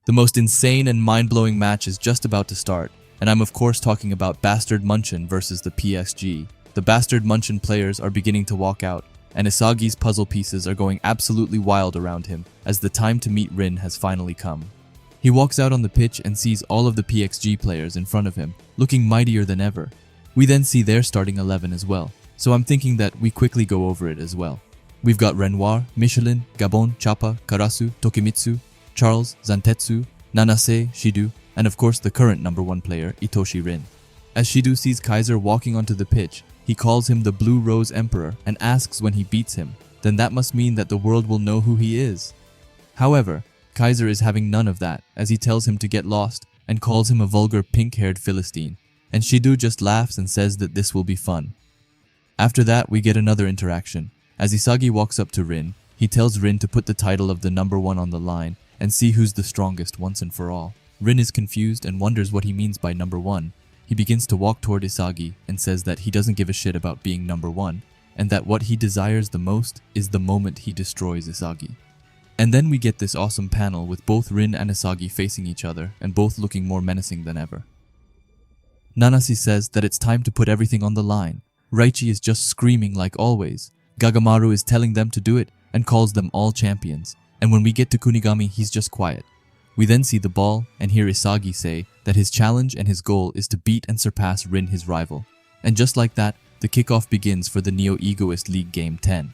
The most insane and mind-blowing match is just about to start, and I'm of course talking about Bastard Munchen versus the PXG. The Bastard Munchen players are beginning to walk out, and Isagi's puzzle pieces are going absolutely wild around him as the time to meet Rin has finally come. He walks out on the pitch and sees all of the PXG players in front of him, looking mightier than ever. We then see their starting 11 as well, so I'm thinking that we quickly go over it as well. We've got Renoir, Michelin, Gabon, Chapa, Karasu, Tokimitsu, Charles, Zantetsu, Nanase, Shidu, and of course the current number 1 player, Itoshi Rin. As Shidu sees Kaiser walking onto the pitch, he calls him the Blue Rose Emperor and asks when he beats him, then that must mean that the world will know who he is. However, Kaiser is having none of that as he tells him to get lost and calls him a vulgar pink-haired Philistine, and Shidu just laughs and says that this will be fun. After that, we get another interaction. As Isagi walks up to Rin, he tells Rin to put the title of the number 1 on the line and see who's the strongest once and for all. Rin is confused and wonders what he means by number 1. He begins to walk toward Isagi and says that he doesn't give a shit about being number 1 and that what he desires the most is the moment he destroys Isagi. And then we get this awesome panel with both Rin and Isagi facing each other and both looking more menacing than ever. Nanase says that it's time to put everything on the line. Raichi is just screaming like always. Gagamaru is telling them to do it and calls them all champions. And when we get to Kunigami, he's just quiet. We then see the ball and hear Isagi say that his challenge and his goal is to beat and surpass Rin, his rival. And just like that, the kickoff begins for the Neo-Egoist League Game 10.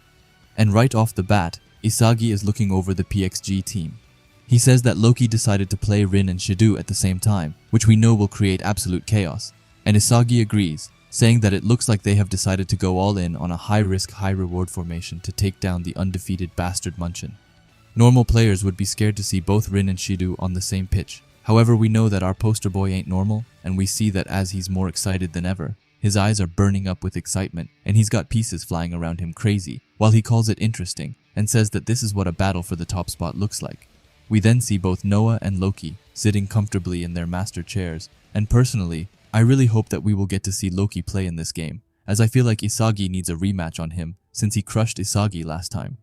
And right off the bat, Isagi is looking over the PXG team. He says that Loki decided to play Rin and Shidu at the same time, which we know will create absolute chaos. And Isagi agrees, saying that it looks like they have decided to go all in on a high-risk, high-reward formation to take down the undefeated Bastard Munchen. Normal players would be scared to see both Rin and Shidu on the same pitch. However, we know that our poster boy ain't normal, and we see that as he's more excited than ever. His eyes are burning up with excitement, and he's got pieces flying around him crazy, while he calls it interesting, and says that this is what a battle for the top spot looks like. We then see both Noah and Loki sitting comfortably in their master chairs, and personally, I really hope that we will get to see Loki play in this game, as I feel like Isagi needs a rematch on him since he crushed Isagi last time.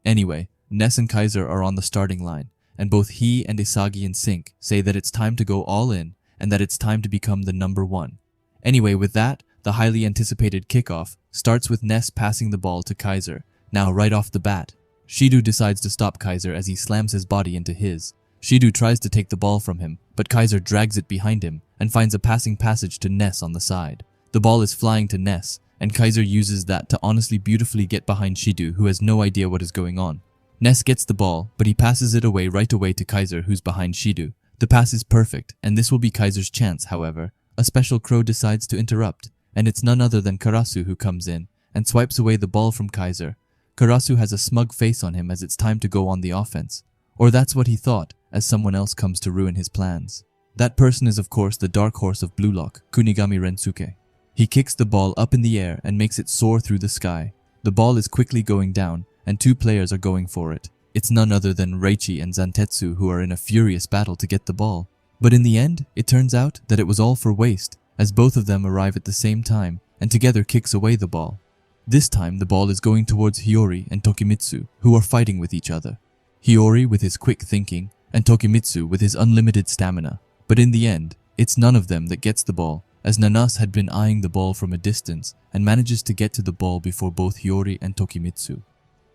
Anyway, Ness and Kaiser are on the starting line, and both he and Isagi in sync say that it's time to go all in and that it's time to become the number 1. Anyway, with that, the highly anticipated kickoff starts with Ness passing the ball to Kaiser. Now right off the bat, Shidu decides to stop Kaiser as he slams his body into his. Shidu tries to take the ball from him, but Kaiser drags it behind him and finds a passing passage to Ness on the side. The ball is flying to Ness, and Kaiser uses that to honestly beautifully get behind Shidu, who has no idea what is going on. Ness gets the ball, but he passes it away right away to Kaiser, who's behind Shidu. The pass is perfect, and this will be Kaiser's chance. However, a special crow decides to interrupt, and it's none other than Karasu who comes in and swipes away the ball from Kaiser. Karasu has a smug face on him as it's time to go on the offense. Or that's what he thought, as someone else comes to ruin his plans. That person is of course the dark horse of Blue Lock, Kunigami Rensuke. He kicks the ball up in the air and makes it soar through the sky. The ball is quickly going down, and 2 players are going for it. It's none other than Raichi and Zantetsu who are in a furious battle to get the ball. But in the end, it turns out that it was all for waste, as both of them arrive at the same time and together kicks away the ball. This time the ball is going towards Hiyori and Tokimitsu, who are fighting with each other. Hiyori with his quick thinking, and Tokimitsu with his unlimited stamina. But in the end, it's none of them that gets the ball, as Nanas had been eyeing the ball from a distance and manages to get to the ball before both Hiyori and Tokimitsu.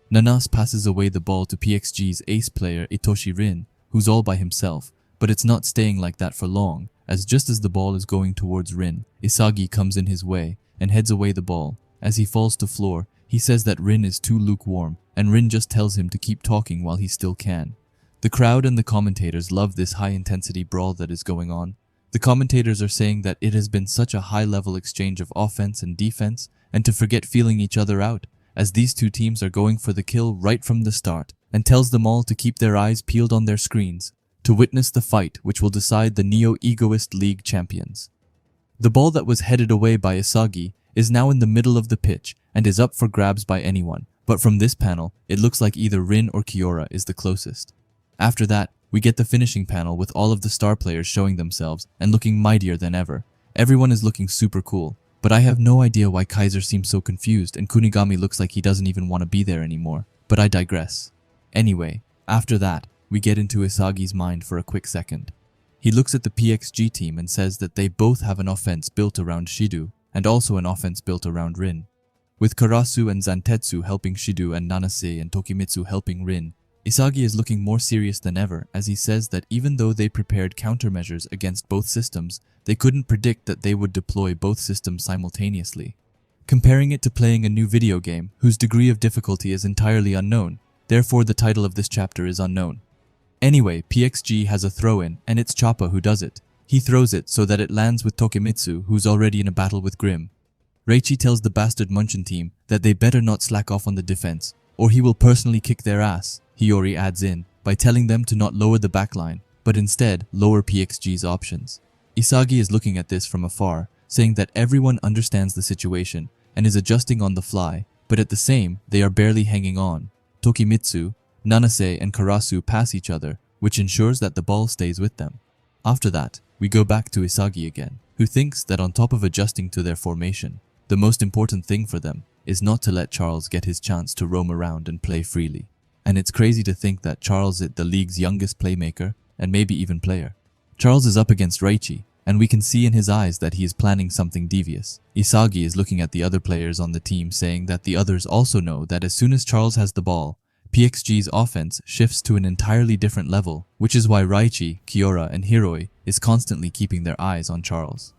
Nanas passes away the ball to PXG's ace player Itoshi Rin, who's all by himself, but it's not staying like that for long, as just as the ball is going towards Rin, Isagi comes in his way and heads away the ball. As he falls to floor, he says that Rin is too lukewarm, and Rin just tells him to keep talking while he still can. The crowd and the commentators love this high-intensity brawl that is going on. The commentators are saying that it has been such a high-level exchange of offense and defense, and to forget feeling each other out, as these 2 teams are going for the kill right from the start, and tells them all to keep their eyes peeled on their screens, to witness the fight which will decide the Neo-Egoist League champions. The ball that was headed away by Isagi is now in the middle of the pitch and is up for grabs by anyone, but from this panel, it looks like either Rin or Kiora is the closest. After that, we get the finishing panel with all of the star players showing themselves and looking mightier than ever. Everyone is looking super cool, but I have no idea why Kaiser seems so confused and Kunigami looks like he doesn't even want to be there anymore, but I digress. Anyway, after that, we get into Isagi's mind for a quick second. He looks at the PXG team and says that they both have an offense built around Shido and also an offense built around Rin. With Karasu and Zantetsu helping Shido and Nanase and Tokimitsu helping Rin, Isagi is looking more serious than ever as he says that even though they prepared countermeasures against both systems, they couldn't predict that they would deploy both systems simultaneously. Comparing it to playing a new video game whose degree of difficulty is entirely unknown, therefore the title of this chapter is unknown. Anyway, PXG has a throw-in and it's Choppa who does it. He throws it so that it lands with Tokimitsu, who's already in a battle with Grim. Reichi tells the bastard Munchen team that they better not slack off on the defense, or he will personally kick their ass, Hiyori adds in, by telling them to not lower the backline, but instead lower PXG's options. Isagi is looking at this from afar, saying that everyone understands the situation and is adjusting on the fly, but at the same, they are barely hanging on. Tokimitsu, Nanase and Karasu pass each other, which ensures that the ball stays with them. After that, we go back to Isagi again, who thinks that on top of adjusting to their formation, the most important thing for them is not to let Charles get his chance to roam around and play freely. And it's crazy to think that Charles is the league's youngest playmaker and maybe even player. Charles is up against Reichi, and we can see in his eyes that he is planning something devious. Isagi is looking at the other players on the team saying that the others also know that as soon as Charles has the ball, PXG's offense shifts to an entirely different level, which is why Reichi, Kiora, and Hiroi is constantly keeping their eyes on Charles.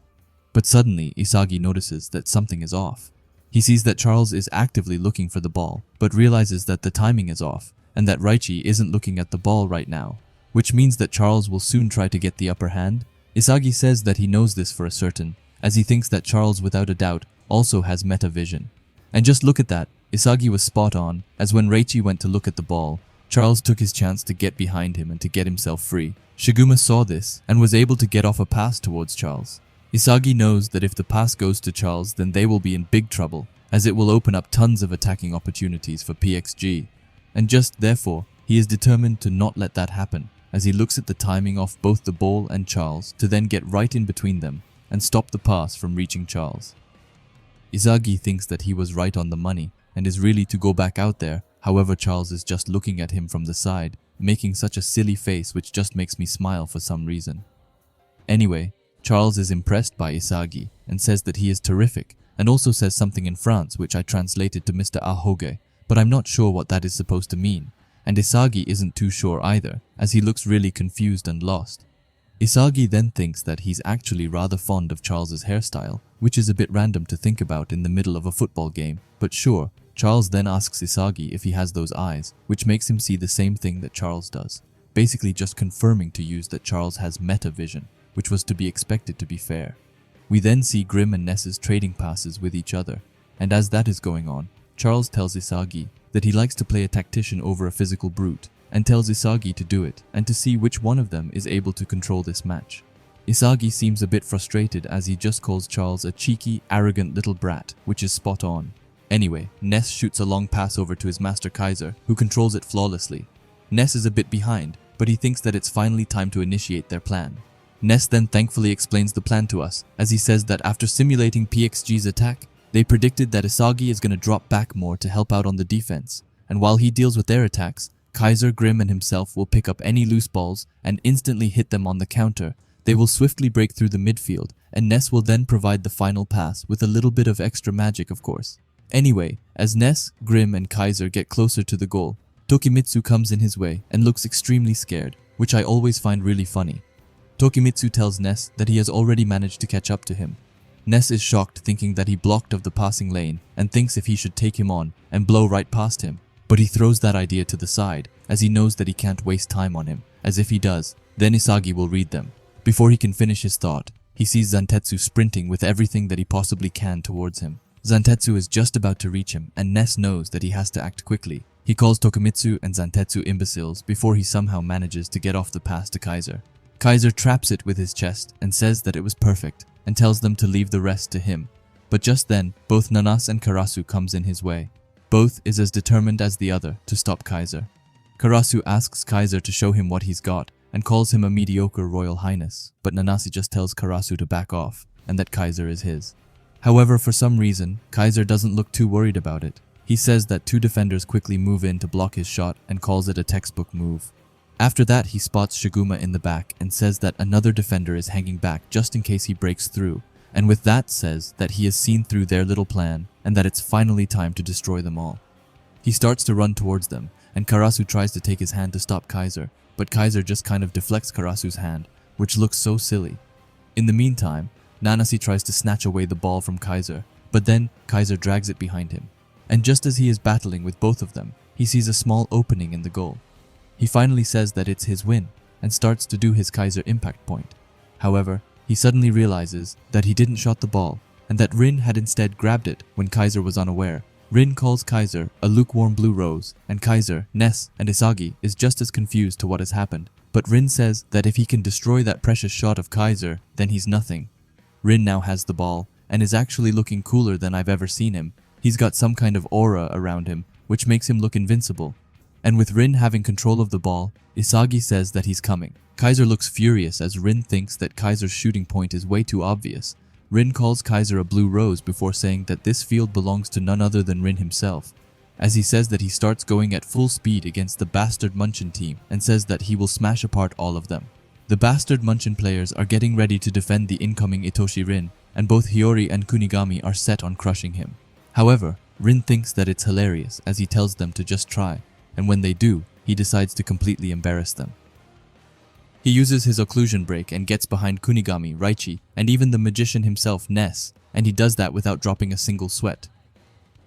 But suddenly, Isagi notices that something is off. He sees that Charles is actively looking for the ball, but realizes that the timing is off, and that Reichi isn't looking at the ball right now, which means that Charles will soon try to get the upper hand. Isagi says that he knows this for a certain, as he thinks that Charles without a doubt also has meta vision. And just look at that, Isagi was spot on, as when Reichi went to look at the ball, Charles took his chance to get behind him and to get himself free. Shiguma saw this and was able to get off a pass towards Charles. Isagi knows that if the pass goes to Charles, then they will be in big trouble, as it will open up tons of attacking opportunities for PXG. And just therefore, he is determined to not let that happen, as he looks at the timing off both the ball and Charles to then get right in between them and stop the pass from reaching Charles. Isagi thinks that he was right on the money and is really to go back out there, however Charles is just looking at him from the side, making such a silly face which just makes me smile for some reason. Anyway, Charles is impressed by Isagi and says that he is terrific, and also says something in France which I translated to Mr. Ahoge, but I'm not sure what that is supposed to mean, and Isagi isn't too sure either, as he looks really confused and lost. Isagi then thinks that he's actually rather fond of Charles's hairstyle, which is a bit random to think about in the middle of a football game, but sure. Charles then asks Isagi if he has those eyes, which makes him see the same thing that Charles does, basically just confirming to use that Charles has meta vision, which was to be expected to be fair. We then see Grim and Ness's trading passes with each other, and as that is going on, Charles tells Isagi that he likes to play a tactician over a physical brute, and tells Isagi to do it and to see which one of them is able to control this match. Isagi seems a bit frustrated as he just calls Charles a cheeky, arrogant little brat, which is spot on. Anyway, Ness shoots a long pass over to his master Kaiser, who controls it flawlessly. Ness is a bit behind, but he thinks that it's finally time to initiate their plan. Ness then thankfully explains the plan to us, as he says that after simulating PXG's attack, they predicted that Isagi is going to drop back more to help out on the defense, and while he deals with their attacks, Kaiser, Grim and himself will pick up any loose balls and instantly hit them on the counter. They will swiftly break through the midfield, and Ness will then provide the final pass with a little bit of extra magic, of course. Anyway, as Ness, Grim and Kaiser get closer to the goal, Tokimitsu comes in his way and looks extremely scared, which I always find really funny. Tokimitsu tells Ness that he has already managed to catch up to him. Ness is shocked, thinking that he blocked of the passing lane and thinks if he should take him on and blow right past him, but he throws that idea to the side as he knows that he can't waste time on him, as if he does, then Isagi will read them. Before he can finish his thought, he sees Zantetsu sprinting with everything that he possibly can towards him. Zantetsu is just about to reach him, and Ness knows that he has to act quickly. He calls Tokimitsu and Zantetsu imbeciles before he somehow manages to get off the pass to Kaiser. Kaiser traps it with his chest and says that it was perfect, and tells them to leave the rest to him. But just then, both Nanas and Karasu comes in his way. Both is as determined as the other to stop Kaiser. Karasu asks Kaiser to show him what he's got, and calls him a mediocre royal highness, but Nanase just tells Karasu to back off, and that Kaiser is his. However, for some reason, Kaiser doesn't look too worried about it. He says that two defenders quickly move in to block his shot and calls it a textbook move. After that, he spots Shiguma in the back and says that another defender is hanging back just in case he breaks through, and with that says that he has seen through their little plan and that it's finally time to destroy them all. He starts to run towards them, and Karasu tries to take his hand to stop Kaiser, but Kaiser just kind of deflects Karasu's hand, which looks so silly. In the meantime, Nanase tries to snatch away the ball from Kaiser, but then Kaiser drags it behind him. And just as he is battling with both of them, he sees a small opening in the goal. He finally says that it's his win, and starts to do his Kaiser impact point. However, he suddenly realizes that he didn't shot the ball, and that Rin had instead grabbed it when Kaiser was unaware. Rin calls Kaiser a lukewarm blue rose, and Kaiser, Ness, and Isagi is just as confused to what has happened. But Rin says that if he can destroy that precious shot of Kaiser, then he's nothing. Rin now has the ball, and is actually looking cooler than I've ever seen him. He's got some kind of aura around him, which makes him look invincible. And with Rin having control of the ball, Isagi says that he's coming. Kaiser looks furious as Rin thinks that Kaiser's shooting point is way too obvious. Rin calls Kaiser a blue rose before saying that this field belongs to none other than Rin himself, as he says that he starts going at full speed against the Bastard Munchen team and says that he will smash apart all of them. The Bastard Munchen players are getting ready to defend the incoming Itoshi Rin, and both Hiyori and Kunigami are set on crushing him. However, Rin thinks that it's hilarious as he tells them to just try, and when they do, he decides to completely embarrass them. He uses his occlusion break and gets behind Kunigami, Raichi, and even the magician himself, Ness, and he does that without dropping a single sweat.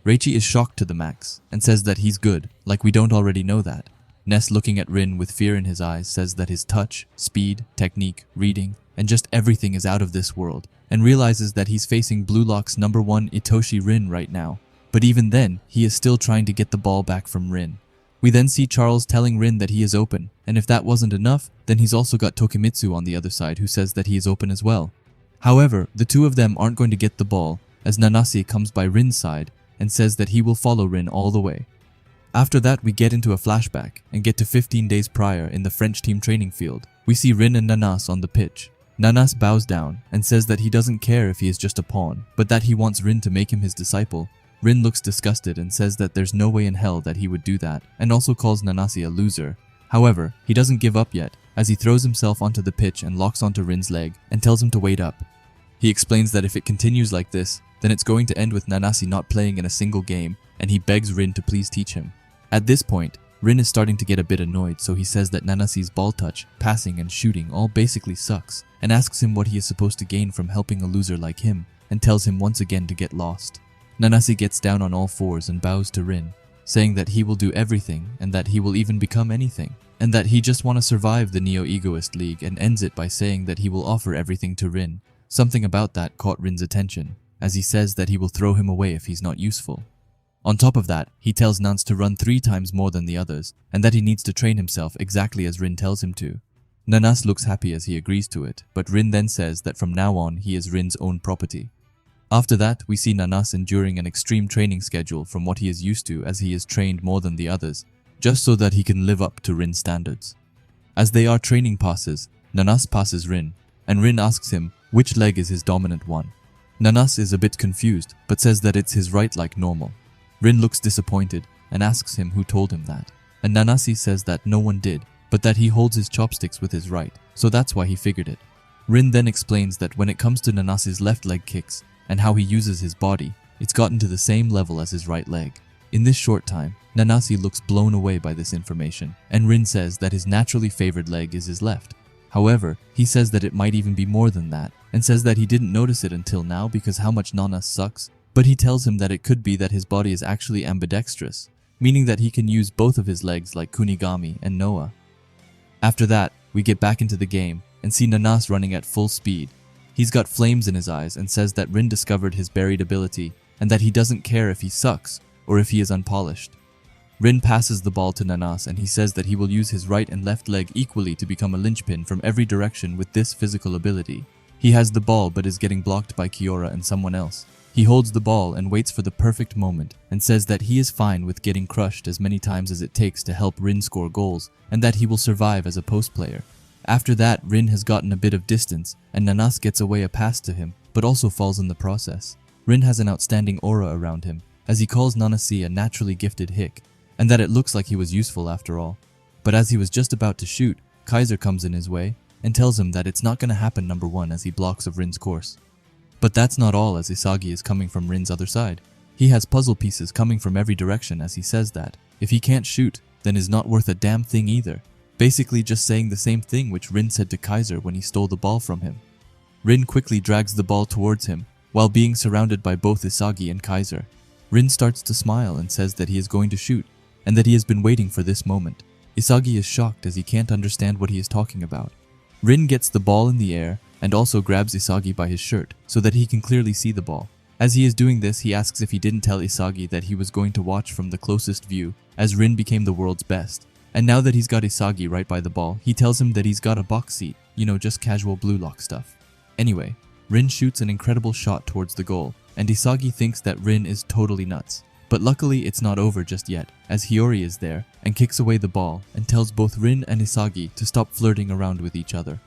Raichi is shocked to the max, and says that he's good, like we don't already know that. Ness, looking at Rin with fear in his eyes, says that his touch, speed, technique, reading, and just everything is out of this world, and realizes that he's facing Blue Lock's #1 Itoshi Rin right now. But even then, he is still trying to get the ball back from Rin. We then see Charles telling Rin that he is open, and if that wasn't enough, then he's also got Tokimitsu on the other side who says that he is open as well. However, the two of them aren't going to get the ball, as Nanase comes by Rin's side and says that he will follow Rin all the way. After that, we get into a flashback and get to 15 days prior in the French team training field. We see Rin and Nanas on the pitch. Nanas bows down and says that he doesn't care if he is just a pawn, but that he wants Rin to make him his disciple. Rin looks disgusted and says that there's no way in hell that he would do that, and also calls Nanase a loser. However, he doesn't give up yet, as he throws himself onto the pitch and locks onto Rin's leg and tells him to wait up. He explains that if it continues like this, then it's going to end with Nanase not playing in a single game, and he begs Rin to please teach him. At this point, Rin is starting to get a bit annoyed, so he says that Nanase's ball touch, passing, and shooting all basically sucks, and asks him what he is supposed to gain from helping a loser like him, and tells him once again to get lost. Nanase gets down on all fours and bows to Rin, saying that he will do everything and that he will even become anything, and that he just want to survive the Neo-Egoist League, and ends it by saying that he will offer everything to Rin. Something about that caught Rin's attention, as he says that he will throw him away if he's not useful. On top of that, he tells Nance to run 3 times more than the others, and that he needs to train himself exactly as Rin tells him to. Nanas looks happy as he agrees to it, but Rin then says that from now on he is Rin's own property. After that, we see Nanas enduring an extreme training schedule from what he is used to, as he is trained more than the others, just so that he can live up to Rin's standards. As they are training passes, Nanas passes Rin, and Rin asks him which leg is his dominant one. Nanas is a bit confused, but says that it's his right like normal. Rin looks disappointed and asks him who told him that, and Nanase says that no one did, but that he holds his chopsticks with his right, so that's why he figured it. Rin then explains that when it comes to Nanase's left leg kicks, and how he uses his body, it's gotten to the same level as his right leg. In this short time, Nanase looks blown away by this information, and Rin says that his naturally favored leg is his left. However, he says that it might even be more than that, and says that he didn't notice it until now because how much Nanas sucks, but he tells him that it could be that his body is actually ambidextrous, meaning that he can use both of his legs like Kunigami and Noah. After that, we get back into the game and see Nanas running at full speed. He's got flames in his eyes and says that Rin discovered his buried ability and that he doesn't care if he sucks or if he is unpolished. Rin passes the ball to Nanas and he says that he will use his right and left leg equally to become a linchpin from every direction with this physical ability. He has the ball but is getting blocked by Kiora and someone else. He holds the ball and waits for the perfect moment and says that he is fine with getting crushed as many times as it takes to help Rin score goals and that he will survive as a post player. After that, Rin has gotten a bit of distance and Nanas gets away a pass to him, but also falls in the process. Rin has an outstanding aura around him, as he calls Nanase a naturally gifted hick, and that it looks like he was useful after all. But as he was just about to shoot, Kaiser comes in his way and tells him that it's not going to happen, number one, as he blocks of Rin's course. But that's not all, as Isagi is coming from Rin's other side. He has puzzle pieces coming from every direction, as he says that if he can't shoot, then is not worth a damn thing either. Basically just saying the same thing which Rin said to Kaiser when he stole the ball from him. Rin quickly drags the ball towards him, while being surrounded by both Isagi and Kaiser. Rin starts to smile and says that he is going to shoot, and that he has been waiting for this moment. Isagi is shocked as he can't understand what he is talking about. Rin gets the ball in the air and also grabs Isagi by his shirt so that he can clearly see the ball. As he is doing this, he asks if he didn't tell Isagi that he was going to watch from the closest view, as Rin became the world's best. And now that he's got Isagi right by the ball, he tells him that he's got a box seat, just casual blue lock stuff. Anyway, Rin shoots an incredible shot towards the goal, and Isagi thinks that Rin is totally nuts. But luckily it's not over just yet, as Hiyori is there and kicks away the ball and tells both Rin and Isagi to stop flirting around with each other.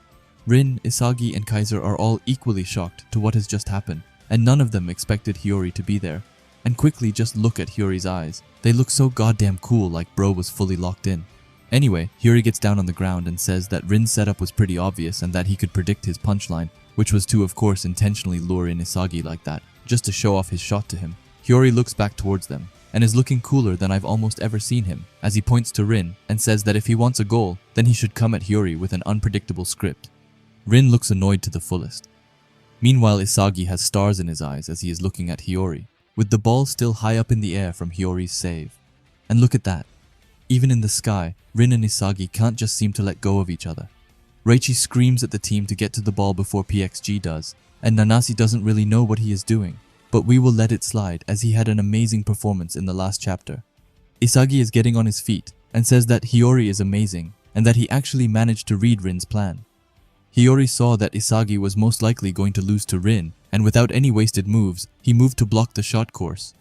Rin, Isagi, and Kaiser are all equally shocked to what has just happened, and none of them expected Hiyori to be there. And quickly just look at Hiyori's eyes. They look so goddamn cool, like bro was fully locked in. Anyway, Hiyori gets down on the ground and says that Rin's setup was pretty obvious and that he could predict his punchline, which was to of course intentionally lure in Isagi like that, just to show off his shot to him. Hiyori looks back towards them, and is looking cooler than I've almost ever seen him, as he points to Rin and says that if he wants a goal, then he should come at Hiyori with an unpredictable script. Rin looks annoyed to the fullest. Meanwhile, Isagi has stars in his eyes as he is looking at Hiyori, with the ball still high up in the air from Hiyori's save. And look at that. Even in the sky, Rin and Isagi can't just seem to let go of each other. Reichi screams at the team to get to the ball before PXG does, and Nanase doesn't really know what he is doing, but we will let it slide as he had an amazing performance in the last chapter. Isagi is getting on his feet and says that Hiyori is amazing and that he actually managed to read Rin's plan. Hiyori saw that Isagi was most likely going to lose to Rin, and without any wasted moves, he moved to block the shot course.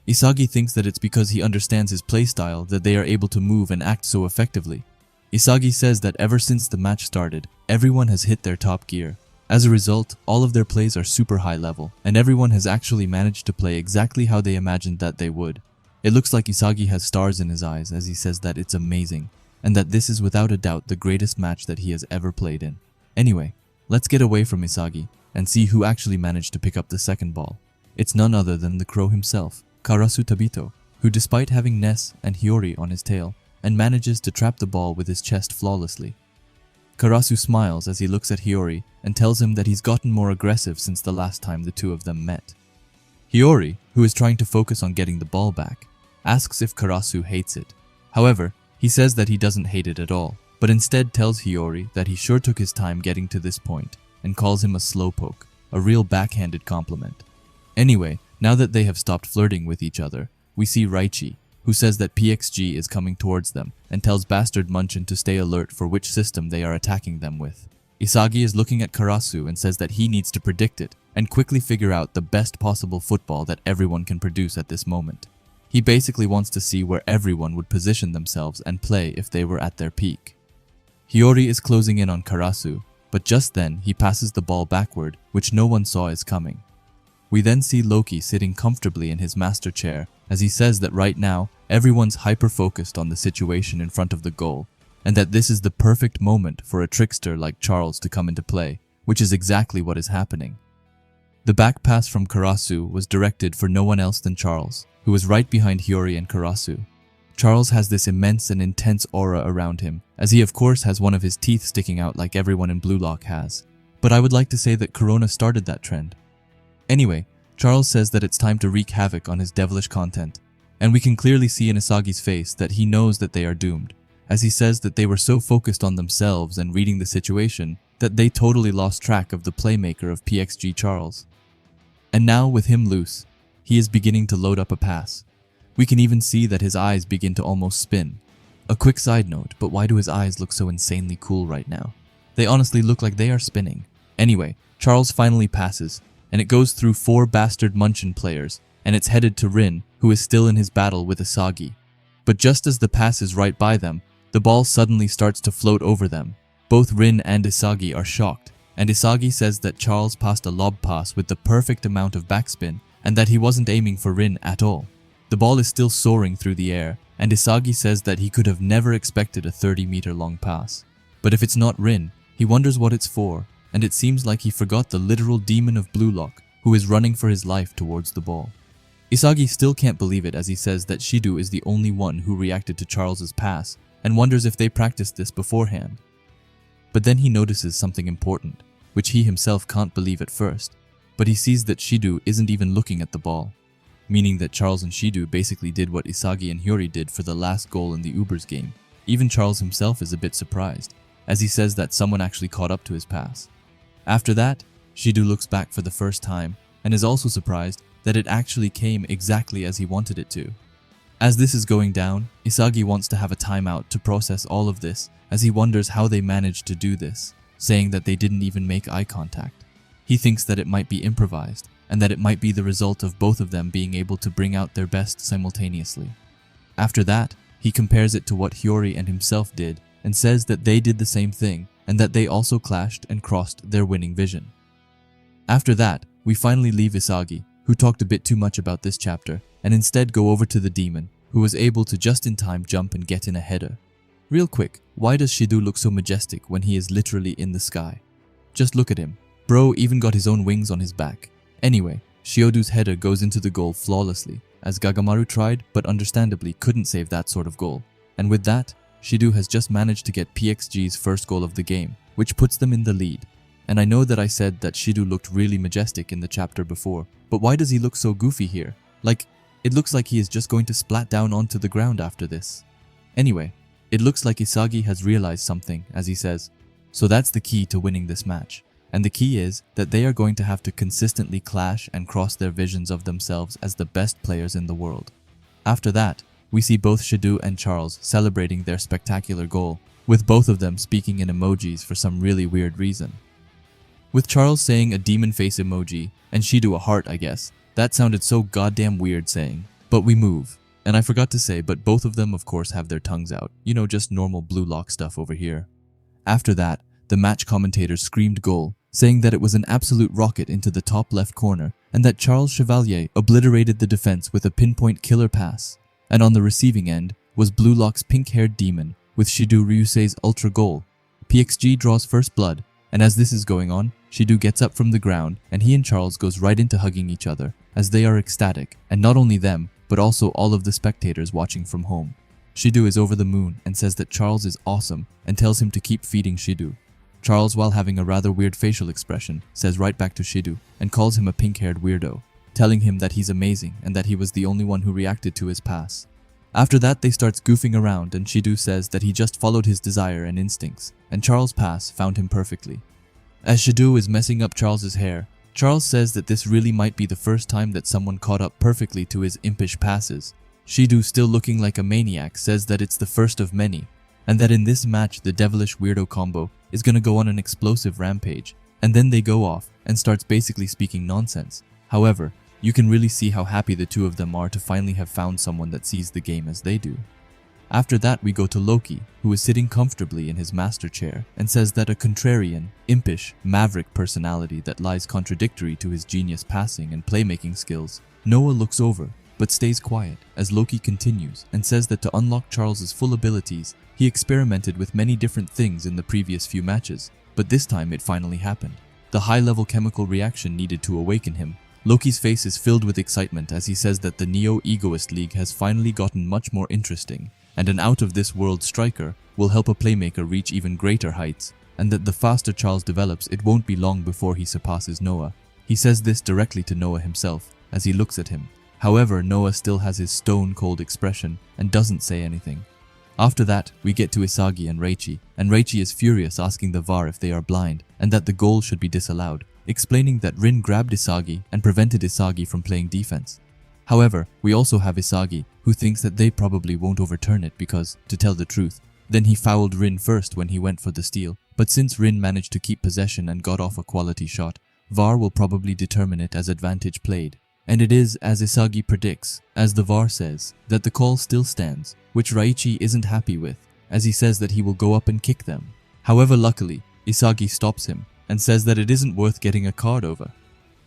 Isagi thinks that it's because he understands his playstyle that they are able to move and act so effectively. Isagi says that ever since the match started, everyone has hit their top gear. As a result, all of their plays are super high level, and everyone has actually managed to play exactly how they imagined that they would. It looks like Isagi has stars in his eyes as he says that it's amazing, and that this is without a doubt the greatest match that he has ever played in. Anyway, let's get away from Isagi and see who actually managed to pick up the second ball. It's none other than the crow himself, Karasu Tabito, who despite having Ness and Hiyori on his tail, and manages to trap the ball with his chest flawlessly. Karasu smiles as he looks at Hiyori and tells him that he's gotten more aggressive since the last time the two of them met. Hiyori, who is trying to focus on getting the ball back, asks if Karasu hates it. However, he says that he doesn't hate it at all, but instead tells Hiyori that he sure took his time getting to this point and calls him a slowpoke, a real backhanded compliment. Anyway, now that they have stopped flirting with each other, we see Reichi, who says that PXG is coming towards them and tells Bastard Munchen to stay alert for which system they are attacking them with. Isagi is looking at Karasu and says that he needs to predict it and quickly figure out the best possible football that everyone can produce at this moment. He basically wants to see where everyone would position themselves and play if they were at their peak. Hiyori is closing in on Karasu, but just then he passes the ball backward, which no one saw is coming. We then see Loki sitting comfortably in his master chair as he says that right now everyone's hyper-focused on the situation in front of the goal, and that this is the perfect moment for a trickster like Charles to come into play, which is exactly what is happening. The back pass from Karasu was directed for no one else than Charles, who was right behind Hiyori and Karasu. Charles has this immense and intense aura around him, as he of course has one of his teeth sticking out like everyone in Blue Lock has. But I would like to say that Corona started that trend. Anyway, Charles says that it's time to wreak havoc on his devilish content, and we can clearly see in Isagi's face that he knows that they are doomed, as he says that they were so focused on themselves and reading the situation that they totally lost track of the playmaker of PXG Charles. And now, with him loose, he is beginning to load up a pass. We can even see that his eyes begin to almost spin. A quick side note, but why do his eyes look so insanely cool right now? They honestly look like they are spinning. Anyway, Charles finally passes, and it goes through 4 Bastard Munchen players, and it's headed to Rin, who is still in his battle with Isagi. But just as the pass is right by them, the ball suddenly starts to float over them. Both Rin and Isagi are shocked, and Isagi says that Charles passed a lob pass with the perfect amount of backspin, and that he wasn't aiming for Rin at all. The ball is still soaring through the air, and Isagi says that he could have never expected a 30-meter long pass. But if it's not Rin, he wonders what it's for, and it seems like he forgot the literal demon of Blue Lock, who is running for his life towards the ball. Isagi still can't believe it as he says that Shido is the only one who reacted to Charles's pass, and wonders if they practiced this beforehand. But then he notices something important, which he himself can't believe at first, but he sees that Shido isn't even looking at the ball, meaning that Charles and Shido basically did what Isagi and Hyori did for the last goal in the Ubers game. Even Charles himself is a bit surprised, as he says that someone actually caught up to his pass. After that, Shido looks back for the first time, and is also surprised that it actually came exactly as he wanted it to. As this is going down, Isagi wants to have a timeout to process all of this, as he wonders how they managed to do this, saying that they didn't even make eye contact. He thinks that it might be improvised, and that it might be the result of both of them being able to bring out their best simultaneously. After that, he compares it to what Hyori and himself did, and says that they did the same thing, and that they also clashed and crossed their winning vision. After that, we finally leave Isagi, who talked a bit too much about this chapter, and instead go over to the demon, who was able to just in time jump and get in a header. Real quick, why does Shido look so majestic when he is literally in the sky? Just look at him. Bro even got his own wings on his back. Anyway, Shiodu's header goes into the goal flawlessly, as Gagamaru tried but understandably couldn't save that sort of goal. And with that, Shido has just managed to get PXG's first goal of the game, which puts them in the lead. And I know that I said that Shido looked really majestic in the chapter before, but why does he look so goofy here? Like, it looks like he is just going to splat down onto the ground after this. Anyway, it looks like Isagi has realized something, as he says, so that's the key to winning this match. And the key is that they are going to have to consistently clash and cross their visions of themselves as the best players in the world. After that, we see both Shido and Charles celebrating their spectacular goal, with both of them speaking in emojis for some really weird reason. With Charles saying a demon face emoji, and Shido a heart I guess, that sounded so goddamn weird saying. But we move. And I forgot to say, but both of them of course have their tongues out. You know, just normal Blue Lock stuff over here. After that, the match commentators screamed goal, saying that it was an absolute rocket into the top left corner, and that Charles Chevalier obliterated the defense with a pinpoint killer pass. And on the receiving end was Blue Lock's pink-haired demon, with Shido Ryusei's ultra goal. PXG draws first blood, and as this is going on, Shido gets up from the ground, and he and Charles goes right into hugging each other, as they are ecstatic, and not only them, but also all of the spectators watching from home. Shido is over the moon and says that Charles is awesome and tells him to keep feeding Shido. Charles, while having a rather weird facial expression, says right back to Shido and calls him a pink-haired weirdo, telling him that he's amazing and that he was the only one who reacted to his pass. After that, they starts goofing around and Shido says that he just followed his desire and instincts, and Charles' pass found him perfectly. As Shido is messing up Charles's hair, Charles says that this really might be the first time that someone caught up perfectly to his impish passes. Shido, still looking like a maniac, says that it's the first of many, and that in this match the devilish weirdo combo is gonna go on an explosive rampage, and then they go off and starts basically speaking nonsense. However, you can really see how happy the two of them are to finally have found someone that sees the game as they do. After that, we go to Loki, who is sitting comfortably in his master chair and says that a contrarian, impish, maverick personality that lies contradictory to his genius passing and playmaking skills. Noah looks over, but stays quiet as Loki continues and says that to unlock Charles's full abilities, he experimented with many different things in the previous few matches, but this time it finally happened. The high-level chemical reaction needed to awaken him. Loki's face is filled with excitement as he says that the Neo-Egoist League has finally gotten much more interesting, and an out-of-this-world striker will help a playmaker reach even greater heights, and that the faster Charles develops, it won't be long before he surpasses Noah. He says this directly to Noah himself as he looks at him. However, Noah still has his stone-cold expression and doesn't say anything. After that, we get to Isagi and Reichi is furious, asking the VAR if they are blind and that the goal should be disallowed, explaining that Rin grabbed Isagi and prevented Isagi from playing defense. However, we also have Isagi, who thinks that they probably won't overturn it because, to tell the truth, then he fouled Rin first when he went for the steal, but since Rin managed to keep possession and got off a quality shot, VAR will probably determine it as advantage played. And it is as Isagi predicts, as the VAR says, that the call still stands, which Reichi isn't happy with, as he says that he will go up and kick them. However, luckily, Isagi stops him and says that it isn't worth getting a card over.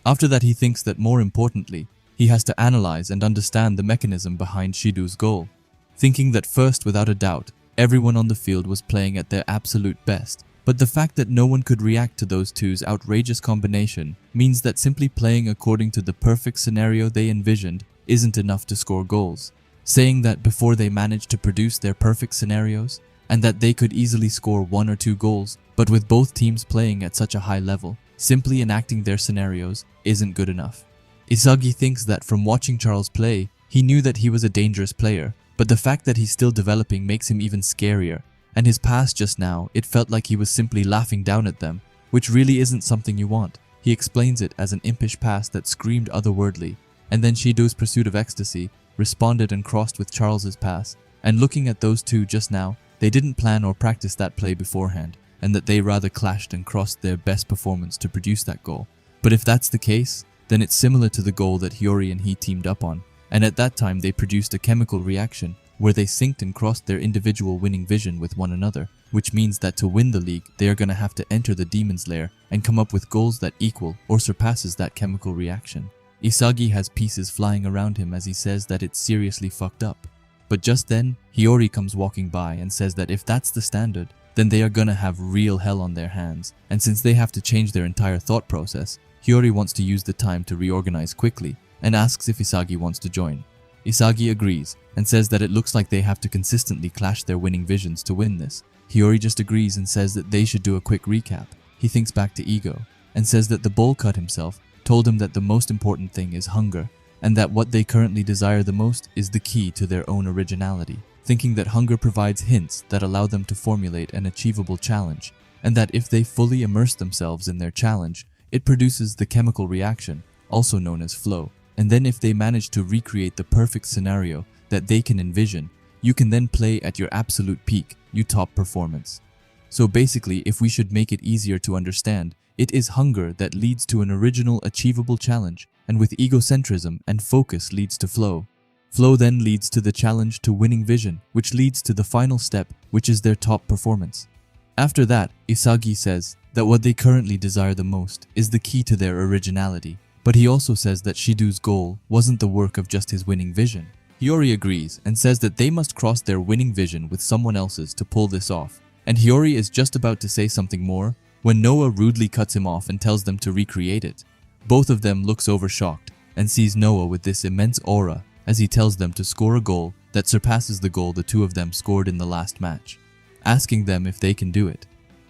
After that, he thinks that more importantly, he has to analyze and understand the mechanism behind Shido's goal. thinking that first, without a doubt, everyone on the field was playing at their absolute best. But the fact that no one could react to those two's outrageous combination means that simply playing according to the perfect scenario they envisioned isn't enough to score goals. Saying that before they managed to produce their perfect scenarios, and that they could easily score 1 or 2 goals, but with both teams playing at such a high level, simply enacting their scenarios isn't good enough. Isagi thinks that from watching Charles play, he knew that he was a dangerous player, but the fact that he's still developing makes him even scarier, and his pass just now, it felt like he was simply laughing down at them, which really isn't something you want. He explains it as an impish pass that screamed otherworldly, and then Shido's pursuit of ecstasy responded and crossed with Charles's pass, and looking at those two just now, they didn't plan or practice that play beforehand, and that they rather clashed and crossed their best performance to produce that goal. But if that's the case, then it's similar to the goal that Hiyori and he teamed up on, and at that time they produced a chemical reaction where they synced and crossed their individual winning vision with one another, which means that to win the league, they are going to have to enter the demon's lair and come up with goals that equal or surpasses that chemical reaction. Isagi has pieces flying around him as he says that it's seriously fucked up. But just then, Hiyori comes walking by and says that if that's the standard, then they are gonna have real hell on their hands, and since they have to change their entire thought process, Hiyori wants to use the time to reorganize quickly and asks if Isagi wants to join. Isagi agrees and says that it looks like they have to consistently clash their winning visions to win this. Hiyori just agrees and says that they should do a quick recap. He thinks back to Ego and says that the bowl cut himself told him that the most important thing is hunger, and that what they currently desire the most is the key to their own originality, thinking that hunger provides hints that allow them to formulate an achievable challenge, and that if they fully immerse themselves in their challenge, it produces the chemical reaction, also known as flow, and then if they manage to recreate the perfect scenario that they can envision, you can then play at your absolute peak, your top performance. So basically, if we should make it easier to understand, it is hunger that leads to an original achievable challenge, and with egocentrism and focus leads to flow. Flow then leads to the challenge to winning vision, which leads to the final step, which is their top performance. After that, Isagi says that what they currently desire the most is the key to their originality, but he also says that Shido's goal wasn't the work of just his winning vision. Hiyori agrees and says that they must cross their winning vision with someone else's to pull this off, and Hiyori is just about to say something more when Noah rudely cuts him off and tells them to recreate it. Both of them looks over shocked and sees Noah with this immense aura as he tells them to score a goal that surpasses the goal the two of them scored in the last match, asking them if they can do it.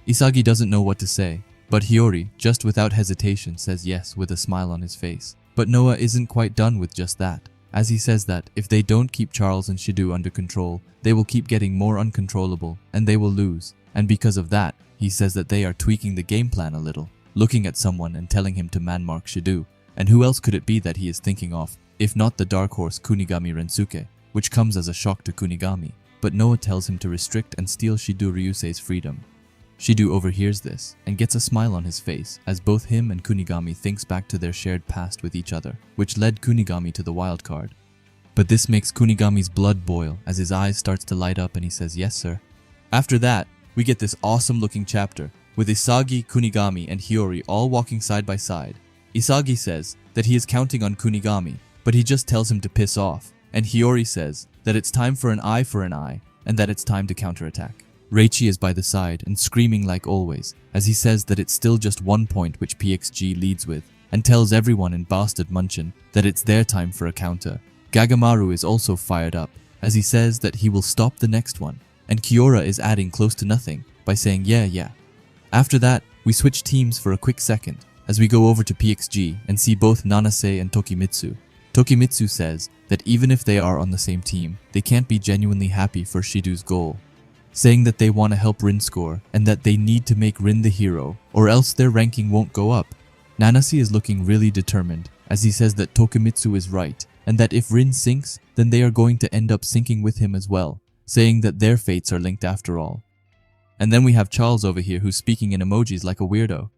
Isagi doesn't know what to say, but Hiyori, just without hesitation, says yes with a smile on his face. But Noah isn't quite done with just that, as he says that if they don't keep Charles and Shido under control, they will keep getting more uncontrollable and they will lose, and because of that, he says that they are tweaking the game plan a little, looking at someone and telling him to man-mark Shido. And who else could it be that he is thinking of, if not the dark horse Kunigami Rensuke, which comes as a shock to Kunigami. But Noah tells him to restrict and steal Shido Ryusei's freedom. Shido overhears this and gets a smile on his face as both him and Kunigami thinks back to their shared past with each other, which led Kunigami to the wild card. But this makes Kunigami's blood boil as his eyes starts to light up and he says, "Yes, sir." After that, we get this awesome looking chapter with Isagi, Kunigami, and Hiyori all walking side by side. Isagi says that he is counting on Kunigami, but he just tells him to piss off, and Hiyori says that it's time for an eye and that it's time to counterattack. Reichi is by the side and screaming like always, as he says that it's still just 1 point which PXG leads with, and tells everyone in Bastard Munchen that it's their time for a counter. Gagamaru is also fired up, as he says that he will stop the next one, and Kiora is adding close to nothing by saying yeah. After that, we switch teams for a quick second, as we go over to PXG and see both Nanase and Tokimitsu. Tokimitsu says that even if they are on the same team, they can't be genuinely happy for Shido's goal, saying that they want to help Rin score and that they need to make Rin the hero or else their ranking won't go up. Nanase is looking really determined as he says that Tokimitsu is right and that if Rin sinks, then they are going to end up sinking with him as well, saying that their fates are linked after all. And then we have Charles over here who's speaking in emojis like a weirdo.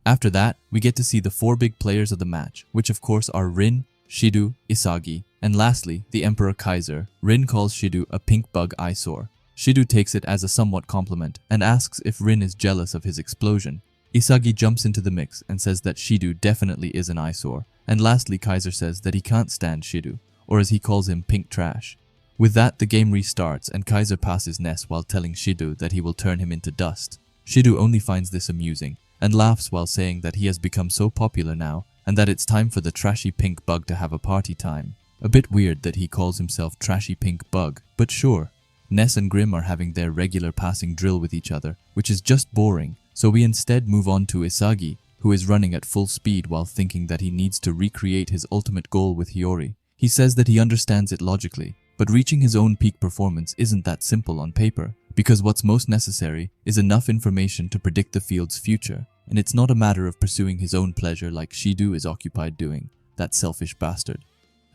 After that, we get to see the 4 big players of the match, which of course are Rin, Shido, Isagi, and lastly, the Emperor Kaiser. Rin calls Shido a pink bug eyesore. Shido takes it as a somewhat compliment and asks if Rin is jealous of his explosion. Isagi jumps into the mix and says that Shido definitely is an eyesore. And lastly, Kaiser says that he can't stand Shido, or as he calls him, pink trash. With that, the game restarts and Kaiser passes Ness while telling Shido that he will turn him into dust. Shido only finds this amusing and laughs while saying that he has become so popular now and that it's time for the trashy pink bug to have a party time. A bit weird that he calls himself Trashy Pink Bug, but sure. Ness and Grim are having their regular passing drill with each other, which is just boring, so we instead move on to Isagi, who is running at full speed while thinking that he needs to recreate his ultimate goal with Hiyori. He says that he understands it logically, but reaching his own peak performance isn't that simple on paper, because what's most necessary is enough information to predict the field's future, and it's not a matter of pursuing his own pleasure like Shido is occupied doing, that selfish bastard.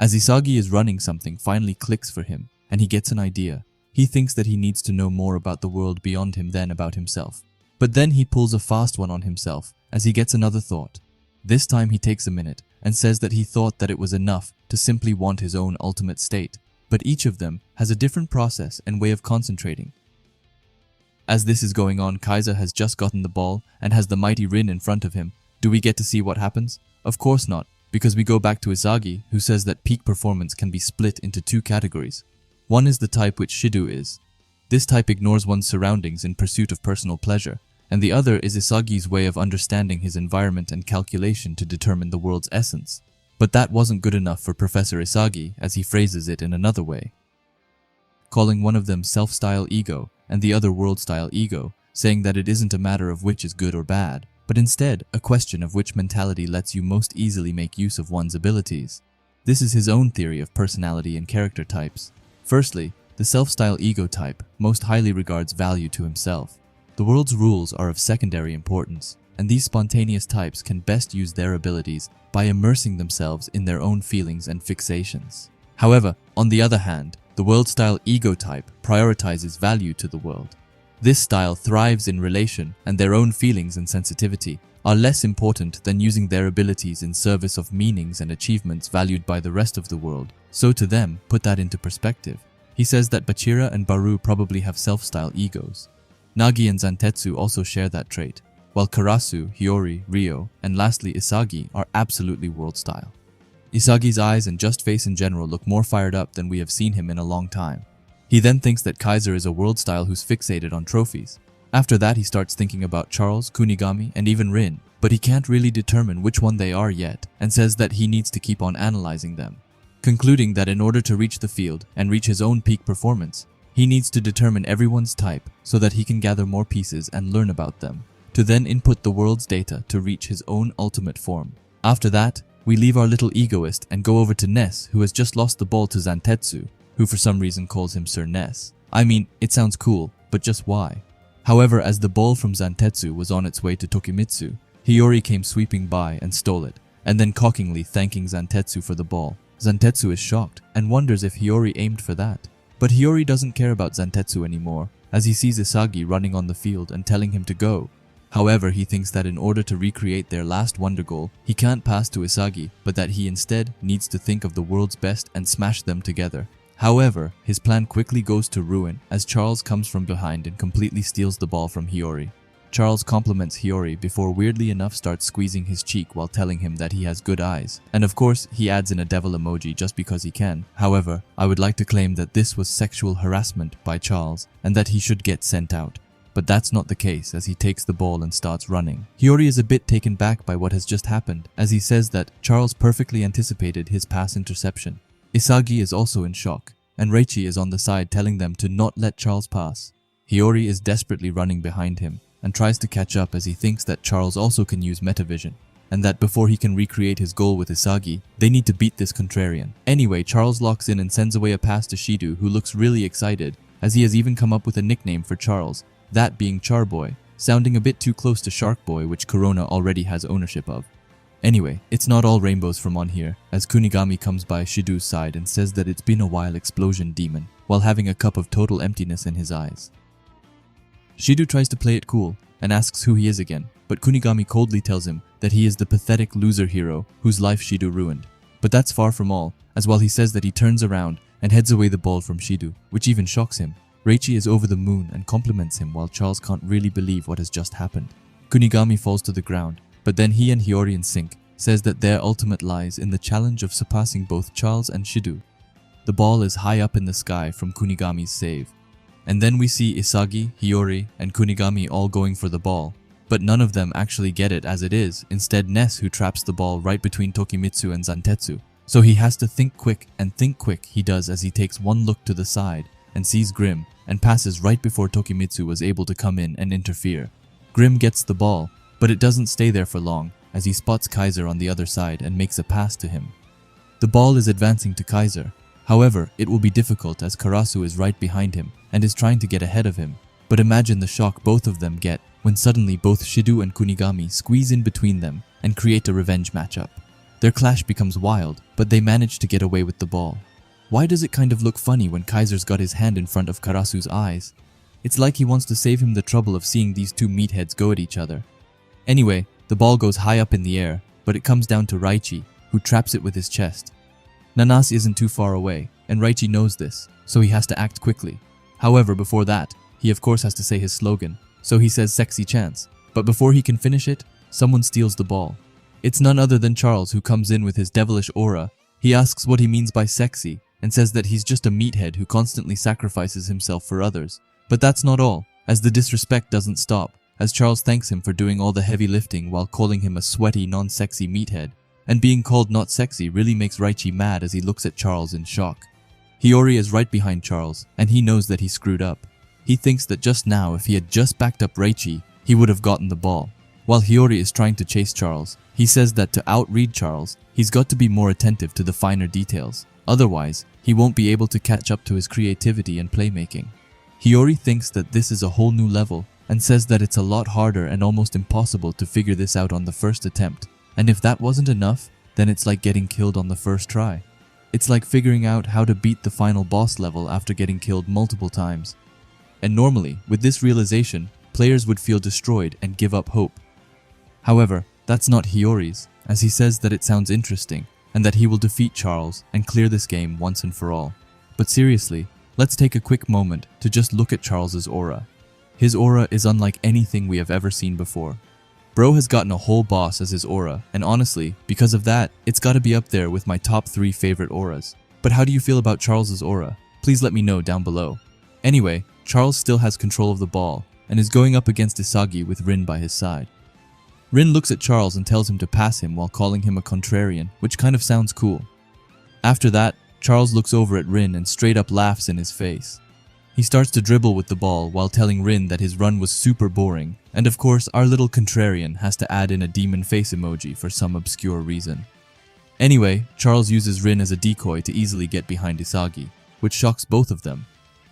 As Isagi is running, something finally clicks for him, and he gets an idea. He thinks that he needs to know more about the world beyond him than about himself. But then he pulls a fast one on himself, as he gets another thought. This time he takes a minute, and says that he thought that it was enough to simply want his own ultimate state. But each of them has a different process and way of concentrating. As this is going on, Kaiser has just gotten the ball and has the mighty Rin in front of him. Do we get to see what happens? Of course not, because we go back to Isagi, who says that peak performance can be split into two categories. One is the type which Shido is. This type ignores one's surroundings in pursuit of personal pleasure, and the other is Isagi's way of understanding his environment and calculation to determine the world's essence. But that wasn't good enough for Professor Isagi, as he phrases it in another way, calling one of them self-style ego and the other world-style ego, saying that it isn't a matter of which is good or bad, but instead a question of which mentality lets you most easily make use of one's abilities. This is his own theory of personality and character types. Firstly, the self-style ego type most highly regards value to himself. The world's rules are of secondary importance, and these spontaneous types can best use their abilities by immersing themselves in their own feelings and fixations. However, on the other hand, the world-style ego type prioritizes value to the world. This style thrives in relation, and their own feelings and sensitivity are less important than using their abilities in service of meanings and achievements valued by the rest of the world. So to them, put that into perspective. He says that Bachira and Baru probably have self-style egos. Nagi and Zantetsu also share that trait, while Karasu, Hiyori, Ryo, and lastly Isagi are absolutely world-style. Isagi's eyes and just face in general look more fired up than we have seen him in a long time. He then thinks that Kaiser is a world-style who's fixated on trophies. After that, he starts thinking about Charles, Kunigami, and even Rin, but he can't really determine which one they are yet, and says that he needs to keep on analyzing them, concluding that in order to reach the field and reach his own peak performance, he needs to determine everyone's type so that he can gather more pieces and learn about them, to then input the world's data to reach his own ultimate form. After that, we leave our little egoist and go over to Ness, who has just lost the ball to Zantetsu, who for some reason calls him Sir Ness. I mean, it sounds cool, but just why? However, as the ball from Zantetsu was on its way to Tokimitsu, Hiyori came sweeping by and stole it, and then cockingly thanking Zantetsu for the ball. Zantetsu is shocked and wonders if Hiyori aimed for that. But Hiyori doesn't care about Zantetsu anymore, as he sees Isagi running on the field and telling him to go. However, he thinks that in order to recreate their last wonder goal, he can't pass to Isagi, but that he instead needs to think of the world's best and smash them together. However, his plan quickly goes to ruin as Charles comes from behind and completely steals the ball from Hiyori. Charles compliments Hiyori before weirdly enough starts squeezing his cheek while telling him that he has good eyes. And of course, he adds in a devil emoji just because he can. However, I would like to claim that this was sexual harassment by Charles and that he should get sent out. But that's not the case, as he takes the ball and starts running. Hiyori is a bit taken back by what has just happened, as he says that Charles perfectly anticipated his pass interception. Isagi is also in shock, and Reichi is on the side telling them to not let Charles pass. Hiyori is desperately running behind him, and tries to catch up as he thinks that Charles also can use metavision, and that before he can recreate his goal with Isagi, they need to beat this contrarian. Anyway, Charles locks in and sends away a pass to Shido, who looks really excited, as he has even come up with a nickname for Charles, that being Charboy, sounding a bit too close to Shark Boy, which Corona already has ownership of. Anyway, it's not all rainbows from on here, as Kunigami comes by Shido's side and says that it's been a while, explosion demon, while having a cup of total emptiness in his eyes. Shido tries to play it cool and asks who he is again, but Kunigami coldly tells him that he is the pathetic loser hero whose life Shido ruined. But that's far from all, as while he says that he turns around and heads away the ball from Shido, which even shocks him. Reichi is over the moon and compliments him while Charles can't really believe what has just happened. Kunigami falls to the ground, but then he and Hiyori in sync, says that their ultimate lies in the challenge of surpassing both Charles and Shido. the ball is high up in the sky from Kunigami's save. And then we see Isagi, Hiyori, and Kunigami all going for the ball, but none of them actually get it as it is, instead Ness who traps the ball right between Tokimitsu and Zantetsu. So he has to think quick, and think quick he does as he takes one look to the side and sees Grim and passes right before Tokimitsu was able to come in and interfere. Grim gets the ball, but it doesn't stay there for long as he spots Kaiser on the other side and makes a pass to him. The ball is advancing to Kaiser. However, it will be difficult as Karasu is right behind him and is trying to get ahead of him. But imagine the shock both of them get when suddenly both Shido and Kunigami squeeze in between them and create a revenge matchup. Their clash becomes wild, but they manage to get away with the ball. Why does it kind of look funny when Kaiser's got his hand in front of Karasu's eyes? It's like he wants to save him the trouble of seeing these two meatheads go at each other. Anyway, the ball goes high up in the air, but it comes down to Raichi, who traps it with his chest. Nanase isn't too far away, and Raichi knows this, so he has to act quickly. However, before that, he of course has to say his slogan, so he says sexy chance. But before he can finish it, someone steals the ball. It's none other than Charles, who comes in with his devilish aura. He asks what he means by sexy, and says that he's just a meathead who constantly sacrifices himself for others. But that's not all, as the disrespect doesn't stop, as Charles thanks him for doing all the heavy lifting while calling him a sweaty, non-sexy meathead. And being called not sexy really makes Raichi mad as he looks at Charles in shock. Hiyori is right behind Charles, and he knows that he screwed up. He thinks that just now, if he had just backed up Raichi, he would have gotten the ball. While Hiyori is trying to chase Charles, he says that to outread Charles, he's got to be more attentive to the finer details. Otherwise, he won't be able to catch up to his creativity and playmaking. Hiyori thinks that this is a whole new level, and says that it's a lot harder and almost impossible to figure this out on the first attempt. And if that wasn't enough, then it's like getting killed on the first try. It's like figuring out how to beat the final boss level after getting killed multiple times. And normally, with this realization, players would feel destroyed and give up hope. However, that's not Hiyori's, as he says that it sounds interesting, and that he will defeat Charles and clear this game once and for all. But seriously, let's take a quick moment to just look at Charles's aura. His aura is unlike anything we have ever seen before. Bro has gotten a whole boss as his aura, and honestly, because of that, it's gotta be up there with my top 3 favorite auras. But how do you feel about Charles's aura? Please let me know down below. Anyway, Charles still has control of the ball, and is going up against Isagi with Rin by his side. Rin looks at Charles and tells him to pass him while calling him a contrarian, which kind of sounds cool. After that, Charles looks over at Rin and straight up laughs in his face. He starts to dribble with the ball while telling Rin that his run was super boring, and of course our little contrarian has to add in a demon face emoji for some obscure reason. Anyway, Charles uses Rin as a decoy to easily get behind Isagi, which shocks both of them.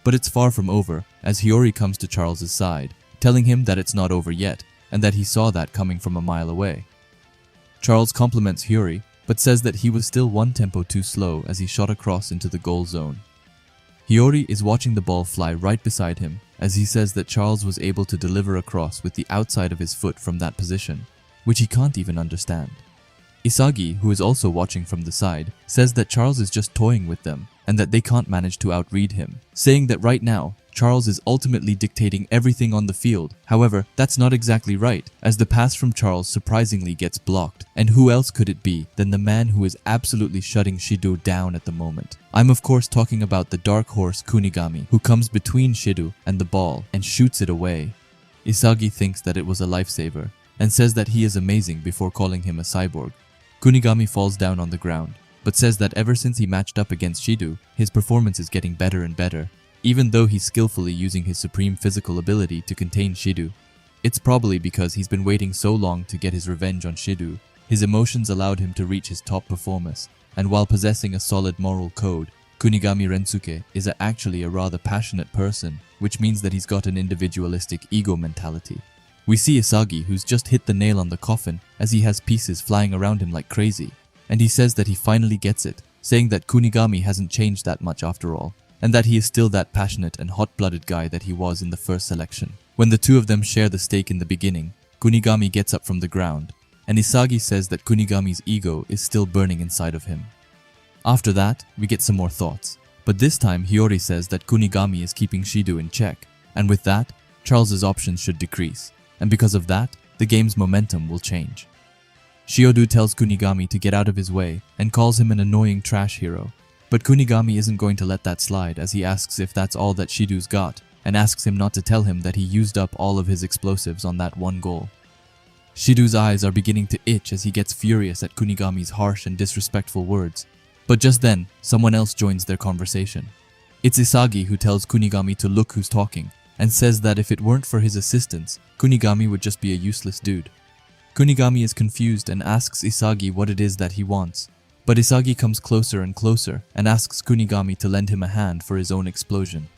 But it's far from over, as Hiyori comes to Charles's side, telling him that it's not over yet, and that he saw that coming from a mile away. Charles compliments Hiyori, but says that he was still one tempo too slow as he shot across into the goal zone. Hiyori is watching the ball fly right beside him, as he says that Charles was able to deliver a cross with the outside of his foot from that position, which he can't even understand. Isagi, who is also watching from the side, says that Charles is just toying with them, and that they can't manage to outread him, saying that right now, Charles is ultimately dictating everything on the field. However, that's not exactly right, as the pass from Charles surprisingly gets blocked. And who else could it be than the man who is absolutely shutting Shido down at the moment? I'm of course talking about the dark horse Kunigami, who comes between Shido and the ball and shoots it away. Isagi thinks that it was a lifesaver, and says that he is amazing before calling him a cyborg. Kunigami falls down on the ground, but says that ever since he matched up against Shido, his performance is getting better and better, even though he's skillfully using his supreme physical ability to contain Shido. It's probably because he's been waiting so long to get his revenge on Shido. His emotions allowed him to reach his top performance, and while possessing a solid moral code, Kunigami Rensuke is actually a rather passionate person, which means that he's got an individualistic ego mentality. We see Isagi, who's just hit the nail on the coffin, as he has pieces flying around him like crazy, and he says that he finally gets it, saying that Kunigami hasn't changed that much after all, and that he is still that passionate and hot-blooded guy that he was in the first selection. When the two of them share the stake in the beginning, Kunigami gets up from the ground, and Isagi says that Kunigami's ego is still burning inside of him. After that, we get some more thoughts, but this time Hiyori says that Kunigami is keeping Shido in check, and with that, Charles's options should decrease, and because of that, the game's momentum will change. Shiodu tells Kunigami to get out of his way and calls him an annoying trash hero. But Kunigami isn't going to let that slide, as he asks if that's all that Shido's got, and asks him not to tell him that he used up all of his explosives on that one goal. Shido's eyes are beginning to itch as he gets furious at Kunigami's harsh and disrespectful words. But just then, someone else joins their conversation. It's Isagi who tells Kunigami to look who's talking, and says that if it weren't for his assistance, Kunigami would just be a useless dude. Kunigami is confused and asks Isagi what it is that he wants. But Isagi comes closer and closer and asks Kunigami to lend him a hand for his own explosion.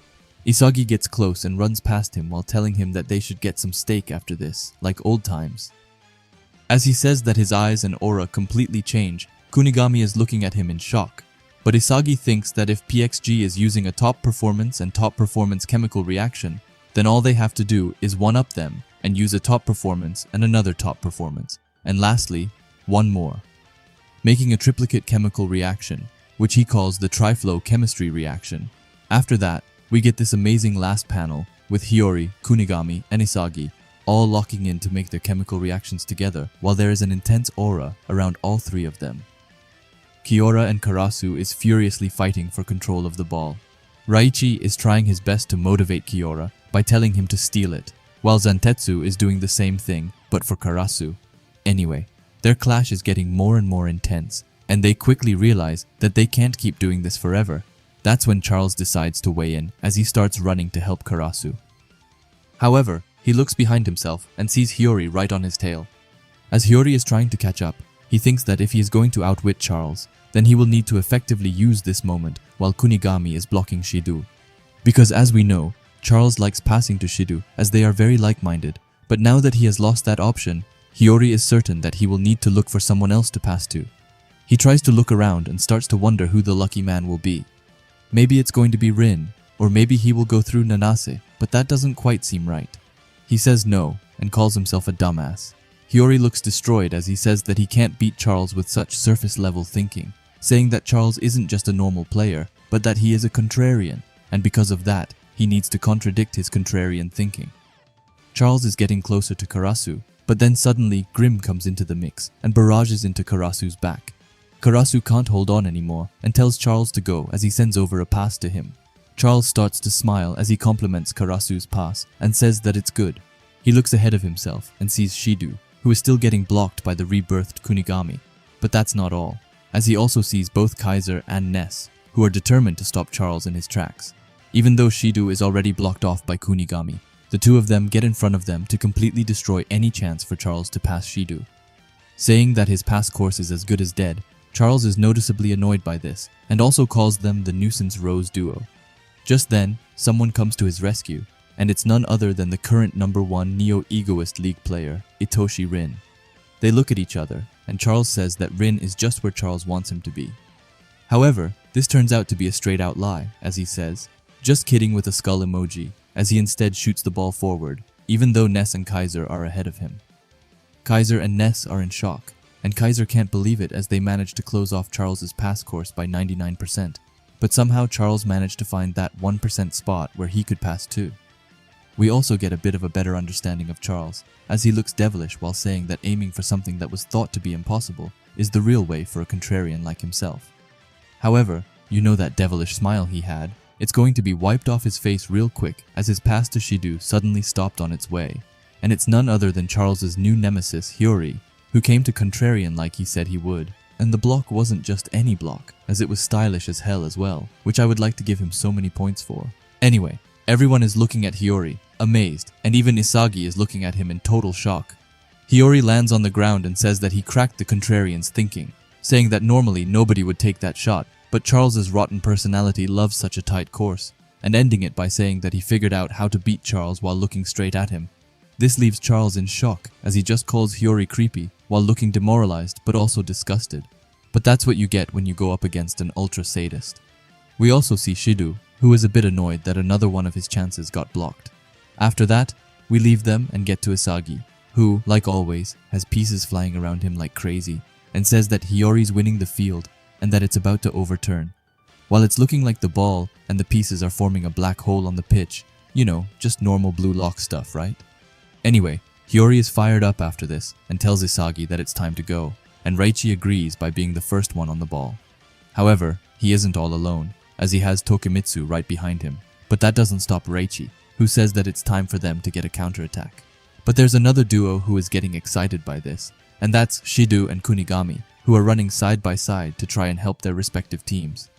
Isagi gets close and runs past him while telling him that they should get some steak after this, like old times. As he says that his eyes and aura completely change, Kunigami is looking at him in shock. But Isagi thinks that if PXG is using a top performance and top performance chemical reaction, then all they have to do is one-up them and use a top performance and another top performance, and lastly, one more. Making a triplicate chemical reaction, which he calls the triflow chemistry reaction. After that, we get this amazing last panel with Hiyori, Kunigami, and Isagi all locking in to make their chemical reactions together, while there is an intense aura around all three of them. Kiora and Karasu is furiously fighting for control of the ball. Raichi is trying his best to motivate Kiora by telling him to steal it, while Zantetsu is doing the same thing, but for Karasu. Anyway, their clash is getting more and more intense, and they quickly realize that they can't keep doing this forever. That's when Charles decides to weigh in as he starts running to help Karasu. However, he looks behind himself and sees Hiyori right on his tail. As Hiyori is trying to catch up, he thinks that if he is going to outwit Charles, then he will need to effectively use this moment while Kunigami is blocking Shido. Because as we know, Charles likes passing to Shido as they are very like-minded, but now that he has lost that option, Hiyori is certain that he will need to look for someone else to pass to. He tries to look around and starts to wonder who the lucky man will be. Maybe it's going to be Rin, or maybe he will go through Nanase, but that doesn't quite seem right. He says no and calls himself a dumbass. Hiyori looks destroyed as he says that he can't beat Charles with such surface-level thinking, saying that Charles isn't just a normal player, but that he is a contrarian, and because of that, he needs to contradict his contrarian thinking. Charles is getting closer to Karasu, but then suddenly Grim comes into the mix and barrages into Karasu's back. Karasu can't hold on anymore and tells Charles to go as he sends over a pass to him. Charles starts to smile as he compliments Karasu's pass and says that it's good. He looks ahead of himself and sees Shido, who is still getting blocked by the rebirthed Kunigami. But that's not all, as he also sees both Kaiser and Ness, who are determined to stop Charles in his tracks. Even though Shido is already blocked off by Kunigami, the two of them get in front of them to completely destroy any chance for Charles to pass Shido. Saying that his pass course is as good as dead, Charles is noticeably annoyed by this and also calls them the Nuisance Rose Duo. Just then, someone comes to his rescue, and it's none other than the current #1 Neo-Egoist League player, Itoshi Rin. They look at each other, and Charles says that Rin is just where Charles wants him to be. However, this turns out to be a straight-out lie, as he says, "Just kidding," with a skull emoji, as he instead shoots the ball forward, even though Ness and Kaiser are ahead of him. Kaiser and Ness are in shock, and Kaiser can't believe it as they manage to close off Charles's pass course by 99%. But somehow Charles managed to find that 1% spot where he could pass too. We also get a bit of a better understanding of Charles, as he looks devilish while saying that aiming for something that was thought to be impossible is the real way for a contrarian like himself. However, you know that devilish smile he had, it's going to be wiped off his face real quick as his pass to Shido suddenly stopped on its way. And it's none other than Charles's new nemesis, Hiyori, who came to contrarian like he said he would. And the block wasn't just any block, as it was stylish as hell as well, which I would like to give him so many points for. Anyway, everyone is looking at Hiyori, amazed, and even Isagi is looking at him in total shock. Hiyori lands on the ground and says that he cracked the contrarian's thinking, saying that normally nobody would take that shot, but Charles's rotten personality loves such a tight course, and ending it by saying that he figured out how to beat Charles while looking straight at him. This leaves Charles in shock, as he just calls Hiyori creepy, while looking demoralized but also disgusted. But that's what you get when you go up against an ultra sadist. We also see Shido, who is a bit annoyed that another one of his chances got blocked. After that, we leave them and get to Isagi, who, like always, has pieces flying around him like crazy, and says that Hiyori's winning the field and that it's about to overturn. While it's looking like the ball and the pieces are forming a black hole on the pitch, you know, just normal Blue Lock stuff, right? Anyway, Hiyori is fired up after this and tells Isagi that it's time to go, and Raichi agrees by being the first one on the ball. However, he isn't all alone, as he has Tokimitsu right behind him. But that doesn't stop Reichi, who says that it's time for them to get a counterattack. But there's another duo who is getting excited by this, and that's Shido and Kunigami, who are running side by side to try and help their respective teams.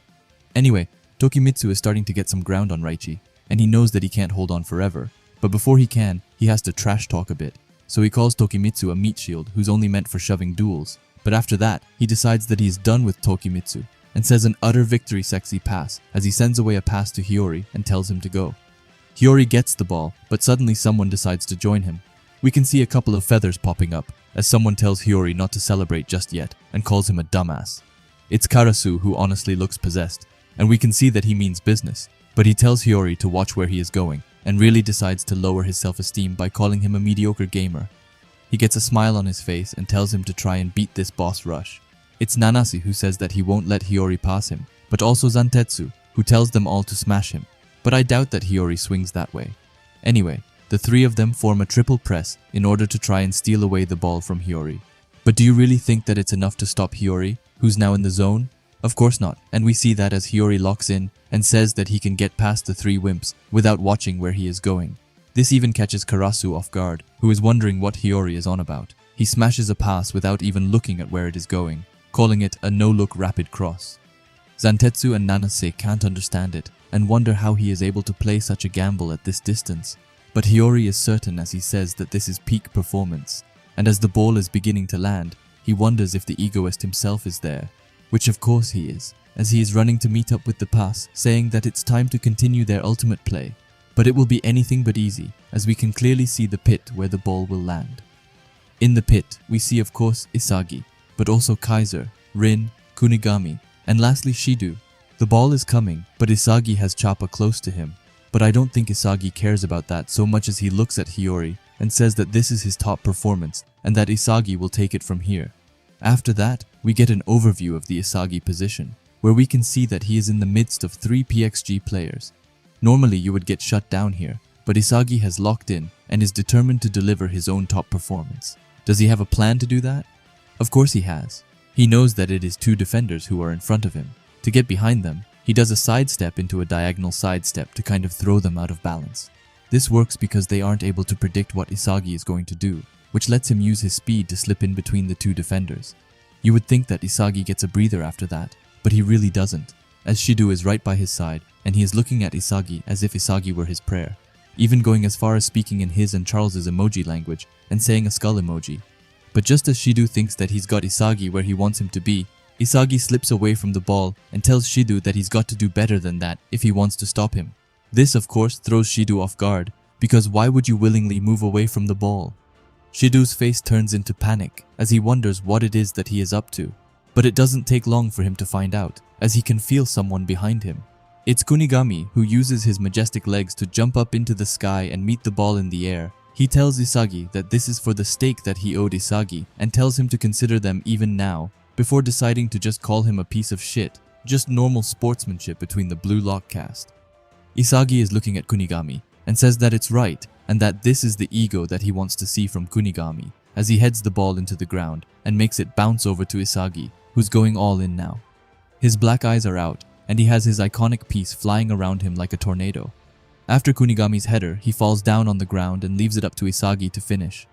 Anyway, Tokimitsu is starting to get some ground on Reichi, and he knows that he can't hold on forever, but before he can, he has to trash talk a bit. So he calls Tokimitsu a meat shield who's only meant for shoving duels, but after that, he decides that he is done with Tokimitsu, and says an utter victory sexy pass as he sends away a pass to Hiyori and tells him to go. Hiyori gets the ball, but suddenly someone decides to join him. We can see a couple of feathers popping up, as someone tells Hiyori not to celebrate just yet, and calls him a dumbass. It's Karasu who honestly looks possessed, and we can see that he means business, but he tells Hiyori to watch where he is going, and really decides to lower his self-esteem by calling him a mediocre gamer. He gets a smile on his face and tells him to try and beat this boss rush. It's Nanase who says that he won't let Hiyori pass him, but also Zantetsu, who tells them all to smash him, but I doubt that Hiyori swings that way. Anyway, the three of them form a triple press in order to try and steal away the ball from Hiyori. But do you really think that it's enough to stop Hiyori, who's now in the zone? Of course not, and we see that as Hiyori locks in and says that he can get past the three wimps without watching where he is going. This even catches Karasu off guard, who is wondering what Hiyori is on about. He smashes a pass without even looking at where it is going, calling it a no-look rapid cross. Zantetsu and Nanase can't understand it and wonder how he is able to play such a gamble at this distance. But Hiyori is certain as he says that this is peak performance, and as the ball is beginning to land, he wonders if the egoist himself is there, which of course he is, as he is running to meet up with the pass, saying that it's time to continue their ultimate play. But it will be anything but easy, as we can clearly see the pit where the ball will land. In the pit, we see of course Isagi, but also Kaiser, Rin, Kunigami, and lastly Shido. The ball is coming, but Isagi has Choppa close to him. But I don't think Isagi cares about that so much as he looks at Hiyori and says that this is his top performance and that Isagi will take it from here. After that, we get an overview of the Isagi position, where we can see that he is in the midst of 3 PXG players. Normally you would get shut down here, but Isagi has locked in and is determined to deliver his own top performance. Does he have a plan to do that? Of course he has. He knows that it is 2 defenders who are in front of him. To get behind them, he does a sidestep into a diagonal sidestep to kind of throw them out of balance. This works because they aren't able to predict what Isagi is going to do, which lets him use his speed to slip in between the 2 defenders. You would think that Isagi gets a breather after that, but he really doesn't, as Shido is right by his side and he is looking at Isagi as if Isagi were his prayer, even going as far as speaking in his and Charles's emoji language and saying a skull emoji. But just as Shido thinks that he's got Isagi where he wants him to be, Isagi slips away from the ball and tells Shido that he's got to do better than that if he wants to stop him. This of course throws Shido off guard, because why would you willingly move away from the ball? Shido's face turns into panic as he wonders what it is that he is up to. But it doesn't take long for him to find out, as he can feel someone behind him. It's Kunigami, who uses his majestic legs to jump up into the sky and meet the ball in the air. He tells Isagi that this is for the stake that he owed Isagi and tells him to consider them even now, before deciding to just call him a piece of shit, just normal sportsmanship between the Blue Lock cast. Isagi is looking at Kunigami and says that it's right and that this is the ego that he wants to see from Kunigami, as he heads the ball into the ground and makes it bounce over to Isagi, who's going all in now. His black eyes are out and he has his iconic piece flying around him like a tornado. After Kunigami's header, he falls down on the ground and leaves it up to Isagi to finish.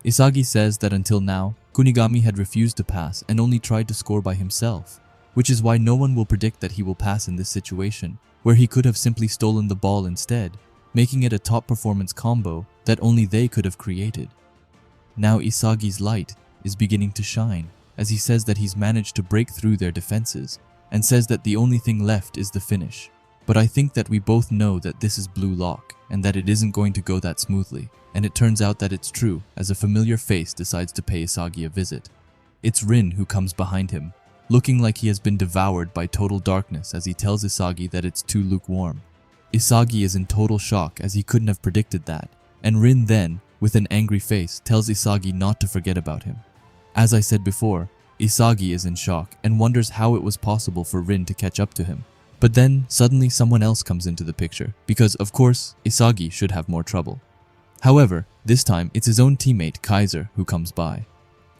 Isagi says that until now, Kunigami had refused to pass and only tried to score by himself, which is why no one will predict that he will pass in this situation, where he could have simply stolen the ball instead, making it a top performance combo that only they could have created. Now Isagi's light is beginning to shine, as he says that he's managed to break through their defenses, and says that the only thing left is the finish. But I think that we both know that this is Blue Lock, and that it isn't going to go that smoothly. And it turns out that it's true, as a familiar face decides to pay Isagi a visit. It's Rin who comes behind him, looking like he has been devoured by total darkness as he tells Isagi that it's too lukewarm. Isagi is in total shock as he couldn't have predicted that, and Rin then, with an angry face, tells Isagi not to forget about him. As I said before, Isagi is in shock and wonders how it was possible for Rin to catch up to him. But then, suddenly someone else comes into the picture, because of course, Isagi should have more trouble. However, this time it's his own teammate Kaiser who comes by.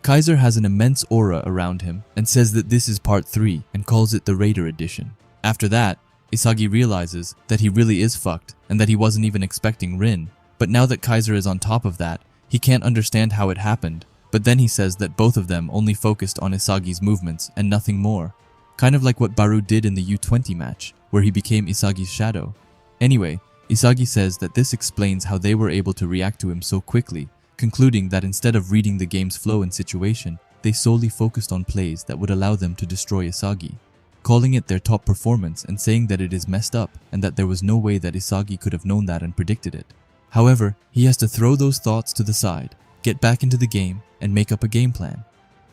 Kaiser has an immense aura around him and says that this is part 3 and calls it the Raider Edition. After that, Isagi realizes that he really is fucked and that he wasn't even expecting Rin, but now that Kaiser is on top of that, he can't understand how it happened, but then he says that both of them only focused on Isagi's movements and nothing more. Kind of like what Baru did in the U20 match, where he became Isagi's shadow. Anyway, Isagi says that this explains how they were able to react to him so quickly, concluding that instead of reading the game's flow and situation, they solely focused on plays that would allow them to destroy Isagi, calling it their top performance and saying that it is messed up and that there was no way that Isagi could have known that and predicted it. However, he has to throw those thoughts to the side, get back into the game, and make up a game plan.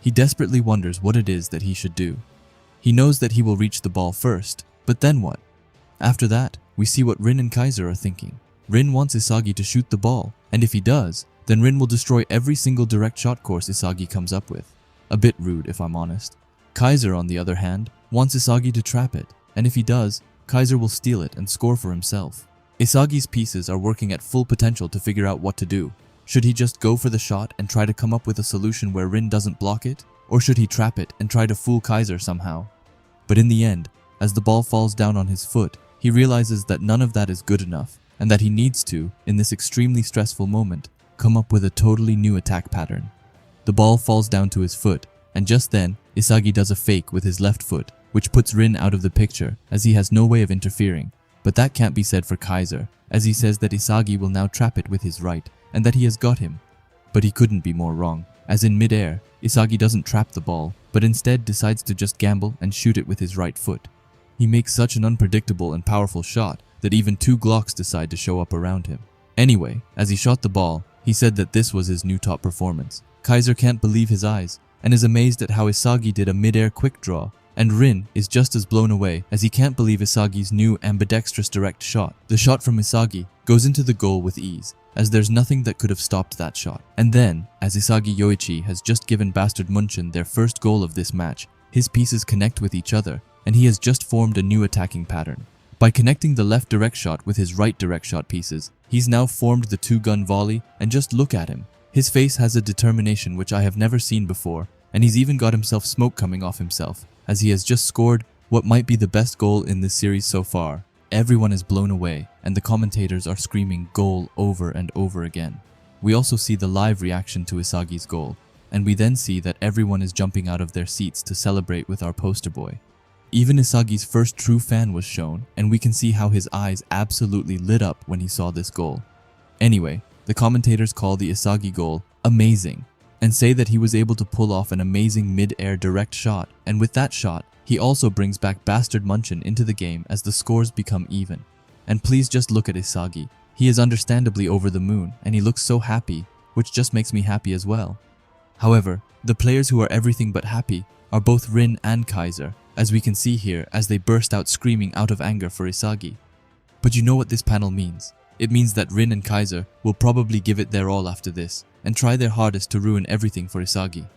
He desperately wonders what it is that he should do. He knows that he will reach the ball first, but then what? After that, we see what Rin and Kaiser are thinking. Rin wants Isagi to shoot the ball, and if he does, then Rin will destroy every single direct shot course Isagi comes up with. A bit rude if I'm honest. Kaiser, on the other hand, wants Isagi to trap it, and if he does, Kaiser will steal it and score for himself. Isagi's pieces are working at full potential to figure out what to do. Should he just go for the shot and try to come up with a solution where Rin doesn't block it? Or should he trap it and try to fool Kaiser somehow? But in the end, as the ball falls down on his foot, he realizes that none of that is good enough and that he needs to, in this extremely stressful moment, come up with a totally new attack pattern. The ball falls down to his foot, and just then, Isagi does a fake with his left foot, which puts Rin out of the picture as he has no way of interfering. But that can't be said for Kaiser, as he says that Isagi will now trap it with his right and that he has got him. But he couldn't be more wrong, as in mid-air, Isagi doesn't trap the ball, but instead decides to just gamble and shoot it with his right foot. He makes such an unpredictable and powerful shot that even 2 Glocks decide to show up around him. Anyway, as he shot the ball, he said that this was his new top performance. Kaiser can't believe his eyes and is amazed at how Isagi did a mid-air quick draw, and Rin is just as blown away as he can't believe Isagi's new ambidextrous direct shot. The shot from Isagi goes into the goal with ease, as there's nothing that could have stopped that shot. And then, as Isagi Yoichi has just given Bastard Munchen their first goal of this match, his pieces connect with each other, and he has just formed a new attacking pattern. By connecting the left direct shot with his right direct shot pieces, he's now formed the 2-gun volley, and just look at him. His face has a determination which I have never seen before, and he's even got himself smoke coming off himself, as he has just scored what might be the best goal in this series so far. Everyone is blown away, and the commentators are screaming goal over and over again. We also see the live reaction to Isagi's goal, and we then see that everyone is jumping out of their seats to celebrate with our poster boy. Even Isagi's first true fan was shown, and we can see how his eyes absolutely lit up when he saw this goal. Anyway, the commentators call the Isagi goal amazing, and say that he was able to pull off an amazing mid-air direct shot, and with that shot, he also brings back Bastard Munchen into the game as the scores become even. And please just look at Isagi. He is understandably over the moon, and he looks so happy, which just makes me happy as well. However, the players who are everything but happy are both Rin and Kaiser, as we can see here as they burst out screaming out of anger for Isagi. But you know what this panel means. It means that Rin and Kaiser will probably give it their all after this, and try their hardest to ruin everything for Isagi.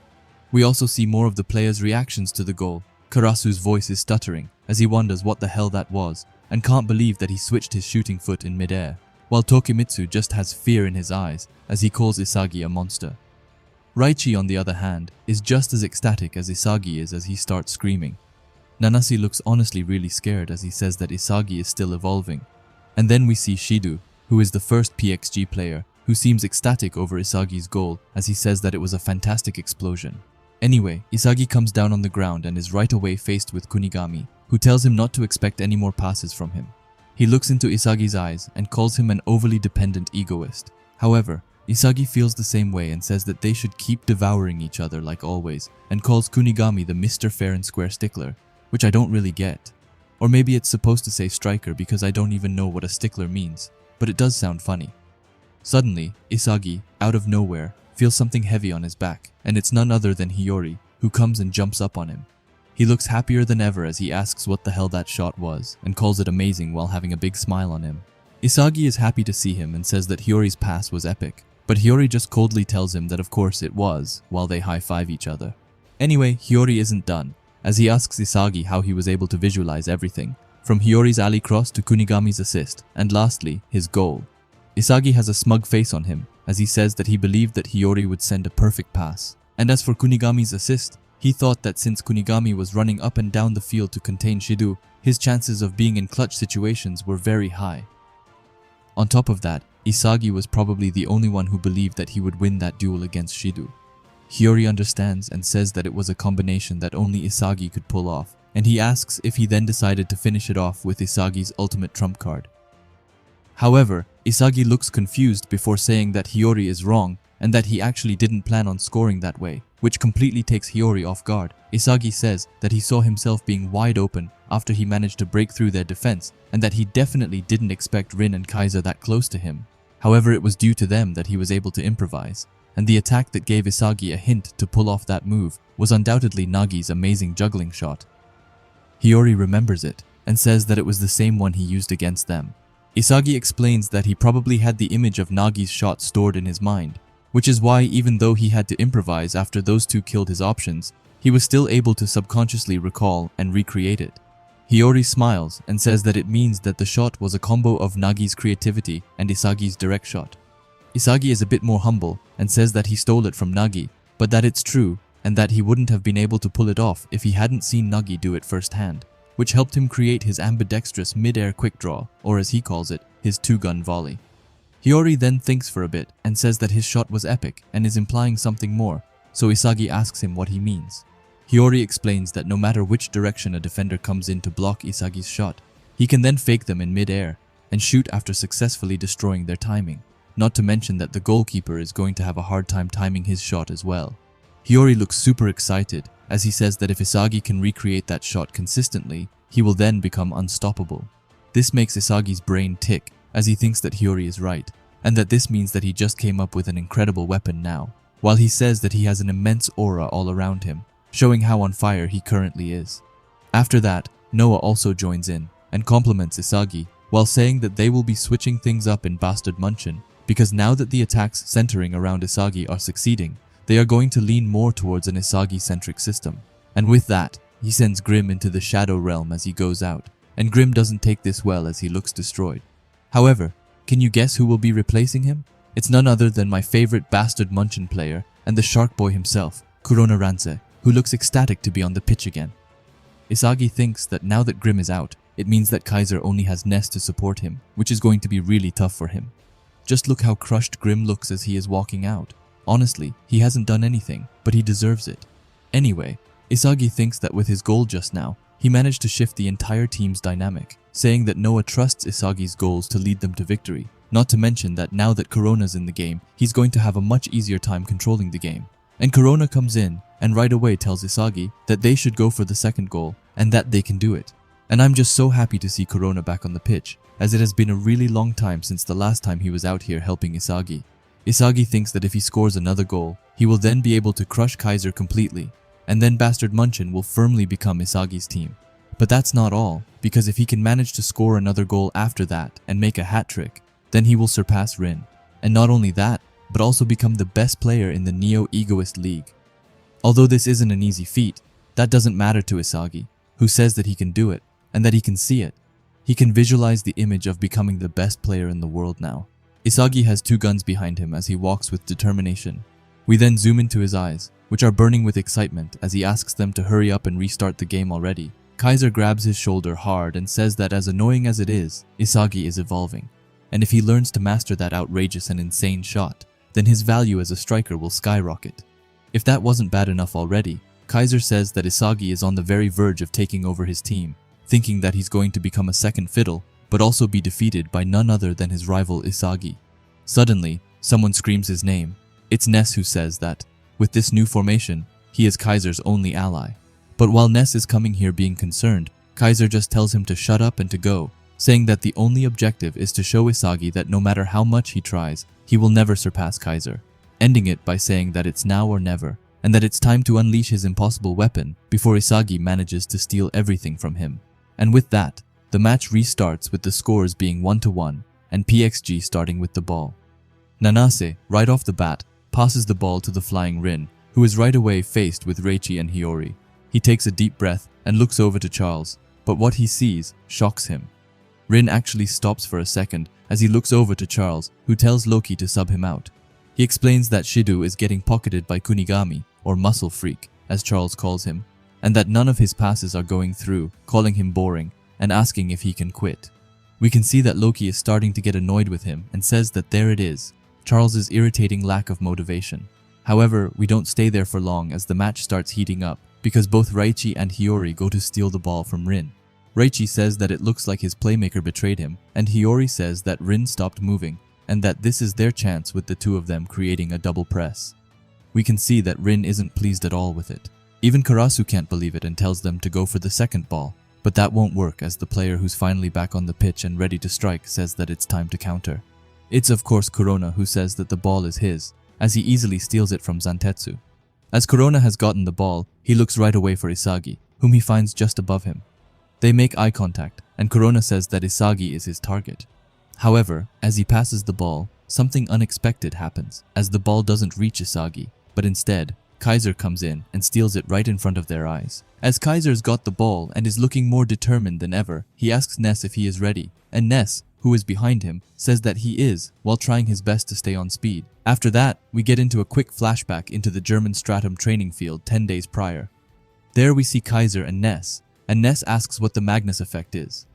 We also see more of the players' reactions to the goal. Karasu's voice is stuttering as he wonders what the hell that was, and can't believe that he switched his shooting foot in mid-air, while Tokimitsu just has fear in his eyes as he calls Isagi a monster. Raichi, on the other hand, is just as ecstatic as Isagi is as he starts screaming. Nanase looks honestly really scared as he says that Isagi is still evolving. And then we see Shidu, who is the first PXG player, who seems ecstatic over Isagi's goal as he says that it was a fantastic explosion. Anyway, Isagi comes down on the ground and is right away faced with Kunigami, who tells him not to expect any more passes from him. He looks into Isagi's eyes and calls him an overly dependent egoist. However, Isagi feels the same way and says that they should keep devouring each other like always, and calls Kunigami the Mr. Fair and Square stickler, which I don't really get. Or maybe it's supposed to say striker because I don't even know what a stickler means, but it does sound funny. Suddenly, Isagi, out of nowhere, feels something heavy on his back, and it's none other than Hiyori, who comes and jumps up on him. He looks happier than ever as he asks what the hell that shot was, and calls it amazing while having a big smile on him. Isagi is happy to see him and says that Hiyori's pass was epic, but Hiyori just coldly tells him that of course it was, while they high-five each other. Anyway, Hiyori isn't done, as he asks Isagi how he was able to visualize everything, from Hiyori's alley cross to Kunigami's assist, and lastly, his goal. Isagi has a smug face on him, as he says that he believed that Hiyori would send a perfect pass. And as for Kunigami's assist, he thought that since Kunigami was running up and down the field to contain Shido, his chances of being in clutch situations were very high. On top of that, Isagi was probably the only one who believed that he would win that duel against Shido. Hiyori understands and says that it was a combination that only Isagi could pull off, and he asks if he then decided to finish it off with Isagi's ultimate trump card. However, Isagi looks confused before saying that Hiyori is wrong and that he actually didn't plan on scoring that way, which completely takes Hiyori off guard. Isagi says that he saw himself being wide open after he managed to break through their defense and that he definitely didn't expect Rin and Kaiser that close to him. However, it was due to them that he was able to improvise, and the attack that gave Isagi a hint to pull off that move was undoubtedly Nagi's amazing juggling shot. Hiyori remembers it and says that it was the same one he used against them. Isagi explains that he probably had the image of Nagi's shot stored in his mind, which is why even though he had to improvise after those two killed his options, he was still able to subconsciously recall and recreate it. Hiyori smiles and says that it means that the shot was a combo of Nagi's creativity and Isagi's direct shot. Isagi is a bit more humble and says that he stole it from Nagi, but that it's true and that he wouldn't have been able to pull it off if he hadn't seen Nagi do it firsthand, which helped him create his ambidextrous mid-air quick draw, or as he calls it, his two-gun volley. Hiyori then thinks for a bit and says that his shot was epic and is implying something more, so Isagi asks him what he means. Hiyori explains that no matter which direction a defender comes in to block Isagi's shot, he can then fake them in mid-air and shoot after successfully destroying their timing, not to mention that the goalkeeper is going to have a hard time timing his shot as well. Hiyori looks super excited as he says that if Isagi can recreate that shot consistently, he will then become unstoppable. This makes Isagi's brain tick as he thinks that Hiyori is right, and that this means that he just came up with an incredible weapon now, while he says that he has an immense aura all around him, showing how on fire he currently is. After that, Noah also joins in and compliments Isagi, while saying that they will be switching things up in Bastard Munchen, because now that the attacks centering around Isagi are succeeding, they are going to lean more towards an Isagi-centric system. And with that, he sends Grim into the Shadow Realm as he goes out, and Grim doesn't take this well as he looks destroyed. However, can you guess who will be replacing him? It's none other than my favorite Bastard Munchen player and the Shark Boy himself, Kurona Ranse, who looks ecstatic to be on the pitch again. Isagi thinks that now that Grim is out, it means that Kaiser only has Ness to support him, which is going to be really tough for him. Just look how crushed Grim looks as he is walking out. Honestly, he hasn't done anything, but he deserves it. Anyway, Isagi thinks that with his goal just now, he managed to shift the entire team's dynamic, saying that Noah trusts Isagi's goals to lead them to victory, not to mention that now that Corona's in the game, he's going to have a much easier time controlling the game. And Corona comes in and right away tells Isagi that they should go for the second goal and that they can do it. And I'm just so happy to see Corona back on the pitch, as it has been a really long time since the last time he was out here helping Isagi. Isagi thinks that if he scores another goal, he will then be able to crush Kaiser completely, and then Bastard Munchen will firmly become Isagi's team. But that's not all, because if he can manage to score another goal after that and make a hat trick, then he will surpass Rin. And not only that, but also become the best player in the Neo-Egoist League. Although this isn't an easy feat, that doesn't matter to Isagi, who says that he can do it, and that he can see it. He can visualize the image of becoming the best player in the world now. Isagi has two guns behind him as he walks with determination. We then zoom into his eyes, which are burning with excitement as he asks them to hurry up and restart the game already. Kaiser grabs his shoulder hard and says that as annoying as it is, Isagi is evolving. And if he learns to master that outrageous and insane shot, then his value as a striker will skyrocket. If that wasn't bad enough already, Kaiser says that Isagi is on the very verge of taking over his team, thinking that he's going to become a second fiddle, but also be defeated by none other than his rival Isagi. Suddenly, someone screams his name. It's Ness who says that, with this new formation, he is Kaiser's only ally. But while Ness is coming here being concerned, Kaiser just tells him to shut up and to go, saying that the only objective is to show Isagi that no matter how much he tries, he will never surpass Kaiser, ending it by saying that it's now or never, and that it's time to unleash his impossible weapon before Isagi manages to steal everything from him. And with that, the match restarts with the scores being 1-1 and PXG starting with the ball. Nanase, right off the bat, passes the ball to the flying Rin, who is right away faced with Reichi and Hiyori. He takes a deep breath and looks over to Charles, but what he sees shocks him. Rin actually stops for a second as he looks over to Charles, who tells Loki to sub him out. He explains that Shido is getting pocketed by Kunigami, or muscle freak, as Charles calls him, and that none of his passes are going through, calling him boring and asking if he can quit. We can see that Loki is starting to get annoyed with him and says that there it is, Charles's irritating lack of motivation. However, we don't stay there for long as the match starts heating up because both Raichi and Hiyori go to steal the ball from Rin. Raichi says that it looks like his playmaker betrayed him, and Hiyori says that Rin stopped moving and that this is their chance with the two of them creating a double press. We can see that Rin isn't pleased at all with it. Even Karasu can't believe it and tells them to go for the second ball, but that won't work as the player who's finally back on the pitch and ready to strike says that it's time to counter. It's of course Corona who says that the ball is his, as he easily steals it from Zantetsu. As Corona has gotten the ball, he looks right away for Isagi, whom he finds just above him. They make eye contact, and Corona says that Isagi is his target. However, as he passes the ball, something unexpected happens, as the ball doesn't reach Isagi, but instead, Kaiser comes in and steals it right in front of their eyes. As Kaiser's got the ball and is looking more determined than ever, he asks Ness if he is ready, and Ness, who is behind him, says that he is, while trying his best to stay on speed. After that, we get into a quick flashback into the German Stratum training field 10 days prior. There we see Kaiser and Ness asks what the Magnus effect is.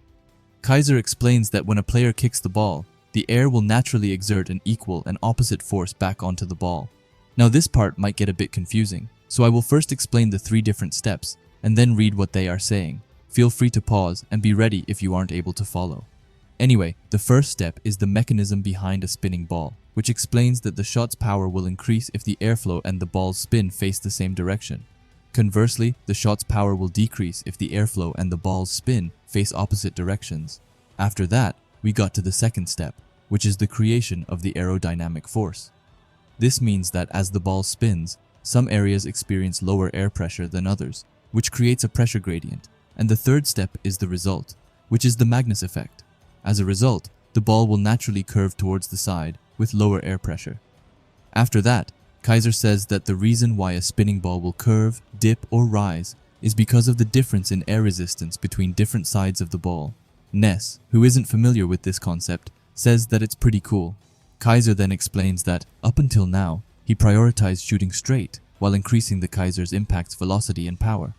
Kaiser explains that when a player kicks the ball, the air will naturally exert an equal and opposite force back onto the ball. Now this part might get a bit confusing, so I will first explain the 3 different steps, and then read what they are saying. Feel free to pause and be ready if you aren't able to follow. Anyway, the first step is the mechanism behind a spinning ball, which explains that the shot's power will increase if the airflow and the ball's spin face the same direction. Conversely, the shot's power will decrease if the airflow and the ball's spin face opposite directions. After that, we got to the second step, which is the creation of the aerodynamic force. This means that as the ball spins, some areas experience lower air pressure than others, which creates a pressure gradient. And the third step is the result, which is the Magnus effect. As a result, the ball will naturally curve towards the side with lower air pressure. After that, Kaiser says that the reason why a spinning ball will curve, dip, or rise is because of the difference in air resistance between different sides of the ball. Ness, who isn't familiar with this concept, says that it's pretty cool. Kaiser then explains that, up until now, he prioritized shooting straight while increasing the Kaiser's impact's velocity and power.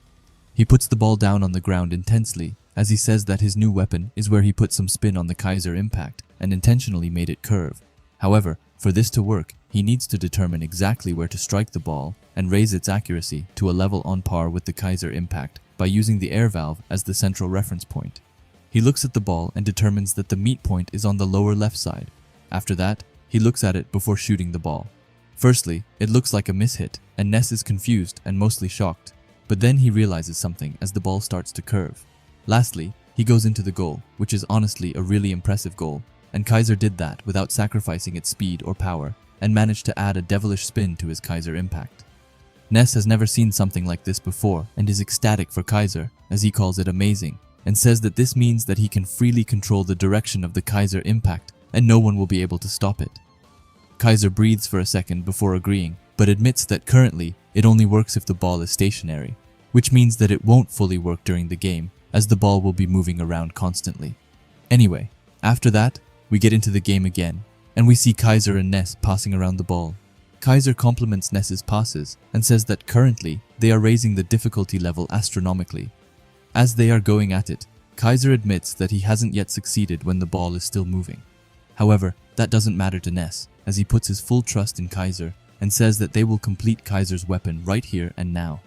He puts the ball down on the ground intensely, as he says that his new weapon is where he put some spin on the Kaiser impact and intentionally made it curve. However, for this to work, he needs to determine exactly where to strike the ball and raise its accuracy to a level on par with the Kaiser impact by using the air valve as the central reference point. He looks at the ball and determines that the meet point is on the lower left side. After that, he looks at it before shooting the ball. Firstly, it looks like a mishit, and Ness is confused and mostly shocked, but then he realizes something as the ball starts to curve. Lastly, he goes into the goal, which is honestly a really impressive goal, and Kaiser did that without sacrificing its speed or power, and managed to add a devilish spin to his Kaiser impact. Ness has never seen something like this before and is ecstatic for Kaiser, as he calls it amazing, and says that this means that he can freely control the direction of the Kaiser impact and no one will be able to stop it. Kaiser breathes for a second before agreeing, but admits that currently it only works if the ball is stationary, which means that it won't fully work during the game, as the ball will be moving around constantly. Anyway, after that, we get into the game again, and we see Kaiser and Ness passing around the ball. Kaiser compliments Ness's passes and says that currently they are raising the difficulty level astronomically. As they are going at it, Kaiser admits that he hasn't yet succeeded when the ball is still moving. However, that doesn't matter to Ness, as he puts his full trust in Kaiser and says that they will complete Kaiser's weapon right here and now.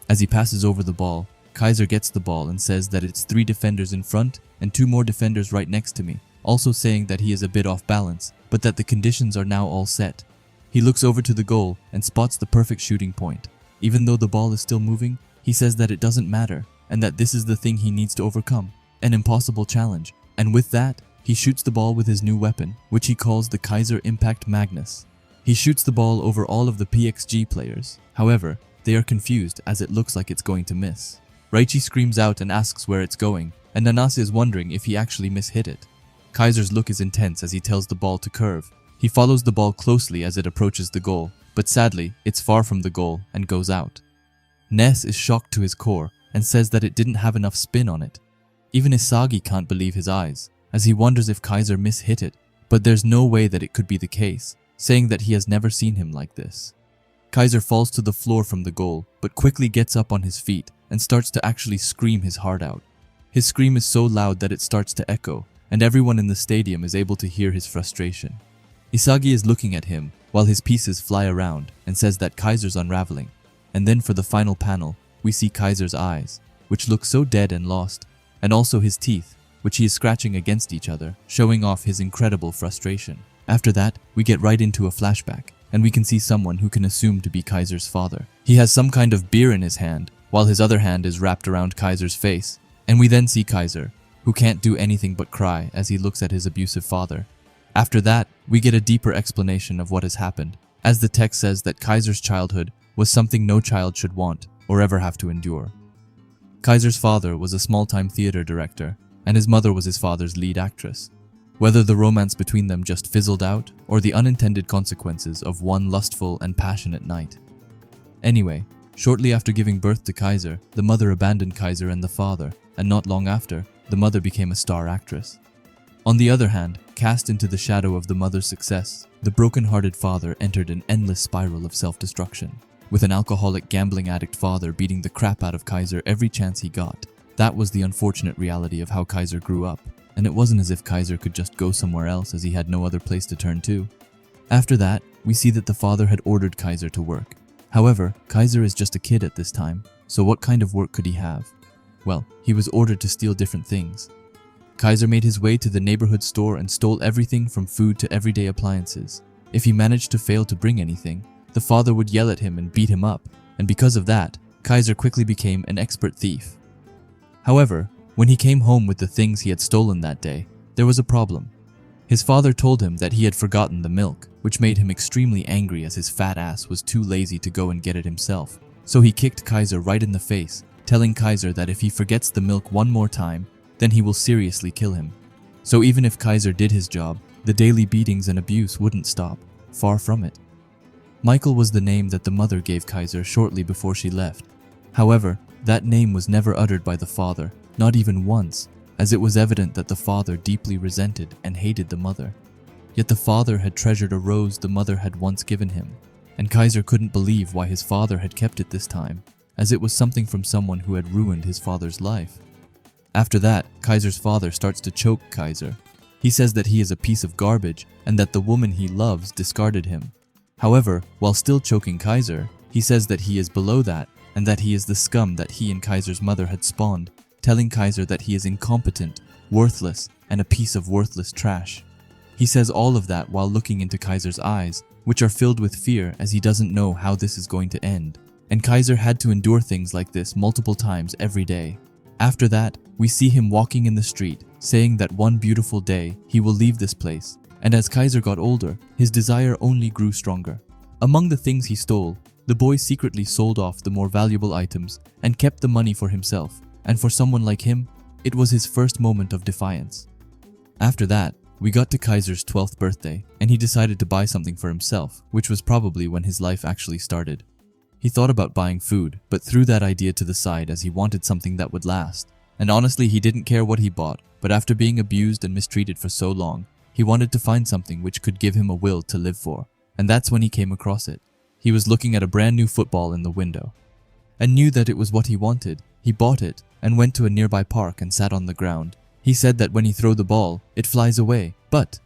As he passes over the ball, Kaiser gets the ball and says that it's 3 defenders in front and 2 more defenders right next to me, also saying that he is a bit off balance, but that the conditions are now all set. He looks over to the goal and spots the perfect shooting point. Even though the ball is still moving, he says that it doesn't matter and that this is the thing he needs to overcome, an impossible challenge, and with that, he shoots the ball with his new weapon, which he calls the Kaiser Impact Magnus. He shoots the ball over all of the PXG players. However, they are confused as it looks like it's going to miss. Raichi screams out and asks where it's going, and Nanase is wondering if he actually mishit it. Kaiser's look is intense as he tells the ball to curve. He follows the ball closely as it approaches the goal, but sadly, it's far from the goal and goes out. Ness is shocked to his core and says that it didn't have enough spin on it. Even Isagi can't believe his eyes, as he wonders if Kaiser mishit it, but there's no way that it could be the case, saying that he has never seen him like this. Kaiser falls to the floor from the goal, but quickly gets up on his feet and starts to actually scream his heart out. His scream is so loud that it starts to echo, and everyone in the stadium is able to hear his frustration. Isagi is looking at him while his pieces fly around and says that Kaiser's unraveling. And then for the final panel, we see Kaiser's eyes, which look so dead and lost, and also his teeth, which he is scratching against each other, showing off his incredible frustration. After that, we get right into a flashback, and we can see someone who can assume to be Kaiser's father. He has some kind of beer in his hand, while his other hand is wrapped around Kaiser's face, and we then see Kaiser, who can't do anything but cry as he looks at his abusive father. After that, we get a deeper explanation of what has happened, as the text says that Kaiser's childhood was something no child should want or ever have to endure. Kaiser's father was a small-time theater director, and his mother was his father's lead actress. Whether the romance between them just fizzled out, or the unintended consequences of one lustful and passionate night. Anyway, shortly after giving birth to Kaiser, the mother abandoned Kaiser and the father, and not long after, the mother became a star actress. On the other hand, cast into the shadow of the mother's success, the broken-hearted father entered an endless spiral of self-destruction, with an alcoholic gambling addict father beating the crap out of Kaiser every chance he got. That was the unfortunate reality of how Kaiser grew up, and it wasn't as if Kaiser could just go somewhere else as he had no other place to turn to. After that, we see that the father had ordered Kaiser to work. However, Kaiser is just a kid at this time, so what kind of work could he have? Well, he was ordered to steal different things. Kaiser made his way to the neighborhood store and stole everything from food to everyday appliances. If he managed to fail to bring anything, the father would yell at him and beat him up, and because of that, Kaiser quickly became an expert thief. However, when he came home with the things he had stolen that day, there was a problem. His father told him that he had forgotten the milk, which made him extremely angry as his fat ass was too lazy to go and get it himself. So he kicked Kaiser right in the face, telling Kaiser that if he forgets the milk one more time, then he will seriously kill him. So even if Kaiser did his job, the daily beatings and abuse wouldn't stop. Far from it. Michael was the name that the mother gave Kaiser shortly before she left. However, that name was never uttered by the father, not even once, as it was evident that the father deeply resented and hated the mother. Yet the father had treasured a rose the mother had once given him, and Kaiser couldn't believe why his father had kept it this time, as it was something from someone who had ruined his father's life. After that, Kaiser's father starts to choke Kaiser. He says that he is a piece of garbage and that the woman he loves discarded him. However, while still choking Kaiser, he says that he is below that and that he is the scum that he and Kaiser's mother had spawned, telling Kaiser that he is incompetent, worthless, and a piece of worthless trash. He says all of that while looking into Kaiser's eyes, which are filled with fear as he doesn't know how this is going to end. And Kaiser had to endure things like this multiple times every day. After that, we see him walking in the street, saying that one beautiful day he will leave this place, and as Kaiser got older, his desire only grew stronger. Among the things he stole, the boy secretly sold off the more valuable items and kept the money for himself, and for someone like him, it was his first moment of defiance. After that, we got to Kaiser's 12th birthday, and he decided to buy something for himself, which was probably when his life actually started. He thought about buying food, but threw that idea to the side as he wanted something that would last. And honestly, he didn't care what he bought, but after being abused and mistreated for so long, he wanted to find something which could give him a will to live for. And that's when he came across it. He was looking at a brand new football in the window, and knew that it was what he wanted. He bought it, and went to a nearby park and sat on the ground. He said that when he throws the ball, it flies away, but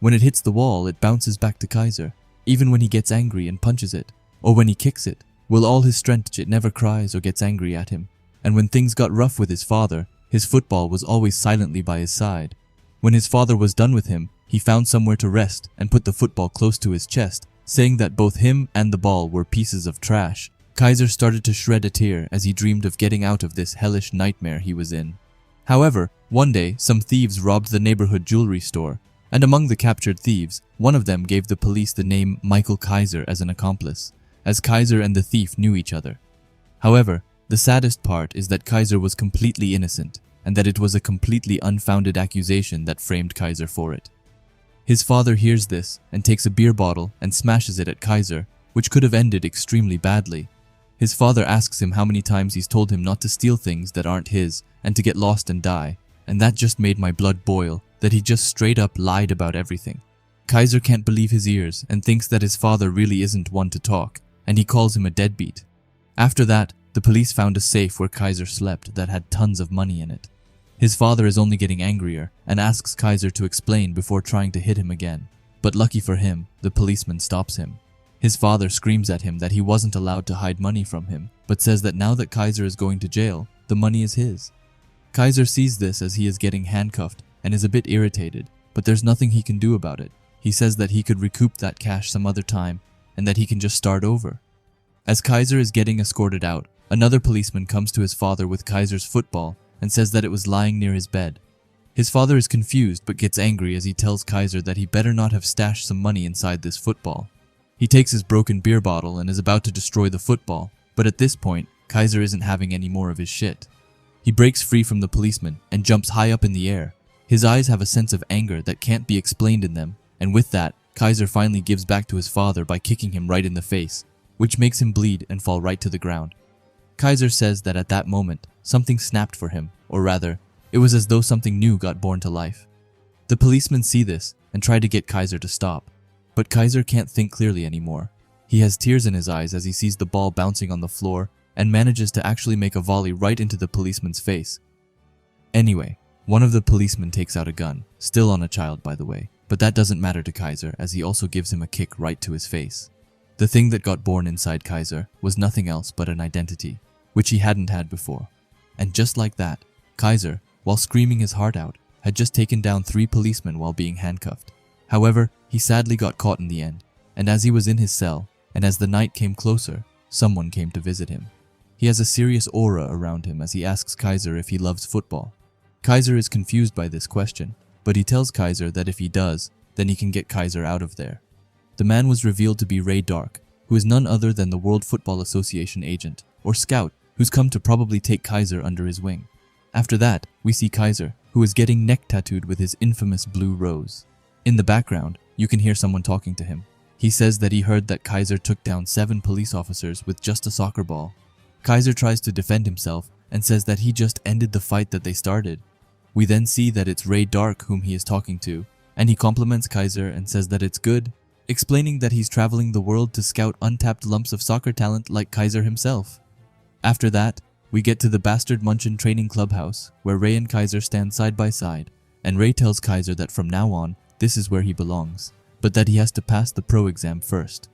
when it hits the wall, it bounces back to Kaiser, even when he gets angry and punches it, or when he kicks it. With all his strength, it never cries or gets angry at him. And when things got rough with his father, his football was always silently by his side. When his father was done with him, he found somewhere to rest and put the football close to his chest, saying that both him and the ball were pieces of trash. Kaiser started to shed a tear as he dreamed of getting out of this hellish nightmare he was in. However, one day, some thieves robbed the neighborhood jewelry store, and among the captured thieves, one of them gave the police the name Michael Kaiser as an accomplice, as Kaiser and the thief knew each other. However, the saddest part is that Kaiser was completely innocent, and that it was a completely unfounded accusation that framed Kaiser for it. His father hears this and takes a beer bottle and smashes it at Kaiser, which could have ended extremely badly. His father asks him how many times he's told him not to steal things that aren't his and to get lost and die, and that just made my blood boil, that he just straight up lied about everything. Kaiser can't believe his ears and thinks that his father really isn't one to talk, and he calls him a deadbeat. After that, the police found a safe where Kaiser slept that had tons of money in it. His father is only getting angrier and asks Kaiser to explain before trying to hit him again. But lucky for him, the policeman stops him. His father screams at him that he wasn't allowed to hide money from him, but says that now that Kaiser is going to jail, the money is his. Kaiser sees this as he is getting handcuffed and is a bit irritated, but there's nothing he can do about it. He says that he could recoup that cash some other time and that he can just start over. As Kaiser is getting escorted out, another policeman comes to his father with Kaiser's football and says that it was lying near his bed. His father is confused but gets angry as he tells Kaiser that he better not have stashed some money inside this football. He takes his broken beer bottle and is about to destroy the football, but at this point, Kaiser isn't having any more of his shit. He breaks free from the policeman and jumps high up in the air. His eyes have a sense of anger that can't be explained in them, and with that, Kaiser finally gives back to his father by kicking him right in the face, which makes him bleed and fall right to the ground. Kaiser says that at that moment, something snapped for him, or rather, it was as though something new got born to life. The policemen see this and try to get Kaiser to stop, but Kaiser can't think clearly anymore. He has tears in his eyes as he sees the ball bouncing on the floor and manages to actually make a volley right into the policeman's face. Anyway, one of the policemen takes out a gun, still on a child by the way, but that doesn't matter to Kaiser as he also gives him a kick right to his face. The thing that got born inside Kaiser was nothing else but an identity, which he hadn't had before. And just like that, Kaiser, while screaming his heart out, had just taken down 3 policemen while being handcuffed. However, he sadly got caught in the end, and as he was in his cell, and as the night came closer, someone came to visit him. He has a serious aura around him as he asks Kaiser if he loves football. Kaiser is confused by this question, but he tells Kaiser that if he does, then he can get Kaiser out of there. The man was revealed to be Ray Dark, who is none other than the World Football Association agent, or scout, who's come to probably take Kaiser under his wing. After that, we see Kaiser, who is getting neck tattooed with his infamous blue rose. In the background, you can hear someone talking to him. He says that he heard that Kaiser took down 7 police officers with just a soccer ball. Kaiser tries to defend himself and says that he just ended the fight that they started. We then see that it's Ray Dark whom he is talking to, and he compliments Kaiser and says that it's good, explaining that he's traveling the world to scout untapped lumps of soccer talent like Kaiser himself. After that, we get to the Bastard Munchen training clubhouse, where Ray and Kaiser stand side by side, and Ray tells Kaiser that from now on, this is where he belongs, but that he has to pass the pro exam first.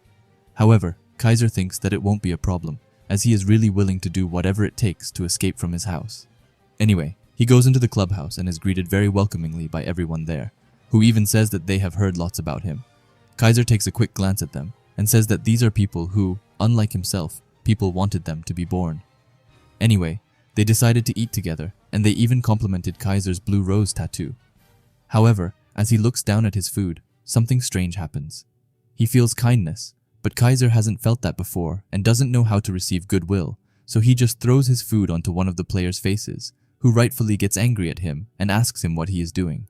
However, Kaiser thinks that it won't be a problem, as he is really willing to do whatever it takes to escape from his house. Anyway, he goes into the clubhouse and is greeted very welcomingly by everyone there, who even says that they have heard lots about him. Kaiser takes a quick glance at them and says that these are people who, unlike himself, people wanted them to be born. Anyway, they decided to eat together, and they even complimented Kaiser's blue rose tattoo. However, as he looks down at his food, something strange happens. He feels kindness, but Kaiser hasn't felt that before and doesn't know how to receive goodwill, so he just throws his food onto one of the players' faces, who rightfully gets angry at him and asks him what he is doing.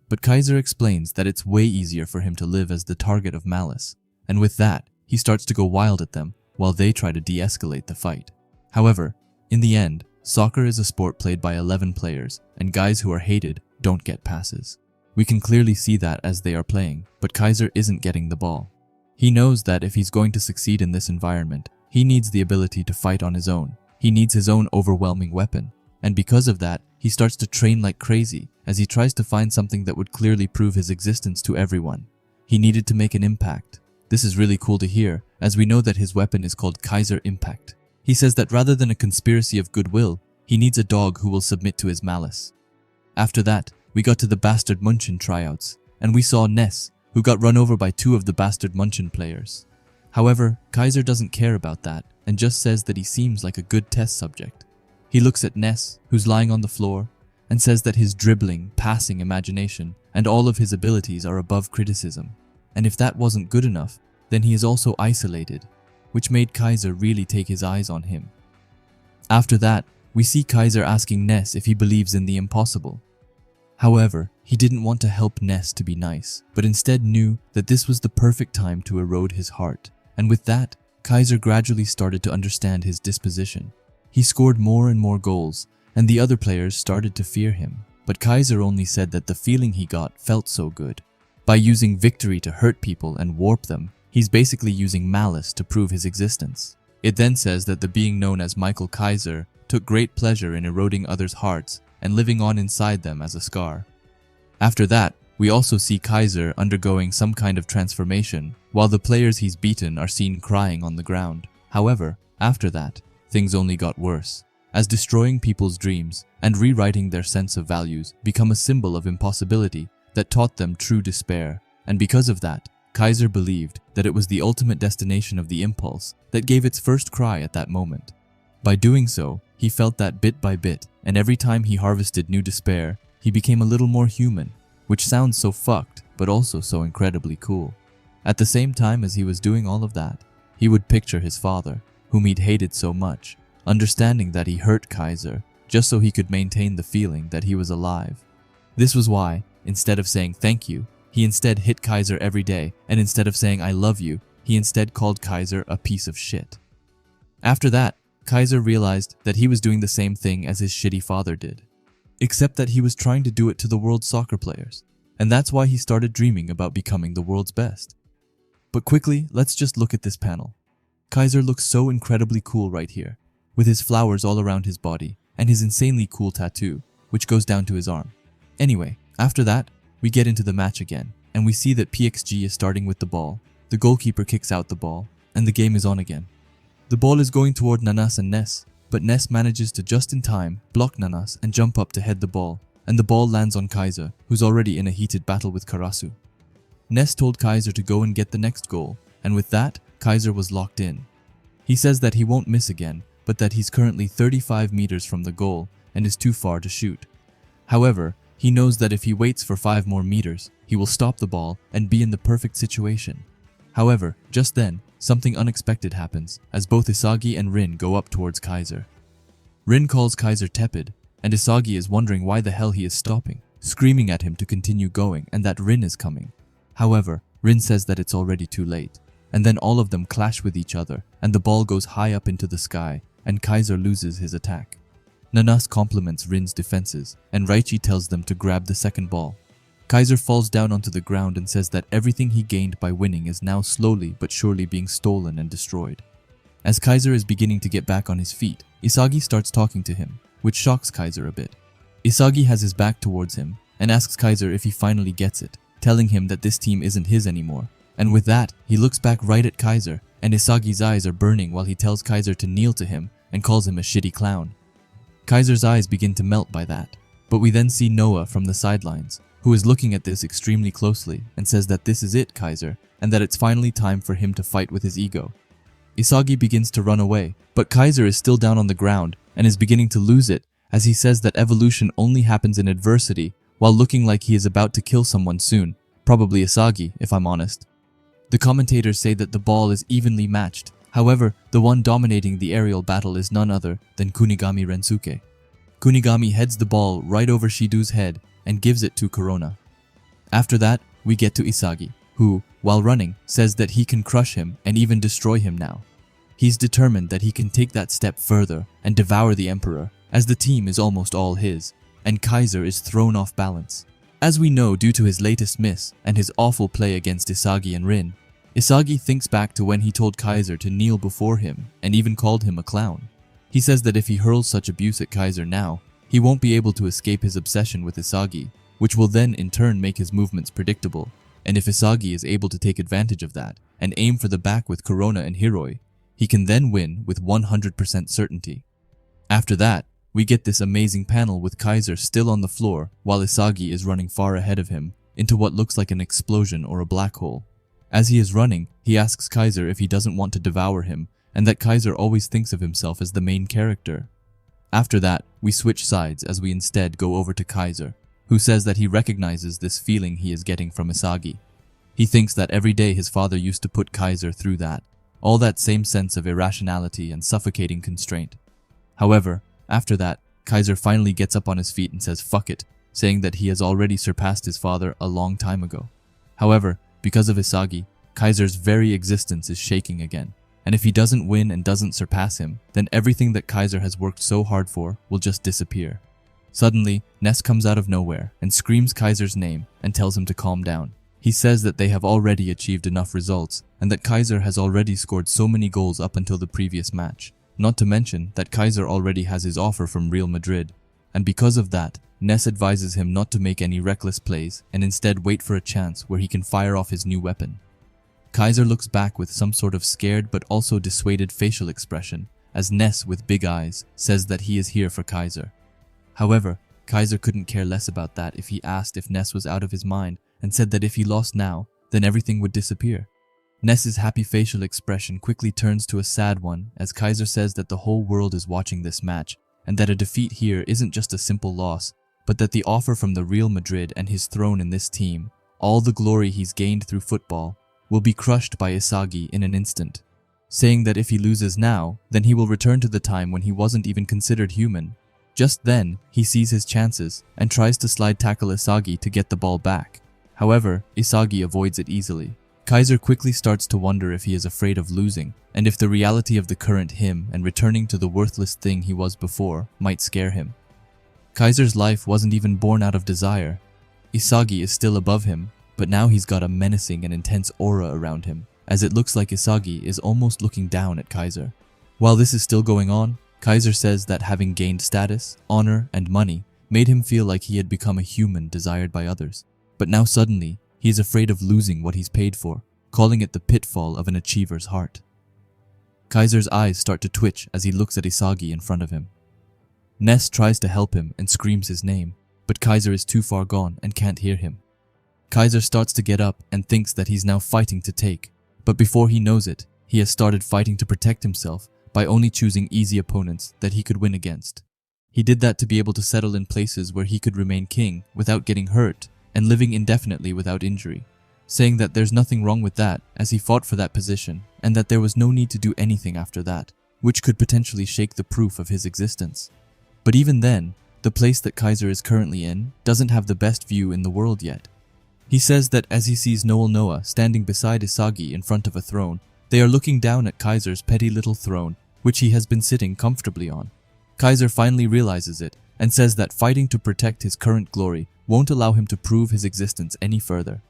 But Kaiser explains that it's way easier for him to live as the target of malice, and with that, he starts to go wild at them while they try to de-escalate the fight. However, in the end, soccer is a sport played by 11 players, and guys who are hated don't get passes. We can clearly see that as they are playing, but Kaiser isn't getting the ball. He knows that if he's going to succeed in this environment, he needs the ability to fight on his own. He needs his own overwhelming weapon, and because of that, he starts to train like crazy as he tries to find something that would clearly prove his existence to everyone. He needed to make an impact. This is really cool to hear, as we know that his weapon is called Kaiser Impact. He says that rather than a conspiracy of goodwill, he needs a dog who will submit to his malice. After that, we got to the Bastard Munchen tryouts, and we saw Ness, who got run over by 2 of the Bastard Munchen players. However, Kaiser doesn't care about that, and just says that he seems like a good test subject. He looks at Ness, who's lying on the floor, and says that his dribbling, passing imagination, and all of his abilities are above criticism. And if that wasn't good enough, then he is also isolated, which made Kaiser really take his eyes on him. After that, we see Kaiser asking Ness if he believes in the impossible. However, he didn't want to help Ness to be nice, but instead knew that this was the perfect time to erode his heart. And with that, Kaiser gradually started to understand his disposition. He scored more and more goals, and the other players started to fear him. But Kaiser only said that the feeling he got felt so good. By using victory to hurt people and warp them, He's basically using malice to prove his existence. It then says that the being known as Michael Kaiser took great pleasure in eroding others' hearts and living on inside them as a scar. After that, we also see Kaiser undergoing some kind of transformation, while the players he's beaten are seen crying on the ground. However, after that, things only got worse, as destroying people's dreams and rewriting their sense of values become a symbol of impossibility that taught them true despair. And because of that, Kaiser believed that it was the ultimate destination of the impulse that gave its first cry at that moment. By doing so, he felt that bit by bit, and every time he harvested new despair, he became a little more human, which sounds so fucked, but also so incredibly cool. At the same time as he was doing all of that, he would picture his father, whom he'd hated so much, understanding that he hurt Kaiser just so he could maintain the feeling that he was alive. This was why, instead of saying thank you, he instead hit Kaiser every day, and instead of saying I love you, he instead called Kaiser a piece of shit. After that, Kaiser realized that he was doing the same thing as his shitty father did, except that he was trying to do it to the world's soccer players, and that's why he started dreaming about becoming the world's best. But quickly, let's just look at this panel. Kaiser looks so incredibly cool right here, with his flowers all around his body, and his insanely cool tattoo, which goes down to his arm. Anyway, after that, we get into the match again, and we see that PXG is starting with the ball, the goalkeeper kicks out the ball, and the game is on again. The ball is going toward Nanas and Ness, but Ness manages to just in time block Nanas and jump up to head the ball, and the ball lands on Kaiser, who's already in a heated battle with Karasu. Ness told Kaiser to go and get the next goal, and with that, Kaiser was locked in. He says that he won't miss again, but that he's currently 35 meters from the goal and is too far to shoot. However, he knows that if he waits for 5 more meters, he will stop the ball and be in the perfect situation. However, just then, something unexpected happens as both Isagi and Rin go up towards Kaiser. Rin calls Kaiser tepid, and Isagi is wondering why the hell he is stopping, screaming at him to continue going and that Rin is coming. However, Rin says that it's already too late, and then all of them clash with each other and the ball goes high up into the sky and Kaiser loses his attack. Nanas compliments Rin's defenses, and Raichi tells them to grab the second ball. Kaiser falls down onto the ground and says that everything he gained by winning is now slowly but surely being stolen and destroyed. As Kaiser is beginning to get back on his feet, Isagi starts talking to him, which shocks Kaiser a bit. Isagi has his back towards him and asks Kaiser if he finally gets it, telling him that this team isn't his anymore. And with that, he looks back right at Kaiser, and Isagi's eyes are burning while he tells Kaiser to kneel to him and calls him a shitty clown. Kaiser's eyes begin to melt by that, but we then see Noah from the sidelines, who is looking at this extremely closely and says that this is it, Kaiser, and that it's finally time for him to fight with his ego. Isagi begins to run away, but Kaiser is still down on the ground and is beginning to lose it as he says that evolution only happens in adversity, while looking like he is about to kill someone soon, probably Isagi if I'm honest. The commentators say that the ball is evenly matched. However, the one dominating the aerial battle is none other than Kunigami Rensuke. Kunigami heads the ball right over Shido's head and gives it to Corona. After that, we get to Isagi, who, while running, says that he can crush him and even destroy him now. He's determined that he can take that step further and devour the Emperor, as the team is almost all his, and Kaiser is thrown off balance. As we know due to his latest miss and his awful play against Isagi and Rin, Isagi thinks back to when he told Kaiser to kneel before him and even called him a clown. He says that if he hurls such abuse at Kaiser now, he won't be able to escape his obsession with Isagi, which will then in turn make his movements predictable, and if Isagi is able to take advantage of that and aim for the back with Corona and Hiroi, he can then win with 100% certainty. After that, we get this amazing panel with Kaiser still on the floor while Isagi is running far ahead of him into what looks like an explosion or a black hole. As he is running, he asks Kaiser if he doesn't want to devour him, and that Kaiser always thinks of himself as the main character. After that, we switch sides as we instead go over to Kaiser, who says that he recognizes this feeling he is getting from Isagi. He thinks that every day his father used to put Kaiser through that, all that same sense of irrationality and suffocating constraint. However, after that, Kaiser finally gets up on his feet and says fuck it, saying that he has already surpassed his father a long time ago. However, because of Isagi, Kaiser's very existence is shaking again, and if he doesn't win and doesn't surpass him, then everything that Kaiser has worked so hard for will just disappear. Suddenly, Ness comes out of nowhere and screams Kaiser's name and tells him to calm down. He says that they have already achieved enough results and that Kaiser has already scored so many goals up until the previous match. Not to mention that Kaiser already has his offer from Real Madrid. And because of that, Ness advises him not to make any reckless plays and instead wait for a chance where he can fire off his new weapon. Kaiser looks back with some sort of scared but also dissuaded facial expression as Ness, with big eyes, says that he is here for Kaiser. However, Kaiser couldn't care less about that if he asked if Ness was out of his mind and said that if he lost now, then everything would disappear. Ness's happy facial expression quickly turns to a sad one as Kaiser says that the whole world is watching this match and that a defeat here isn't just a simple loss, but that the offer from the Real Madrid and his throne in this team, all the glory he's gained through football, will be crushed by Isagi in an instant, saying that if he loses now, then he will return to the time when he wasn't even considered human. Just then, he sees his chances and tries to slide tackle Isagi to get the ball back. However, Isagi avoids it easily. Kaiser quickly starts to wonder if he is afraid of losing, and if the reality of the current him and returning to the worthless thing he was before might scare him. Kaiser's life wasn't even born out of desire. Isagi is still above him, but now he's got a menacing and intense aura around him, as it looks like Isagi is almost looking down at Kaiser. While this is still going on, Kaiser says that having gained status, honor, and money made him feel like he had become a human desired by others. But now suddenly, he is afraid of losing what he's paid for, calling it the pitfall of an achiever's heart. Kaiser's eyes start to twitch as he looks at Isagi in front of him. Ness tries to help him and screams his name, but Kaiser is too far gone and can't hear him. Kaiser starts to get up and thinks that he's now fighting to take, but before he knows it, he has started fighting to protect himself by only choosing easy opponents that he could win against. He did that to be able to settle in places where he could remain king without getting hurt and living indefinitely without injury, saying that there's nothing wrong with that as he fought for that position and that there was no need to do anything after that, which could potentially shake the proof of his existence. But even then, the place that Kaiser is currently in doesn't have the best view in the world yet. He says that as he sees Noel Noah standing beside Isagi in front of a throne, they are looking down at Kaiser's petty little throne, which he has been sitting comfortably on. Kaiser finally realizes it and says that fighting to protect his current glory won't allow him to prove his existence any further.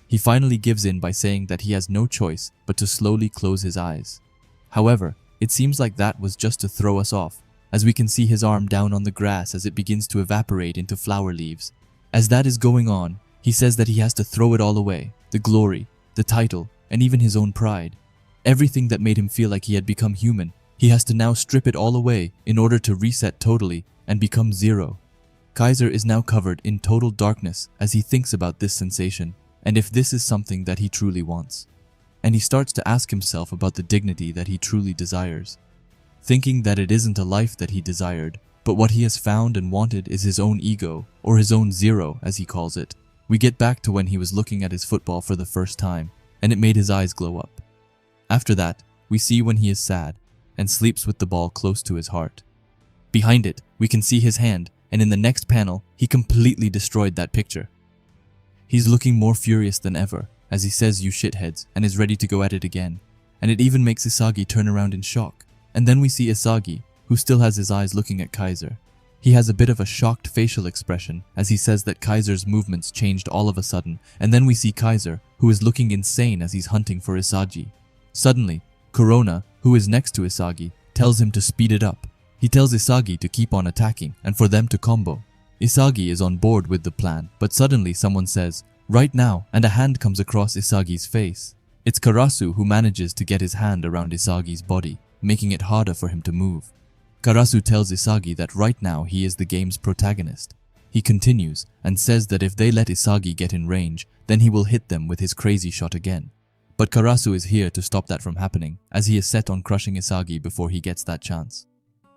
He finally gives in by saying that he has no choice but to slowly close his eyes. However, it seems like that was just to throw us off, as we can see his arm down on the grass as it begins to evaporate into flower leaves. As that is going on, he says that he has to throw it all away, the glory, the title, and even his own pride. Everything that made him feel like he had become human, he has to now strip it all away in order to reset totally and become zero. Kaiser is now covered in total darkness as he thinks about this sensation and if this is something that he truly wants. And he starts to ask himself about the dignity that he truly desires, thinking that it isn't a life that he desired, but what he has found and wanted is his own ego, or his own zero as he calls it. We get back to when he was looking at his football for the first time, and it made his eyes glow up. After that, we see when he is sad and sleeps with the ball close to his heart. Behind it, we can see his hand, and in the next panel, he completely destroyed that picture. He's looking more furious than ever as he says "you shitheads" and is ready to go at it again, and it even makes Isagi turn around in shock. And then we see Isagi, who still has his eyes looking at Kaiser. He has a bit of a shocked facial expression as he says that Kaiser's movements changed all of a sudden, and then we see Kaiser, who is looking insane as he's hunting for Isagi. Suddenly, Corona, who is next to Isagi, tells him to speed it up. He tells Isagi to keep on attacking and for them to combo. Isagi is on board with the plan, but suddenly someone says, "Right now," and a hand comes across Isagi's face. It's Karasu who manages to get his hand around Isagi's body, making it harder for him to move. Karasu tells Isagi that right now he is the game's protagonist. He continues and says that if they let Isagi get in range, then he will hit them with his crazy shot again. But Karasu is here to stop that from happening, as he is set on crushing Isagi before he gets that chance.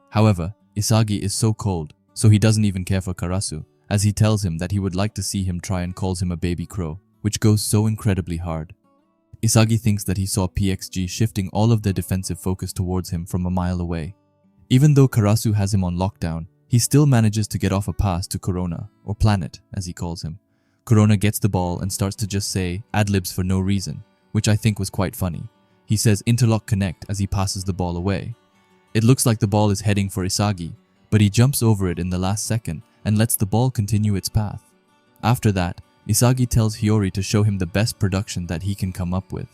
However, Isagi is so cold, so he doesn't even care for Karasu, as he tells him that he would like to see him try and calls him a baby crow, which goes so incredibly hard. Isagi thinks that he saw PXG shifting all of their defensive focus towards him from a mile away. Even though Karasu has him on lockdown, he still manages to get off a pass to Corona, or Planet, as he calls him. Corona gets the ball and starts to just say ad-libs for no reason, which I think was quite funny. He says interlock connect as he passes the ball away. It looks like the ball is heading for Isagi, but he jumps over it in the last second and lets the ball continue its path. After that, Isagi tells Hiyori to show him the best production that he can come up with.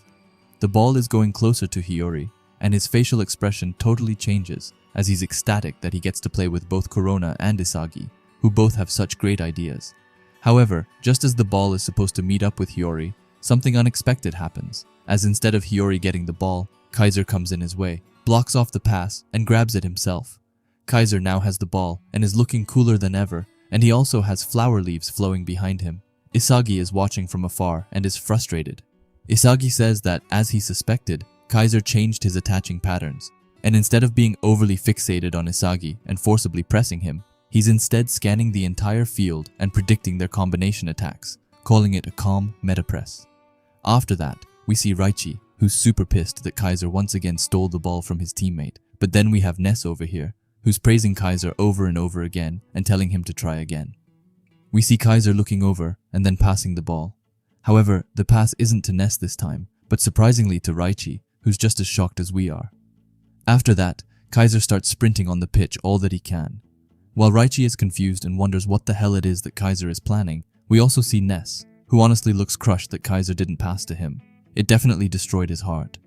The ball is going closer to Hiyori, and his facial expression totally changes as he's ecstatic that he gets to play with both Corona and Isagi, who both have such great ideas. However, just as the ball is supposed to meet up with Hiyori, something unexpected happens, as instead of Hiyori getting the ball, Kaiser comes in his way, blocks off the pass, and grabs it himself. Kaiser now has the ball and is looking cooler than ever, and he also has flower leaves flowing behind him. Isagi is watching from afar and is frustrated. Isagi says that, as he suspected, Kaiser changed his attaching patterns, and instead of being overly fixated on Isagi and forcibly pressing him, he's instead scanning the entire field and predicting their combination attacks, calling it a calm meta-press. After that, we see Raichi, who's super pissed that Kaiser once again stole the ball from his teammate, but then we have Ness over here, who's praising Kaiser over and over again and telling him to try again. We see Kaiser looking over and then passing the ball. However, the pass isn't to Ness this time, but surprisingly to Raichi, who's just as shocked as we are. After that, Kaiser starts sprinting on the pitch all that he can. While Raichi is confused and wonders what the hell it is that Kaiser is planning, we also see Ness, who honestly looks crushed that Kaiser didn't pass to him. It definitely destroyed his heart.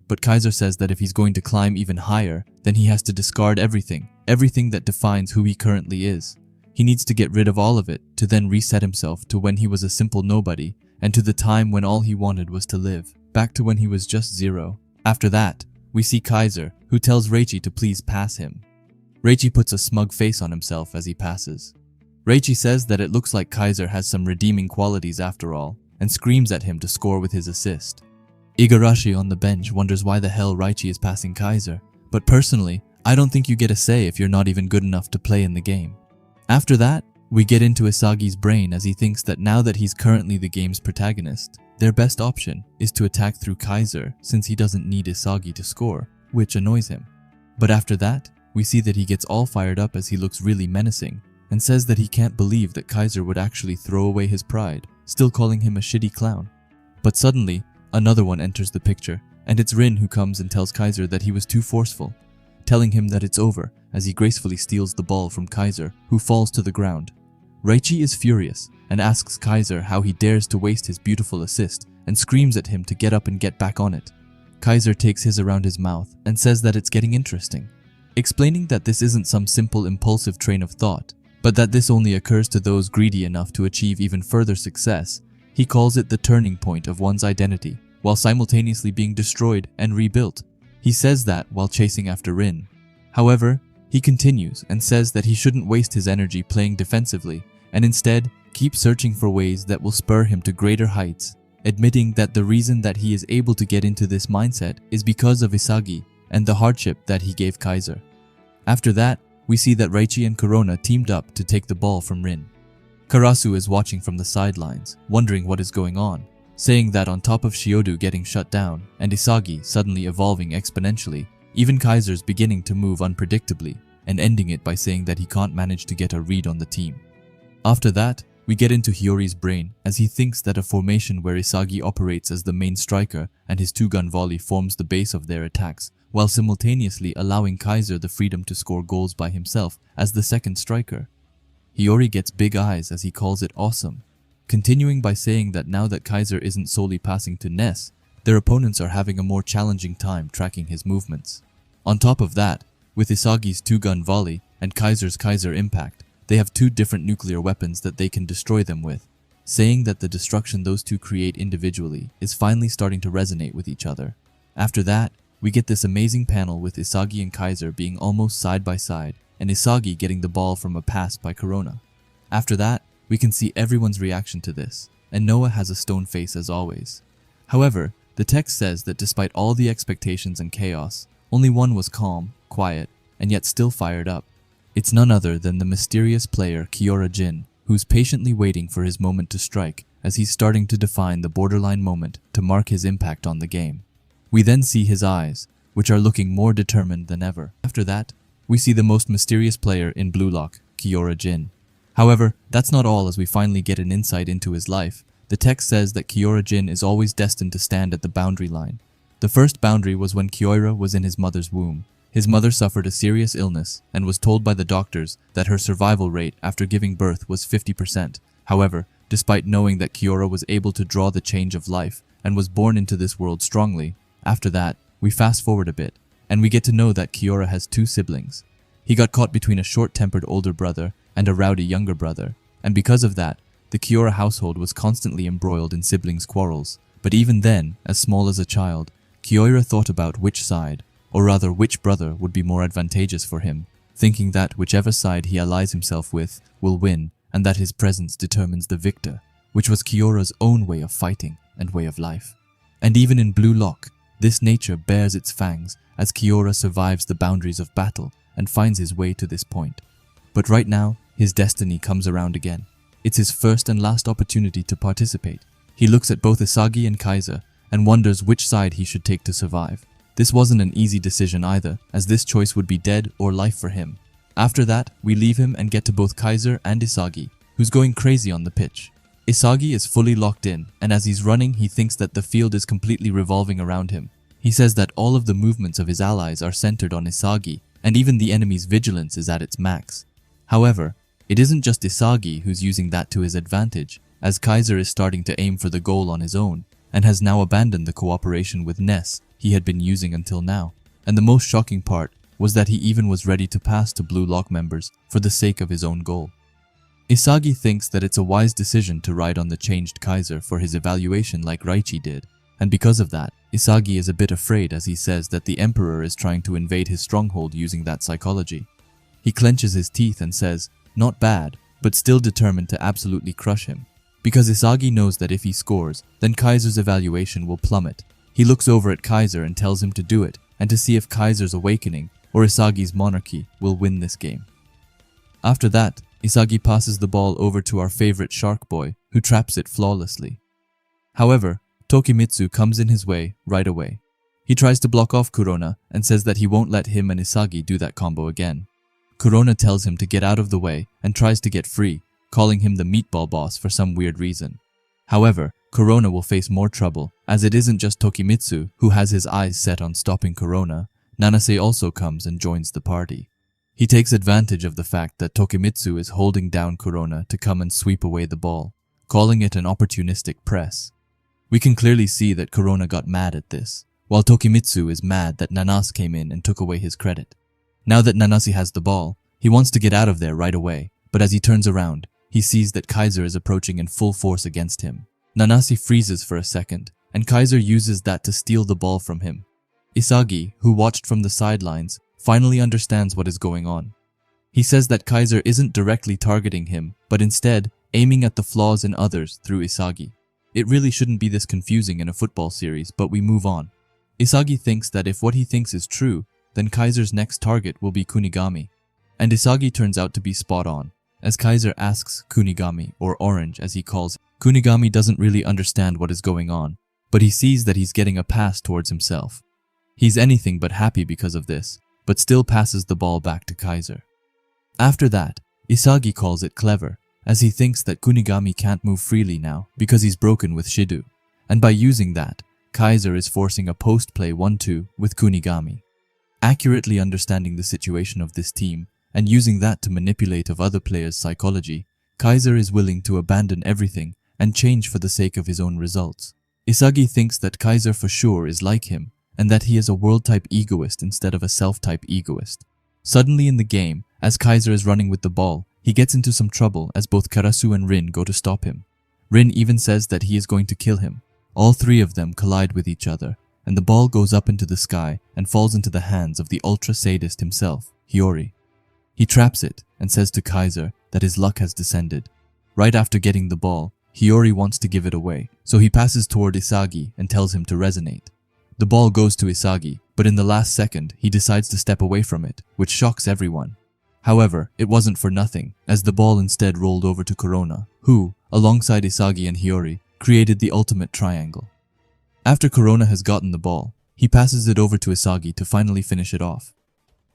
But Kaiser says that if he's going to climb even higher, then he has to discard everything that defines who he currently is. He needs to get rid of all of it to then reset himself to when he was a simple nobody and to the time when all he wanted was to live, back to when he was just 0. After that, we see Kaiser, who tells Reichi to please pass him. Reichi puts a smug face on himself as he passes. Reichi says that it looks like Kaiser has some redeeming qualities after all, and screams at him to score with his assist. Igarashi on the bench wonders why the hell Reichi is passing Kaiser, but personally, I don't think you get a say if you're not even good enough to play in the game. After that, we get into Isagi's brain as he thinks that now that he's currently the game's protagonist, their best option is to attack through Kaiser since he doesn't need Isagi to score, which annoys him. But after that, we see that he gets all fired up as he looks really menacing and says that he can't believe that Kaiser would actually throw away his pride, still calling him a shitty clown. But suddenly, another one enters the picture, and it's Rin who comes and tells Kaiser that he was too forceful, telling him that it's over as he gracefully steals the ball from Kaiser, who falls to the ground. Reichi is furious and asks Kaiser how he dares to waste his beautiful assist and screams at him to get up and get back on it. Kaiser takes his around his mouth and says that it's getting interesting, explaining that this isn't some simple impulsive train of thought, but that this only occurs to those greedy enough to achieve even further success. He calls it the turning point of one's identity, while simultaneously being destroyed and rebuilt. He says that while chasing after Rin. However, he continues and says that he shouldn't waste his energy playing defensively, and instead keep searching for ways that will spur him to greater heights, admitting that the reason that he is able to get into this mindset is because of Isagi and the hardship that he gave Kaiser. After that, we see that Reichi and Corona teamed up to take the ball from Rin. Karasu is watching from the sidelines, wondering what is going on, saying that on top of Shiodu getting shut down and Isagi suddenly evolving exponentially, even Kaiser's beginning to move unpredictably, and ending it by saying that he can't manage to get a read on the team. After that, we get into Hiyori's brain as he thinks that a formation where Isagi operates as the main striker and his two-gun volley forms the base of their attacks, while simultaneously allowing Kaiser the freedom to score goals by himself as the second striker. Hiyori gets big eyes as he calls it awesome, continuing by saying that now that Kaiser isn't solely passing to Ness, their opponents are having a more challenging time tracking his movements. On top of that, with Isagi's two-gun volley and Kaiser's Kaiser impact, they have two different nuclear weapons that they can destroy them with, saying that the destruction those two create individually is finally starting to resonate with each other. After that, we get this amazing panel with Isagi and Kaiser being almost side by side, and Isagi getting the ball from a pass by Corona. After that, we can see everyone's reaction to this, and Noah has a stone face as always. However, the text says that despite all the expectations and chaos, only one was calm, quiet, and yet still fired up. It's none other than the mysterious player Kiora Jin, who's patiently waiting for his moment to strike as he's starting to define the borderline moment to mark his impact on the game. We then see his eyes, which are looking more determined than ever. After that, we see the most mysterious player in Blue Lock, Kiora Jin. However, that's not all as we finally get an insight into his life. The text says that Kiora Jin is always destined to stand at the boundary line. The first boundary was when Kiora was in his mother's womb. His mother suffered a serious illness and was told by the doctors that her survival rate after giving birth was 50%. However, despite knowing that Kiora was able to draw the change of life and was born into this world strongly. After that, we fast forward a bit, and we get to know that Kiora has two siblings. He got caught between a short-tempered older brother and a rowdy younger brother, and because of that, the Kiora household was constantly embroiled in siblings' quarrels. But even then, as small as a child, Kiora thought about which side, or rather which brother, would be more advantageous for him, thinking that whichever side he allies himself with will win, and that his presence determines the victor, which was Kiora's own way of fighting and way of life. And even in Blue Lock, this nature bears its fangs as Kiora survives the boundaries of battle and finds his way to this point. But right now, his destiny comes around again. It's his first and last opportunity to participate. He looks at both Isagi and Kaiser and wonders which side he should take to survive. This wasn't an easy decision either, as this choice would be dead or life for him. After that, we leave him and get to both Kaiser and Isagi, who's going crazy on the pitch. Isagi is fully locked in, and as he's running, he thinks that the field is completely revolving around him. He says that all of the movements of his allies are centered on Isagi, and even the enemy's vigilance is at its max. However, it isn't just Isagi who's using that to his advantage, as Kaiser is starting to aim for the goal on his own, and has now abandoned the cooperation with Ness he had been using until now. And the most shocking part was that he even was ready to pass to Blue Lock members for the sake of his own goal. Isagi thinks that it's a wise decision to ride on the changed Kaiser for his evaluation like Raichi did, and because of that, Isagi is a bit afraid as he says that the Emperor is trying to invade his stronghold using that psychology. He clenches his teeth and says, not bad, but still determined to absolutely crush him. Because Isagi knows that if he scores, then Kaiser's evaluation will plummet. He looks over at Kaiser and tells him to do it, and to see if Kaiser's awakening or Isagi's monarchy will win this game. After that, Isagi passes the ball over to our favorite Shark Boy, who traps it flawlessly. However, Tokimitsu comes in his way right away. He tries to block off Kurona and says that he won't let him and Isagi do that combo again. Kurona tells him to get out of the way and tries to get free, calling him the meatball boss for some weird reason. However, Kurona will face more trouble, as it isn't just Tokimitsu who has his eyes set on stopping Kurona. Nanase also comes and joins the party. He takes advantage of the fact that Tokimitsu is holding down Kurona to come and sweep away the ball, calling it an opportunistic press. We can clearly see that Kurona got mad at this, while Tokimitsu is mad that Nanase came in and took away his credit. Now that Nanase has the ball, he wants to get out of there right away, but as he turns around, he sees that Kaiser is approaching in full force against him. Nanase freezes for a second, and Kaiser uses that to steal the ball from him. Isagi, who watched from the sidelines, finally understands what is going on. He says that Kaiser isn't directly targeting him, but instead aiming at the flaws in others through Isagi. It really shouldn't be this confusing in a football series, but we move on. Isagi thinks that if what he thinks is true, then Kaiser's next target will be Kunigami. And Isagi turns out to be spot on. As Kaiser asks Kunigami, or Orange as he calls him, Kunigami doesn't really understand what is going on, but he sees that he's getting a pass towards himself. He's anything but happy because of this, but still passes the ball back to Kaiser. After that, Isagi calls it clever, as he thinks that Kunigami can't move freely now because he's broken with Shido, and by using that, Kaiser is forcing a post-play 1-2 with Kunigami. Accurately understanding the situation of this team, and using that to manipulate of other players' psychology, Kaiser is willing to abandon everything and change for the sake of his own results. Isagi thinks that Kaiser for sure is like him, and that he is a world-type egoist instead of a self-type egoist. Suddenly in the game, as Kaiser is running with the ball, he gets into some trouble as both Karasu and Rin go to stop him. Rin even says that he is going to kill him. All three of them collide with each other, and the ball goes up into the sky and falls into the hands of the ultra-sadist himself, Hiyori. He traps it and says to Kaiser that his luck has descended. Right after getting the ball, Hiyori wants to give it away, so he passes toward Isagi and tells him to resonate. The ball goes to Isagi, but in the last second, he decides to step away from it, which shocks everyone. However, it wasn't for nothing, as the ball instead rolled over to Kurona, who, alongside Isagi and Hiyori, created the ultimate triangle. After Kurona has gotten the ball, he passes it over to Isagi to finally finish it off.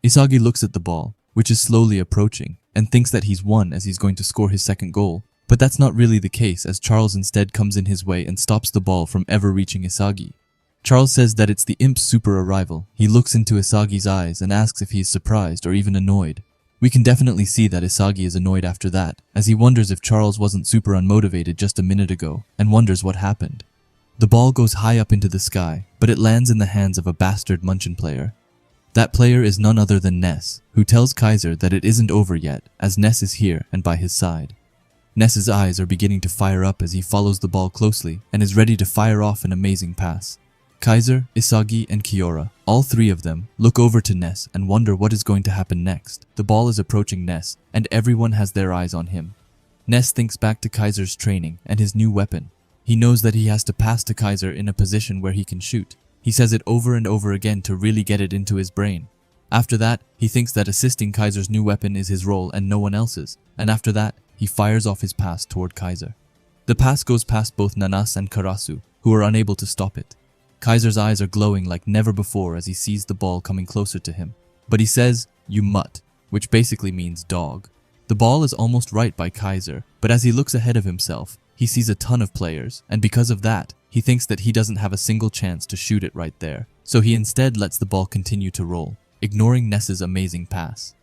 Isagi looks at the ball, which is slowly approaching, and thinks that he's won as he's going to score his second goal, but that's not really the case as Charles instead comes in his way and stops the ball from ever reaching Isagi. Charles says that it's the imp's super arrival. He looks into Isagi's eyes and asks if he is surprised or even annoyed. We can definitely see that Isagi is annoyed after that, as he wonders if Charles wasn't super unmotivated just a minute ago, and wonders what happened. The ball goes high up into the sky, but it lands in the hands of a bastard Munchen player. That player is none other than Ness, who tells Kaiser that it isn't over yet, as Ness is here and by his side. Ness's eyes are beginning to fire up as he follows the ball closely and is ready to fire off an amazing pass. Kaiser, Isagi, and Kiora, all three of them, look over to Ness and wonder what is going to happen next. The ball is approaching Ness, and everyone has their eyes on him. Ness thinks back to Kaiser's training and his new weapon. He knows that he has to pass to Kaiser in a position where he can shoot. He says it over and over again to really get it into his brain. After that, he thinks that assisting Kaiser's new weapon is his role and no one else's, and after that, he fires off his pass toward Kaiser. The pass goes past both Nanas and Karasu, who are unable to stop it. Kaiser's eyes are glowing like never before as he sees the ball coming closer to him. But he says, "You mutt," which basically means dog. The ball is almost right by Kaiser, but as he looks ahead of himself, he sees a ton of players, and because of that, he thinks that he doesn't have a single chance to shoot it right there. So he instead lets the ball continue to roll, ignoring Ness's amazing pass.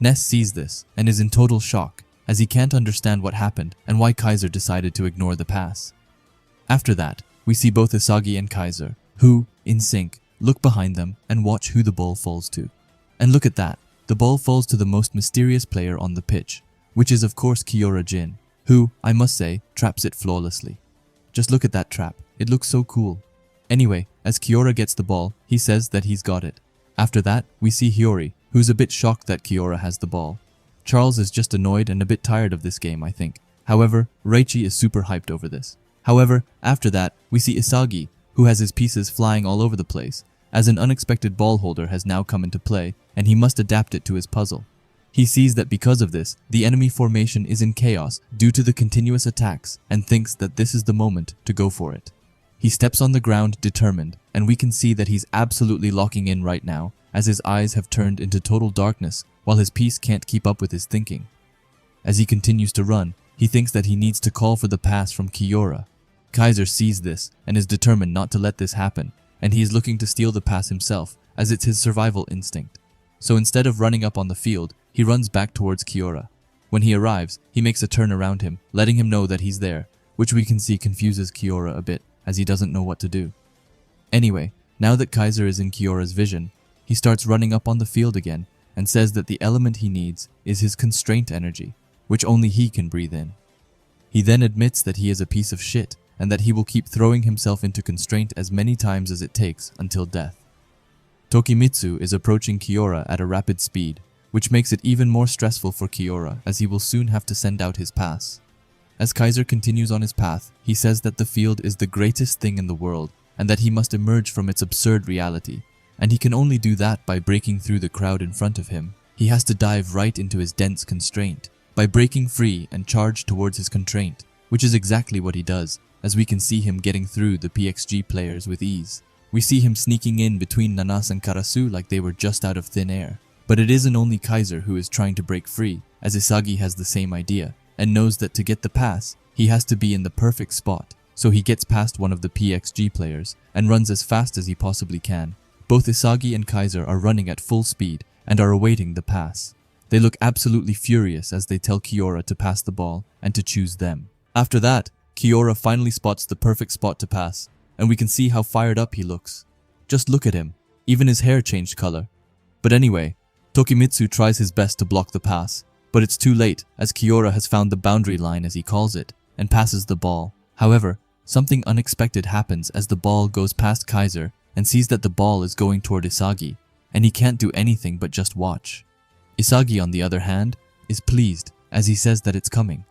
Ness sees this and is in total shock, as he can't understand what happened and why Kaiser decided to ignore the pass. After that, we see both Isagi and Kaiser, who, in sync, look behind them and watch who the ball falls to. And look at that, the ball falls to the most mysterious player on the pitch, which is of course Kiora Jin, who, I must say, traps it flawlessly. Just look at that trap, it looks so cool. Anyway, as Kiora gets the ball, he says that he's got it. After that, we see Hiyori, who's a bit shocked that Kiora has the ball. Charles is just annoyed and a bit tired of this game, I think. However, Reichi is super hyped over this. However, after that, we see Isagi, who has his pieces flying all over the place, as an unexpected ball holder has now come into play, and he must adapt it to his puzzle. He sees that because of this, the enemy formation is in chaos due to the continuous attacks, and thinks that this is the moment to go for it. He steps on the ground determined, and we can see that he's absolutely locking in right now, as his eyes have turned into total darkness, while his piece can't keep up with his thinking. As he continues to run, he thinks that he needs to call for the pass from Kiora. Kaiser sees this and is determined not to let this happen, and he is looking to steal the pass himself, as it's his survival instinct. So instead of running up on the field, he runs back towards Kiora. When he arrives, he makes a turn around him, letting him know that he's there, which we can see confuses Kiora a bit, as he doesn't know what to do. Anyway, now that Kaiser is in Kiora's vision, he starts running up on the field again, and says that the element he needs is his constraint energy, which only he can breathe in. He then admits that he is a piece of shit, and that he will keep throwing himself into constraint as many times as it takes until death. Tokimitsu is approaching Kiora at a rapid speed, which makes it even more stressful for Kiora as he will soon have to send out his pass. As Kaiser continues on his path, he says that the field is the greatest thing in the world and that he must emerge from its absurd reality, and he can only do that by breaking through the crowd in front of him. He has to dive right into his dense constraint, by breaking free and charge towards his constraint, which is exactly what he does, as we can see him getting through the PXG players with ease. We see him sneaking in between Nanas and Karasu like they were just out of thin air. But it isn't only Kaiser who is trying to break free, as Isagi has the same idea, and knows that to get the pass, he has to be in the perfect spot, so he gets past one of the PXG players and runs as fast as he possibly can. Both Isagi and Kaiser are running at full speed and are awaiting the pass. They look absolutely furious as they tell Kiora to pass the ball and to choose them. After that, Kiora finally spots the perfect spot to pass, and we can see how fired up he looks. Just look at him, even his hair changed color. But anyway, Tokimitsu tries his best to block the pass, but it's too late as Kiora has found the boundary line as he calls it, and passes the ball. However, something unexpected happens as the ball goes past Kaiser and sees that the ball is going toward Isagi, and he can't do anything but just watch. Isagi, on the other hand, is pleased as he says that it's coming.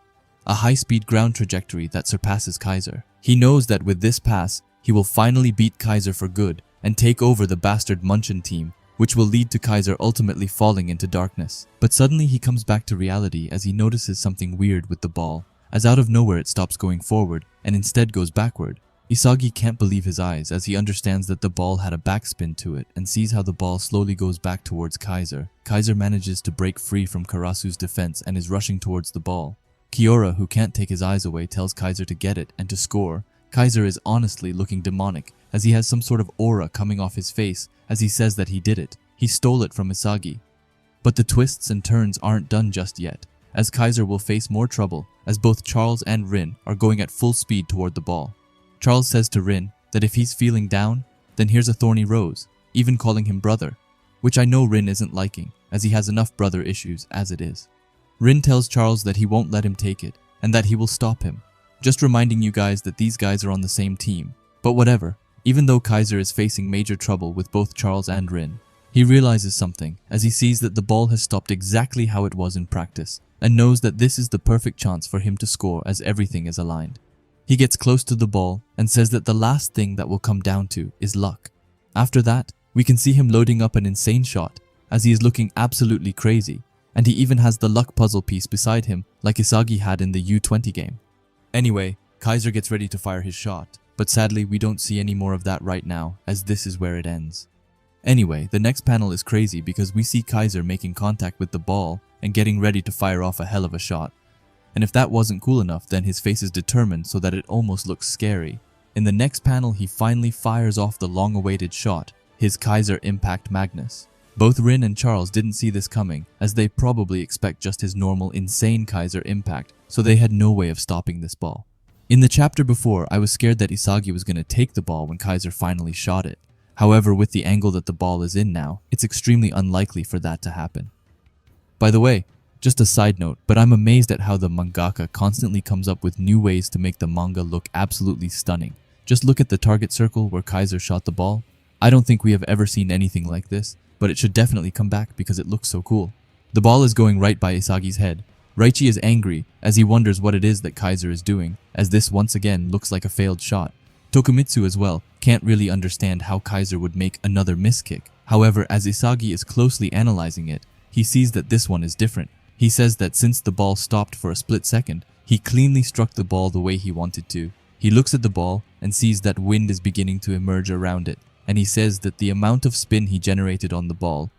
A high-speed ground trajectory that surpasses Kaiser. He knows that with this pass, he will finally beat Kaiser for good and take over the bastard Munchen team, which will lead to Kaiser ultimately falling into darkness. But suddenly he comes back to reality as he notices something weird with the ball, as out of nowhere it stops going forward and instead goes backward. Isagi can't believe his eyes as he understands that the ball had a backspin to it and sees how the ball slowly goes back towards Kaiser. Kaiser manages to break free from Karasu's defense and is rushing towards the ball. Kiora, who can't take his eyes away, tells Kaiser to get it and to score. Kaiser is honestly looking demonic as he has some sort of aura coming off his face as he says that he did it. He stole it from Isagi. But the twists and turns aren't done just yet, as Kaiser will face more trouble as both Charles and Rin are going at full speed toward the ball. Charles says to Rin that if he's feeling down, then here's a thorny rose, even calling him brother, which I know Rin isn't liking, as he has enough brother issues as it is. Rin tells Charles that he won't let him take it, and that he will stop him. Just reminding you guys that these guys are on the same team. But whatever, even though Kaiser is facing major trouble with both Charles and Rin, he realizes something as he sees that the ball has stopped exactly how it was in practice, and knows that this is the perfect chance for him to score as everything is aligned. He gets close to the ball and says that the last thing that will come down to is luck. After that, we can see him loading up an insane shot as he is looking absolutely crazy, and he even has the luck puzzle piece beside him like Isagi had in the U20 game. Anyway, Kaiser gets ready to fire his shot, but sadly we don't see any more of that right now, as this is where it ends. Anyway, the next panel is crazy because we see Kaiser making contact with the ball and getting ready to fire off a hell of a shot. And if that wasn't cool enough, then his face is determined so that it almost looks scary. In the next panel, he finally fires off the long-awaited shot, his Kaiser Impact Magnus. Both Rin and Charles didn't see this coming, as they probably expect just his normal insane Kaiser Impact, so they had no way of stopping this ball. In the chapter before, I was scared that Isagi was going to take the ball when Kaiser finally shot it. However, with the angle that the ball is in now, it's extremely unlikely for that to happen. By the way, just a side note, but I'm amazed at how the mangaka constantly comes up with new ways to make the manga look absolutely stunning. Just look at the target circle where Kaiser shot the ball. I don't think we have ever seen anything like this, but it should definitely come back because it looks so cool. The ball is going right by Isagi's head. Raichi is angry as he wonders what it is that Kaiser is doing, as this once again looks like a failed shot. Tokumitsu as well can't really understand how Kaiser would make another miss kick. However, as Isagi is closely analyzing it, he sees that this one is different. He says that since the ball stopped for a split second, he cleanly struck the ball the way he wanted to. He looks at the ball and sees that wind is beginning to emerge around it, and he says that the amount of spin he generated on the ball,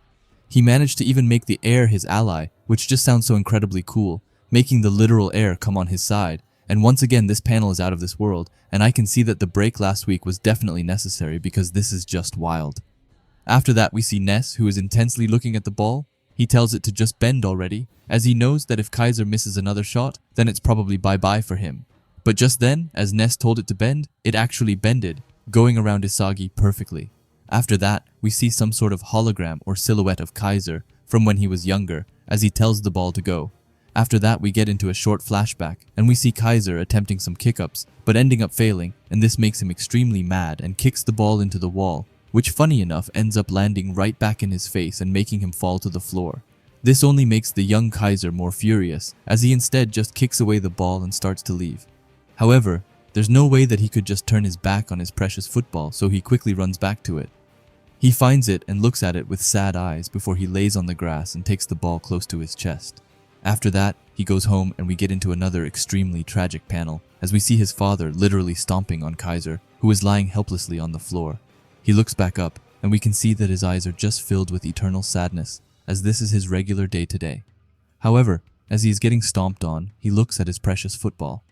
he managed to even make the air his ally, which just sounds so incredibly cool, making the literal air come on his side. And once again, this panel is out of this world, and I can see that the break last week was definitely necessary because this is just wild. After that, we see Ness, who is intensely looking at the ball. He tells it to just bend already, as he knows that if Kaiser misses another shot, then it's probably bye-bye for him. But just then, as Ness told it to bend, it actually bended, going around Isagi perfectly. After that, we see some sort of hologram or silhouette of Kaiser from when he was younger, as he tells the ball to go. After that, we get into a short flashback, and we see Kaiser attempting some kick-ups, but ending up failing, and this makes him extremely mad and kicks the ball into the wall, which funny enough ends up landing right back in his face and making him fall to the floor. This only makes the young Kaiser more furious, as he instead just kicks away the ball and starts to leave. However, there's no way that he could just turn his back on his precious football, so he quickly runs back to it. He finds it and looks at it with sad eyes before he lays on the grass and takes the ball close to his chest. After that, he goes home and we get into another extremely tragic panel as we see his father literally stomping on Kaiser, who is lying helplessly on the floor. He looks back up and we can see that his eyes are just filled with eternal sadness, as this is his regular day-to-day. However, as he is getting stomped on, he looks at his precious football.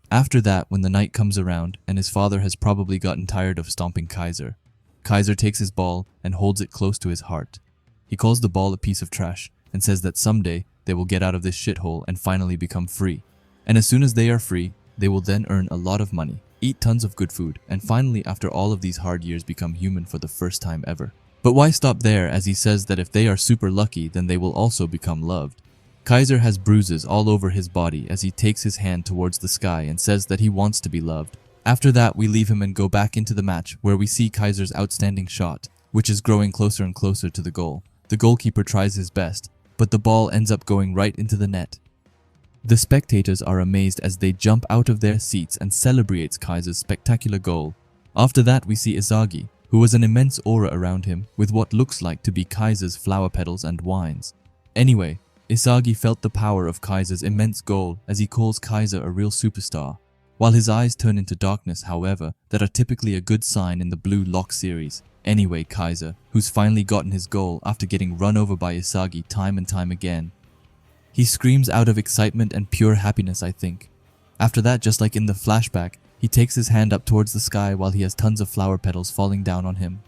After that, when the night comes around and his father has probably gotten tired of stomping Kaiser, Kaiser takes his ball and holds it close to his heart. He calls the ball a piece of trash and says that someday they will get out of this shithole and finally become free. And as soon as they are free, they will then earn a lot of money, eat tons of good food, and finally after all of these hard years become human for the first time ever. But why stop there, as he says that if they are super lucky, then they will also become loved. Kaiser has bruises all over his body as he takes his hand towards the sky and says that he wants to be loved. After that, we leave him and go back into the match where we see Kaiser's outstanding shot, which is growing closer and closer to the goal. The goalkeeper tries his best, but the ball ends up going right into the net. The spectators are amazed as they jump out of their seats and celebrates Kaiser's spectacular goal. After that, we see Isagi, who has an immense aura around him with what looks like to be Kaiser's flower petals and wines. Anyway, Isagi felt the power of Kaiser's immense goal as he calls Kaiser a real superstar. While his eyes turn into darkness, however, that are typically a good sign in the Blue Lock series. Anyway, Kaiser, who's finally gotten his goal after getting run over by Isagi time and time again. He screams out of excitement and pure happiness, I think. After that, just like in the flashback, he takes his hand up towards the sky while he has tons of flower petals falling down on him.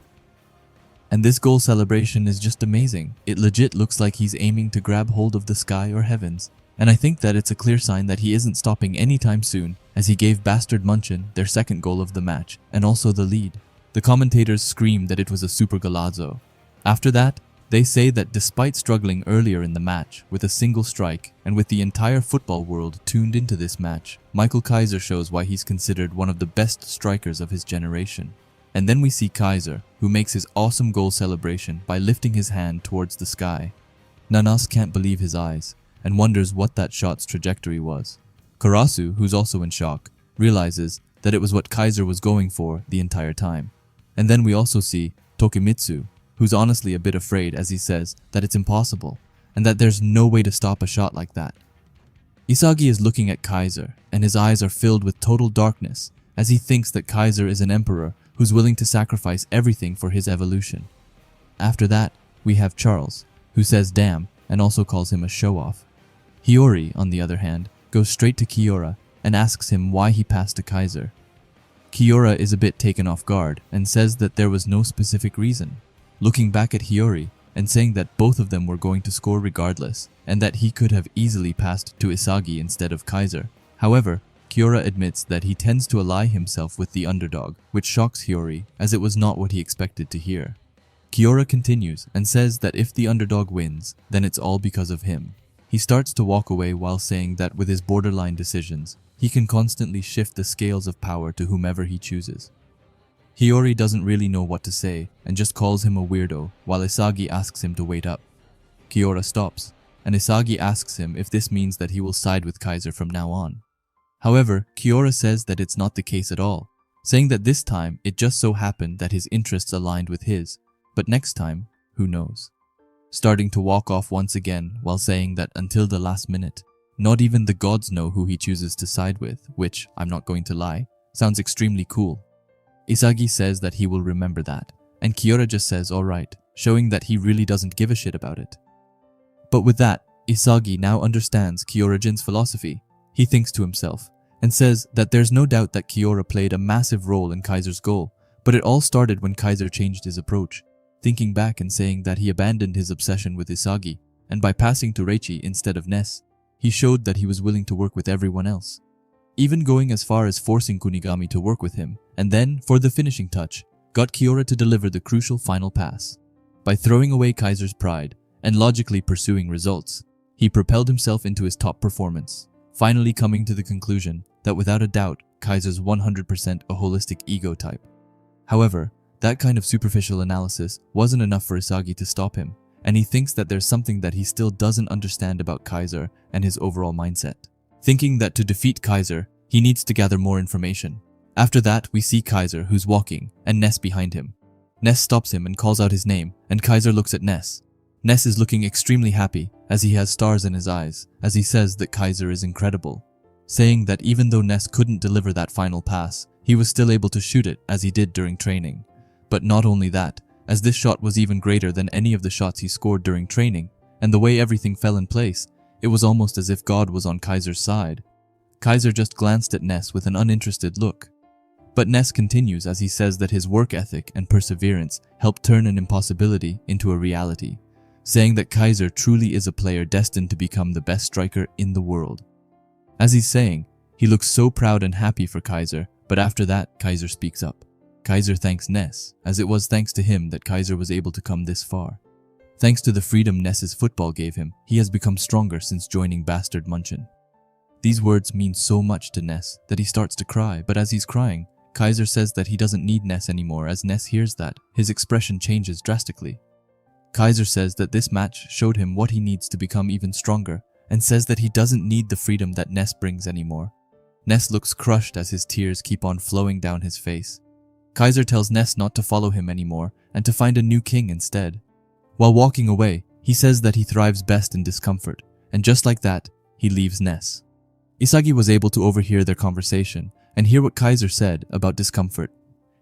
And this goal celebration is just amazing. It legit looks like he's aiming to grab hold of the sky or heavens. And I think that it's a clear sign that he isn't stopping anytime soon, as he gave Bastard Munchen their second goal of the match, and also the lead. The commentators screamed that it was a super golazo. After that, they say that despite struggling earlier in the match with a single strike, and with the entire football world tuned into this match, Michael Kaiser shows why he's considered one of the best strikers of his generation. And then we see Kaiser, who makes his awesome goal celebration by lifting his hand towards the sky. Nanas can't believe his eyes, and wonders what that shot's trajectory was. Karasu, who's also in shock, realizes that it was what Kaiser was going for the entire time. And then we also see Tokimitsu, who's honestly a bit afraid as he says that it's impossible, and that there's no way to stop a shot like that. Isagi is looking at Kaiser, and his eyes are filled with total darkness, as he thinks that Kaiser is an emperor who's willing to sacrifice everything for his evolution. After that, we have Charles, who says damn, and also calls him a show-off. Hiyori, on the other hand, goes straight to Kiora and asks him why he passed to Kaiser. Kiora is a bit taken off guard and says that there was no specific reason, looking back at Hiyori and saying that both of them were going to score regardless, and that he could have easily passed to Isagi instead of Kaiser. However, Kiora admits that he tends to ally himself with the underdog, which shocks Hiyori, as it was not what he expected to hear. Kiora continues and says that if the underdog wins, then it's all because of him. He starts to walk away while saying that with his borderline decisions, he can constantly shift the scales of power to whomever he chooses. Hiyori doesn't really know what to say and just calls him a weirdo, while Isagi asks him to wait up. Kiora stops, and Isagi asks him if this means that he will side with Kaiser from now on. However, Kiora says that it's not the case at all, saying that this time it just so happened that his interests aligned with his, but next time, who knows? Starting to walk off once again while saying that until the last minute, not even the gods know who he chooses to side with, which, I'm not going to lie, sounds extremely cool. Isagi says that he will remember that, and Kiora just says alright, showing that he really doesn't give a shit about it. But with that, Isagi now understands Kyorijin's philosophy. He thinks to himself, and says that there's no doubt that Kiora played a massive role in Kaiser's goal, but it all started when Kaiser changed his approach, thinking back and saying that he abandoned his obsession with Isagi, and by passing to Reichi instead of Ness, he showed that he was willing to work with everyone else, even going as far as forcing Kunigami to work with him, and then, for the finishing touch, got Kiora to deliver the crucial final pass. By throwing away Kaiser's pride and logically pursuing results, he propelled himself into his top performance, finally coming to the conclusion that without a doubt, Kaiser's 100% a holistic ego type. However, that kind of superficial analysis wasn't enough for Isagi to stop him, and he thinks that there's something that he still doesn't understand about Kaiser and his overall mindset. Thinking that to defeat Kaiser, he needs to gather more information. After that, we see Kaiser, who's walking, and Ness behind him. Ness stops him and calls out his name, and Kaiser looks at Ness. Ness is looking extremely happy, as he has stars in his eyes, as he says that Kaiser is incredible, saying that even though Ness couldn't deliver that final pass, he was still able to shoot it as he did during training. But not only that, as this shot was even greater than any of the shots he scored during training, and the way everything fell in place, it was almost as if God was on Kaiser's side. Kaiser just glanced at Ness with an uninterested look. But Ness continues as he says that his work ethic and perseverance helped turn an impossibility into a reality, saying that Kaiser truly is a player destined to become the best striker in the world. As he's saying, he looks so proud and happy for Kaiser, but after that, Kaiser speaks up. Kaiser thanks Ness, as it was thanks to him that Kaiser was able to come this far. Thanks to the freedom Ness's football gave him, he has become stronger since joining Bastard Munchen. These words mean so much to Ness that he starts to cry, but as he's crying, Kaiser says that he doesn't need Ness anymore. As Ness hears that, his expression changes drastically. Kaiser says that this match showed him what he needs to become even stronger, and says that he doesn't need the freedom that Ness brings anymore. Ness looks crushed as his tears keep on flowing down his face. Kaiser tells Ness not to follow him anymore and to find a new king instead. While walking away, he says that he thrives best in discomfort, and just like that, he leaves Ness. Isagi was able to overhear their conversation and hear what Kaiser said about discomfort.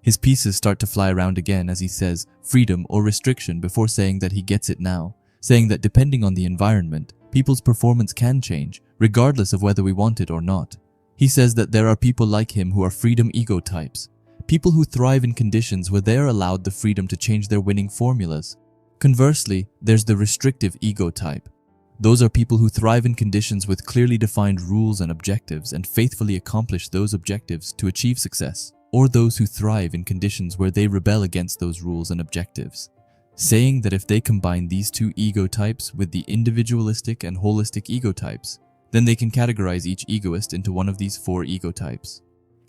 His pieces start to fly around again as he says freedom or restriction before saying that he gets it now, saying that depending on the environment, people's performance can change, regardless of whether we want it or not. He says that there are people like him who are freedom ego types, people who thrive in conditions where they are allowed the freedom to change their winning formulas. Conversely, there's the restrictive ego type. Those are people who thrive in conditions with clearly defined rules and objectives and faithfully accomplish those objectives to achieve success, or those who thrive in conditions where they rebel against those rules and objectives. Saying that if they combine these two ego types with the individualistic and holistic ego types, then they can categorize each egoist into one of these four ego types.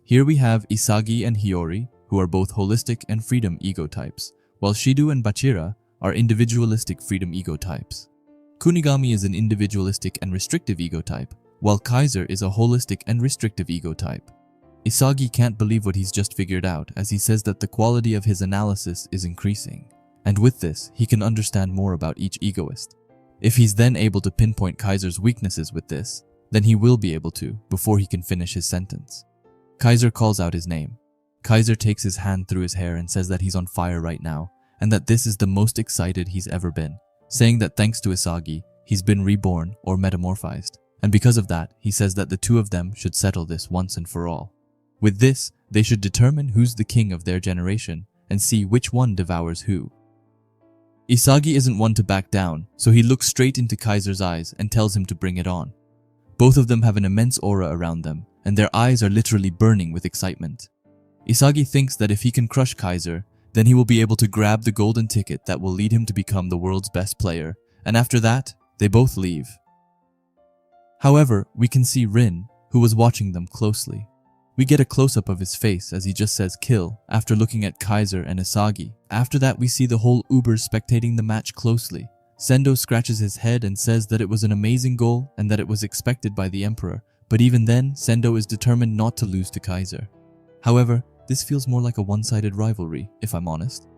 Here we have Isagi and Hiyori, who are both holistic and freedom ego types, while Shido and Bachira are individualistic freedom ego types. Kunigami is an individualistic and restrictive ego type, while Kaiser is a holistic and restrictive ego type. Isagi can't believe what he's just figured out, as he says that the quality of his analysis is increasing, and with this, he can understand more about each egoist. If he's then able to pinpoint Kaiser's weaknesses with this, then he will be able to before he can finish his sentence. Kaiser calls out his name. Kaiser takes his hand through his hair and says that he's on fire right now, and that this is the most excited he's ever been, saying that thanks to Isagi, he's been reborn or metamorphized, and because of that, he says that the two of them should settle this once and for all. With this, they should determine who's the king of their generation and see which one devours who. Isagi isn't one to back down, so he looks straight into Kaiser's eyes and tells him to bring it on. Both of them have an immense aura around them, and their eyes are literally burning with excitement. Isagi thinks that if he can crush Kaiser, then he will be able to grab the golden ticket that will lead him to become the world's best player, and after that, they both leave. However, we can see Rin, who was watching them closely. We get a close-up of his face as he just says kill after looking at Kaiser and Isagi. After that, we see the whole Ubers spectating the match closely. Sendo scratches his head and says that it was an amazing goal and that it was expected by the Emperor, but even then, Sendo is determined not to lose to Kaiser. However, this feels more like a one-sided rivalry, if I'm honest.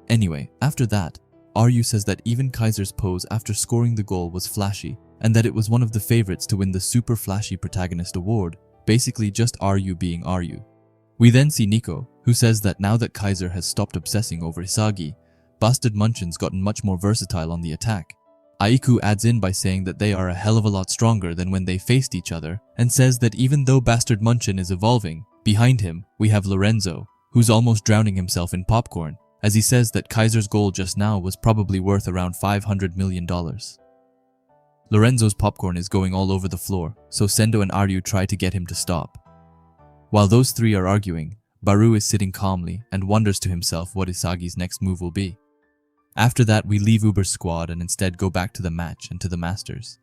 Anyway, after that, Ryu says that even Kaiser's pose after scoring the goal was flashy, and that it was one of the favorites to win the Super Flashy Protagonist Award, basically just Ryu being Ryu. We then see Nico, who says that now that Kaiser has stopped obsessing over Isagi, Bastard Munchen's gotten much more versatile on the attack. Aiku adds in by saying that they are a hell of a lot stronger than when they faced each other, and says that even though Bastard Munchen is evolving, behind him we have Lorenzo, who's almost drowning himself in popcorn, as he says that Kaiser's goal just now was probably worth around $500 million. Lorenzo's popcorn is going all over the floor, so Sendo and Ryu try to get him to stop. While those three are arguing, Baru is sitting calmly and wonders to himself what Isagi's next move will be. After that, we leave Uber's squad and instead go back to the match and to the Masters.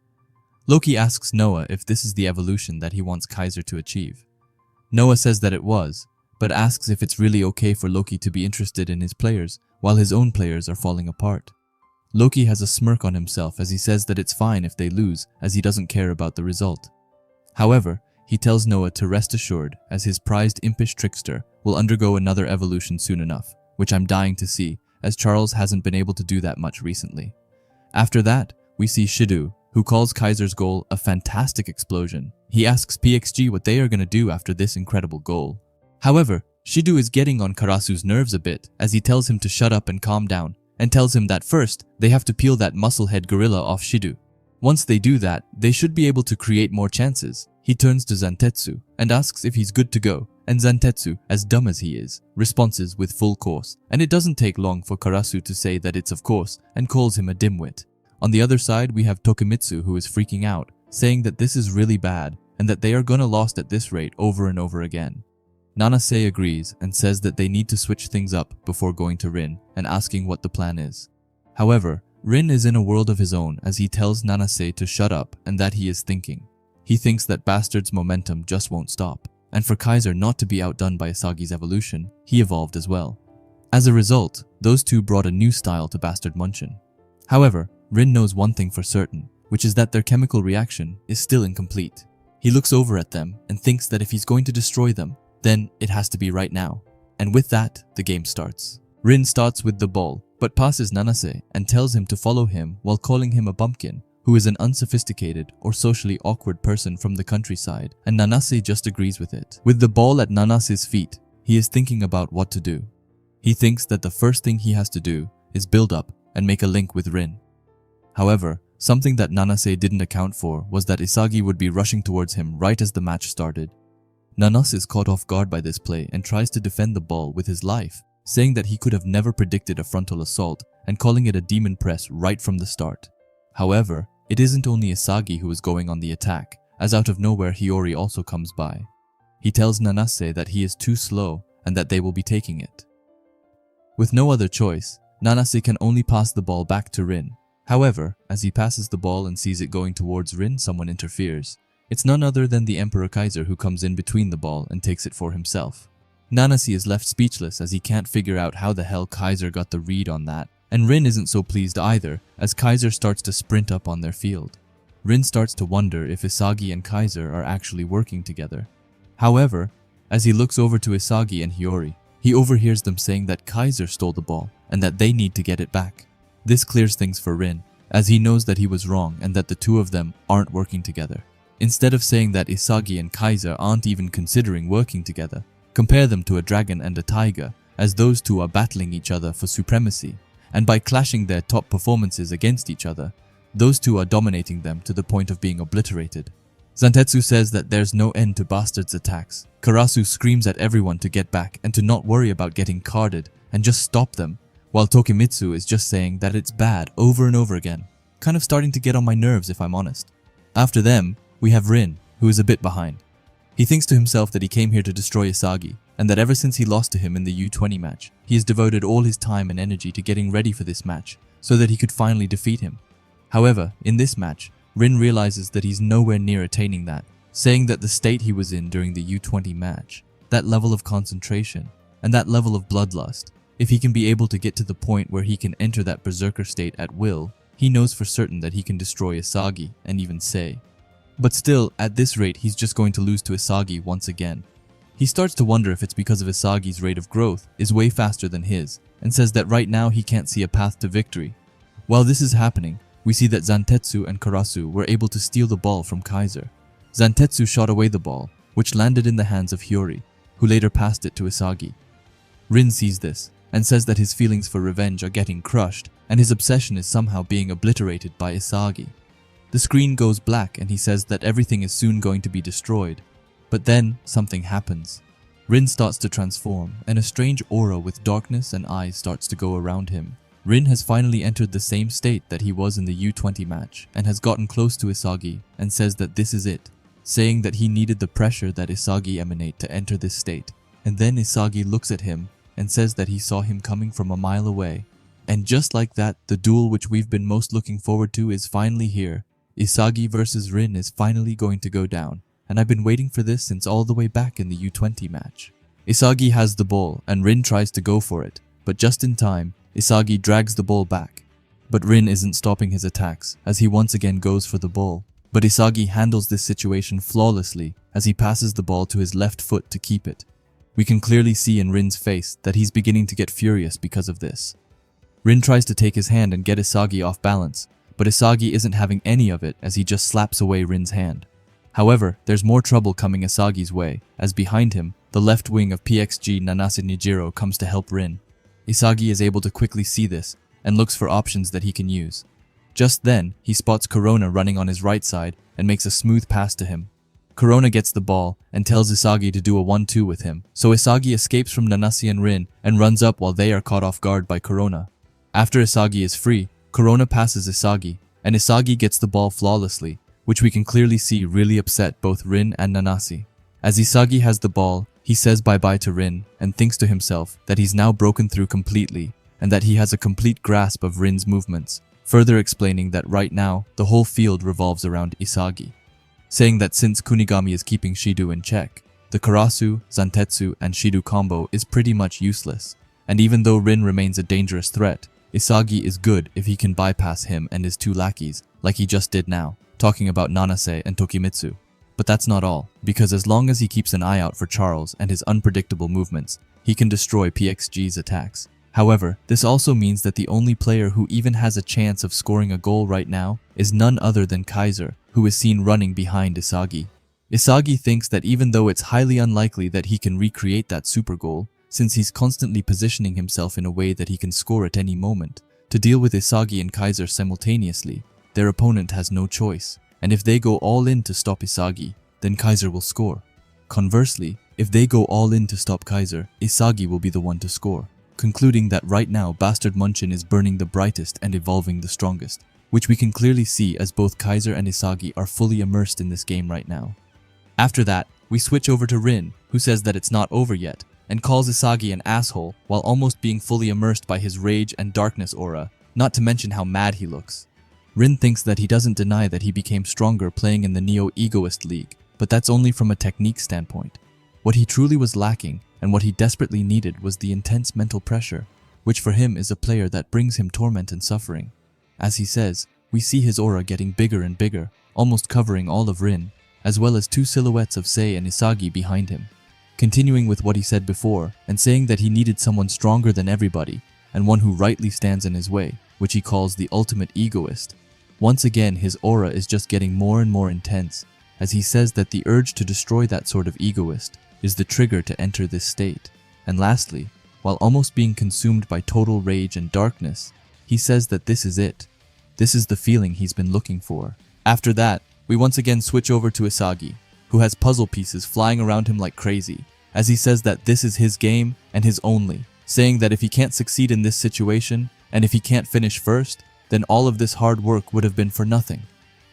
Loki asks Noah if this is the evolution that he wants Kaiser to achieve. Noah says that it was, but asks if it's really okay for Loki to be interested in his players while his own players are falling apart. Loki has a smirk on himself as he says that it's fine if they lose, as he doesn't care about the result. However, he tells Noah to rest assured, as his prized impish trickster will undergo another evolution soon enough, which I'm dying to see, as Charles hasn't been able to do that much recently. After that, we see Shido, who calls Kaiser's goal a fantastic explosion. He asks PXG what they are going to do after this incredible goal. However, Shido is getting on Karasu's nerves a bit, as he tells him to shut up and calm down, and tells him that first, they have to peel that muscle-head gorilla off Shido. Once they do that, they should be able to create more chances. He turns to Zantetsu and asks if he's good to go, and Zantetsu, as dumb as he is, responses with full course, and it doesn't take long for Karasu to say that it's of course, and calls him a dimwit. On the other side, we have Tokimitsu, who is freaking out, saying that this is really bad, and that they are gonna lost at this rate over and over again. Nanase agrees and says that they need to switch things up before going to Rin and asking what the plan is. However, Rin is in a world of his own as he tells Nanase to shut up and that he is thinking. He thinks that Bastard's momentum just won't stop, and for Kaiser not to be outdone by Isagi's evolution, he evolved as well. As a result, those two brought a new style to Bastard Munchen. However, Rin knows one thing for certain, which is that their chemical reaction is still incomplete. He looks over at them and thinks that if he's going to destroy them, then it has to be right now. And with that, the game starts. Rin starts with the ball, but passes Nanase and tells him to follow him while calling him a bumpkin, who is an unsophisticated or socially awkward person from the countryside, and Nanase just agrees with it. With the ball at Nanase's feet, he is thinking about what to do. He thinks that the first thing he has to do is build up and make a link with Rin. However, something that Nanase didn't account for was that Isagi would be rushing towards him right as the match started. Nanas is caught off guard by this play and tries to defend the ball with his life, saying that he could have never predicted a frontal assault and calling it a demon press right from the start. However, it isn't only Isagi who is going on the attack, as out of nowhere Hiyori also comes by. He tells Nanase that he is too slow and that they will be taking it. With no other choice, Nanase can only pass the ball back to Rin. However, as he passes the ball and sees it going towards Rin, someone interferes. It's none other than the Emperor Kaiser who comes in between the ball and takes it for himself. Nanase is left speechless as he can't figure out how the hell Kaiser got the read on that, and Rin isn't so pleased either as Kaiser starts to sprint up on their field. Rin starts to wonder if Isagi and Kaiser are actually working together. However, as he looks over to Isagi and Hiyori, he overhears them saying that Kaiser stole the ball and that they need to get it back. This clears things for Rin, as he knows that he was wrong and that the two of them aren't working together. Instead of saying that Isagi and Kaiser aren't even considering working together, compare them to a dragon and a tiger, as those two are battling each other for supremacy, and by clashing their top performances against each other, those two are dominating them to the point of being obliterated. Zantetsu says that there's no end to Bastard's attacks. Karasu screams at everyone to get back and to not worry about getting carded and just stop them, while Tokimitsu is just saying that it's bad over and over again, kind of starting to get on my nerves if I'm honest. After them, we have Rin, who is a bit behind. He thinks to himself that he came here to destroy Isagi, and that ever since he lost to him in the U20 match, he has devoted all his time and energy to getting ready for this match, so that he could finally defeat him. However, in this match, Rin realizes that he's nowhere near attaining that, saying that the state he was in during the U20 match, that level of concentration, and that level of bloodlust, if he can be able to get to the point where he can enter that berserker state at will, he knows for certain that he can destroy Isagi and even Sei. But still, at this rate, he's just going to lose to Isagi once again. He starts to wonder if it's because of Isagi's rate of growth is way faster than his, and says that right now he can't see a path to victory. While this is happening, we see that Zantetsu and Karasu were able to steal the ball from Kaiser. Zantetsu shot away the ball, which landed in the hands of Hiyori, who later passed it to Isagi. Rin sees this, and says that his feelings for revenge are getting crushed, and his obsession is somehow being obliterated by Isagi. The screen goes black and he says that everything is soon going to be destroyed. But then, something happens. Rin starts to transform, and a strange aura with darkness and eyes starts to go around him. Rin has finally entered the same state that he was in the U20 match, and has gotten close to Isagi, and says that this is it, saying that he needed the pressure that Isagi emanate to enter this state. And then Isagi looks at him, and says that he saw him coming from a mile away. And just like that, the duel which we've been most looking forward to is finally here. Isagi versus Rin is finally going to go down, and I've been waiting for this since all the way back in the U20 match. Isagi has the ball, and Rin tries to go for it, but just in time, Isagi drags the ball back. But Rin isn't stopping his attacks, as he once again goes for the ball. But Isagi handles this situation flawlessly, as he passes the ball to his left foot to keep it. We can clearly see in Rin's face that he's beginning to get furious because of this. Rin tries to take his hand and get Isagi off balance, but Isagi isn't having any of it as he just slaps away Rin's hand. However, there's more trouble coming Isagi's way, as behind him, the left wing of PXG Nanase Nijiro comes to help Rin. Isagi is able to quickly see this, and looks for options that he can use. Just then, he spots Corona running on his right side and makes a smooth pass to him. Corona gets the ball and tells Isagi to do a 1-2 with him, so Isagi escapes from Nanase and Rin and runs up while they are caught off guard by Corona. After Isagi is free, Corona passes Isagi, and Isagi gets the ball flawlessly, which we can clearly see really upset both Rin and Nanase. As Isagi has the ball, he says bye-bye to Rin and thinks to himself that he's now broken through completely and that he has a complete grasp of Rin's movements, further explaining that right now the whole field revolves around Isagi, saying that since Kunigami is keeping Shido in check, the Karasu, Zantetsu, and Shido combo is pretty much useless, and even though Rin remains a dangerous threat, Isagi is good if he can bypass him and his two lackeys, like he just did now, talking about Nanase and Tokimitsu. But that's not all, because as long as he keeps an eye out for Charles and his unpredictable movements, he can destroy PXG's attacks. However, this also means that the only player who even has a chance of scoring a goal right now is none other than Kaiser, who is seen running behind Isagi. Isagi thinks that even though it's highly unlikely that he can recreate that super goal, since he's constantly positioning himself in a way that he can score at any moment, to deal with Isagi and Kaiser simultaneously, their opponent has no choice, and if they go all in to stop Isagi, then Kaiser will score. Conversely, if they go all in to stop Kaiser, Isagi will be the one to score, concluding that right now Bastard Munchen is burning the brightest and evolving the strongest, which we can clearly see as both Kaiser and Isagi are fully immersed in this game right now. After that, we switch over to Rin, who says that it's not over yet, and calls Isagi an asshole while almost being fully immersed by his rage and darkness aura, not to mention how mad he looks. Rin thinks that he doesn't deny that he became stronger playing in the Neo-Egoist League, but that's only from a technique standpoint. What he truly was lacking, and what he desperately needed, was the intense mental pressure, which for him is a player that brings him torment and suffering. As he says, we see his aura getting bigger and bigger, almost covering all of Rin, as well as two silhouettes of Sei and Isagi behind him. Continuing with what he said before, and saying that he needed someone stronger than everybody, and one who rightly stands in his way, which he calls the ultimate egoist. Once again, his aura is just getting more and more intense, as he says that the urge to destroy that sort of egoist is the trigger to enter this state. And lastly, while almost being consumed by total rage and darkness, he says that this is it. This is the feeling he's been looking for. After that, we once again switch over to Isagi, who has puzzle pieces flying around him like crazy, as he says that this is his game and his only, saying that if he can't succeed in this situation, and if he can't finish first, then all of this hard work would have been for nothing.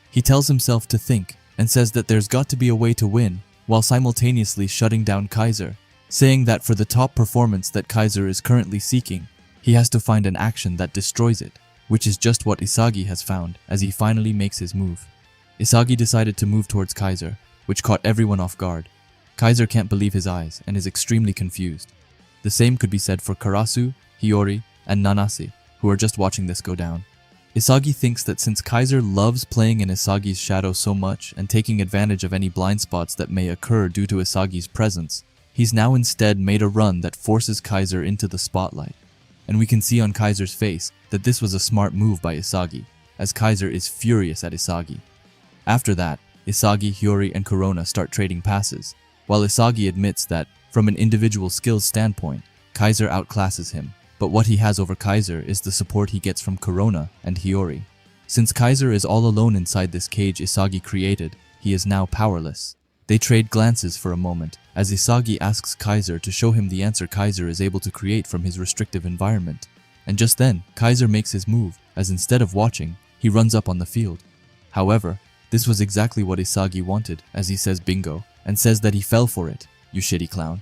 He tells himself to think, and says that there's got to be a way to win, while simultaneously shutting down Kaiser, saying that for the top performance that Kaiser is currently seeking, he has to find an action that destroys it, which is just what Isagi has found as he finally makes his move. Isagi decided to move towards Kaiser, which caught everyone off guard. Kaiser can't believe his eyes and is extremely confused. The same could be said for Karasu, Hiyori, and Nanase, who are just watching this go down. Isagi thinks that since Kaiser loves playing in Isagi's shadow so much and taking advantage of any blind spots that may occur due to Isagi's presence, he's now instead made a run that forces Kaiser into the spotlight. And we can see on Kaiser's face that this was a smart move by Isagi, as Kaiser is furious at Isagi. After that, Isagi, Hiyori, and Corona start trading passes, while Isagi admits that, from an individual skills standpoint, Kaiser outclasses him. But what he has over Kaiser is the support he gets from Corona and Hiyori. Since Kaiser is all alone inside this cage Isagi created, he is now powerless. They trade glances for a moment, as Isagi asks Kaiser to show him the answer Kaiser is able to create from his restrictive environment. And just then, Kaiser makes his move, as instead of watching, he runs up on the field. However, this was exactly what Isagi wanted, as he says bingo, and says that he fell for it, you shitty clown.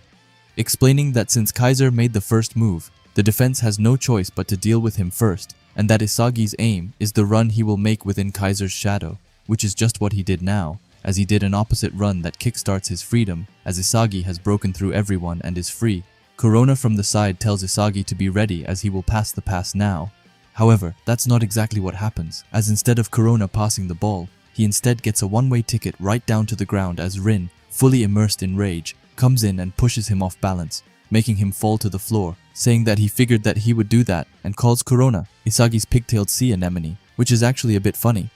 Explaining that since Kaiser made the first move, the defense has no choice but to deal with him first, and that Isagi's aim is the run he will make within Kaiser's shadow, which is just what he did now, as he did an opposite run that kickstarts his freedom, as Isagi has broken through everyone and is free. Corona from the side tells Isagi to be ready as he will pass the pass now. However, that's not exactly what happens, as instead of Corona passing the ball, he instead gets a one-way ticket right down to the ground as Rin, fully immersed in rage, comes in and pushes him off balance, making him fall to the floor, saying that he figured that he would do that, and calls Corona Isagi's pigtailed sea anemone, which is actually a bit funny.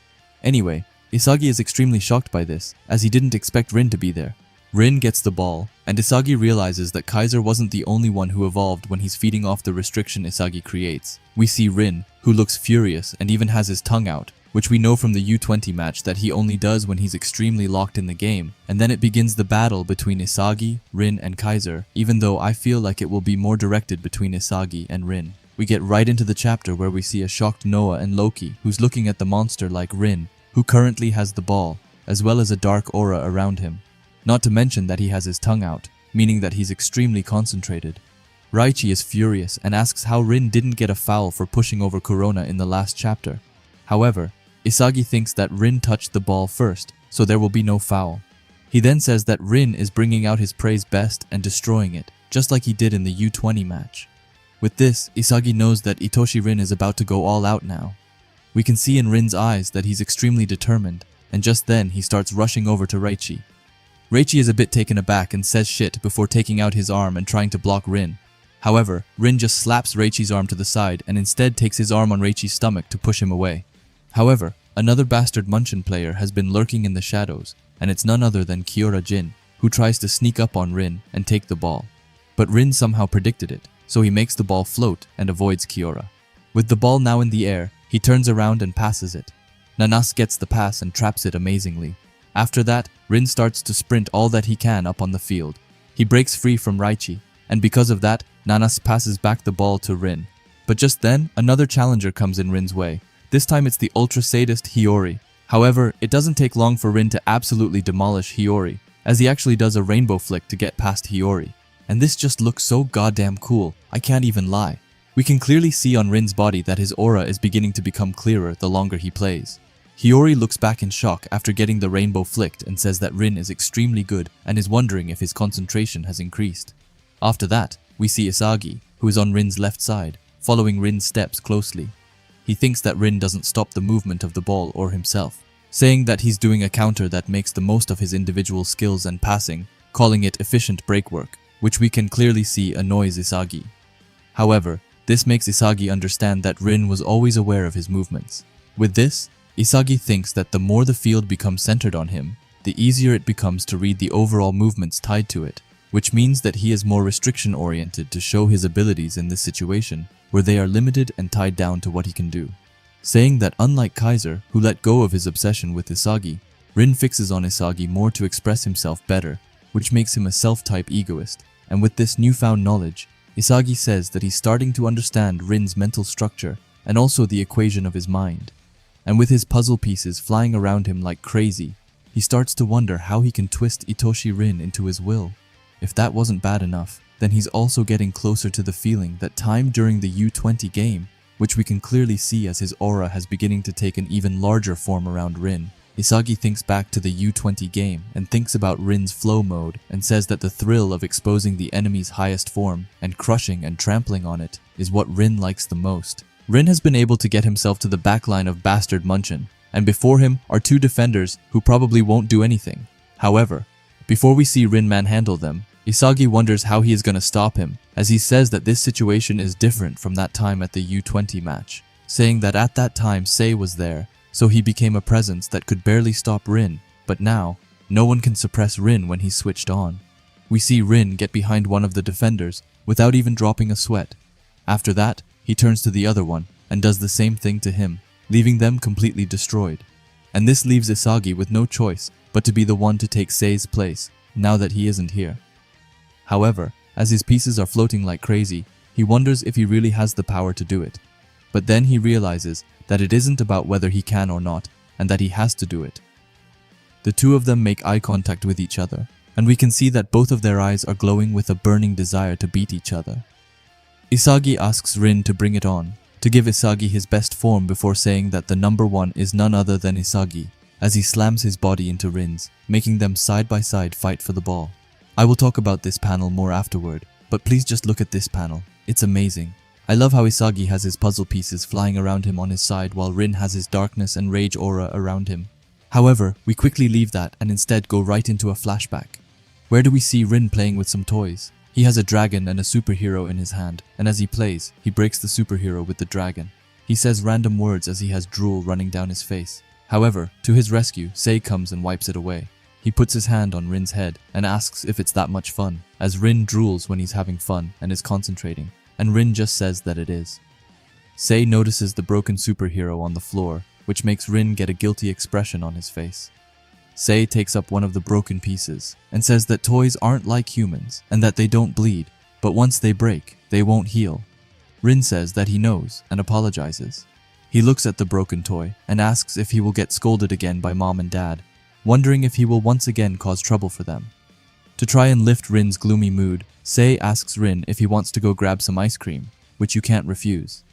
Anyway, Isagi is extremely shocked by this, as he didn't expect Rin to be there. Rin gets the ball, and Isagi realizes that Kaiser wasn't the only one who evolved when he's feeding off the restriction Isagi creates. We see Rin, who looks furious and even has his tongue out, which we know from the U20 match that he only does when he's extremely locked in the game, and then it begins the battle between Isagi, Rin, and Kaiser, even though I feel like it will be more directed between Isagi and Rin. We get right into the chapter where we see a shocked Noah and Loki, who's looking at the monster like Rin, who currently has the ball, as well as a dark aura around him. Not to mention that he has his tongue out, meaning that he's extremely concentrated. Raichi is furious and asks how Rin didn't get a foul for pushing over Corona in the last chapter. However, Isagi thinks that Rin touched the ball first, so there will be no foul. He then says that Rin is bringing out his prey's best and destroying it, just like he did in the U20 match. With this, Isagi knows that Itoshi Rin is about to go all out now. We can see in Rin's eyes that he's extremely determined, and just then he starts rushing over to Raichi. Raichi is a bit taken aback and says shit before taking out his arm and trying to block Rin. However, Rin just slaps Raichi's arm to the side and instead takes his arm on Raichi's stomach to push him away. However, another Bastard Munchen player has been lurking in the shadows, and it's none other than Kiora Jin, who tries to sneak up on Rin and take the ball. But Rin somehow predicted it, so he makes the ball float and avoids Kiora. With the ball now in the air, he turns around and passes it. Nanas gets the pass and traps it amazingly. After that, Rin starts to sprint all that he can up on the field. He breaks free from Raichi, and because of that, Nanas passes back the ball to Rin. But just then, another challenger comes in Rin's way. This time it's the ultra sadist Hiyori. However, it doesn't take long for Rin to absolutely demolish Hiyori, as he actually does a rainbow flick to get past Hiyori. And this just looks so goddamn cool, I can't even lie. We can clearly see on Rin's body that his aura is beginning to become clearer the longer he plays. Hiyori looks back in shock after getting the rainbow flicked and says that Rin is extremely good and is wondering if his concentration has increased. After that, we see Isagi, who is on Rin's left side, following Rin's steps closely. He thinks that Rin doesn't stop the movement of the ball or himself, saying that he's doing a counter that makes the most of his individual skills and passing, calling it efficient breakwork, which we can clearly see annoys Isagi. However, this makes Isagi understand that Rin was always aware of his movements. With this, Isagi thinks that the more the field becomes centered on him, the easier it becomes to read the overall movements tied to it, which means that he is more restriction-oriented to show his abilities in this situation, where they are limited and tied down to what he can do. Saying that unlike Kaiser, who let go of his obsession with Isagi, Rin fixes on Isagi more to express himself better, which makes him a self-type egoist, and with this newfound knowledge, Isagi says that he's starting to understand Rin's mental structure and also the equation of his mind. And with his puzzle pieces flying around him like crazy, he starts to wonder how he can twist Itoshi Rin into his will. If that wasn't bad enough, then he's also getting closer to the feeling that time during the U20 game, which we can clearly see as his aura has beginning to take an even larger form around Rin. Isagi thinks back to the U20 game and thinks about Rin's flow mode and says that the thrill of exposing the enemy's highest form and crushing and trampling on it is what Rin likes the most. Rin has been able to get himself to the backline of Bastard Munchen, and before him are two defenders who probably won't do anything. However, before we see Rin manhandle them, Isagi wonders how he is going to stop him, as he says that this situation is different from that time at the U20 match, saying that at that time Sei was there, so he became a presence that could barely stop Rin, but now, no one can suppress Rin when he's switched on. We see Rin get behind one of the defenders without even dropping a sweat. After that, he turns to the other one and does the same thing to him, leaving them completely destroyed. And this leaves Isagi with no choice but to be the one to take Sei's place, now that he isn't here. However, as his pieces are floating like crazy, he wonders if he really has the power to do it. But then he realizes that it isn't about whether he can or not, and that he has to do it. The two of them make eye contact with each other, and we can see that both of their eyes are glowing with a burning desire to beat each other. Isagi asks Rin to bring it on, to give Isagi his best form before saying that the number one is none other than Isagi, as he slams his body into Rin's, making them side by side fight for the ball. I will talk about this panel more afterward, but please just look at this panel. It's amazing. I love how Isagi has his puzzle pieces flying around him on his side while Rin has his darkness and rage aura around him. However, we quickly leave that and instead go right into a flashback. Where do we see Rin playing with some toys? He has a dragon and a superhero in his hand, and as he plays, he breaks the superhero with the dragon. He says random words as he has drool running down his face. However, to his rescue, Sei comes and wipes it away. He puts his hand on Rin's head and asks if it's that much fun, as Rin drools when he's having fun and is concentrating, and Rin just says that it is. Sei notices the broken superhero on the floor, which makes Rin get a guilty expression on his face. Sei takes up one of the broken pieces and says that toys aren't like humans and that they don't bleed, but once they break, they won't heal. Rin says that he knows and apologizes. He looks at the broken toy and asks if he will get scolded again by mom and dad, wondering if he will once again cause trouble for them. To try and lift Rin's gloomy mood, Sei asks Rin if he wants to go grab some ice cream, which you can't refuse.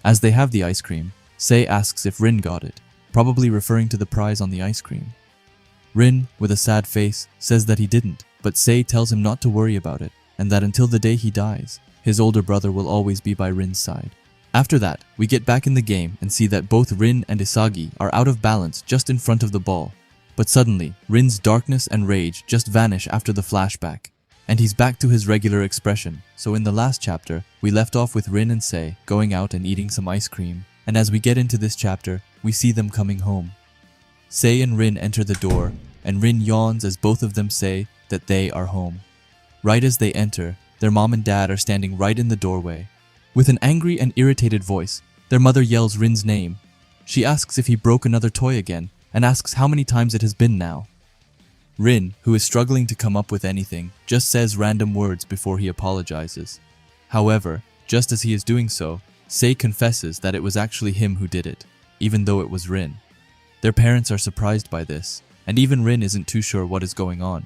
As they have the ice cream, Sei asks if Rin got it, probably referring to the prize on the ice cream. Rin, with a sad face, says that he didn't, but Sei tells him not to worry about it, and that until the day he dies, his older brother will always be by Rin's side. After that, we get back in the game and see that both Rin and Isagi are out of balance just in front of the ball. But suddenly, Rin's darkness and rage just vanish after the flashback, and he's back to his regular expression. So in the last chapter, we left off with Rin and Sei going out and eating some ice cream, and as we get into this chapter, we see them coming home. Sei and Rin enter the door, and Rin yawns as both of them say that they are home. Right as they enter, their mom and dad are standing right in the doorway. With an angry and irritated voice, their mother yells Rin's name. She asks if he broke another toy again, and asks how many times it has been now. Rin, who is struggling to come up with anything, just says random words before he apologizes. However, just as he is doing so, Sei confesses that it was actually him who did it, even though it was Rin. Their parents are surprised by this, and even Rin isn't too sure what is going on.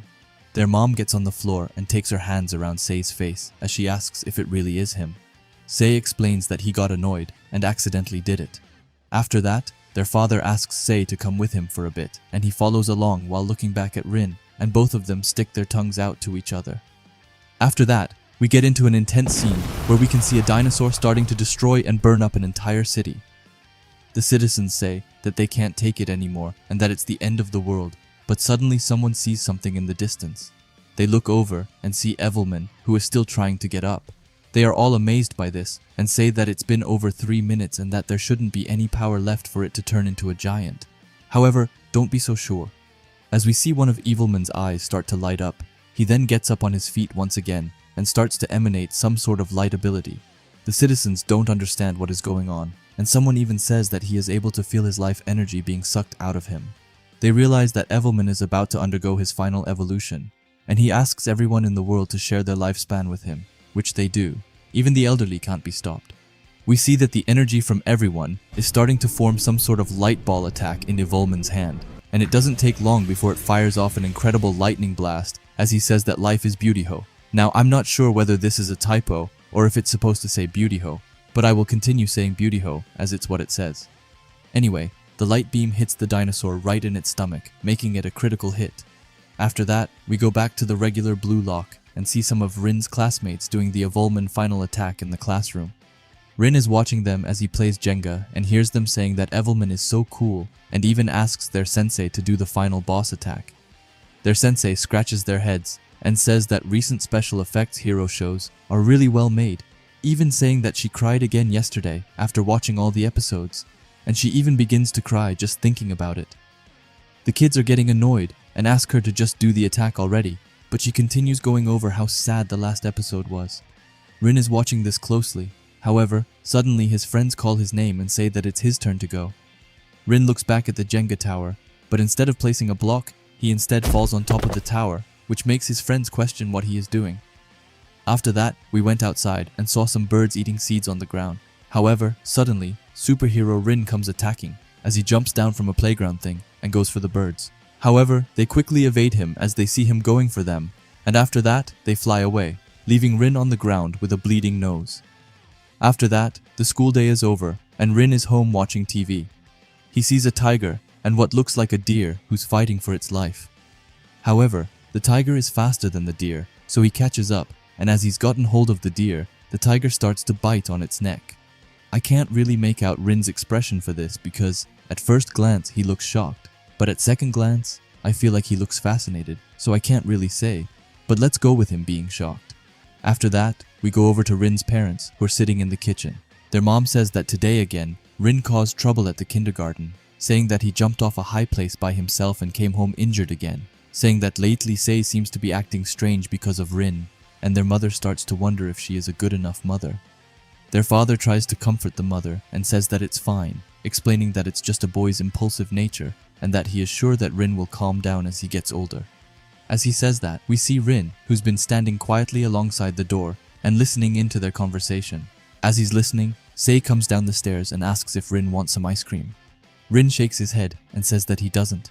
Their mom gets on the floor and takes her hands around Sei's face as she asks if it really is him. Sei explains that he got annoyed and accidentally did it. After that, their father asks Sei to come with him for a bit, and he follows along while looking back at Rin, and both of them stick their tongues out to each other. After that, we get into an intense scene where we can see a dinosaur starting to destroy and burn up an entire city. The citizens say that they can't take it anymore and that it's the end of the world, but suddenly someone sees something in the distance. They look over and see Evelyn, who is still trying to get up. They are all amazed by this and say that it's been over 3 minutes and that there shouldn't be any power left for it to turn into a giant. However, don't be so sure. As we see one of Evelyn's eyes start to light up, he then gets up on his feet once again and starts to emanate some sort of light ability. The citizens don't understand what is going on, and someone even says that he is able to feel his life energy being sucked out of him. They realize that Evelyn is about to undergo his final evolution, and he asks everyone in the world to share their lifespan with him, which they do. Even the elderly can't be stopped. We see that the energy from everyone is starting to form some sort of light ball attack in Evelyn's hand, and it doesn't take long before it fires off an incredible lightning blast as he says that life is beauty-ho. Now, I'm not sure whether this is a typo or if it's supposed to say beauty-ho, but I will continue saying beauty-ho as it's what it says. Anyway, the light beam hits the dinosaur right in its stomach, making it a critical hit. After that, we go back to the regular blue lock and see some of Rin's classmates doing the Evolman final attack in the classroom. Rin is watching them as he plays Jenga and hears them saying that Evelyn is so cool and even asks their sensei to do the final boss attack. Their sensei scratches their heads and says that recent special effects hero shows are really well made, even saying that she cried again yesterday after watching all the episodes, and she even begins to cry just thinking about it. The kids are getting annoyed and ask her to just do the attack already, but she continues going over how sad the last episode was. Rin is watching this closely. However, suddenly his friends call his name and say that it's his turn to go. Rin looks back at the Jenga tower, but instead of placing a block, he instead falls on top of the tower, which makes his friends question what he is doing. After that, we went outside and saw some birds eating seeds on the ground. However, suddenly, superhero Rin comes attacking as he jumps down from a playground thing and goes for the birds. However, they quickly evade him as they see him going for them, and after that, they fly away, leaving Rin on the ground with a bleeding nose. After that, the school day is over and Rin is home watching TV. He sees a tiger and what looks like a deer who's fighting for its life. However, the tiger is faster than the deer, so he catches up, and as he's gotten hold of the deer, the tiger starts to bite on its neck. I can't really make out Rin's expression for this because at first glance he looks shocked, but at second glance I feel like he looks fascinated, so I can't really say, but let's go with him being shocked. After that, we go over to Rin's parents who are sitting in the kitchen. Their mom says that today again, Rin caused trouble at the kindergarten, saying that he jumped off a high place by himself and came home injured again, saying that lately Sei seems to be acting strange because of Rin, and their mother starts to wonder if she is a good enough mother. Their father tries to comfort the mother and says that it's fine, explaining that it's just a boy's impulsive nature and that he is sure that Rin will calm down as he gets older. As he says that, we see Rin, who's been standing quietly alongside the door and listening into their conversation. As he's listening, Sei comes down the stairs and asks if Rin wants some ice cream. Rin shakes his head and says that he doesn't.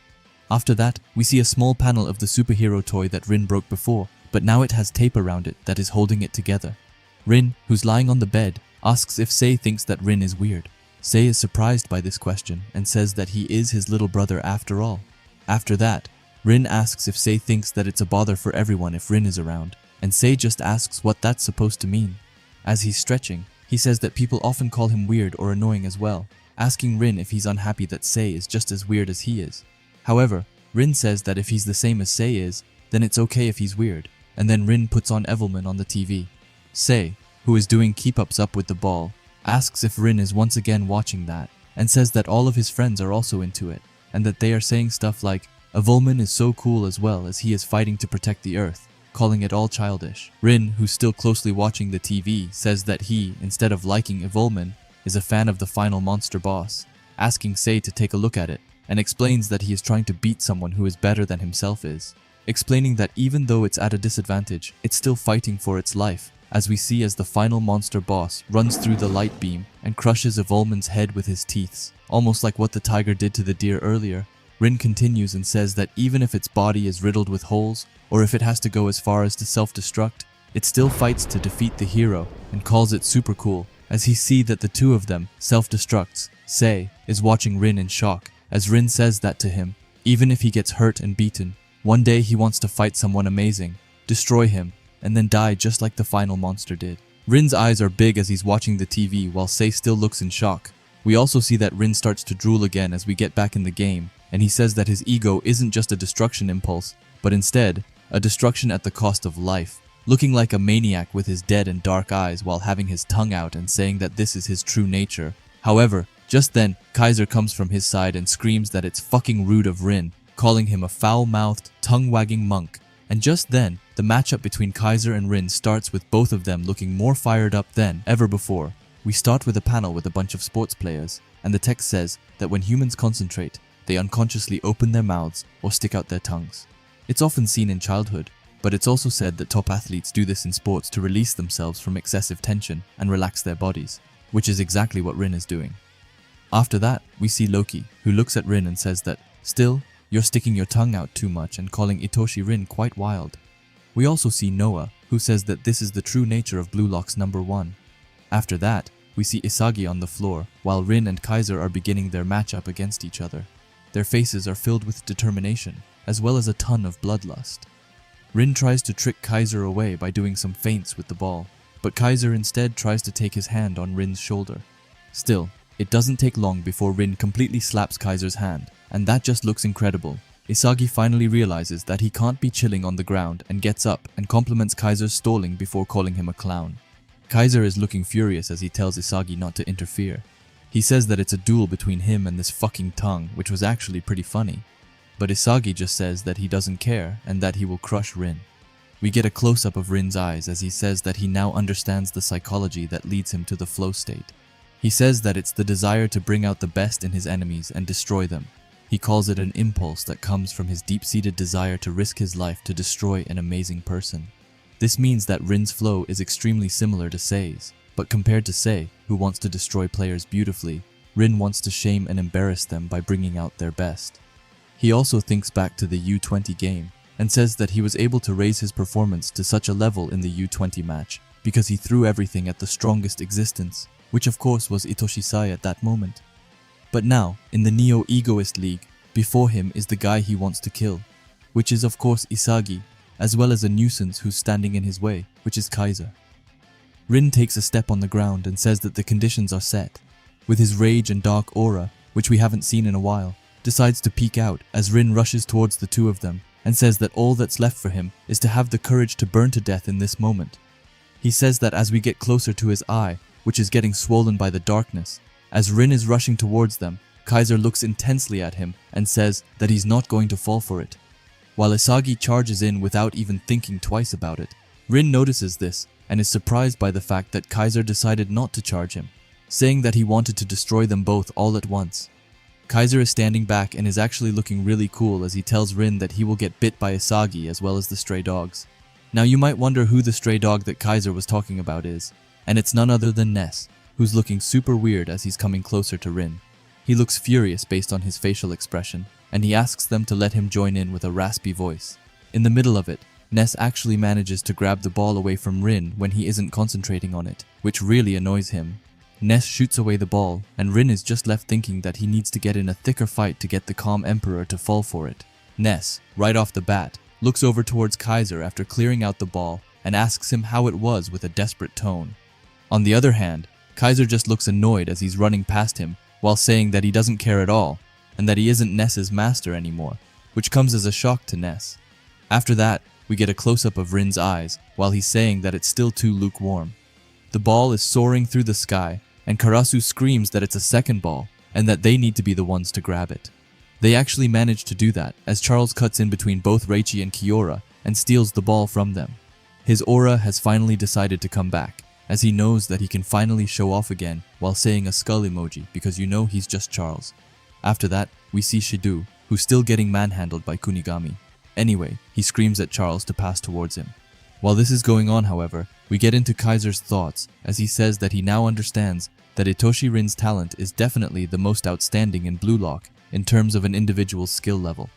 After that, we see a small panel of the superhero toy that Rin broke before, but now it has tape around it that is holding it together. Rin, who's lying on the bed, asks if Sei thinks that Rin is weird. Sei is surprised by this question and says that he is his little brother after all. After that, Rin asks if Sei thinks that it's a bother for everyone if Rin is around, and Sei just asks what that's supposed to mean. As he's stretching, he says that people often call him weird or annoying as well, asking Rin if he's unhappy that Sei is just as weird as he is. However, Rin says that if he's the same as Sei is, then it's okay if he's weird, and then Rin puts on Evelyn on the TV. Sei, who is doing keep-ups up with the ball, asks if Rin is once again watching that, and says that all of his friends are also into it, and that they are saying stuff like, Evolman is so cool as well as he is fighting to protect the earth, calling it all childish. Rin, who's still closely watching the TV, says that he, instead of liking Evolman, is a fan of the final monster boss, asking Sei to take a look at it, and explains that he is trying to beat someone who is better than himself is, explaining that even though it's at a disadvantage, it's still fighting for its life, as we see as the final monster boss runs through the light beam and crushes Evolman's head with his teeth, almost like what the tiger did to the deer earlier. Rin continues and says that even if its body is riddled with holes, or if it has to go as far as to self-destruct, it still fights to defeat the hero and calls it super cool, as he sees that the two of them self-destructs. Sei is watching Rin in shock, as Rin says that to him, even if he gets hurt and beaten, one day he wants to fight someone amazing, destroy him, and then die just like the final monster did. Rin's eyes are big as he's watching the TV while Sei still looks in shock. We also see that Rin starts to drool again as we get back in the game, and he says that his ego isn't just a destruction impulse, but instead, a destruction at the cost of life, looking like a maniac with his dead and dark eyes while having his tongue out and saying that this is his true nature. However, just then, Kaiser comes from his side and screams that it's fucking rude of Rin, calling him a foul-mouthed, tongue-wagging monk. And just then, the matchup between Kaiser and Rin starts with both of them looking more fired up than ever before. We start with a panel with a bunch of sports players, and the text says that when humans concentrate, they unconsciously open their mouths or stick out their tongues. It's often seen in childhood, but it's also said that top athletes do this in sports to release themselves from excessive tension and relax their bodies, which is exactly what Rin is doing. After that, we see Loki, who looks at Rin and says that, "Still, you're sticking your tongue out too much," and calling Itoshi Rin quite wild. We also see Noah, who says that this is the true nature of Blue Lock's number 1. After that, we see Isagi on the floor, while Rin and Kaiser are beginning their matchup against each other. Their faces are filled with determination, as well as a ton of bloodlust. Rin tries to trick Kaiser away by doing some feints with the ball, but Kaiser instead tries to take his hand on Rin's shoulder. Still, it doesn't take long before Rin completely slaps Kaiser's hand, and that just looks incredible. Isagi finally realizes that he can't be chilling on the ground and gets up and compliments Kaiser's stalling before calling him a clown. Kaiser is looking furious as he tells Isagi not to interfere. He says that it's a duel between him and this fucking tongue, which was actually pretty funny. But Isagi just says that he doesn't care and that he will crush Rin. We get a close-up of Rin's eyes as he says that he now understands the psychology that leads him to the flow state. He says that it's the desire to bring out the best in his enemies and destroy them. He calls it an impulse that comes from his deep-seated desire to risk his life to destroy an amazing person. This means that Rin's flow is extremely similar to Sei's, but compared to Sei, who wants to destroy players beautifully, Rin wants to shame and embarrass them by bringing out their best. He also thinks back to the U20 game, and says that he was able to raise his performance to such a level in the U20 match, because he threw everything at the strongest existence, which of course was Itoshi Sai at that moment. But now, in the Neo-Egoist League, before him is the guy he wants to kill, which is of course Isagi, as well as a nuisance who's standing in his way, which is Kaiser. Rin takes a step on the ground and says that the conditions are set. With his rage and dark aura, which we haven't seen in a while, decides to peek out as Rin rushes towards the two of them and says that all that's left for him is to have the courage to burn to death in this moment. He says that as we get closer to his eye, which is getting swollen by the darkness, as Rin is rushing towards them, Kaiser looks intensely at him and says that he's not going to fall for it. While Isagi charges in without even thinking twice about it, Rin notices this and is surprised by the fact that Kaiser decided not to charge him, saying that he wanted to destroy them both all at once. Kaiser is standing back and is actually looking really cool as he tells Rin that he will get bit by Isagi as well as the stray dogs. Now you might wonder who the stray dog that Kaiser was talking about is, and it's none other than Ness, who's looking super weird as he's coming closer to Rin. He looks furious based on his facial expression, and he asks them to let him join in with a raspy voice. In the middle of it, Ness actually manages to grab the ball away from Rin when he isn't concentrating on it, which really annoys him. Ness shoots away the ball, and Rin is just left thinking that he needs to get in a thicker fight to get the calm Emperor to fall for it. Ness, right off the bat, looks over towards Kaiser after clearing out the ball and asks him how it was with a desperate tone. On the other hand, Kaiser just looks annoyed as he's running past him while saying that he doesn't care at all and that he isn't Ness's master anymore, which comes as a shock to Ness. After that, we get a close-up of Rin's eyes while he's saying that it's still too lukewarm. The ball is soaring through the sky, and Karasu screams that it's a second ball and that they need to be the ones to grab it. They actually manage to do that as Charles cuts in between both Reichi and Kiora and steals the ball from them. His aura has finally decided to come back, as he knows that he can finally show off again while saying a skull emoji because you know he's just Charles. After that, we see Shidu, who's still getting manhandled by Kunigami. Anyway, he screams at Charles to pass towards him. While this is going on, however, we get into Kaiser's thoughts as he says that he now understands that Itoshi Rin's talent is definitely the most outstanding in Blue Lock in terms of an individual's skill level.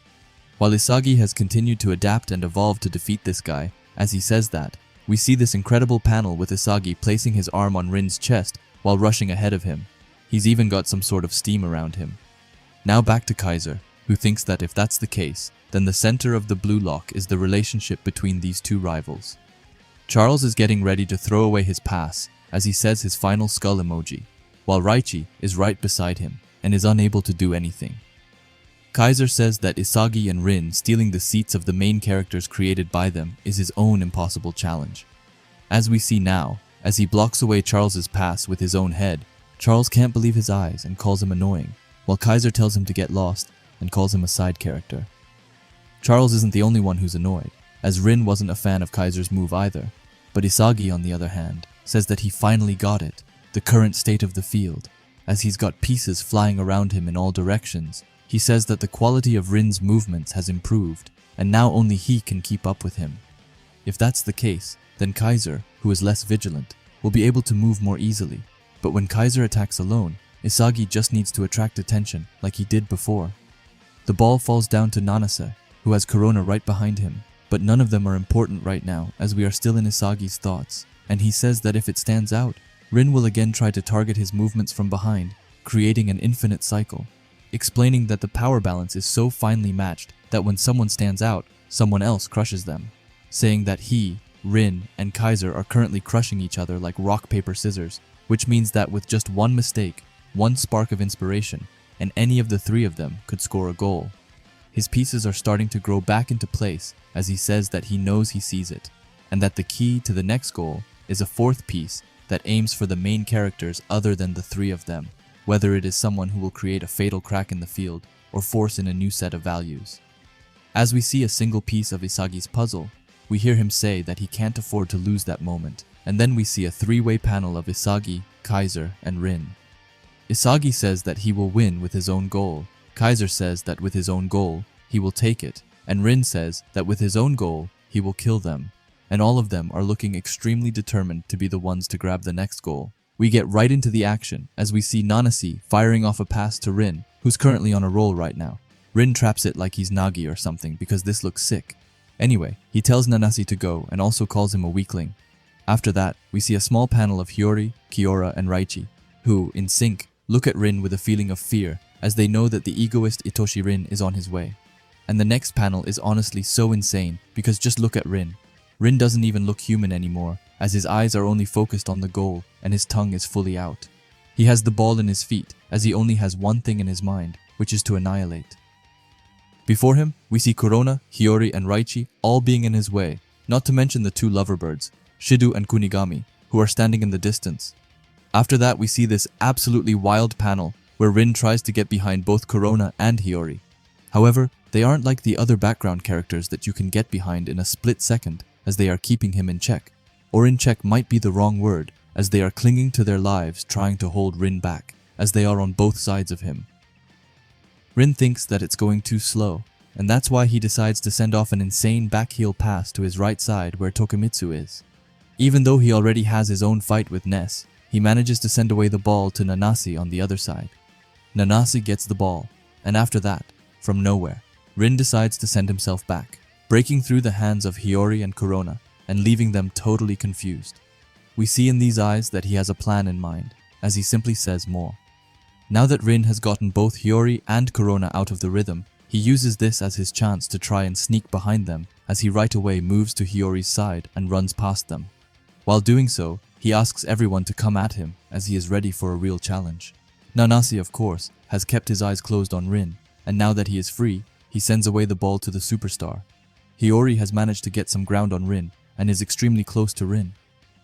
While Isagi has continued to adapt and evolve to defeat this guy, as he says that, we see this incredible panel with Isagi placing his arm on Rin's chest while rushing ahead of him. He's even got some sort of steam around him. Now back to Kaiser, who thinks that if that's the case, then the center of the Blue Lock is the relationship between these two rivals. Charles is getting ready to throw away his pass as he says his final skull emoji, while Raichi is right beside him and is unable to do anything. Kaiser says that Isagi and Rin stealing the seats of the main characters created by them is his own impossible challenge. As we see now, as he blocks away Charles's pass with his own head, Charles can't believe his eyes and calls him annoying, while Kaiser tells him to get lost and calls him a side character. Charles isn't the only one who's annoyed, as Rin wasn't a fan of Kaiser's move either, but Isagi, on the other hand, says that he finally got it, the current state of the field, as he's got pieces flying around him in all directions. He says that the quality of Rin's movements has improved, and now only he can keep up with him. If that's the case, then Kaiser, who is less vigilant, will be able to move more easily, but when Kaiser attacks alone, Isagi just needs to attract attention like he did before. The ball falls down to Nanase, who has Corona right behind him, but none of them are important right now as we are still in Isagi's thoughts, and he says that if it stands out, Rin will again try to target his movements from behind, creating an infinite cycle, explaining that the power balance is so finely matched that when someone stands out, someone else crushes them, saying that he, Rin, and Kaiser are currently crushing each other like rock, paper, scissors, which means that with just one mistake, one spark of inspiration, and any of the three of them could score a goal. His pieces are starting to grow back into place as he says that he knows he sees it, and that the key to the next goal is a fourth piece that aims for the main characters other than the three of them, whether it is someone who will create a fatal crack in the field or force in a new set of values. As we see a single piece of Isagi's puzzle, we hear him say that he can't afford to lose that moment, and then we see a three-way panel of Isagi, Kaiser, and Rin. Isagi says that he will win with his own goal, Kaiser says that with his own goal, he will take it, and Rin says that with his own goal, he will kill them, and all of them are looking extremely determined to be the ones to grab the next goal. We get right into the action as we see Nanase firing off a pass to Rin, who's currently on a roll right now. Rin traps it like he's Nagi or something because this looks sick. Anyway, he tells Nanase to go and also calls him a weakling. After that, we see a small panel of Hiyori, Kiora, and Raichi, who, in sync, look at Rin with a feeling of fear as they know that the egoist Itoshi Rin is on his way. And the next panel is honestly so insane because just look at Rin. Rin doesn't even look human anymore, as his eyes are only focused on the goal and his tongue is fully out. He has the ball in his feet, as he only has one thing in his mind, which is to annihilate. Before him, we see Corona, Hiyori, and Raichi all being in his way, not to mention the two loverbirds, Shidu and Kunigami, who are standing in the distance. After that, we see this absolutely wild panel where Rin tries to get behind both Corona and Hiyori. However, they aren't like the other background characters that you can get behind in a split second, as they are keeping him in check. Or in check might be the wrong word, as they are clinging to their lives trying to hold Rin back, as they are on both sides of him. Rin thinks that it's going too slow, and that's why he decides to send off an insane backheel pass to his right side where Tokimitsu is. Even though he already has his own fight with Ness, he manages to send away the ball to Nanase on the other side. Nanase gets the ball, and after that, from nowhere, Rin decides to send himself back, breaking through the hands of Hiyori and Corona and leaving them totally confused. We see in these eyes that he has a plan in mind, as he simply says more. Now that Rin has gotten both Hiyori and Corona out of the rhythm, he uses this as his chance to try and sneak behind them as he right away moves to Hiyori's side and runs past them. While doing so, he asks everyone to come at him as he is ready for a real challenge. Nanase, of course, has kept his eyes closed on Rin, and now that he is free, he sends away the ball to the superstar. Hiyori has managed to get some ground on Rin and is extremely close to Rin.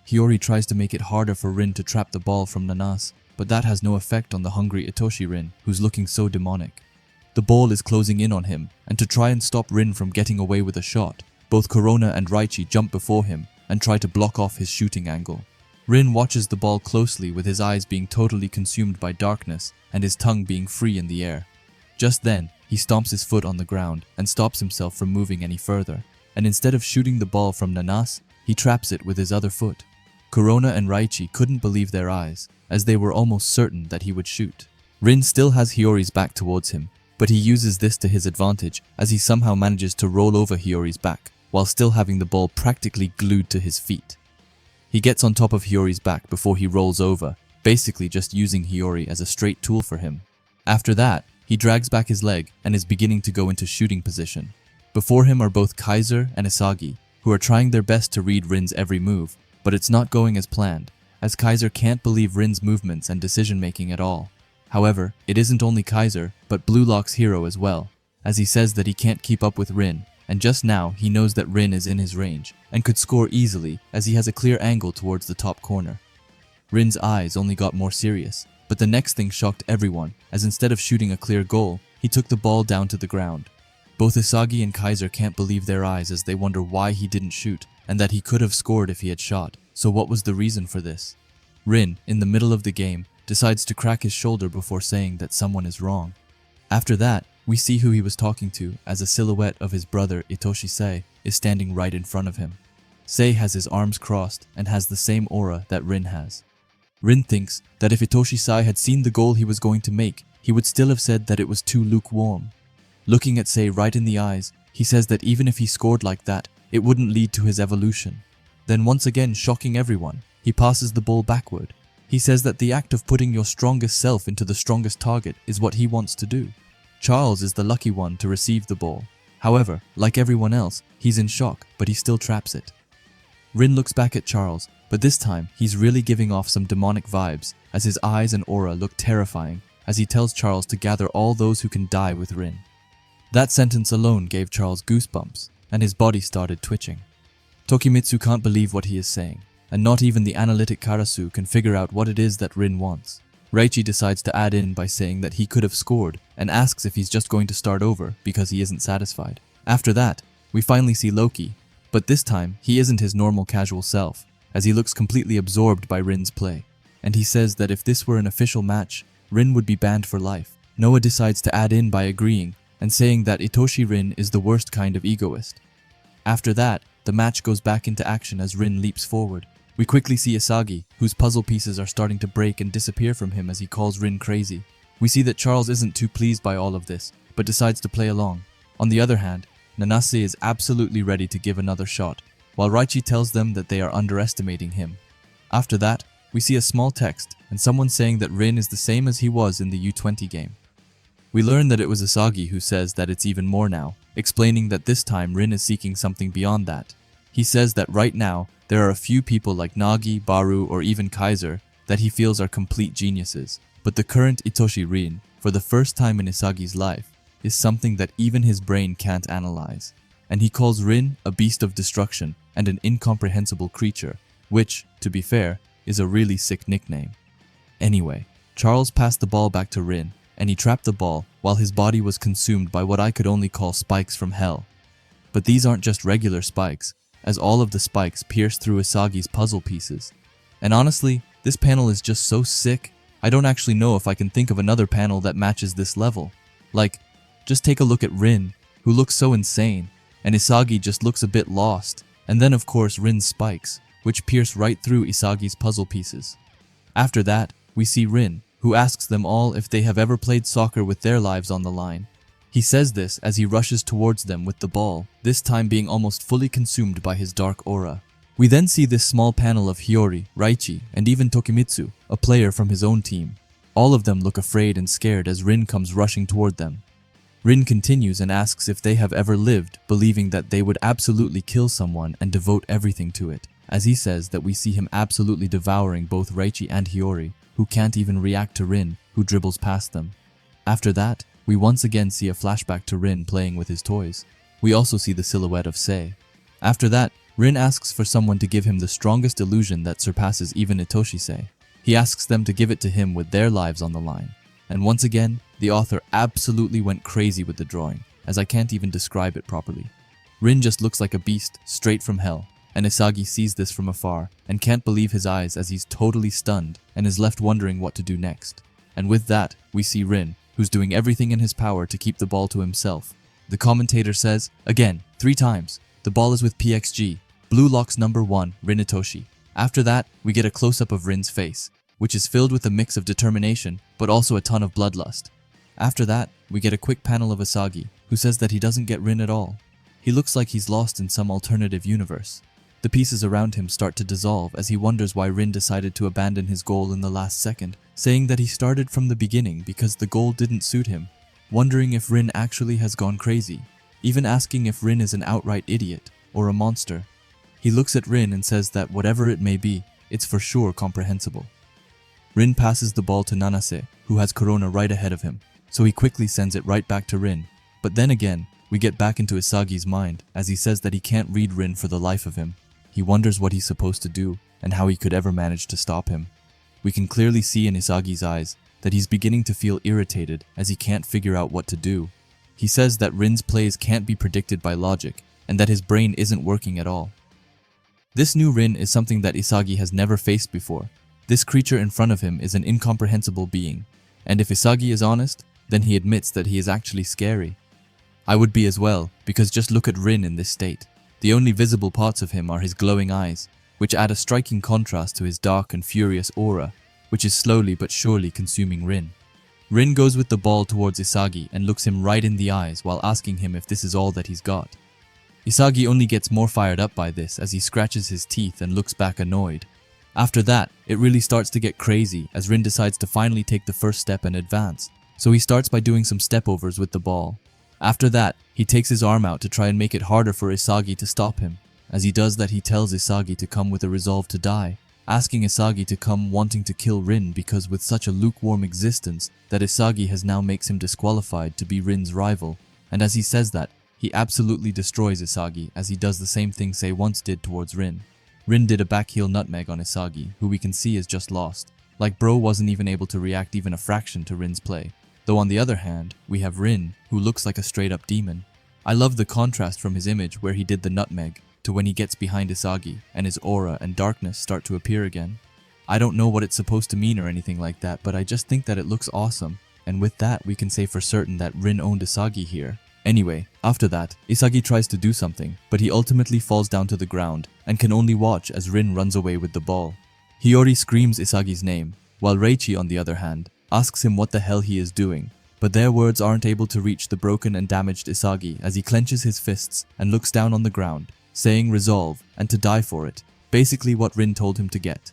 Hiyori tries to make it harder for Rin to trap the ball from Nanase, but that has no effect on the hungry Itoshi Rin, who's looking so demonic. The ball is closing in on him, and to try and stop Rin from getting away with a shot, both Corona and Raichi jump before him and try to block off his shooting angle. Rin watches the ball closely with his eyes being totally consumed by darkness and his tongue being free in the air. Just then, he stomps his foot on the ground and stops himself from moving any further, and instead of shooting the ball from Nanas, he traps it with his other foot. Corona and Raichi couldn't believe their eyes, as they were almost certain that he would shoot. Rin still has Hiyori's back towards him, but he uses this to his advantage as he somehow manages to roll over Hiyori's back, while still having the ball practically glued to his feet. He gets on top of Hiyori's back before he rolls over, basically just using Hiyori as a straight tool for him. After that, he drags back his leg and is beginning to go into shooting position. Before him are both Kaiser and Isagi, who are trying their best to read Rin's every move, but it's not going as planned, as Kaiser can't believe Rin's movements and decision-making at all. However, it isn't only Kaiser, but Blue Lock's hero as well, as he says that he can't keep up with Rin, and just now he knows that Rin is in his range, and could score easily as he has a clear angle towards the top corner. Rin's eyes only got more serious, but the next thing shocked everyone, as instead of shooting a clear goal, he took the ball down to the ground. Both Isagi and Kaiser can't believe their eyes as they wonder why he didn't shoot, and that he could have scored if he had shot, so what was the reason for this? Rin, in the middle of the game, decides to crack his shoulder before saying that someone is wrong. After that, we see who he was talking to, as a silhouette of his brother Itoshi Sei is standing right in front of him. Sei has his arms crossed and has the same aura that Rin has. Rin thinks that if Itoshi Sei had seen the goal he was going to make, he would still have said that it was too lukewarm. Looking at Sei right in the eyes, he says that even if he scored like that, it wouldn't lead to his evolution. Then once again shocking everyone, he passes the ball backward. He says that the act of putting your strongest self into the strongest target is what he wants to do. Charles is the lucky one to receive the ball. However, like everyone else, he's in shock, but he still traps it. Rin looks back at Charles, but this time he's really giving off some demonic vibes, as his eyes and aura look terrifying, as he tells Charles to gather all those who can die with Rin. That sentence alone gave Charles goosebumps, and his body started twitching. Tokimitsu can't believe what he is saying, and not even the analytic Karasu can figure out what it is that Rin wants. Raichi decides to add in by saying that he could have scored, and asks if he's just going to start over because he isn't satisfied. After that, we finally see Loki, but this time he isn't his normal casual self, as he looks completely absorbed by Rin's play, and he says that if this were an official match, Rin would be banned for life. Noah decides to add in by agreeing, and saying that Itoshi Rin is the worst kind of egoist. After that, the match goes back into action as Rin leaps forward. We quickly see Isagi, whose puzzle pieces are starting to break and disappear from him as he calls Rin crazy. We see that Charles isn't too pleased by all of this, but decides to play along. On the other hand, Nanase is absolutely ready to give another shot, while Raichi tells them that they are underestimating him. After that, we see a small text, and someone saying that Rin is the same as he was in the U20 game. We learn that it was Isagi who says that it's even more now, explaining that this time Rin is seeking something beyond that. He says that right now, there are a few people like Nagi, Baru, or even Kaiser that he feels are complete geniuses, but the current Itoshi Rin, for the first time in Isagi's life, is something that even his brain can't analyze. And he calls Rin a beast of destruction and an incomprehensible creature, which, to be fair, is a really sick nickname. Anyway, Charles passed the ball back to Rin, and he trapped the ball while his body was consumed by what I could only call spikes from hell. But these aren't just regular spikes, as all of the spikes pierce through Isagi's puzzle pieces. And honestly, this panel is just so sick, I don't actually know if I can think of another panel that matches this level. Like, just take a look at Rin, who looks so insane, and Isagi just looks a bit lost, and then of course Rin's spikes, which pierce right through Isagi's puzzle pieces. After that, we see Rin, who asks them all if they have ever played soccer with their lives on the line. He says this as he rushes towards them with the ball, this time being almost fully consumed by his dark aura. We then see this small panel of Hiyori, Raichi, and even Tokimitsu, a player from his own team. All of them look afraid and scared as Rin comes rushing toward them. Rin continues and asks if they have ever lived, believing that they would absolutely kill someone and devote everything to it, as he says that we see him absolutely devouring both Raichi and Hiyori, who can't even react to Rin, who dribbles past them. After that, we once again see a flashback to Rin playing with his toys. We also see the silhouette of Sei. After that, Rin asks for someone to give him the strongest illusion that surpasses even Itoshi Sei. He asks them to give it to him with their lives on the line. And once again, the author absolutely went crazy with the drawing, as I can't even describe it properly. Rin just looks like a beast, straight from hell, and Isagi sees this from afar and can't believe his eyes as he's totally stunned and is left wondering what to do next. And with that, we see Rin, who's doing everything in his power to keep the ball to himself. The commentator says, again, 3 times, the ball is with PXG, Blue Lock's number 1, Rinatoshi. After that, we get a close-up of Rin's face, which is filled with a mix of determination, but also a ton of bloodlust. After that, we get a quick panel of Isagi, who says that he doesn't get Rin at all. He looks like he's lost in some alternative universe. The pieces around him start to dissolve as he wonders why Rin decided to abandon his goal in the last second, saying that he started from the beginning because the goal didn't suit him, wondering if Rin actually has gone crazy, even asking if Rin is an outright idiot or a monster. He looks at Rin and says that whatever it may be, it's for sure comprehensible. Rin passes the ball to Nanase, who has Corona right ahead of him, so he quickly sends it right back to Rin. But then again, we get back into Isagi's mind as he says that he can't read Rin for the life of him. He wonders what he's supposed to do and how he could ever manage to stop him. We can clearly see in Isagi's eyes that he's beginning to feel irritated as he can't figure out what to do. He says that Rin's plays can't be predicted by logic and that his brain isn't working at all. This new Rin is something that Isagi has never faced before. This creature in front of him is an incomprehensible being, and if Isagi is honest, then he admits that he is actually scary. I would be as well, because just look at Rin in this state. The only visible parts of him are his glowing eyes, which add a striking contrast to his dark and furious aura, which is slowly but surely consuming Rin. Rin goes with the ball towards Isagi and looks him right in the eyes while asking him if this is all that he's got. Isagi only gets more fired up by this as he scratches his teeth and looks back annoyed. After that, it really starts to get crazy as Rin decides to finally take the first step and advance, so he starts by doing some stepovers with the ball. After that, he takes his arm out to try and make it harder for Isagi to stop him. As he does that, he tells Isagi to come with a resolve to die, asking Isagi to come wanting to kill Rin because with such a lukewarm existence that Isagi has now makes him disqualified to be Rin's rival, and as he says that, he absolutely destroys Isagi as he does the same thing Sei once did towards Rin. Rin did a backheel nutmeg on Isagi, who we can see is just lost. Like bro wasn't even able to react even a fraction to Rin's play. Though on the other hand, we have Rin, who looks like a straight up demon. I love the contrast from his image where he did the nutmeg to when he gets behind Isagi and his aura and darkness start to appear again. I don't know what it's supposed to mean or anything like that, but I just think that it looks awesome, and with that we can say for certain that Rin owned Isagi here. Anyway, after that, Isagi tries to do something, but he ultimately falls down to the ground and can only watch as Rin runs away with the ball. Hiyori screams Isagi's name, while Reichi on the other hand asks him what the hell he is doing, but their words aren't able to reach the broken and damaged Isagi as he clenches his fists and looks down on the ground, saying resolve and to die for it, basically what Rin told him to get.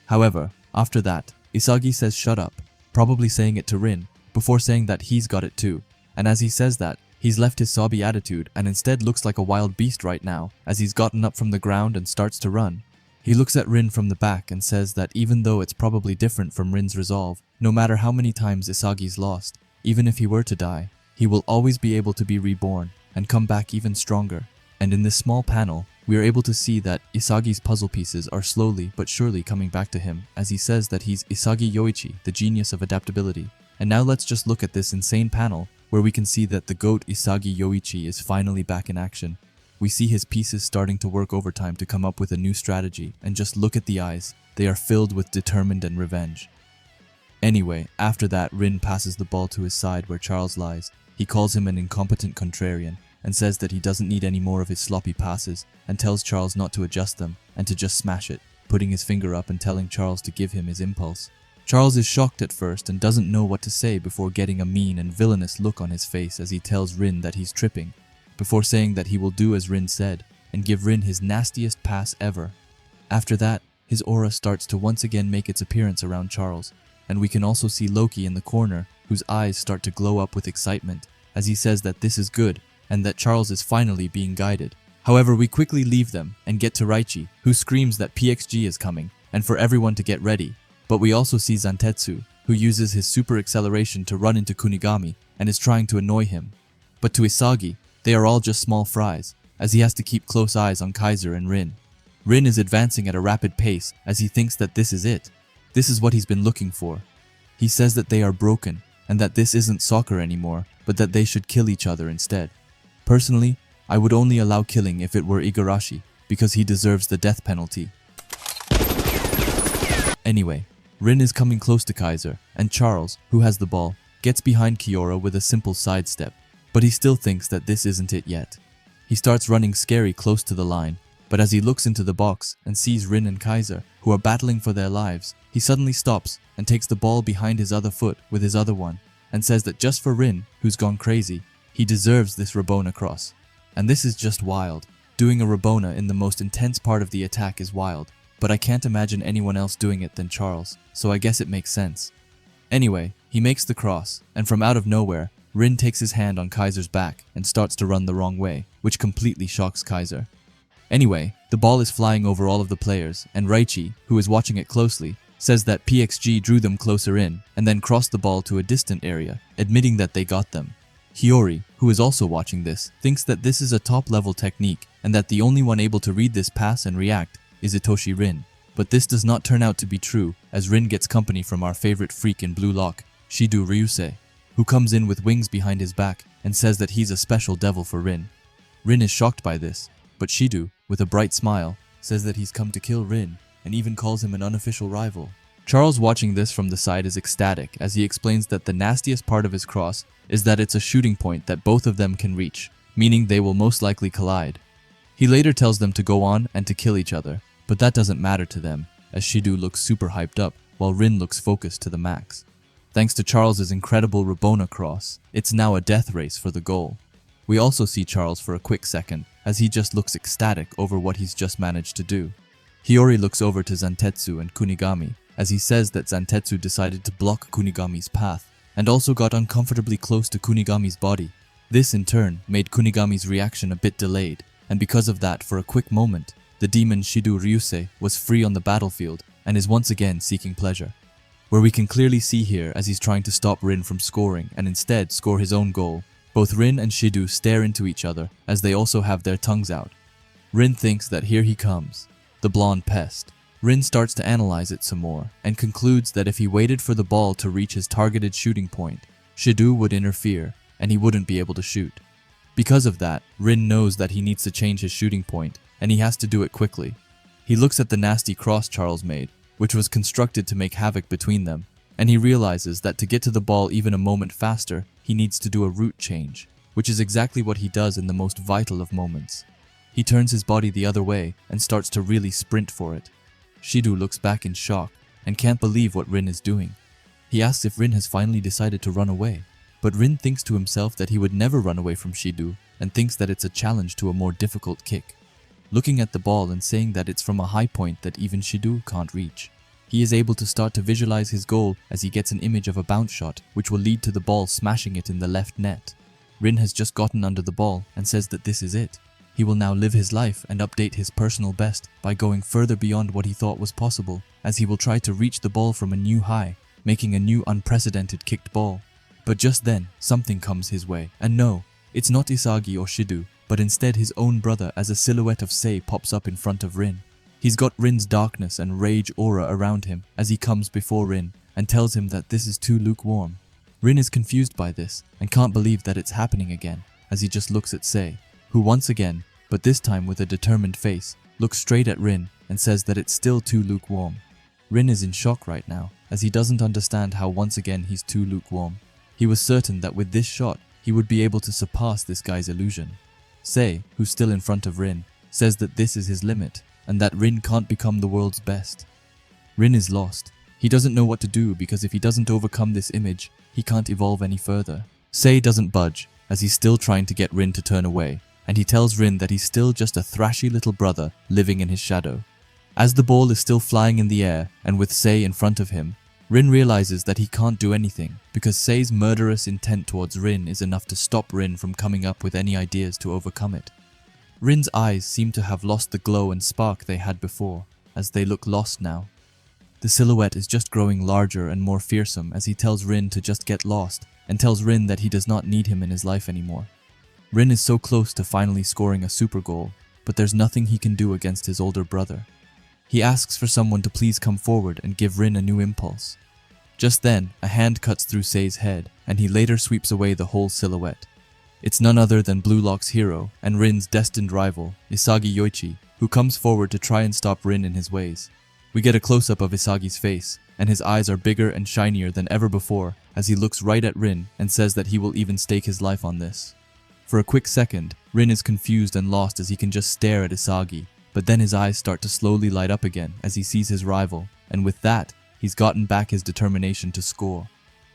However, after that, Isagi says shut up, probably saying it to Rin, before saying that he's got it too, and as he says that, he's left his sobby attitude and instead looks like a wild beast right now as he's gotten up from the ground and starts to run. He looks at Rin from the back and says that even though it's probably different from Rin's resolve, no matter how many times Isagi's lost, even if he were to die, he will always be able to be reborn and come back even stronger. And in this small panel, we are able to see that Isagi's puzzle pieces are slowly but surely coming back to him as he says that he's Isagi Yoichi, the genius of adaptability. And now let's just look at this insane panel where we can see that the GOAT Isagi Yoichi is finally back in action. We see his pieces starting to work overtime to come up with a new strategy, and just look at the eyes, they are filled with determined and revenge. Anyway, after that Rin passes the ball to his side where Charles lies. He calls him an incompetent contrarian, and says that he doesn't need any more of his sloppy passes, and tells Charles not to adjust them, and to just smash it, putting his finger up and telling Charles to give him his impulse. Charles is shocked at first and doesn't know what to say before getting a mean and villainous look on his face as he tells Rin that he's tripping, before saying that he will do as Rin said, and give Rin his nastiest pass ever. After that, his aura starts to once again make its appearance around Charles, and we can also see Loki in the corner, whose eyes start to glow up with excitement, as he says that this is good, and that Charles is finally being guided. However, we quickly leave them and get to Reichi, who screams that PXG is coming, and for everyone to get ready. But we also see Zantetsu, who uses his super acceleration to run into Kunigami and is trying to annoy him. But to Isagi, they are all just small fries, as he has to keep close eyes on Kaiser and Rin. Rin is advancing at a rapid pace as he thinks that this is it. This is what he's been looking for. He says that they are broken, and that this isn't soccer anymore, but that they should kill each other instead. Personally, I would only allow killing if it were Igarashi, because he deserves the death penalty. Anyway, Rin is coming close to Kaiser, and Charles, who has the ball, gets behind Kiora with a simple sidestep, but he still thinks that this isn't it yet. He starts running scary close to the line, but as he looks into the box and sees Rin and Kaiser, who are battling for their lives, he suddenly stops and takes the ball behind his other foot with his other one, and says that just for Rin, who's gone crazy, he deserves this Rabona cross. And this is just wild. Doing a Rabona in the most intense part of the attack is wild, but I can't imagine anyone else doing it than Charles, so I guess it makes sense. Anyway, he makes the cross, and from out of nowhere, Rin takes his hand on Kaiser's back and starts to run the wrong way, which completely shocks Kaiser. Anyway, the ball is flying over all of the players, and Raichi, who is watching it closely, says that PXG drew them closer in and then crossed the ball to a distant area, admitting that they got them. Hiyori, who is also watching this, thinks that this is a top-level technique and that the only one able to read this pass and react is Itoshi Rin. But this does not turn out to be true, as Rin gets company from our favorite freak in blue lock, Shido Ryusei, who comes in with wings behind his back and says that he's a special devil for Rin. Rin is shocked by this, but Shido, with a bright smile, says that he's come to kill Rin and even calls him an unofficial rival. Charles, watching this from the side, is ecstatic as he explains that the nastiest part of his cross is that it's a shooting point that both of them can reach, meaning they will most likely collide. He later tells them to go on and to kill each other, but that doesn't matter to them, as Shido looks super hyped up while Rin looks focused to the max. Thanks to Charles's incredible Rabona cross, it's now a death race for the goal. We also see Charles for a quick second, as he just looks ecstatic over what he's just managed to do. Hiyori looks over to Zantetsu and Kunigami, as he says that Zantetsu decided to block Kunigami's path, and also got uncomfortably close to Kunigami's body. This in turn made Kunigami's reaction a bit delayed, and because of that, for a quick moment, the demon Shido Ryusei was free on the battlefield and is once again seeking pleasure. Where we can clearly see here as he's trying to stop Rin from scoring and instead score his own goal, both Rin and Shido stare into each other as they also have their tongues out. Rin thinks that here he comes, the blonde pest. Rin starts to analyze it some more and concludes that if he waited for the ball to reach his targeted shooting point, Shido would interfere and he wouldn't be able to shoot. Because of that, Rin knows that he needs to change his shooting point and he has to do it quickly. He looks at the nasty cross Charles made, which was constructed to make havoc between them, and he realizes that to get to the ball even a moment faster, he needs to do a route change, which is exactly what he does in the most vital of moments. He turns his body the other way and starts to really sprint for it. Shido looks back in shock and can't believe what Rin is doing. He asks if Rin has finally decided to run away, but Rin thinks to himself that he would never run away from Shido and thinks that it's a challenge to a more difficult kick. Looking at the ball and saying that it's from a high point that even Shido can't reach. He is able to start to visualize his goal as he gets an image of a bounce shot which will lead to the ball smashing it in the left net. Rin has just gotten under the ball and says that this is it. He will now live his life and update his personal best by going further beyond what he thought was possible, as he will try to reach the ball from a new high, making a new unprecedented kicked ball. But just then, something comes his way, and no, it's not Isagi or Shido, but instead his own brother, as a silhouette of Sei pops up in front of Rin. He's got Rin's darkness and rage aura around him as he comes before Rin and tells him that this is too lukewarm. Rin is confused by this and can't believe that it's happening again, as he just looks at Sei, who once again, but this time with a determined face, looks straight at Rin and says that it's still too lukewarm. Rin is in shock right now, as he doesn't understand how once again he's too lukewarm. He was certain that with this shot, he would be able to surpass this guy's illusion. Sei, who's still in front of Rin, says that this is his limit, and that Rin can't become the world's best. Rin is lost. He doesn't know what to do because if he doesn't overcome this image, he can't evolve any further. Sei doesn't budge, as he's still trying to get Rin to turn away, and he tells Rin that he's still just a thrashy little brother living in his shadow. As the ball is still flying in the air, and with Sei in front of him, Rin realizes that he can't do anything because Sei's murderous intent towards Rin is enough to stop Rin from coming up with any ideas to overcome it. Rin's eyes seem to have lost the glow and spark they had before, as they look lost now. The silhouette is just growing larger and more fearsome as he tells Rin to just get lost and tells Rin that he does not need him in his life anymore. Rin is so close to finally scoring a super goal, but there's nothing he can do against his older brother. He asks for someone to please come forward and give Rin a new impulse. Just then, a hand cuts through Sei's head, and he later sweeps away the whole silhouette. It's none other than Blue Lock's hero and Rin's destined rival, Isagi Yoichi, who comes forward to try and stop Rin in his ways. We get a close-up of Isagi's face, and his eyes are bigger and shinier than ever before as he looks right at Rin and says that he will even stake his life on this. For a quick second, Rin is confused and lost as he can just stare at Isagi, but then his eyes start to slowly light up again as he sees his rival, and with that, he's gotten back his determination to score.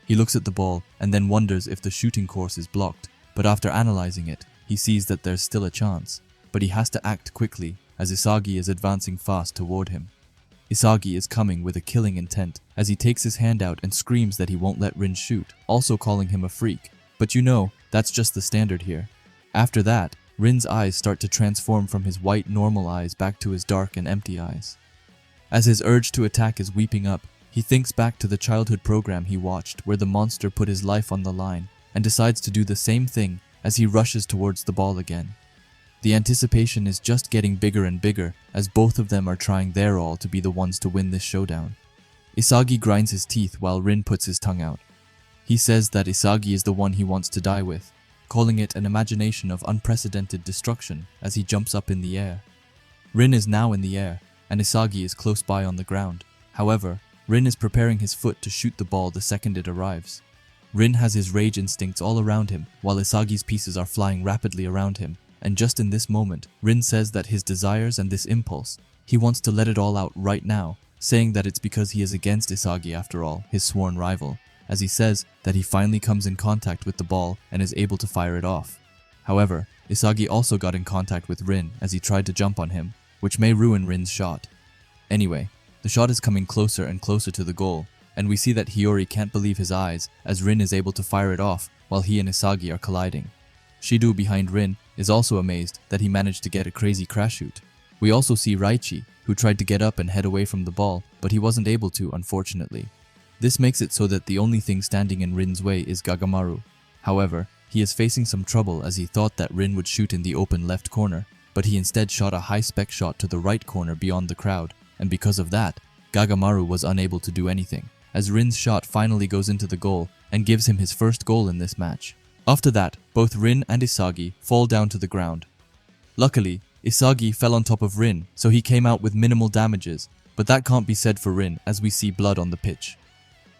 He looks at the ball and then wonders if the shooting course is blocked, but after analyzing it, he sees that there's still a chance, but he has to act quickly as Isagi is advancing fast toward him. Isagi is coming with a killing intent as he takes his hand out and screams that he won't let Rin shoot, also calling him a freak. But you know, that's just the standard here. After that, Rin's eyes start to transform from his white normal eyes back to his dark and empty eyes. As his urge to attack is weeping up, he thinks back to the childhood program he watched where the monster put his life on the line and decides to do the same thing as he rushes towards the ball again. The anticipation is just getting bigger and bigger as both of them are trying their all to be the ones to win this showdown. Isagi grinds his teeth while Rin puts his tongue out. He says that Isagi is the one he wants to die with, calling it an imagination of unprecedented destruction as he jumps up in the air. Rin is now in the air, and Isagi is close by on the ground. However, Rin is preparing his foot to shoot the ball the second it arrives. Rin has his rage instincts all around him while Isagi's pieces are flying rapidly around him. And just in this moment, Rin says that his desires and this impulse, he wants to let it all out right now, saying that it's because he is against Isagi after all, his sworn rival, as he says that he finally comes in contact with the ball and is able to fire it off. However, Isagi also got in contact with Rin as he tried to jump on him, which may ruin Rin's shot. Anyway, the shot is coming closer and closer to the goal, and we see that Hiyori can't believe his eyes as Rin is able to fire it off while he and Isagi are colliding. Shido behind Rin is also amazed that he managed to get a crazy crash shoot. We also see Raichi, who tried to get up and head away from the ball, but he wasn't able to, unfortunately. This makes it so that the only thing standing in Rin's way is Gagamaru. However, he is facing some trouble as he thought that Rin would shoot in the open left corner, but he instead shot a high-spec shot to the right corner beyond the crowd, and because of that, Gagamaru was unable to do anything, as Rin's shot finally goes into the goal and gives him his first goal in this match. After that, both Rin and Isagi fall down to the ground. Luckily, Isagi fell on top of Rin, so he came out with minimal damages, but that can't be said for Rin as we see blood on the pitch.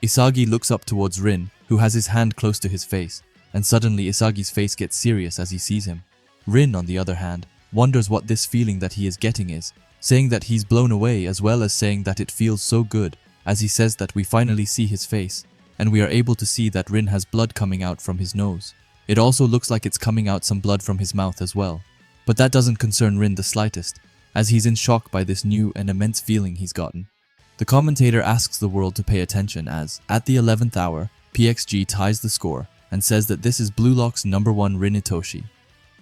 Isagi looks up towards Rin, who has his hand close to his face, and suddenly Isagi's face gets serious as he sees him. Rin, on the other hand, wonders what this feeling that he is getting is, saying that he's blown away as well as saying that it feels so good, as he says that we finally see his face, and we are able to see that Rin has blood coming out from his nose. It also looks like it's coming out some blood from his mouth as well. But that doesn't concern Rin the slightest, as he's in shock by this new and immense feeling he's gotten. The commentator asks the world to pay attention as, at the 11th hour, PXG ties the score and says that this is Blue Lock's #1 Rin Itoshi.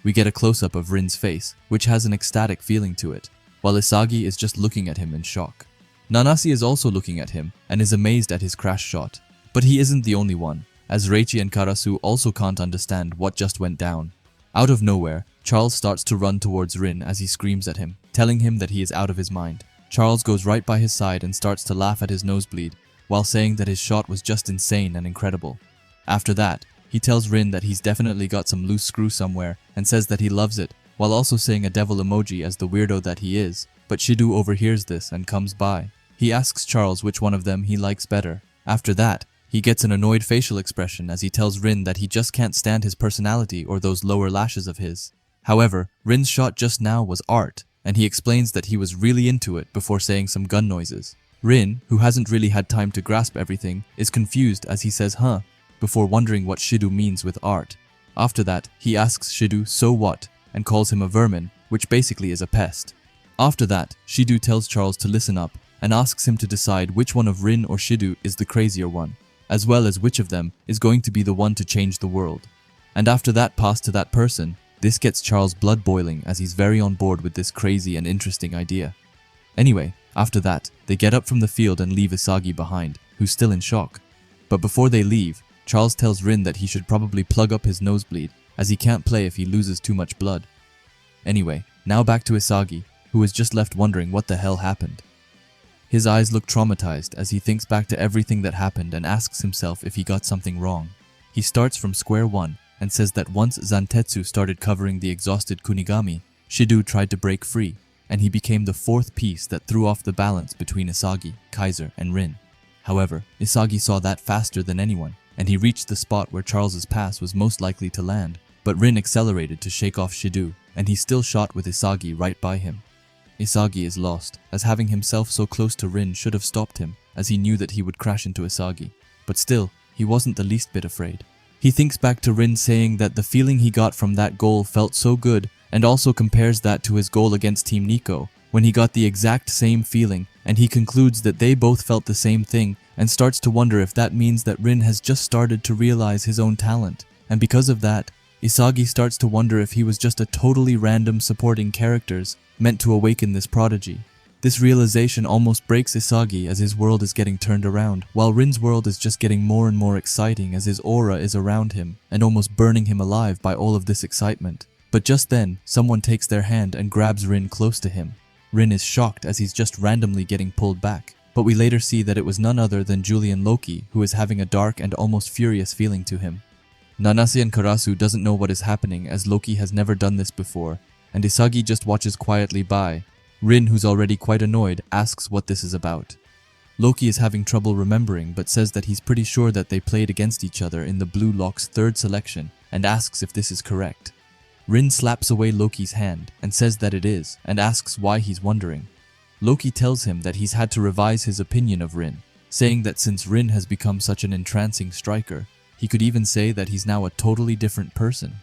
We get a close-up of Rin's face, which has an ecstatic feeling to it, while Isagi is just looking at him in shock. Nanase is also looking at him and is amazed at his crash shot. But he isn't the only one, as Reichi and Karasu also can't understand what just went down. Out of nowhere, Charles starts to run towards Rin as he screams at him, telling him that he is out of his mind. Charles goes right by his side and starts to laugh at his nosebleed, while saying that his shot was just insane and incredible. After that, he tells Rin that he's definitely got some loose screw somewhere and says that he loves it, while also saying a devil emoji as the weirdo that he is. But Shido overhears this and comes by. He asks Charles which one of them he likes better. After that, he gets an annoyed facial expression as he tells Rin that he just can't stand his personality or those lower lashes of his. However, Rin's shot just now was art, and he explains that he was really into it before saying some gun noises. Rin, who hasn't really had time to grasp everything, is confused as he says huh, before wondering what Shido means with art. After that, he asks Shido so what, and calls him a vermin, which basically is a pest. After that, Shido tells Charles to listen up, and asks him to decide which one of Rin or Shido is the crazier one, as well as which of them is going to be the one to change the world. And after that pass to that person, this gets Charles' blood boiling as he's very on board with this crazy and interesting idea. Anyway, after that, they get up from the field and leave Isagi behind, who's still in shock. But before they leave, Charles tells Rin that he should probably plug up his nosebleed, as he can't play if he loses too much blood. Anyway, now back to Isagi, who is just left wondering what the hell happened. His eyes look traumatized as he thinks back to everything that happened and asks himself if he got something wrong. He starts from square one and says that once Zantetsu started covering the exhausted Kunigami, Shido tried to break free. and he became the fourth piece that threw off the balance between Isagi, Kaiser, and Rin. However, Isagi saw that faster than anyone, and he reached the spot where Charles's pass was most likely to land, but Rin accelerated to shake off Shido, and he still shot with Isagi right by him. Isagi is lost, as having himself so close to Rin should have stopped him, as he knew that he would crash into Isagi. But still, he wasn't the least bit afraid. He thinks back to Rin saying that the feeling he got from that goal felt so good, and also compares that to his goal against Team Nico, when he got the exact same feeling, and he concludes that they both felt the same thing, and starts to wonder if that means that Rin has just started to realize his own talent, and because of that, Isagi starts to wonder if he was just a totally random supporting characters meant to awaken this prodigy. This realization almost breaks Isagi as his world is getting turned around, while Rin's world is just getting more and more exciting as his aura is around him and almost burning him alive by all of this excitement. But just then, someone takes their hand and grabs Rin close to him. Rin is shocked as he's just randomly getting pulled back, but we later see that it was none other than Julian Loki, who is having a dark and almost furious feeling to him. Nanase and Karasu doesn't know what is happening as Loki has never done this before, and Isagi just watches quietly by. Rin, who's already quite annoyed, asks what this is about. Loki is having trouble remembering but says that he's pretty sure that they played against each other in the Blue Lock's third selection and asks if this is correct. Rin slaps away Loki's hand and says that it is and asks why he's wondering. Loki tells him that he's had to revise his opinion of Rin, saying that since Rin has become such an entrancing striker, he could even say that he's now a totally different person.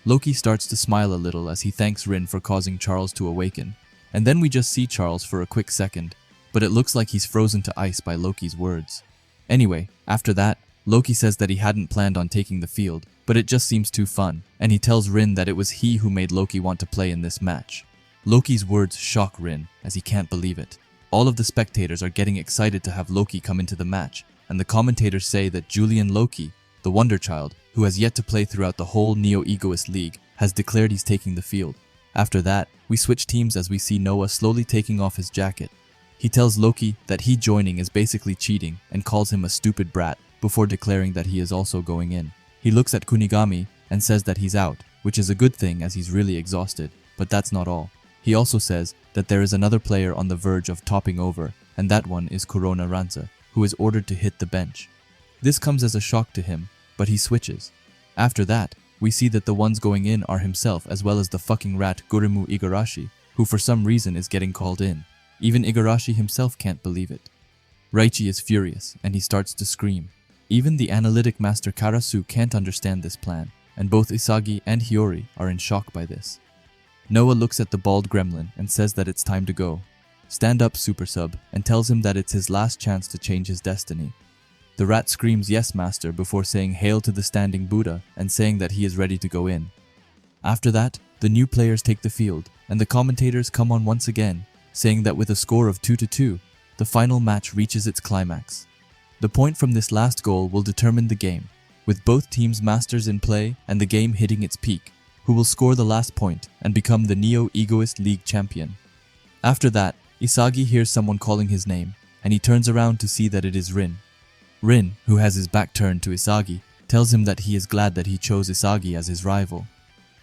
Loki starts to smile a little as he thanks Rin for causing Charles to awaken, and then we just see Charles for a quick second, but it looks like he's frozen to ice by Loki's words. Anyway, after that, Loki says that he hadn't planned on taking the field, but it just seems too fun, and he tells Rin that it was he who made Loki want to play in this match. Loki's words shock Rin, as he can't believe it. All of the spectators are getting excited to have Loki come into the match, and the commentators say that Julian Loki, the Wonder Child, who has yet to play throughout the whole Neo-Egoist League, has declared he's taking the field. After that, we switch teams as we see Noah slowly taking off his jacket. He tells Loki that he joining is basically cheating and calls him a stupid brat before declaring that he is also going in. He looks at Kunigami and says that he's out, which is a good thing as he's really exhausted, but that's not all. He also says that there is another player on the verge of topping over, and that one is Corona Ranza, who is ordered to hit the bench. This comes as a shock to him, but he switches. After that, we see that the ones going in are himself as well as the fucking rat Gurimu Igarashi, who for some reason is getting called in. Even Igarashi himself can't believe it. Raichi is furious, and he starts to scream. Even the analytic master Karasu can't understand this plan, and both Isagi and Hiyori are in shock by this. Noah looks at the bald gremlin and says that it's time to go. Stand up, Super Sub, and tells him that it's his last chance to change his destiny. The rat screams yes, master, before saying hail to the standing Buddha and saying that he is ready to go in. After that, the new players take the field, and the commentators come on once again, saying that with a score of 2-2, the final match reaches its climax. The point from this last goal will determine the game, with both teams' masters in play and the game hitting its peak, who will score the last point and become the Neo-Egoist League champion. After that, Isagi hears someone calling his name, and he turns around to see that it is Rin. Rin, who has his back turned to Isagi, tells him that he is glad that he chose Isagi as his rival.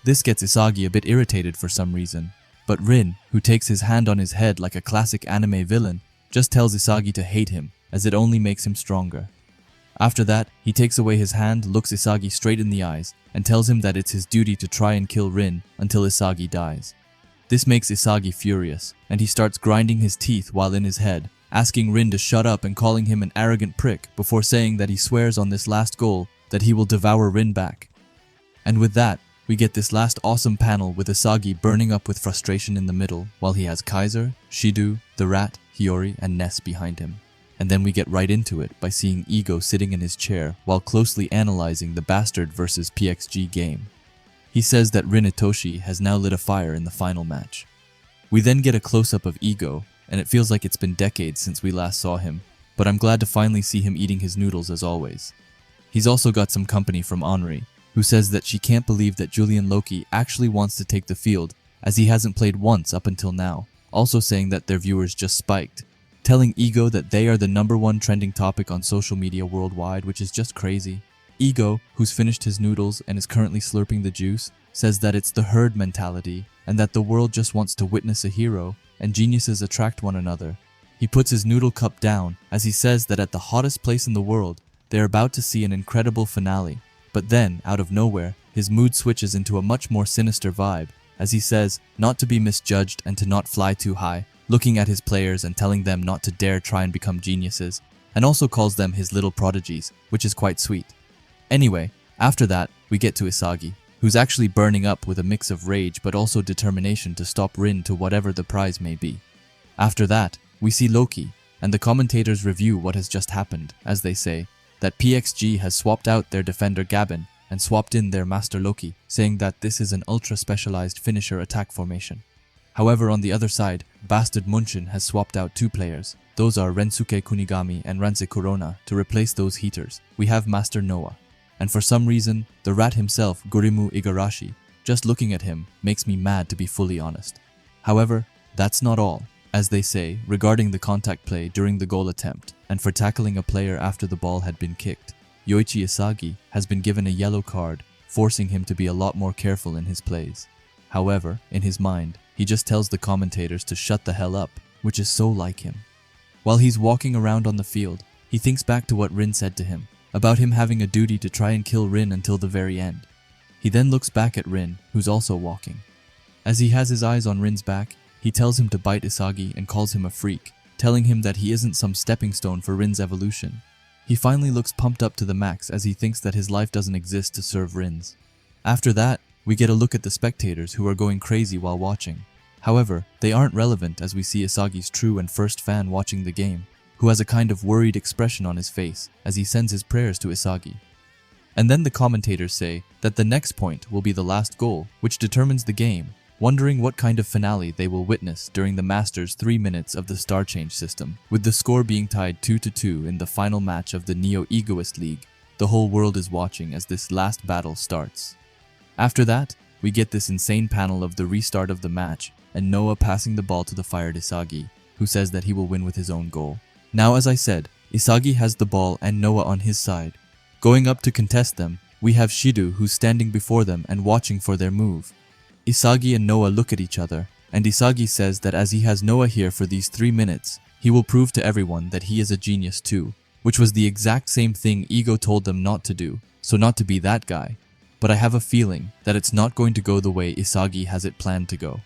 This gets Isagi a bit irritated for some reason, but Rin, who takes his hand on his head like a classic anime villain, just tells Isagi to hate him, as it only makes him stronger. After that, he takes away his hand, looks Isagi straight in the eyes, and tells him that it's his duty to try and kill Rin until Isagi dies. This makes Isagi furious, and he starts grinding his teeth while in his head, asking Rin to shut up and calling him an arrogant prick before saying that he swears on this last goal that he will devour Rin back. And with that, we get this last awesome panel with Isagi burning up with frustration in the middle while he has Kaiser, Shido, the rat, Hiyori, and Ness behind him. And then we get right into it by seeing Ego sitting in his chair while closely analyzing the Bastard vs PXG game. He says that Rin Itoshi has now lit a fire in the final match. We then get a close-up of Ego, and it feels like it's been decades since we last saw him, but I'm glad to finally see him eating his noodles as always. He's also got some company from Henri, who says that she can't believe that Julian Loki actually wants to take the field, as he hasn't played once up until now, also saying that their viewers just spiked, telling Ego that they are the #1 trending topic on social media worldwide, which is just crazy. Ego, who's finished his noodles and is currently slurping the juice, says that it's the herd mentality and that the world just wants to witness a hero and geniuses attract one another. He puts his noodle cup down as he says that at the hottest place in the world, they're about to see an incredible finale. But then, out of nowhere, his mood switches into a much more sinister vibe as he says not to be misjudged and to not fly too high, looking at his players and telling them not to dare try and become geniuses, and also calls them his little prodigies, which is quite sweet. Anyway, after that, we get to Isagi, who's actually burning up with a mix of rage but also determination to stop Rin to whatever the prize may be. After that, we see Loki, and the commentators review what has just happened, as they say that PXG has swapped out their defender Gabin and swapped in their master Loki, saying that this is an ultra-specialized finisher attack formation. However, on the other side, Bastard Munchen has swapped out two players. Those are Rensuke Kunigami and Ranse Corona. To replace those heaters, we have Master Noah. And for some reason, the rat himself, Gurimu Igarashi, just looking at him makes me mad, to be fully honest. However, that's not all. As they say, regarding the contact play during the goal attempt, and for tackling a player after the ball had been kicked, Yoichi Isagi has been given a yellow card, forcing him to be a lot more careful in his plays. However, in his mind, he just tells the commentators to shut the hell up, which is so like him. While he's walking around on the field, he thinks back to what Rin said to him, about him having a duty to try and kill Rin until the very end. He then looks back at Rin, who's also walking. As he has his eyes on Rin's back, he tells him to bite Isagi and calls him a freak, telling him that he isn't some stepping stone for Rin's evolution. He finally looks pumped up to the max as he thinks that his life doesn't exist to serve Rin's. After that, we get a look at the spectators who are going crazy while watching. However, they aren't relevant as we see Isagi's true and first fan watching the game, who has a kind of worried expression on his face as he sends his prayers to Isagi. And then the commentators say that the next point will be the last goal, which determines the game, wondering what kind of finale they will witness during the Masters' 3 minutes of the star change system, with the score being tied 2-2 in the final match of the Neo Egoist League. The whole world is watching as this last battle starts. After that, we get this insane panel of the restart of the match and Noah passing the ball to the fired Isagi, who says that he will win with his own goal. Now, as I said, Isagi has the ball and Noah on his side. Going up to contest them, we have Shidu, who's standing before them and watching for their move. Isagi and Noah look at each other, and Isagi says that as he has Noah here for these 3 minutes, he will prove to everyone that he is a genius too, which was the exact same thing Ego told them not to do, so not to be that guy. But I have a feeling that it's not going to go the way Isagi has it planned to go.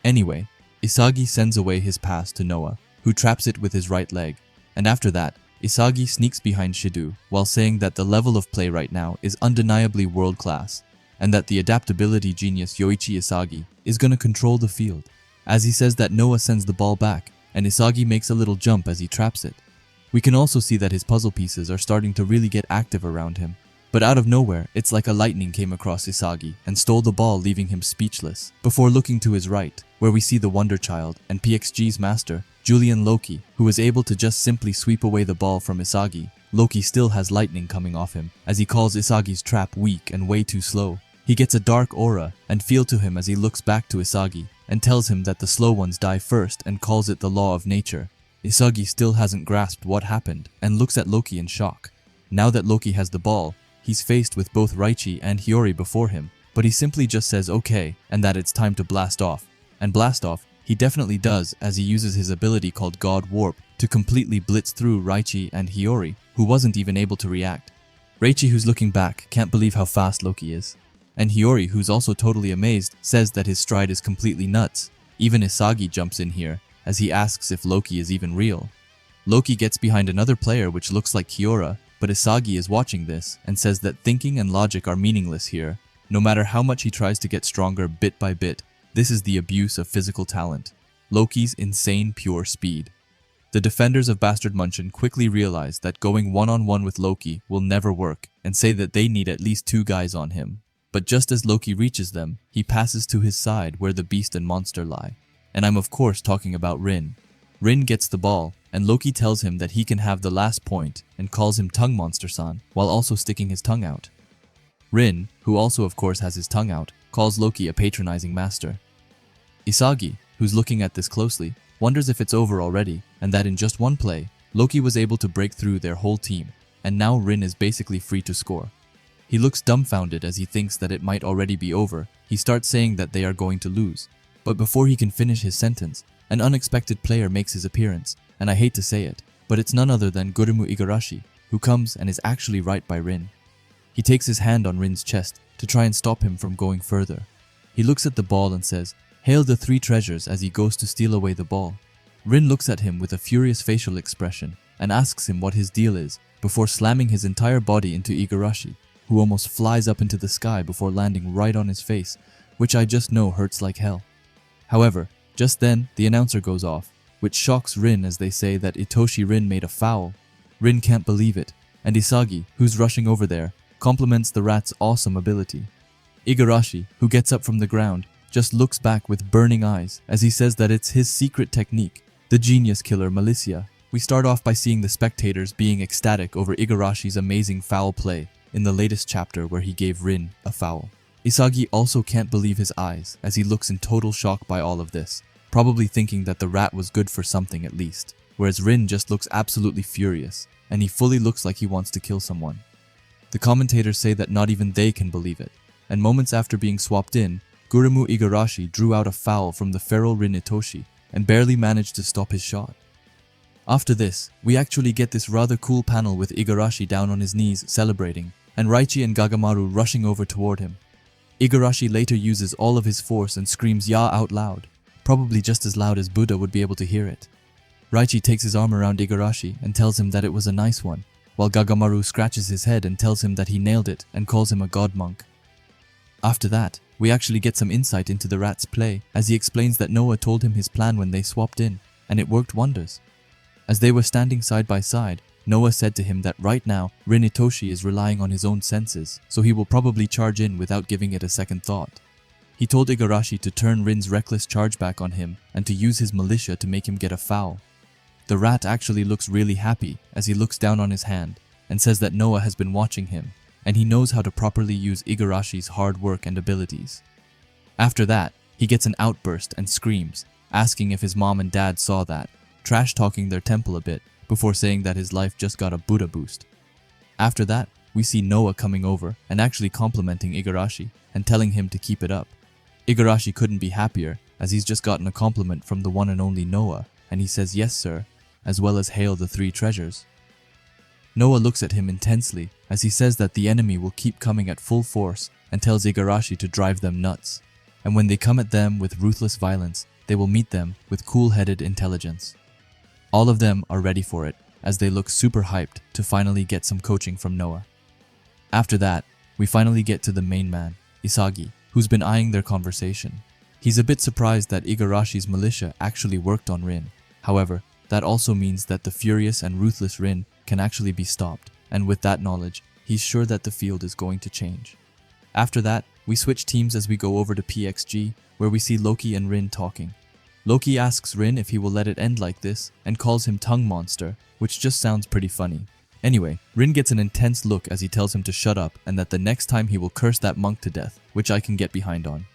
Anyway, Isagi sends away his pass to Noah, who traps it with his right leg, and after that, Isagi sneaks behind Shidu while saying that the level of play right now is undeniably world-class, and that the adaptability genius Yoichi Isagi is going to control the field. As he says that Noah sends the ball back, and Isagi makes a little jump as he traps it. We can also see that his puzzle pieces are starting to really get active around him. But out of nowhere, it's like a lightning came across Isagi and stole the ball, leaving him speechless, before looking to his right, where we see the Wonder Child and PXG's master, Julian Loki, who is able to just simply sweep away the ball from Isagi. Loki still has lightning coming off him, as he calls Isagi's trap weak and way too slow. He gets a dark aura and feel to him as he looks back to Isagi and tells him that the slow ones die first and calls it the law of nature. Isagi still hasn't grasped what happened and looks at Loki in shock. Now that Loki has the ball, he's faced with both Raichi and Hiyori before him, but he simply just says okay and that it's time to blast off. And blast off, he definitely does, as he uses his ability called God Warp to completely blitz through Raichi and Hiyori, who wasn't even able to react. Raichi, who's looking back, can't believe how fast Loki is. And Hiyori, who's also totally amazed, says that his stride is completely nuts. Even Isagi jumps in here, as he asks if Loki is even real. Loki gets behind another player which looks like Kiora, but Isagi is watching this and says that thinking and logic are meaningless here. No matter how much he tries to get stronger bit by bit, this is the abuse of physical talent. Loki's insane pure speed. The defenders of Bastard Munchen quickly realize that going one-on-one with Loki will never work and say that they need at least 2 guys on him. But just as Loki reaches them, he passes to his side where the beast and monster lie. And I'm of course talking about Rin. Rin gets the ball, and Loki tells him that he can have the last point and calls him Tongue Monster-san while also sticking his tongue out. Rin, who also of course has his tongue out, calls Loki a patronizing master. Isagi, who's looking at this closely, wonders if it's over already and that in just one play, Loki was able to break through their whole team, and now Rin is basically free to score. He looks dumbfounded as he thinks that it might already be over, he starts saying that they are going to lose. But before he can finish his sentence, an unexpected player makes his appearance, and I hate to say it, but it's none other than Guremu Igarashi, who comes and is actually right by Rin. He takes his hand on Rin's chest to try and stop him from going further. He looks at the ball and says, "Hail the 3 treasures," as he goes to steal away the ball. Rin looks at him with a furious facial expression and asks him what his deal is before slamming his entire body into Igarashi, who almost flies up into the sky before landing right on his face, which I just know hurts like hell. However, just then the announcer goes off, which shocks Rin as they say that Itoshi Rin made a foul. Rin can't believe it, and Isagi, who's rushing over there, compliments the rat's awesome ability. Igarashi, who gets up from the ground, just looks back with burning eyes as he says that it's his secret technique, the genius killer Malicia. We start off by seeing the spectators being ecstatic over Igarashi's amazing foul play in the latest chapter where he gave Rin a foul. Isagi also can't believe his eyes as he looks in total shock by all of this, probably thinking that the rat was good for something at least, whereas Rin just looks absolutely furious, and he fully looks like he wants to kill someone. The commentators say that not even they can believe it, and moments after being swapped in, Guremu Igarashi drew out a foul from the feral Rin Itoshi and barely managed to stop his shot. After this, we actually get this rather cool panel with Igarashi down on his knees celebrating, and Raichi and Gagamaru rushing over toward him. Igarashi later uses all of his force and screams "Ya" out loud, probably just as loud as Buddha would be able to hear it. Raichi takes his arm around Igarashi and tells him that it was a nice one, while Gagamaru scratches his head and tells him that he nailed it and calls him a god monk. After that, we actually get some insight into the rat's play as he explains that Noah told him his plan when they swapped in, and it worked wonders. As they were standing side by side, Noah said to him that right now, Rin Itoshi is relying on his own senses, so he will probably charge in without giving it a second thought. He told Igarashi to turn Rin's reckless charge back on him and to use his militia to make him get a foul. The rat actually looks really happy as he looks down on his hand and says that Noah has been watching him, and he knows how to properly use Igarashi's hard work and abilities. After that, he gets an outburst and screams, asking if his mom and dad saw that, trash-talking their temple a bit before saying that his life just got a Buddha boost. After that, we see Noah coming over and actually complimenting Igarashi and telling him to keep it up. Igarashi couldn't be happier as he's just gotten a compliment from the one and only Noah, and he says "Yes sir," as well as "Hail the 3 treasures." Noah looks at him intensely as he says that the enemy will keep coming at full force and tells Igarashi to drive them nuts, and when they come at them with ruthless violence, they will meet them with cool-headed intelligence. All of them are ready for it as they look super hyped to finally get some coaching from Noah. After that, we finally get to the main man, Isagi, who's been eyeing their conversation. He's a bit surprised that Igarashi's militia actually worked on Rin. However, that also means that the furious and ruthless Rin can actually be stopped, and with that knowledge, he's sure that the field is going to change. After that, we switch teams as we go over to PXG, where we see Loki and Rin talking. Loki asks Rin if he will let it end like this, and calls him Tongue Monster, which just sounds pretty funny. Anyway, Rin gets an intense look as he tells him to shut up and that the next time he will curse that monk to death, which I can get behind on.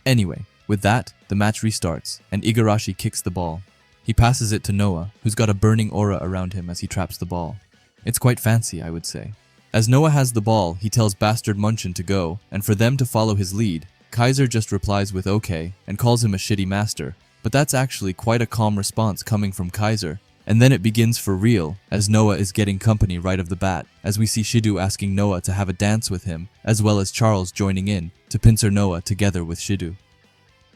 Anyway, with that, the match restarts, and Igarashi kicks the ball. He passes it to Noah, who's got a burning aura around him as he traps the ball. It's quite fancy, I would say. As Noah has the ball, he tells Bastard Munchen to go, and for them to follow his lead. Kaiser just replies with "okay" and calls him a shitty master, but that's actually quite a calm response coming from Kaiser. And then it begins for real, as Noah is getting company right off the bat, as we see Shidu asking Noah to have a dance with him, as well as Charles joining in to pincer Noah together with Shidu.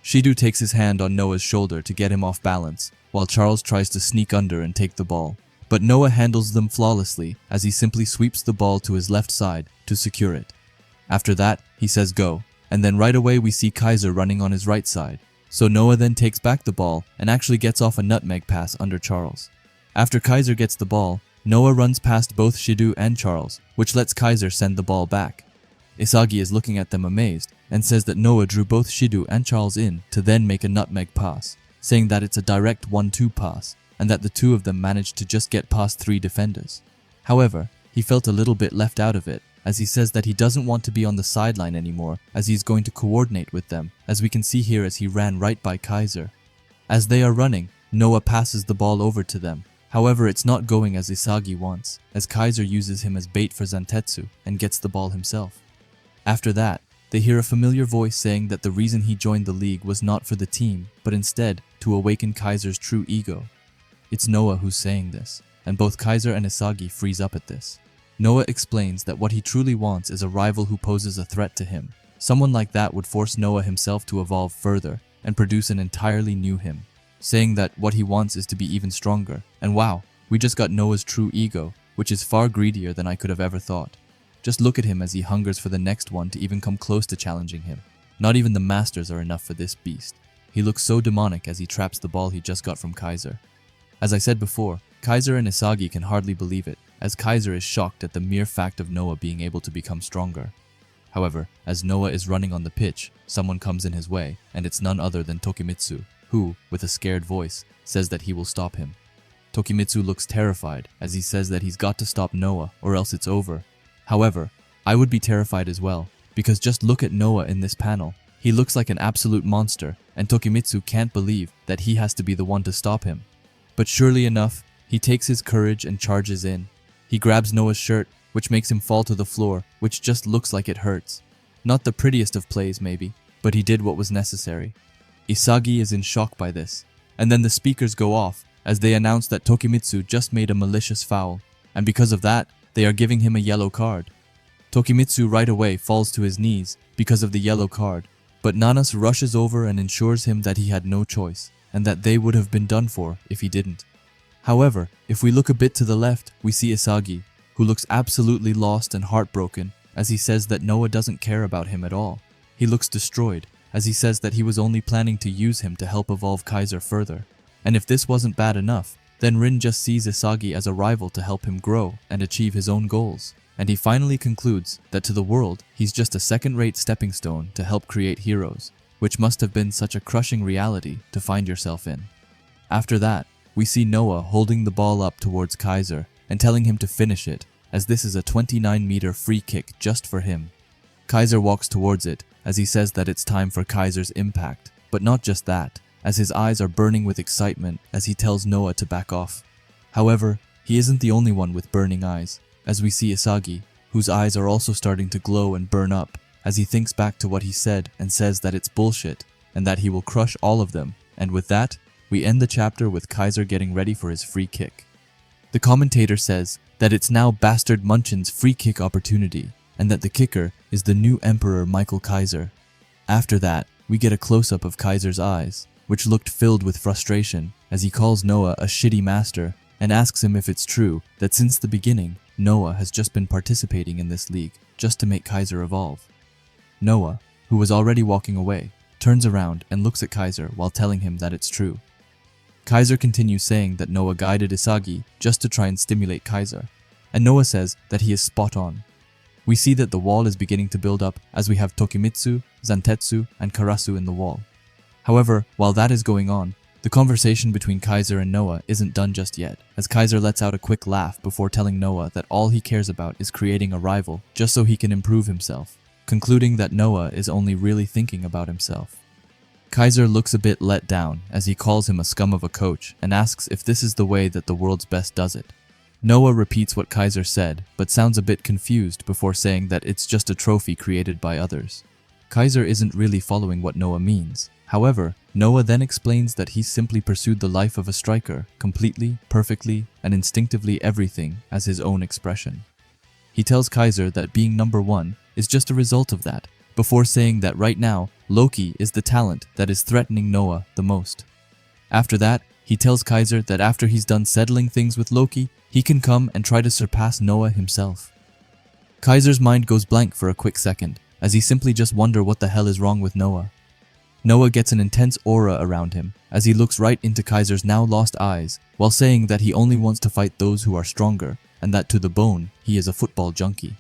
Shidu takes his hand on Noah's shoulder to get him off balance, while Charles tries to sneak under and take the ball. But Noah handles them flawlessly as he simply sweeps the ball to his left side to secure it. After that, he says go, and then right away we see Kaiser running on his right side. So Noah then takes back the ball and actually gets off a nutmeg pass under Charles. After Kaiser gets the ball, Noah runs past both Shidu and Charles, which lets Kaiser send the ball back. Isagi is looking at them amazed and says that Noah drew both Shidu and Charles in to then make a nutmeg pass, saying that it's a direct 1-2 pass and that the two of them managed to just get past 3 defenders. However, he felt a little bit left out of it as he says that he doesn't want to be on the sideline anymore as he's going to coordinate with them, as we can see here as he ran right by Kaiser. As they are running, Noah passes the ball over to them. However, it's not going as Isagi wants, as Kaiser uses him as bait for Zantetsu and gets the ball himself. After that, they hear a familiar voice saying that the reason he joined the league was not for the team, but instead to awaken Kaiser's true ego. It's Noah who's saying this, and both Kaiser and Isagi freeze up at this. Noah explains that what he truly wants is a rival who poses a threat to him. Someone like that would force Noah himself to evolve further and produce an entirely new him, saying that what he wants is to be even stronger. And wow, we just got Noah's true ego, which is far greedier than I could have ever thought. Just look at him as he hungers for the next one to even come close to challenging him. Not even the masters are enough for this beast. He looks so demonic as he traps the ball he just got from Kaiser. As I said before, Kaiser and Isagi can hardly believe it, as Kaiser is shocked at the mere fact of Noah being able to become stronger. However, as Noah is running on the pitch, someone comes in his way, and it's none other than Tokimitsu, who, with a scared voice, says that he will stop him. Tokimitsu looks terrified as he says that he's got to stop Noah or else it's over. However, I would be terrified as well, because just look at Noah in this panel. He looks like an absolute monster, and Tokimitsu can't believe that he has to be the one to stop him. But surely enough, he takes his courage and charges in. He grabs Noah's shirt, which makes him fall to the floor, which just looks like it hurts. Not the prettiest of plays maybe, but he did what was necessary. Isagi is in shock by this, and then the speakers go off as they announce that Tokimitsu just made a malicious foul, and because of that, they are giving him a yellow card. Tokimitsu right away falls to his knees because of the yellow card, but Nanas rushes over and ensures him that he had no choice, and that they would have been done for if he didn't. However, if we look a bit to the left, we see Isagi, who looks absolutely lost and heartbroken as he says that Noah doesn't care about him at all. He looks destroyed as he says that he was only planning to use him to help evolve Kaiser further. And if this wasn't bad enough, then Rin just sees Isagi as a rival to help him grow and achieve his own goals. And he finally concludes that to the world, he's just a second-rate stepping stone to help create heroes, which must have been such a crushing reality to find yourself in. After that, we see Noah holding the ball up towards Kaiser and telling him to finish it, as this is a 29-meter free kick just for him. Kaiser walks towards it as he says that it's time for Kaiser's impact, but not just that, as his eyes are burning with excitement as he tells Noah to back off. However, he isn't the only one with burning eyes, as we see Isagi, whose eyes are also starting to glow and burn up, as he thinks back to what he said and says that it's bullshit, and that he will crush all of them, and with that, we end the chapter with Kaiser getting ready for his free kick. The commentator says that it's now Bastard Munchen's free kick opportunity, and that the kicker is the new Emperor Michael Kaiser. After that, we get a close-up of Kaiser's eyes, which looked filled with frustration as he calls Noah a shitty master and asks him if it's true that since the beginning, Noah has just been participating in this league just to make Kaiser evolve. Noah, who was already walking away, turns around and looks at Kaiser while telling him that it's true. Kaiser continues saying that Noah guided Isagi just to try and stimulate Kaiser, and Noah says that he is spot on. We see that the wall is beginning to build up as we have Tokimitsu, Zantetsu, and Karasu in the wall. However, while that is going on, the conversation between Kaiser and Noah isn't done just yet, as Kaiser lets out a quick laugh before telling Noah that all he cares about is creating a rival just so he can improve himself, concluding that Noah is only really thinking about himself. Kaiser looks a bit let down as he calls him a scum of a coach and asks if this is the way that the world's best does it. Noah repeats what Kaiser said, but sounds a bit confused before saying that it's just a trophy created by others. Kaiser isn't really following what Noah means. However, Noah then explains that he simply pursued the life of a striker, completely, perfectly, and instinctively everything as his own expression. He tells Kaiser that being number one is just a result of that, before saying that right now, Loki is the talent that is threatening Noah the most. After that, he tells Kaiser that after he's done settling things with Loki, he can come and try to surpass Noah himself. Kaiser's mind goes blank for a quick second, as he simply just wonders what the hell is wrong with Noah. Noah gets an intense aura around him as he looks right into Kaiser's now lost eyes while saying that he only wants to fight those who are stronger and that to the bone he is a football junkie.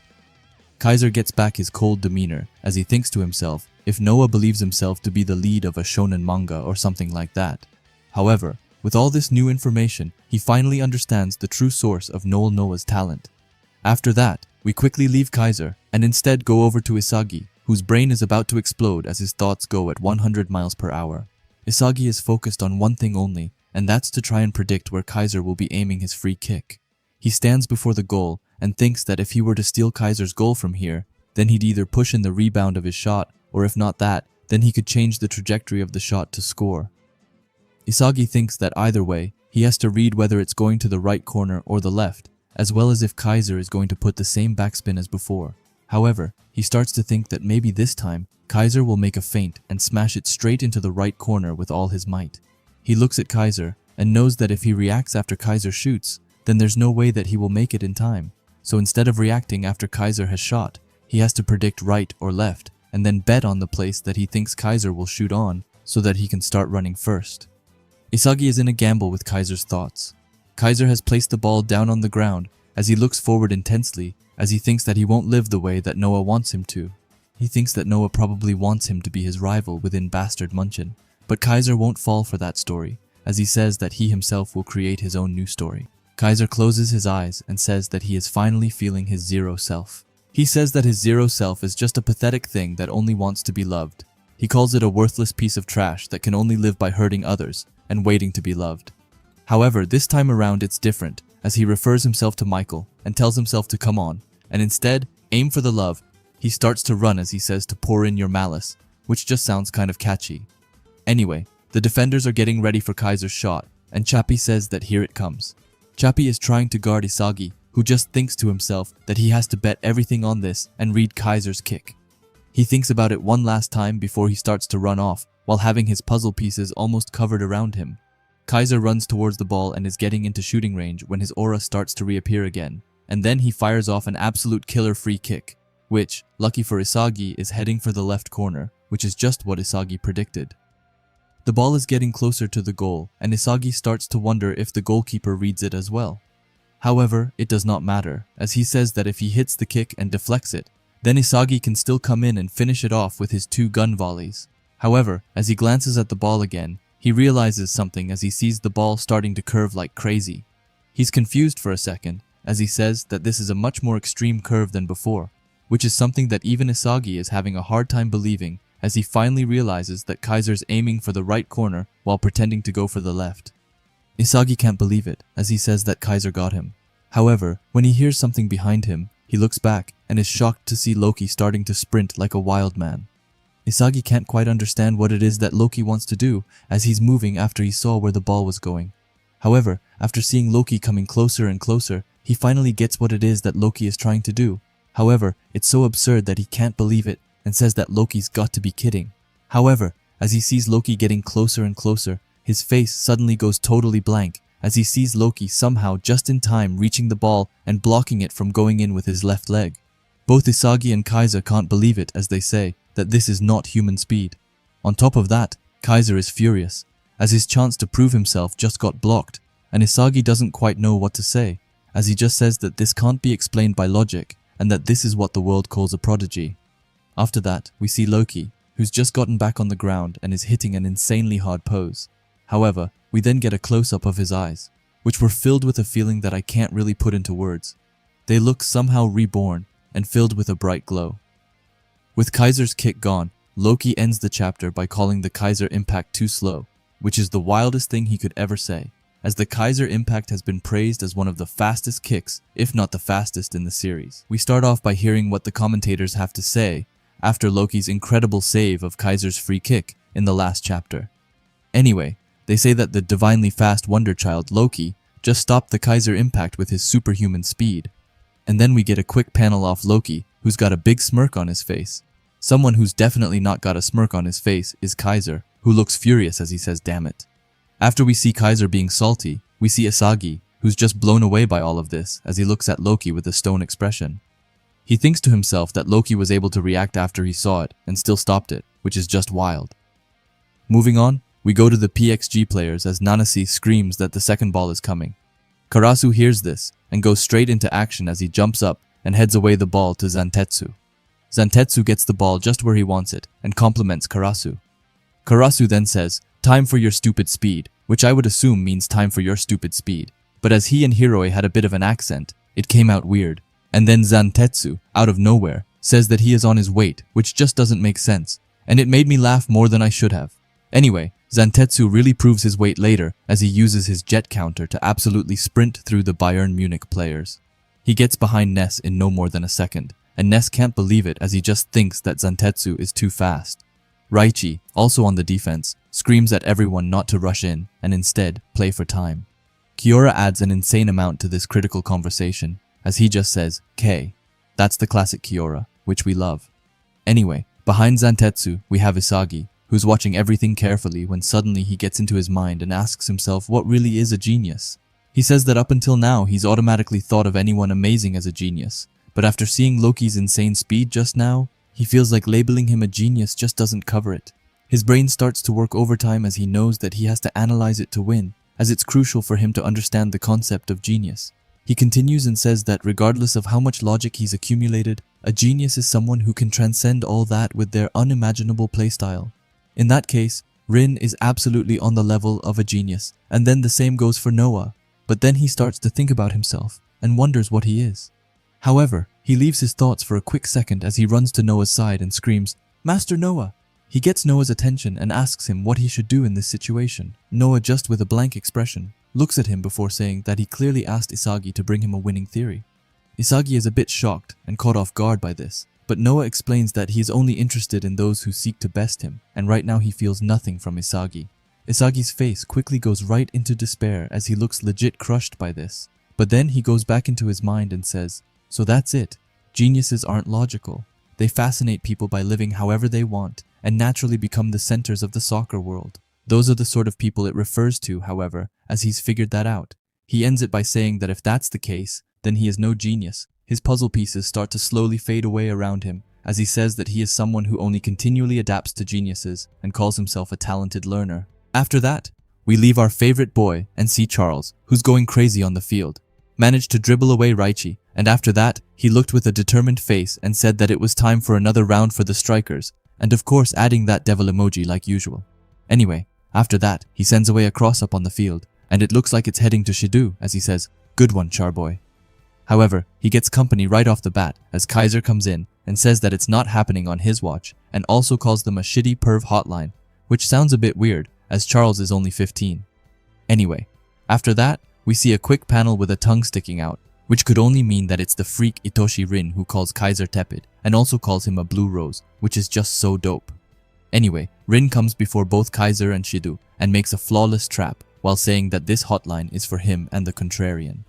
Kaiser gets back his cold demeanor as he thinks to himself if Noah believes himself to be the lead of a shonen manga or something like that. However, with all this new information, he finally understands the true source of Noah's talent. After that, we quickly leave Kaiser and instead go over to Isagi, whose brain is about to explode as his thoughts go at 100 miles per hour. Isagi is focused on one thing only, and that's to try and predict where Kaiser will be aiming his free kick. He stands before the goal and thinks that if he were to steal Kaiser's goal from here, then he'd either push in the rebound of his shot, or if not that, then he could change the trajectory of the shot to score. Isagi thinks that either way, he has to read whether it's going to the right corner or the left, as well as if Kaiser is going to put the same backspin as before. However, he starts to think that maybe this time, Kaiser will make a feint and smash it straight into the right corner with all his might. He looks at Kaiser and knows that if he reacts after Kaiser shoots, then there's no way that he will make it in time. So instead of reacting after Kaiser has shot, he has to predict right or left and then bet on the place that he thinks Kaiser will shoot on so that he can start running first. Isagi is in a gamble with Kaiser's thoughts. Kaiser has placed the ball down on the ground as he looks forward intensely as he thinks that he won't live the way that Noah wants him to. He thinks that Noah probably wants him to be his rival within Bastard Munchen, but Kaiser won't fall for that story as he says that he himself will create his own new story. Kaiser closes his eyes and says that he is finally feeling his zero self. He says that his zero self is just a pathetic thing that only wants to be loved. He calls it a worthless piece of trash that can only live by hurting others and waiting to be loved. However, this time around it's different, as he refers himself to Michael and tells himself to come on, and instead, aim for the love. He starts to run as he says to pour in your malice, which just sounds kind of catchy. Anyway, the defenders are getting ready for Kaiser's shot, and Chappie says that here it comes. Chappie is trying to guard Isagi, who just thinks to himself that he has to bet everything on this and read Kaiser's kick. He thinks about it one last time before he starts to run off, while having his puzzle pieces almost covered around him. Kaiser runs towards the ball and is getting into shooting range when his aura starts to reappear again, and then he fires off an absolute killer free kick, which, lucky for Isagi, is heading for the left corner, which is just what Isagi predicted. The ball is getting closer to the goal, and Isagi starts to wonder if the goalkeeper reads it as well. However, it does not matter, as he says that if he hits the kick and deflects it, then Isagi can still come in and finish it off with his 2 gun volleys. However, as he glances at the ball again, he realizes something as he sees the ball starting to curve like crazy. He's confused for a second, as he says that this is a much more extreme curve than before, which is something that even Isagi is having a hard time believing, as he finally realizes that Kaiser's aiming for the right corner while pretending to go for the left. Isagi can't believe it, as he says that Kaiser got him. However, when he hears something behind him, he looks back and is shocked to see Loki starting to sprint like a wild man. Isagi can't quite understand what it is that Loki wants to do, as he's moving after he saw where the ball was going. However, after seeing Loki coming closer and closer, he finally gets what it is that Loki is trying to do. However, it's so absurd that he can't believe it and says that Loki's got to be kidding. However, as he sees Loki getting closer and closer, his face suddenly goes totally blank as he sees Loki somehow just in time reaching the ball and blocking it from going in with his left leg. Both Isagi and Kaiser can't believe it, as they say that this is not human speed. On top of that, Kaiser is furious, as his chance to prove himself just got blocked, and Isagi doesn't quite know what to say, as he just says that this can't be explained by logic, and that this is what the world calls a prodigy. After that, we see Loki, who's just gotten back on the ground and is hitting an insanely hard pose. However, we then get a close-up of his eyes, which were filled with a feeling that I can't really put into words. They look somehow reborn and filled with a bright glow. With Kaiser's kick gone, Loki ends the chapter by calling the Kaiser impact too slow, which is the wildest thing he could ever say, as the Kaiser impact has been praised as one of the fastest kicks, if not the fastest in the series. We start off by hearing what the commentators have to say after Loki's incredible save of Kaiser's free kick in the last chapter. Anyway, they say that the divinely fast wonder child Loki just stopped the Kaiser impact with his superhuman speed. And then we get a quick panel off Loki, who's got a big smirk on his face. Someone who's definitely not got a smirk on his face is Kaiser, who looks furious as he says damn it. After we see Kaiser being salty, we see Isagi, who's just blown away by all of this as he looks at Loki with a stone expression. He thinks to himself that Loki was able to react after he saw it and still stopped it, which is just wild. Moving on, we go to the PXG players as Nanase screams that the second ball is coming. Karasu hears this and goes straight into action as he jumps up and heads away the ball to Zantetsu. Zantetsu gets the ball just where he wants it and compliments Karasu. Karasu then says, "Time for your stupid speed," which I would assume means time for your stupid speed. But as he and Hiroi had a bit of an accent, it came out weird. And then Zantetsu, out of nowhere, says that he is on his weight, which just doesn't make sense, and it made me laugh more than I should have. Anyway, Zantetsu really proves his weight later as he uses his jet counter to absolutely sprint through the Bayern Munich players. He gets behind Ness in no more than a second, and Ness can't believe it as he just thinks that Zantetsu is too fast. Raichi, also on the defense, screams at everyone not to rush in and instead play for time. Kiora adds an insane amount to this critical conversation as he just says, K. That's the classic Kiora, which we love. Anyway, behind Zantetsu, we have Isagi, who's watching everything carefully when suddenly he gets into his mind and asks himself what really is a genius. He says that up until now he's automatically thought of anyone amazing as a genius, but after seeing Loki's insane speed just now, he feels like labeling him a genius just doesn't cover it. His brain starts to work overtime as he knows that he has to analyze it to win, as it's crucial for him to understand the concept of genius. He continues and says that regardless of how much logic he's accumulated, a genius is someone who can transcend all that with their unimaginable playstyle. In that case, Rin is absolutely on the level of a genius, and then the same goes for Noah, but then he starts to think about himself and wonders what he is. However, he leaves his thoughts for a quick second as he runs to Noah's side and screams, "Master Noah!" He gets Noah's attention and asks him what he should do in this situation. Noah, just with a blank expression, looks at him before saying that he clearly asked Isagi to bring him a winning theory. Isagi is a bit shocked and caught off guard by this, but Noah explains that he is only interested in those who seek to best him, and right now he feels nothing from Isagi. Isagi's face quickly goes right into despair as he looks legit crushed by this. But then he goes back into his mind and says, "So that's it. Geniuses aren't logical. They fascinate people by living however they want and naturally become the centers of the soccer world." Those are the sort of people it refers to, however, as he's figured that out. He ends it by saying that if that's the case, then he is no genius. His puzzle pieces start to slowly fade away around him as he says that he is someone who only continually adapts to geniuses and calls himself a talented learner. After that, we leave our favorite boy and see Charles, who's going crazy on the field. Managed to dribble away Raichi, and after that, he looked with a determined face and said that it was time for another round for the strikers, and of course adding that devil emoji like usual. Anyway, after that, he sends away a cross up on the field, and it looks like it's heading to Shidu as he says, "Good one, Charboy." However, he gets company right off the bat as Kaiser comes in and says that it's not happening on his watch and also calls them a shitty perv hotline, which sounds a bit weird as Charles is only 15. Anyway, after that, we see a quick panel with a tongue sticking out, which could only mean that it's the freak Itoshi Rin who calls Kaiser tepid and also calls him a blue rose, which is just so dope. Anyway, Rin comes before both Kaiser and Shidu and makes a flawless trap while saying that this hotline is for him and the contrarian.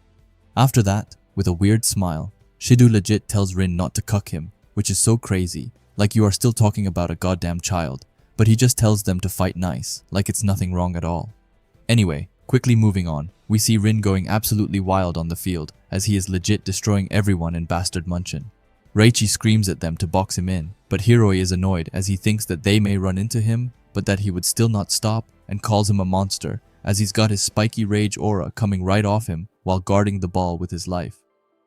After that, with a weird smile, Shidu legit tells Rin not to cuck him, which is so crazy, like you are still talking about a goddamn child, but he just tells them to fight nice, like it's nothing wrong at all. Anyway, quickly moving on, we see Rin going absolutely wild on the field as he is legit destroying everyone in Bastard Munchen. Raichi screams at them to box him in, but Hiroi is annoyed as he thinks that they may run into him, but that he would still not stop and calls him a monster as he's got his spiky rage aura coming right off him while guarding the ball with his life.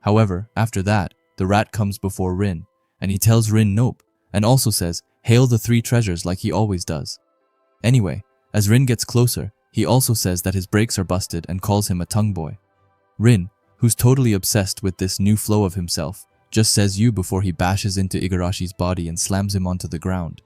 However, after that, the rat comes before Rin, and he tells Rin nope, and also says, "Hail the three treasures," like he always does. Anyway, as Rin gets closer, he also says that his brakes are busted and calls him a tongue boy. Rin, who's totally obsessed with this new flow of himself, just says you before he bashes into Igarashi's body and slams him onto the ground.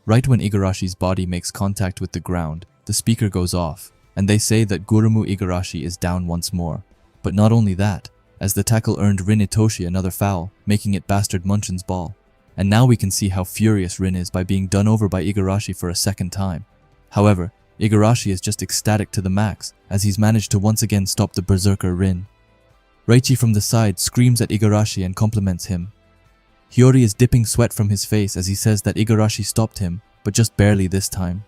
Right when Igarashi's body makes contact with the ground, the speaker goes off, and they say that Gurumu Igarashi is down once more. But not only that, as the tackle earned Rin Itoshi another foul, making it Bastard Munchen's ball. And now we can see how furious Rin is by being done over by Igarashi for a second time. However, Igarashi is just ecstatic to the max, as he's managed to once again stop the berserker Rin. Raichi from the side screams at Igarashi and compliments him. Hiyori is dipping sweat from his face as he says that Igarashi stopped him, but just barely this time.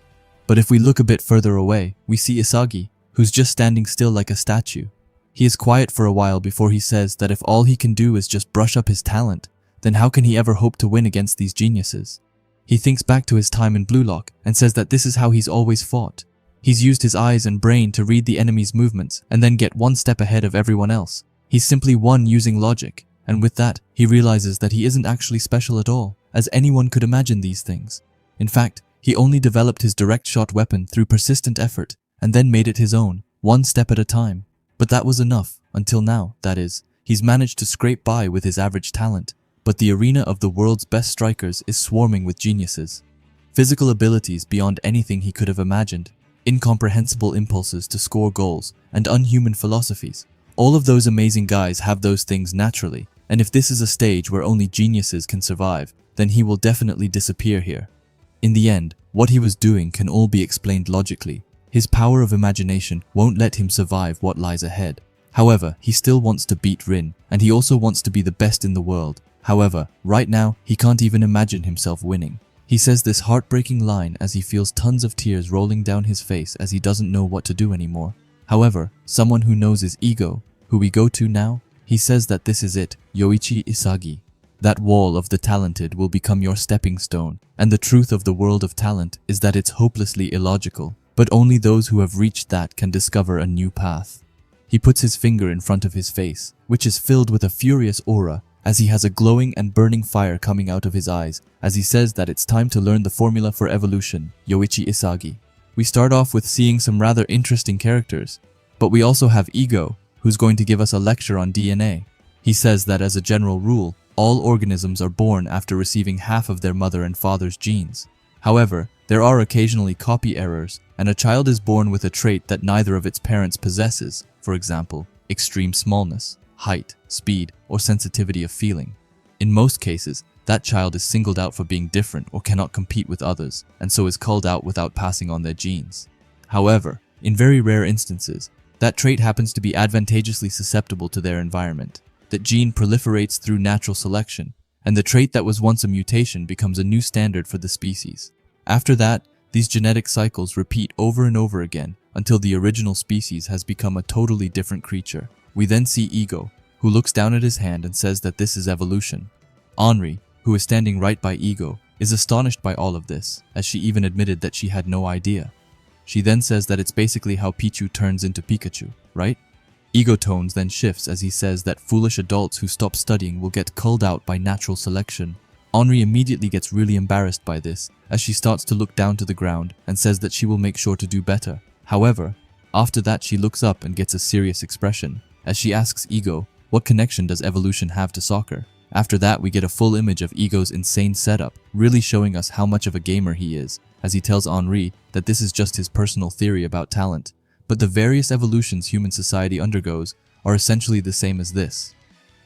But if we look a bit further away, we see Isagi, who's just standing still like a statue. He is quiet for a while before he says that if all he can do is just brush up his talent, then how can he ever hope to win against these geniuses? He thinks back to his time in Blue Lock and says that this is how he's always fought. He's used his eyes and brain to read the enemy's movements and then get one step ahead of everyone else. He's simply won using logic, and with that, he realizes that he isn't actually special at all, as anyone could imagine these things. In fact, he only developed his direct shot weapon through persistent effort and then made it his own, one step at a time. But that was enough, until now, that is. He's managed to scrape by with his average talent, but the arena of the world's best strikers is swarming with geniuses. Physical abilities beyond anything he could have imagined, incomprehensible impulses to score goals, and unhuman philosophies. All of those amazing guys have those things naturally, and if this is a stage where only geniuses can survive, then he will definitely disappear here. In the end, what he was doing can all be explained logically. His power of imagination won't let him survive what lies ahead. However, he still wants to beat Rin, and he also wants to be the best in the world. However, right now, he can't even imagine himself winning. He says this heartbreaking line as he feels tons of tears rolling down his face as he doesn't know what to do anymore. However, someone who knows his ego, who we go to now, he says that this is it, Yoichi Isagi. That wall of the talented will become your stepping stone, and the truth of the world of talent is that it's hopelessly illogical, but only those who have reached that can discover a new path. He puts his finger in front of his face, which is filled with a furious aura, as he has a glowing and burning fire coming out of his eyes, as he says that it's time to learn the formula for evolution, Yoichi Isagi. We start off with seeing some rather interesting characters, but we also have Ego, who's going to give us a lecture on DNA. He says that as a general rule, all organisms are born after receiving half of their mother and father's genes. However, there are occasionally copy errors, and a child is born with a trait that neither of its parents possesses, for example, extreme smallness, height, speed, or sensitivity of feeling. In most cases, that child is singled out for being different or cannot compete with others, and so is culled out without passing on their genes. However, in very rare instances, that trait happens to be advantageously susceptible to their environment. That gene proliferates through natural selection, and the trait that was once a mutation becomes a new standard for the species. After that, these genetic cycles repeat over and over again until the original species has become a totally different creature. We then see Ego, who looks down at his hand and says that this is evolution. Henri, who is standing right by Ego, is astonished by all of this, as she even admitted that she had no idea. She then says that it's basically how Pichu turns into Pikachu, right? Ego tones then shifts as he says that foolish adults who stop studying will get culled out by natural selection. Henri immediately gets really embarrassed by this, as she starts to look down to the ground and says that she will make sure to do better. However, after that she looks up and gets a serious expression, as she asks Ego, what connection does evolution have to soccer? After that we get a full image of Ego's insane setup, really showing us how much of a gamer he is, as he tells Henri that this is just his personal theory about talent. But the various evolutions human society undergoes are essentially the same as this.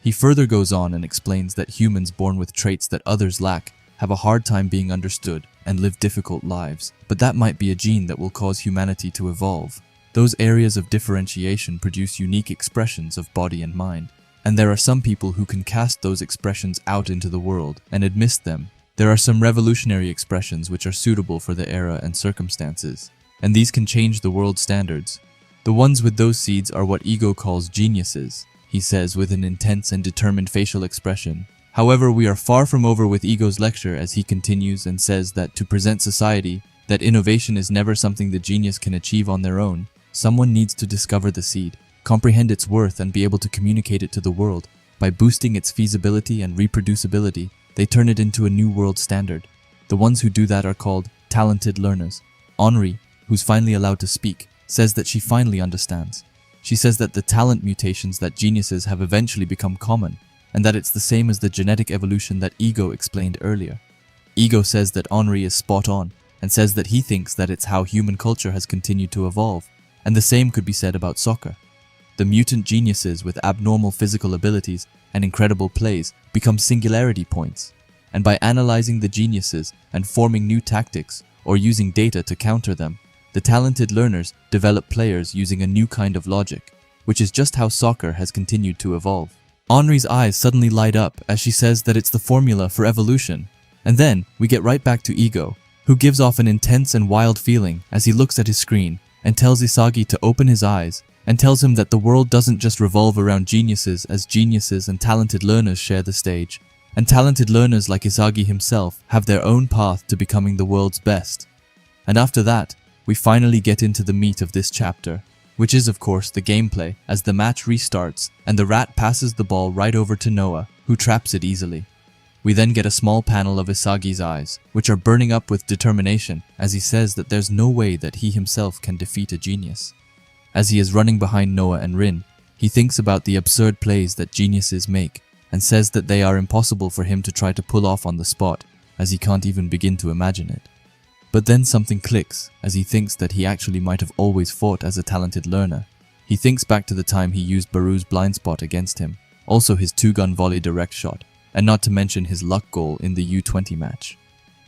He further goes on and explains that humans born with traits that others lack have a hard time being understood and live difficult lives, but that might be a gene that will cause humanity to evolve. Those areas of differentiation produce unique expressions of body and mind, and there are some people who can cast those expressions out into the world and admit them. There are some revolutionary expressions which are suitable for the era and circumstances, and these can change the world standards. The ones with those seeds are what Ego calls geniuses, he says with an intense and determined facial expression. However, we are far from over with Ego's lecture as he continues and says that to present society, that innovation is never something the genius can achieve on their own. Someone needs to discover the seed, comprehend its worth and be able to communicate it to the world. By boosting its feasibility and reproducibility, they turn it into a new world standard. The ones who do that are called talented learners. Henri, who's finally allowed to speak, says that she finally understands. She says that the talent mutations that geniuses have eventually become common, and that it's the same as the genetic evolution that Ego explained earlier. Ego says that Henri is spot on, and says that he thinks that it's how human culture has continued to evolve, and the same could be said about soccer. The mutant geniuses with abnormal physical abilities and incredible plays become singularity points, and by analyzing the geniuses and forming new tactics or using data to counter them, the talented learners develop players using a new kind of logic, which is just how soccer has continued to evolve. Henri's eyes suddenly light up as she says that it's the formula for evolution. And then we get right back to Ego, who gives off an intense and wild feeling as he looks at his screen and tells Isagi to open his eyes and tells him that the world doesn't just revolve around geniuses, as geniuses and talented learners share the stage, and talented learners like Isagi himself have their own path to becoming the world's best. And after that, we finally get into the meat of this chapter, which is of course the gameplay as the match restarts and the rat passes the ball right over to Noah, who traps it easily. We then get a small panel of Isagi's eyes, which are burning up with determination as he says that there's no way that he himself can defeat a genius. As he is running behind Noah and Rin, he thinks about the absurd plays that geniuses make and says that they are impossible for him to try to pull off on the spot, as he can't even begin to imagine it. But then something clicks as he thinks that he actually might have always fought as a talented learner. He thinks back to the time he used Baru's blind spot against him, also his 2-gun volley direct shot, and not to mention his luck goal in the U20 match.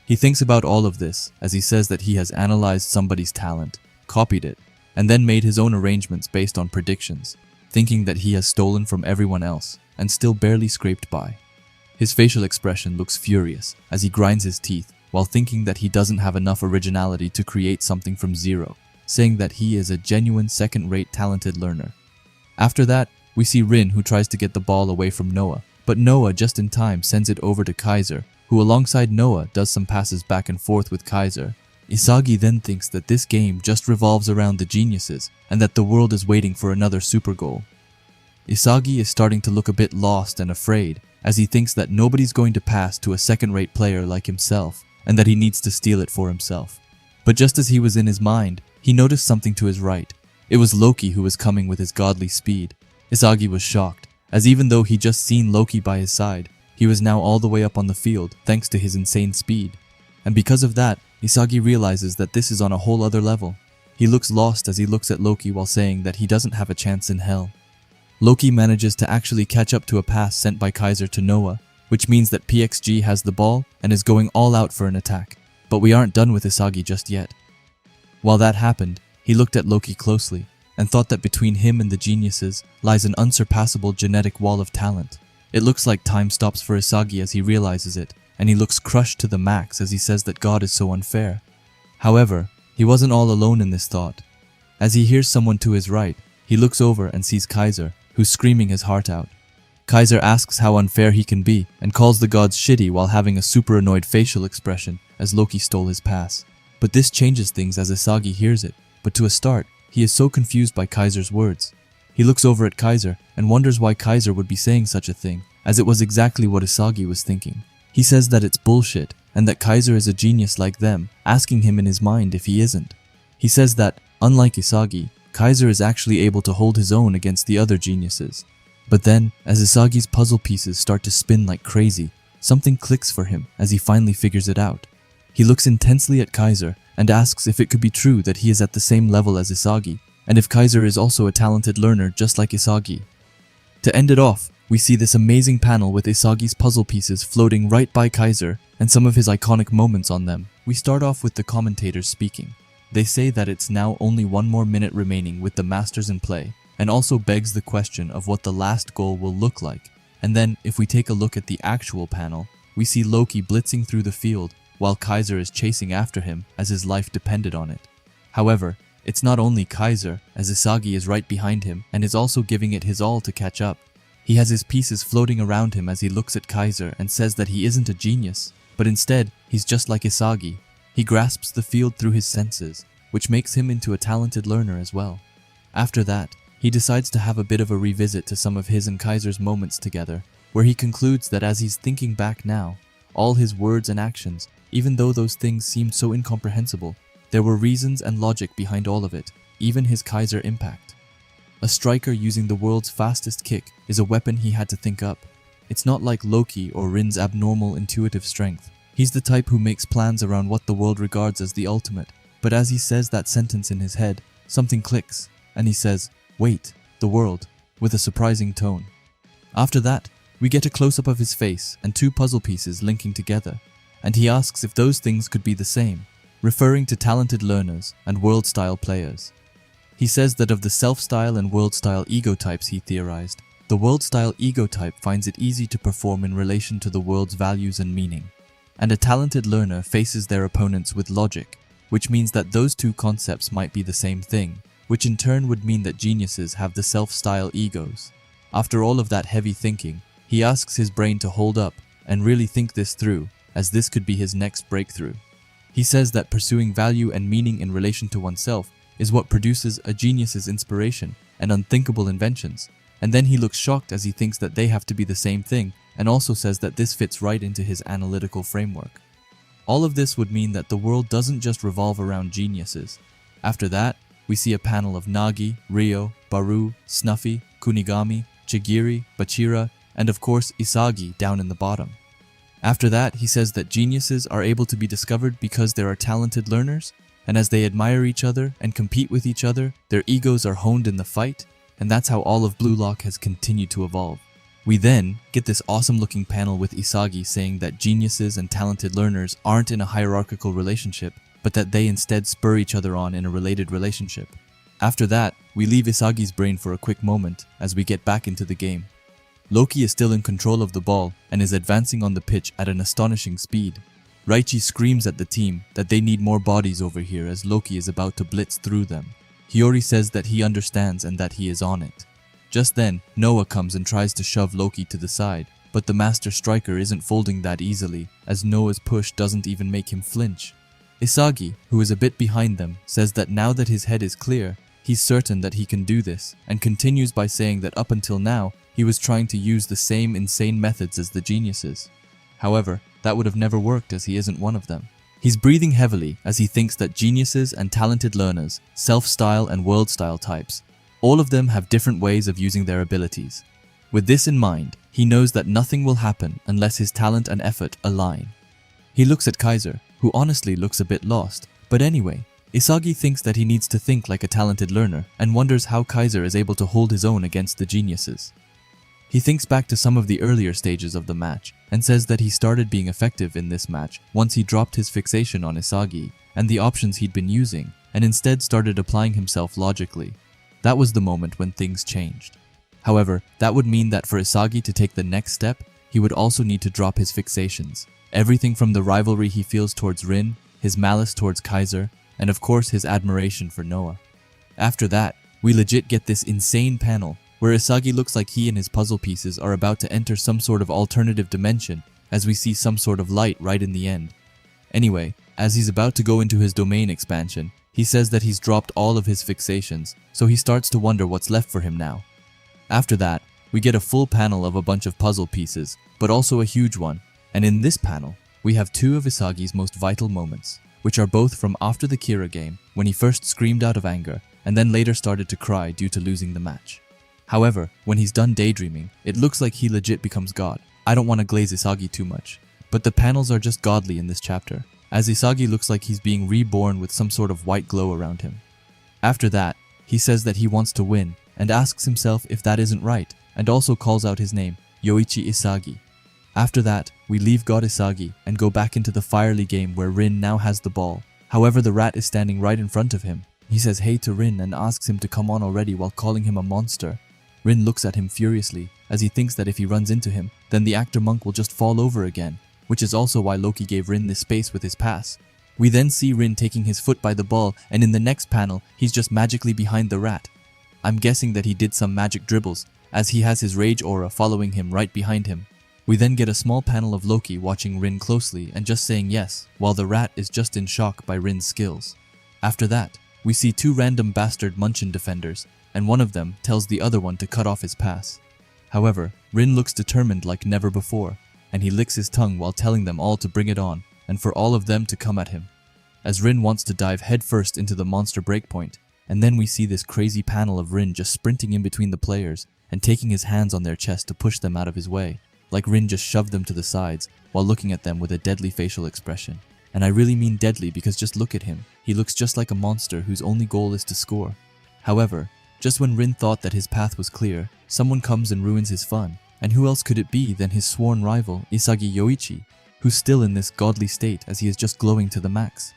He thinks about all of this as he says that he has analyzed somebody's talent, copied it, and then made his own arrangements based on predictions, thinking that he has stolen from everyone else and still barely scraped by. His facial expression looks furious as he grinds his teeth while thinking that he doesn't have enough originality to create something from zero, saying that he is a genuine second-rate talented learner. After that, we see Rin, who tries to get the ball away from Noah, but Noah just in time sends it over to Kaiser, who alongside Noah does some passes back and forth with Kaiser. Isagi then thinks that this game just revolves around the geniuses and that the world is waiting for another super goal. Isagi is starting to look a bit lost and afraid as he thinks that nobody's going to pass to a second-rate player like himself and that he needs to steal it for himself. But just as he was in his mind, he noticed something to his right. It was Loki who was coming with his godly speed. Isagi was shocked, as even though he just seen Loki by his side, he was now all the way up on the field thanks to his insane speed. And because of that, Isagi realizes that this is on a whole other level. He looks lost as he looks at Loki while saying that he doesn't have a chance in hell. Loki manages to actually catch up to a pass sent by Kaiser to Noah, which means that PXG has the ball and is going all out for an attack. But we aren't done with Isagi just yet. While that happened, he looked at Loki closely and thought that between him and the geniuses lies an unsurpassable genetic wall of talent. It looks like time stops for Isagi as he realizes it, and he looks crushed to the max as he says that God is so unfair. However, he wasn't all alone in this thought. As he hears someone to his right, he looks over and sees Kaiser, who's screaming his heart out. Kaiser asks how unfair he can be and calls the gods shitty while having a super annoyed facial expression as Loki stole his pass. But this changes things as Isagi hears it, but to a start, he is so confused by Kaiser's words. He looks over at Kaiser and wonders why Kaiser would be saying such a thing, as it was exactly what Isagi was thinking. He says that it's bullshit and that Kaiser is a genius like them, asking him in his mind if he isn't. He says that, unlike Isagi, Kaiser is actually able to hold his own against the other geniuses. But then, as Isagi's puzzle pieces start to spin like crazy, something clicks for him as he finally figures it out. He looks intensely at Kaiser and asks if it could be true that he is at the same level as Isagi, and if Kaiser is also a talented learner just like Isagi. To end it off, we see this amazing panel with Isagi's puzzle pieces floating right by Kaiser and some of his iconic moments on them. We start off with the commentators speaking. They say that it's now only one more minute remaining with the Masters in play, and also begs the question of what the last goal will look like. And then, if we take a look at the actual panel, we see Loki blitzing through the field while Kaiser is chasing after him as his life depended on it. However, it's not only Kaiser, as Isagi is right behind him and is also giving it his all to catch up. He has his pieces floating around him as he looks at Kaiser and says that he isn't a genius, but instead, he's just like Isagi. He grasps the field through his senses, which makes him into a talented learner as well. After that, he decides to have a bit of a revisit to some of his and Kaiser's moments together, where he concludes that as he's thinking back now, all his words and actions, even though those things seemed so incomprehensible, there were reasons and logic behind all of it, even his Kaiser impact. A striker using the world's fastest kick is a weapon he had to think up. It's not like Loki or Rin's abnormal intuitive strength. He's the type who makes plans around what the world regards as the ultimate. But as he says that sentence in his head, something clicks, and he says, "Wait, the world," with a surprising tone. After that, we get a close-up of his face and two puzzle pieces linking together, and he asks if those things could be the same, referring to talented learners and world-style players. He says that of the self-style and world-style ego types he theorized, the world-style ego type finds it easy to perform in relation to the world's values and meaning, and a talented learner faces their opponents with logic, which means that those two concepts might be the same thing, which in turn would mean that geniuses have the self-style egos. After all of that heavy thinking, he asks his brain to hold up and really think this through, as this could be his next breakthrough. He says that pursuing value and meaning in relation to oneself is what produces a genius's inspiration and unthinkable inventions, and then he looks shocked as he thinks that they have to be the same thing, and also says that this fits right into his analytical framework. All of this would mean that the world doesn't just revolve around geniuses. After that, we see a panel of Nagi, Ryo, Baru, Snuffy, Kunigami, Chigiri, Bachira, and of course Isagi down in the bottom. After that, he says that geniuses are able to be discovered because there are talented learners, and as they admire each other and compete with each other, their egos are honed in the fight, and that's how all of Blue Lock has continued to evolve. We then get this awesome looking panel with Isagi saying that geniuses and talented learners aren't in a hierarchical relationship, but that they instead spur each other on in a related relationship. After that, we leave Isagi's brain for a quick moment as we get back into the game. Loki is still in control of the ball and is advancing on the pitch at an astonishing speed. Raichi screams at the team that they need more bodies over here as Loki is about to blitz through them. Hiyori says that he understands and that he is on it. Just then, Noah comes and tries to shove Loki to the side, but the master striker isn't folding that easily as Noah's push doesn't even make him flinch. Isagi, who is a bit behind them, says that now that his head is clear, he's certain that he can do this, and continues by saying that up until now, he was trying to use the same insane methods as the geniuses. However, that would have never worked as he isn't one of them. He's breathing heavily as he thinks that geniuses and talented learners, self-style and world-style types, all of them have different ways of using their abilities. With this in mind, he knows that nothing will happen unless his talent and effort align. He looks at Kaiser, who honestly looks a bit lost, but anyway, Isagi thinks that he needs to think like a talented learner and wonders how Kaiser is able to hold his own against the geniuses. He thinks back to some of the earlier stages of the match and says that he started being effective in this match once he dropped his fixation on Isagi and the options he'd been using and instead started applying himself logically. That was the moment when things changed. However, that would mean that for Isagi to take the next step, he would also need to drop his fixations. Everything from the rivalry he feels towards Rin, his malice towards Kaiser, and of course his admiration for Noah. After that, we legit get this insane panel where Isagi looks like he and his puzzle pieces are about to enter some sort of alternative dimension as we see some sort of light right in the end. Anyway, as he's about to go into his domain expansion, he says that he's dropped all of his fixations, so he starts to wonder what's left for him now. After that, we get a full panel of a bunch of puzzle pieces, but also a huge one, and in this panel, we have two of Isagi's most vital moments, which are both from after the Kira game, when he first screamed out of anger, and then later started to cry due to losing the match. However, when he's done daydreaming, it looks like he legit becomes God. I don't want to glaze Isagi too much, but the panels are just godly in this chapter, as Isagi looks like he's being reborn with some sort of white glow around him. After that, he says that he wants to win, and asks himself if that isn't right, and also calls out his name, Yoichi Isagi. After that, we leave God Isagi and go back into the Firely game where Rin now has the ball. However, the rat is standing right in front of him. He says hey to Rin and asks him to come on already while calling him a monster. Rin looks at him furiously, as he thinks that if he runs into him, then the actor monk will just fall over again, which is also why Loki gave Rin this space with his pass. We then see Rin taking his foot by the ball, and in the next panel, he's just magically behind the rat. I'm guessing that he did some magic dribbles, as he has his rage aura following him right behind him. We then get a small panel of Loki watching Rin closely and just saying yes, while the rat is just in shock by Rin's skills. After that, we see two random bastard Munchen defenders, and one of them tells the other one to cut off his pass. However, Rin looks determined like never before, and he licks his tongue while telling them all to bring it on, and for all of them to come at him, as Rin wants to dive headfirst into the monster breakpoint. And then we see this crazy panel of Rin just sprinting in between the players and taking his hands on their chest to push them out of his way, like Rin just shoved them to the sides while looking at them with a deadly facial expression. And I really mean deadly because just look at him, he looks just like a monster whose only goal is to score. However, just when Rin thought that his path was clear, someone comes and ruins his fun, and who else could it be than his sworn rival, Isagi Yoichi, who's still in this godly state as he is just glowing to the max.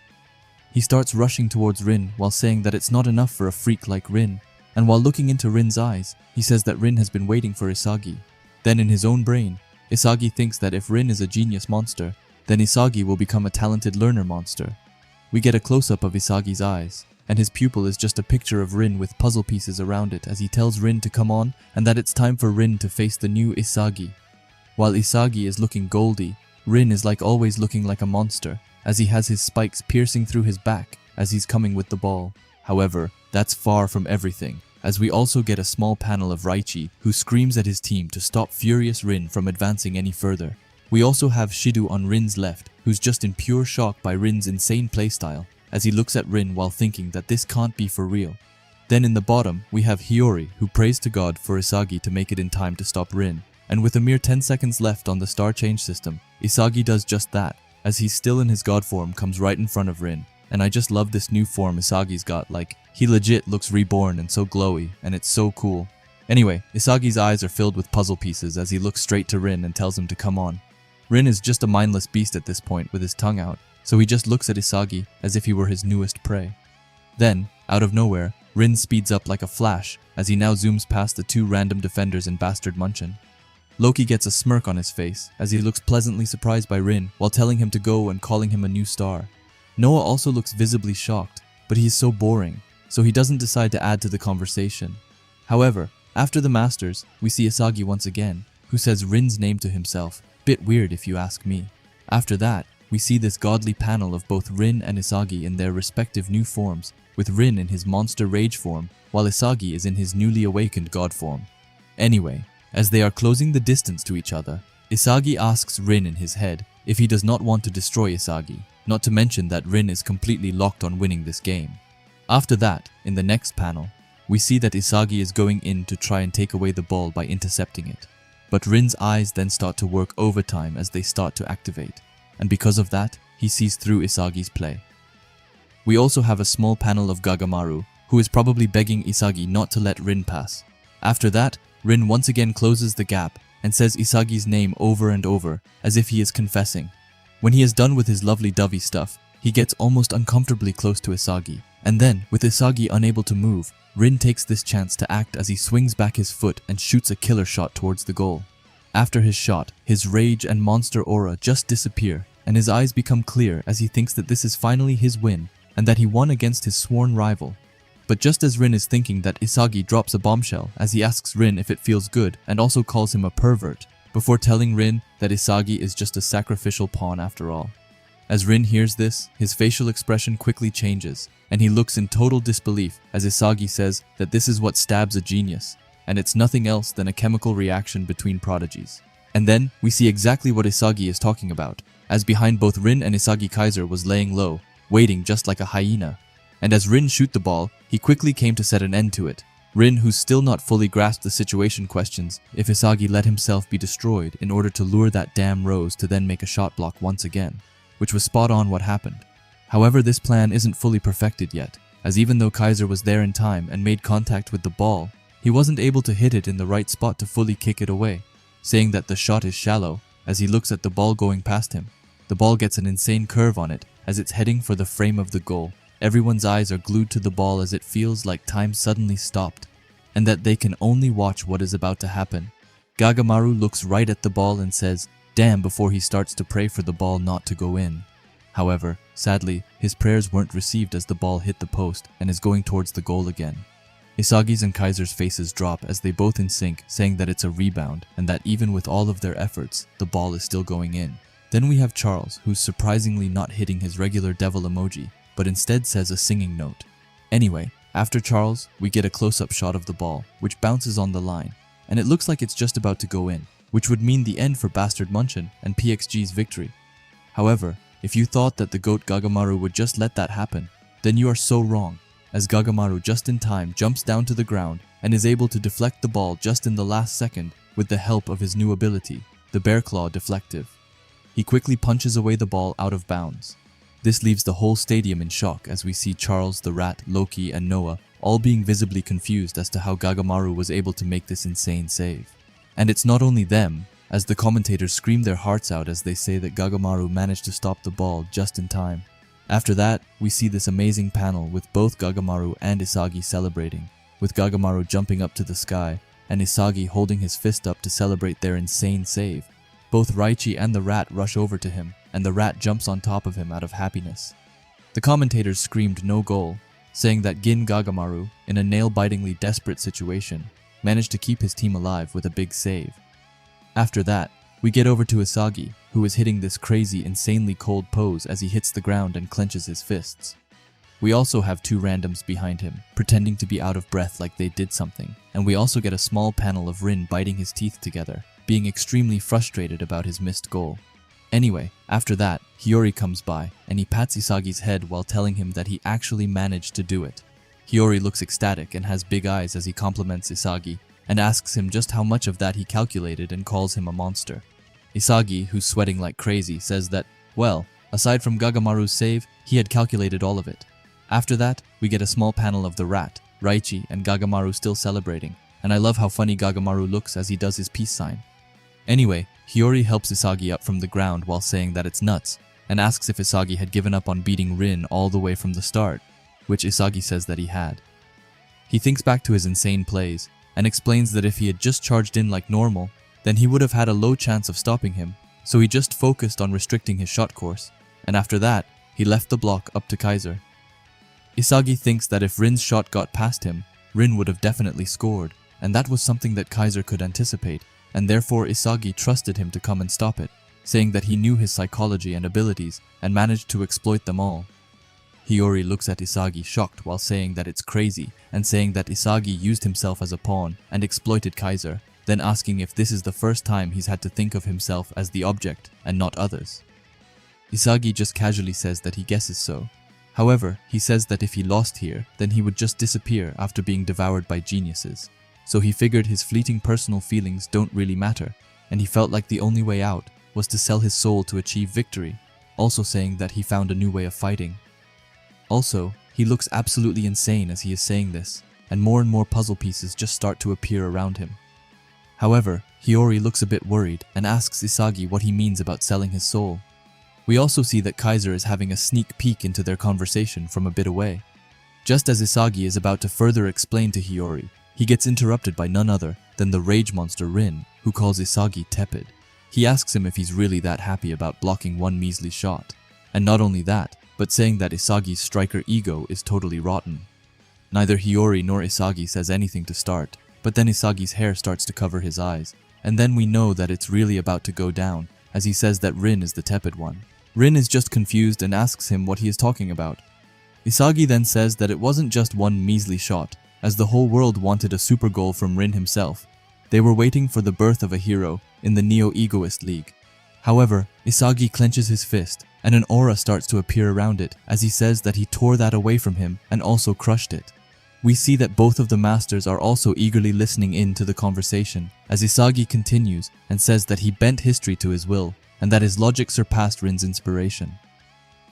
He starts rushing towards Rin while saying that it's not enough for a freak like Rin, and while looking into Rin's eyes, he says that Rin has been waiting for Isagi. Then in his own brain, Isagi thinks that if Rin is a genius monster, then Isagi will become a talented learner monster. We get a close-up of Isagi's eyes, and his pupil is just a picture of Rin with puzzle pieces around it as he tells Rin to come on and that it's time for Rin to face the new Isagi. While Isagi is looking goldy, Rin is like always looking like a monster, as he has his spikes piercing through his back as he's coming with the ball. However, that's far from everything, as we also get a small panel of Raichi who screams at his team to stop furious Rin from advancing any further. We also have Shidu on Rin's left, who's just in pure shock by Rin's insane playstyle, as he looks at Rin while thinking that this can't be for real. Then in the bottom, we have Hiyori, who prays to God for Isagi to make it in time to stop Rin, and with a mere 10 seconds left on the star change system, Isagi does just that, as he's still in his god form comes right in front of Rin, and I just love this new form Isagi's got, like, he legit looks reborn and so glowy, and it's so cool. Anyway, Isagi's eyes are filled with puzzle pieces as he looks straight to Rin and tells him to come on. Rin is just a mindless beast at this point with his tongue out, so he just looks at Isagi as if he were his newest prey. Then, out of nowhere, Rin speeds up like a flash as he now zooms past the two random defenders in Bastard Munchen. Loki gets a smirk on his face as he looks pleasantly surprised by Rin while telling him to go and calling him a new star. Noah also looks visibly shocked, but he is so boring, so he doesn't decide to add to the conversation. However, after the Masters, we see Isagi once again, who says Rin's name to himself. Bit weird if you ask me. After that, we see this godly panel of both Rin and Isagi in their respective new forms, with Rin in his monster rage form, while Isagi is in his newly awakened god form. Anyway, as they are closing the distance to each other, Isagi asks Rin in his head if he does not want to destroy Isagi, not to mention that Rin is completely locked on winning this game. After that, in the next panel, we see that Isagi is going in to try and take away the ball by intercepting it. But Rin's eyes then start to work overtime as they start to activate, and because of that, he sees through Isagi's play. We also have a small panel of Gagamaru, who is probably begging Isagi not to let Rin pass. After that, Rin once again closes the gap and says Isagi's name over and over, as if he is confessing. When he is done with his lovely-dovey stuff, he gets almost uncomfortably close to Isagi, and then, with Isagi unable to move, Rin takes this chance to act as he swings back his foot and shoots a killer shot towards the goal. After his shot, his rage and monster aura just disappear, and his eyes become clear as he thinks that this is finally his win, and that he won against his sworn rival. But just as Rin is thinking that, Isagi drops a bombshell as he asks Rin if it feels good and also calls him a pervert, before telling Rin that Isagi is just a sacrificial pawn after all. As Rin hears this, his facial expression quickly changes, and he looks in total disbelief as Isagi says that this is what stabs a genius, and it's nothing else than a chemical reaction between prodigies. And then, we see exactly what Isagi is talking about, as behind both Rin and Isagi Kaiser was laying low, waiting just like a hyena. And as Rin shoot the ball, he quickly came to set an end to it. Rin, who's still not fully grasped the situation, questions if Isagi let himself be destroyed in order to lure that damn Rose to then make a shot block once again, which was spot on what happened. However, this plan isn't fully perfected yet, as even though Kaiser was there in time and made contact with the ball, he wasn't able to hit it in the right spot to fully kick it away, saying that the shot is shallow. As he looks at the ball going past him, the ball gets an insane curve on it as it's heading for the frame of the goal. Everyone's eyes are glued to the ball as it feels like time suddenly stopped, and that they can only watch what is about to happen. Gagamaru looks right at the ball and says, "Damn," before he starts to pray for the ball not to go in. However, sadly, his prayers weren't received as the ball hit the post and is going towards the goal again. Isagi's and Kaiser's faces drop as they both in sync, saying that it's a rebound and that even with all of their efforts, the ball is still going in. Then we have Charles, who's surprisingly not hitting his regular devil emoji, but instead says a singing note. Anyway, after Charles, we get a close-up shot of the ball, which bounces on the line, and it looks like it's just about to go in, which would mean the end for Bastard Munchen and PXG's victory. However, if you thought that the GOAT Gagamaru would just let that happen, then you are so wrong, as Gagamaru just in time jumps down to the ground and is able to deflect the ball just in the last second with the help of his new ability, the Bear Claw Deflective. He quickly punches away the ball out of bounds. This leaves the whole stadium in shock as we see Charles, the Rat, Loki, and Noah all being visibly confused as to how Gagamaru was able to make this insane save. And it's not only them, as the commentators scream their hearts out as they say that Gagamaru managed to stop the ball just in time. After that, we see this amazing panel with both Gagamaru and Isagi celebrating, with Gagamaru jumping up to the sky and Isagi holding his fist up to celebrate their insane save. Both Raichi and the Rat rush over to him, and the Rat jumps on top of him out of happiness. The commentators screamed no goal, saying that Gin Gagamaru, in a nail-bitingly desperate situation, managed to keep his team alive with a big save. After that, we get over to Isagi, who is hitting this crazy, insanely cold pose as he hits the ground and clenches his fists. We also have two randoms behind him, pretending to be out of breath like they did something, and we also get a small panel of Rin biting his teeth together, being extremely frustrated about his missed goal. Anyway, after that, Hiyori comes by, and he pats Isagi's head while telling him that he actually managed to do it. Hiyori looks ecstatic and has big eyes as he compliments Isagi, and asks him just how much of that he calculated and calls him a monster. Isagi, who's sweating like crazy, says that, well, aside from Gagamaru's save, he had calculated all of it. After that, we get a small panel of the Rat, Raichi, and Gagamaru still celebrating, and I love how funny Gagamaru looks as he does his peace sign. Anyway, Hiyori helps Isagi up from the ground while saying that it's nuts, and asks if Isagi had given up on beating Rin all the way from the start, which Isagi says that he had. He thinks back to his insane plays, and explains that if he had just charged in like normal, then he would have had a low chance of stopping him, so he just focused on restricting his shot course, and after that, he left the block up to Kaiser. Isagi thinks that if Rin's shot got past him, Rin would have definitely scored, and that was something that Kaiser could anticipate, and therefore Isagi trusted him to come and stop it, saying that he knew his psychology and abilities and managed to exploit them all. Hiyori looks at Isagi shocked while saying that it's crazy and saying that Isagi used himself as a pawn and exploited Kaiser, then asking if this is the first time he's had to think of himself as the object and not others. Isagi just casually says that he guesses so. However, he says that if he lost here, then he would just disappear after being devoured by geniuses. So he figured his fleeting personal feelings don't really matter, and he felt like the only way out was to sell his soul to achieve victory, also saying that he found a new way of fighting. Also, he looks absolutely insane as he is saying this, and more puzzle pieces just start to appear around him. However, Hiyori looks a bit worried and asks Isagi what he means about selling his soul. We also see that Kaiser is having a sneak peek into their conversation from a bit away. Just as Isagi is about to further explain to Hiyori, he gets interrupted by none other than the rage monster Rin, who calls Isagi tepid. He asks him if he's really that happy about blocking one measly shot, and not only that, but saying that Isagi's striker ego is totally rotten. Neither Hiyori nor Isagi says anything to start, but then Isagi's hair starts to cover his eyes, and then we know that it's really about to go down, as he says that Rin is the tepid one. Rin is just confused and asks him what he is talking about. Isagi then says that it wasn't just one measly shot, as the whole world wanted a super goal from Rin himself. They were waiting for the birth of a hero in the Neo-Egoist League. However, Isagi clenches his fist, and an aura starts to appear around it as he says that he tore that away from him and also crushed it. We see that both of the masters are also eagerly listening in to the conversation as Isagi continues and says that he bent history to his will and that his logic surpassed Rin's inspiration.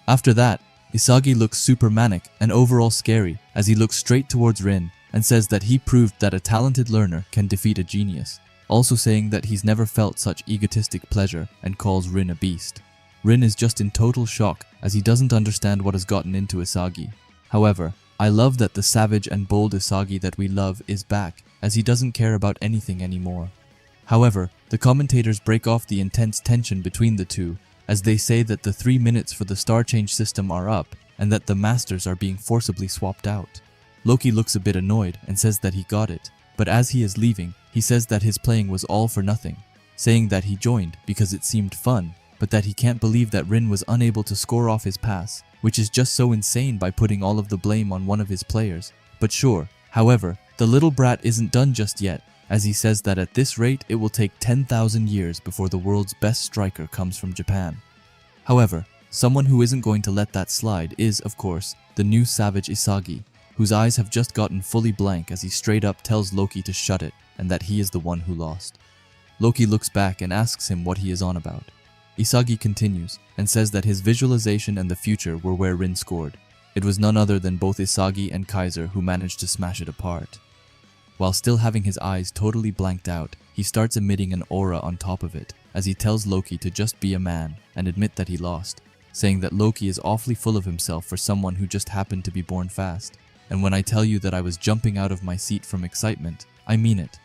After that, Isagi looks super manic and overall scary as he looks straight towards Rin and says that he proved that a talented learner can defeat a genius, also saying that he's never felt such egotistic pleasure and calls Rin a beast. Rin is just in total shock as he doesn't understand what has gotten into Isagi. However, I love that the savage and bold Isagi that we love is back as he doesn't care about anything anymore. However, the commentators break off the intense tension between the two as they say that the 3 minutes for the star change system are up and that the masters are being forcibly swapped out. Loki looks a bit annoyed and says that he got it, but as he is leaving, he says that his playing was all for nothing, saying that he joined because it seemed fun, but that he can't believe that Rin was unable to score off his pass, which is just so insane by putting all of the blame on one of his players. But sure, however, the little brat isn't done just yet, as he says that at this rate it will take 10,000 years before the world's best striker comes from Japan. However, someone who isn't going to let that slide is, of course, the new savage Isagi, whose eyes have just gotten fully blank as he straight up tells Loki to shut it and that he is the one who lost. Loki looks back and asks him what he is on about. Isagi continues and says that his visualization and the future were where Rin scored. It was none other than both Isagi and Kaiser who managed to smash it apart. While still having his eyes totally blanked out, he starts emitting an aura on top of it as he tells Loki to just be a man and admit that he lost, saying that Loki is awfully full of himself for someone who just happened to be born fast. And when I tell you that I was jumping out of my seat from excitement, I mean it.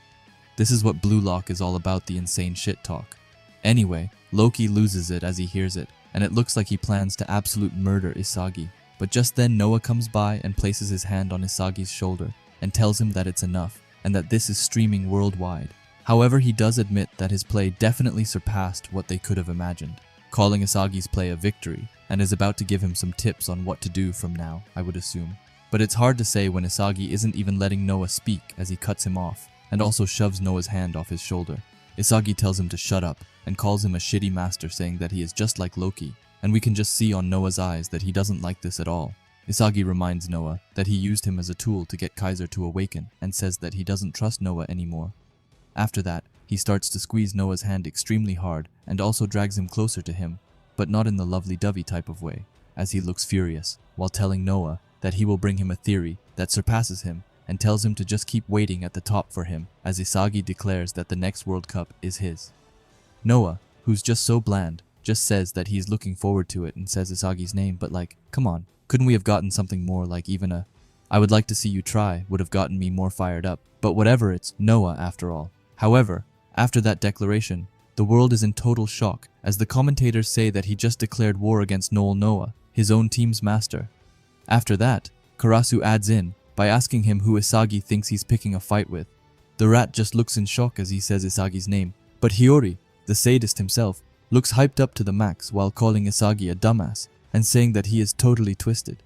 This is what Blue Lock is all about, the insane shit talk. Anyway, Loki loses it as he hears it, and it looks like he plans to absolute murder Isagi. But just then Noah comes by and places his hand on Isagi's shoulder and tells him that it's enough, and that this is streaming worldwide. However, he does admit that his play definitely surpassed what they could have imagined, calling Isagi's play a victory, and is about to give him some tips on what to do from now, I would assume. But it's hard to say when Isagi isn't even letting Noah speak as he cuts him off, and also shoves Noah's hand off his shoulder. Isagi tells him to shut up, and calls him a shitty master, saying that he is just like Loki, and we can just see on Noah's eyes that he doesn't like this at all. Isagi reminds Noah that he used him as a tool to get Kaiser to awaken, and says that he doesn't trust Noah anymore. After that, he starts to squeeze Noah's hand extremely hard, and also drags him closer to him, but not in the lovey-dovey type of way, as he looks furious, while telling Noah that he will bring him a theory that surpasses him, and tells him to just keep waiting at the top for him, as Isagi declares that the next World Cup is his. Noah, who's just so bland, just says that he's looking forward to it and says Isagi's name, but like, come on, couldn't we have gotten something more, like even a "I would like to see you try" would have gotten me more fired up, but whatever, it's Noah after all. However, after that declaration, the world is in total shock, as the commentators say that he just declared war against Noah, his own team's master. After that, Karasu adds in by asking him who Isagi thinks he's picking a fight with. The rat just looks in shock as he says Isagi's name, but Hiyori, the sadist himself, looks hyped up to the max while calling Isagi a dumbass and saying that he is totally twisted.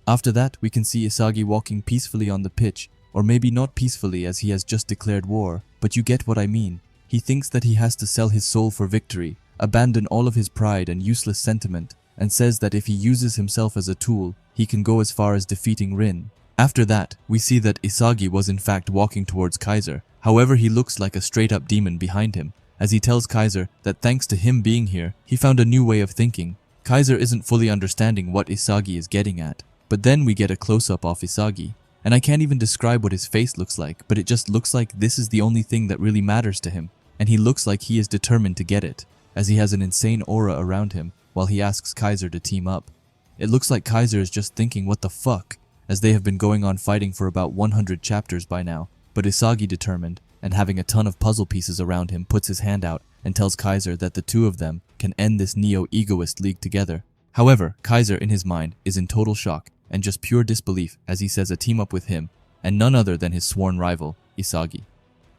After that, we can see Isagi walking peacefully on the pitch, or maybe not peacefully as he has just declared war, but you get what I mean. He thinks that he has to sell his soul for victory, abandon all of his pride and useless sentiment, and says that if he uses himself as a tool, he can go as far as defeating Rin. After that, we see that Isagi was in fact walking towards Kaiser, however he looks like a straight-up demon behind him, as he tells Kaiser that thanks to him being here, he found a new way of thinking. Kaiser isn't fully understanding what Isagi is getting at, but then we get a close-up of Isagi, and I can't even describe what his face looks like, but it just looks like this is the only thing that really matters to him, and he looks like he is determined to get it, as he has an insane aura around him while he asks Kaiser to team up. It looks like Kaiser is just thinking what the fuck, as they have been going on fighting for about 100 chapters by now, but Isagi, determined and having a ton of puzzle pieces around him, puts his hand out and tells Kaiser that the two of them can end this neo-egoist league together. However, Kaiser in his mind is in total shock and just pure disbelief as he says a team up with him and none other than his sworn rival, Isagi.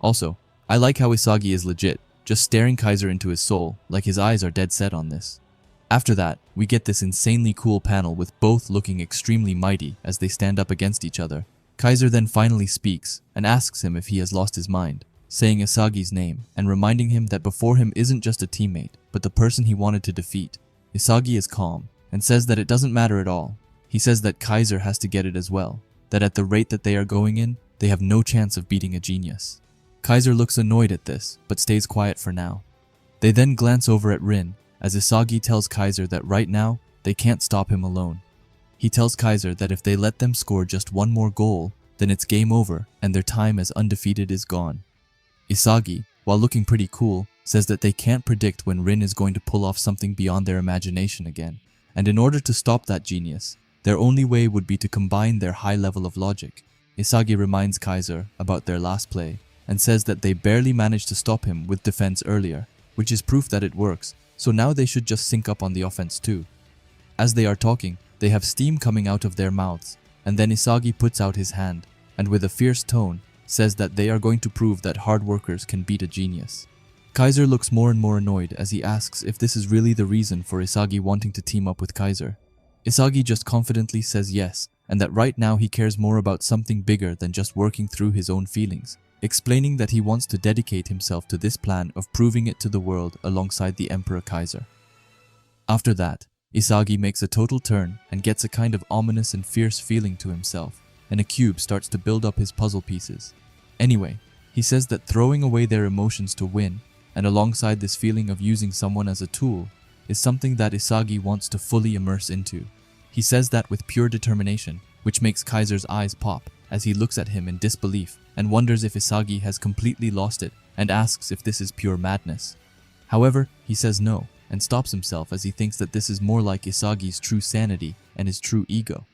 Also, I like how Isagi is legit, just staring Kaiser into his soul, like his eyes are dead set on this. After that, we get this insanely cool panel with both looking extremely mighty as they stand up against each other. Kaiser then finally speaks and asks him if he has lost his mind, saying Isagi's name and reminding him that before him isn't just a teammate, but the person he wanted to defeat. Isagi is calm and says that it doesn't matter at all. He says that Kaiser has to get it as well, that at the rate that they are going in, they have no chance of beating a genius. Kaiser looks annoyed at this, but stays quiet for now. They then glance over at Rin, as Isagi tells Kaiser that right now, they can't stop him alone. He tells Kaiser that if they let them score just one more goal, then it's game over and their time as undefeated is gone. Isagi, while looking pretty cool, says that they can't predict when Rin is going to pull off something beyond their imagination again, and in order to stop that genius, their only way would be to combine their high level of logic. Isagi reminds Kaiser about their last play, and says that they barely managed to stop him with defense earlier, which is proof that it works, so now they should just sync up on the offense too. As they are talking, they have steam coming out of their mouths, and then Isagi puts out his hand, and with a fierce tone, says that they are going to prove that hard workers can beat a genius. Kaiser looks more and more annoyed as he asks if this is really the reason for Isagi wanting to team up with Kaiser. Isagi just confidently says yes, and that right now he cares more about something bigger than just working through his own feelings, explaining that he wants to dedicate himself to this plan of proving it to the world alongside the Emperor Kaiser. After that, Isagi makes a total turn and gets a kind of ominous and fierce feeling to himself, and a cube starts to build up his puzzle pieces. Anyway, he says that throwing away their emotions to win, and alongside this feeling of using someone as a tool, is something that Isagi wants to fully immerse into. He says that with pure determination, which makes Kaiser's eyes pop as he looks at him in disbelief and wonders if Isagi has completely lost it and asks if this is pure madness. However, he says no and stops himself as he thinks that this is more like Isagi's true sanity and his true ego.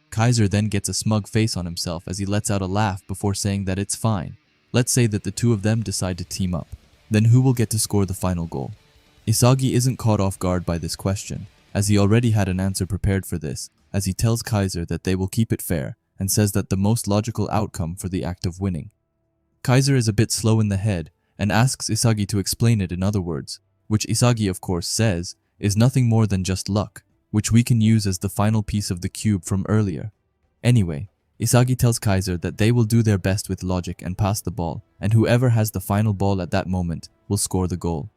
Kaiser then gets a smug face on himself as he lets out a laugh before saying that it's fine. Let's say that the two of them decide to team up. Then who will get to score the final goal? Isagi isn't caught off guard by this question, as he already had an answer prepared for this, as he tells Kaiser that they will keep it fair and says that the most logical outcome for the act of winning. Kaiser is a bit slow in the head and asks Isagi to explain it in other words, which Isagi of course says is nothing more than just luck, which we can use as the final piece of the cube from earlier. Anyway, Isagi tells Kaiser that they will do their best with logic and pass the ball, and whoever has the final ball at that moment will score the goal.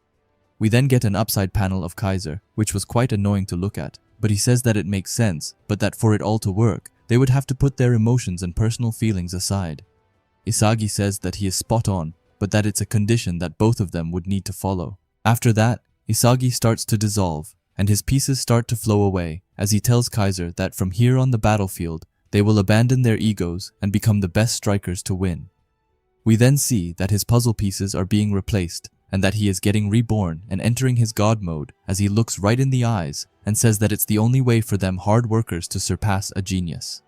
We then get an upside panel of Kaiser, which was quite annoying to look at, but he says that it makes sense, but that for it all to work, they would have to put their emotions and personal feelings aside. Isagi says that he is spot on, but that it's a condition that both of them would need to follow. After that, Isagi starts to dissolve, and his pieces start to flow away, as he tells Kaiser that from here on the battlefield, they will abandon their egos and become the best strikers to win. We then see that his puzzle pieces are being replaced and that he is getting reborn and entering his god mode as he looks right in the eyes and says that it's the only way for them hard workers to surpass a genius.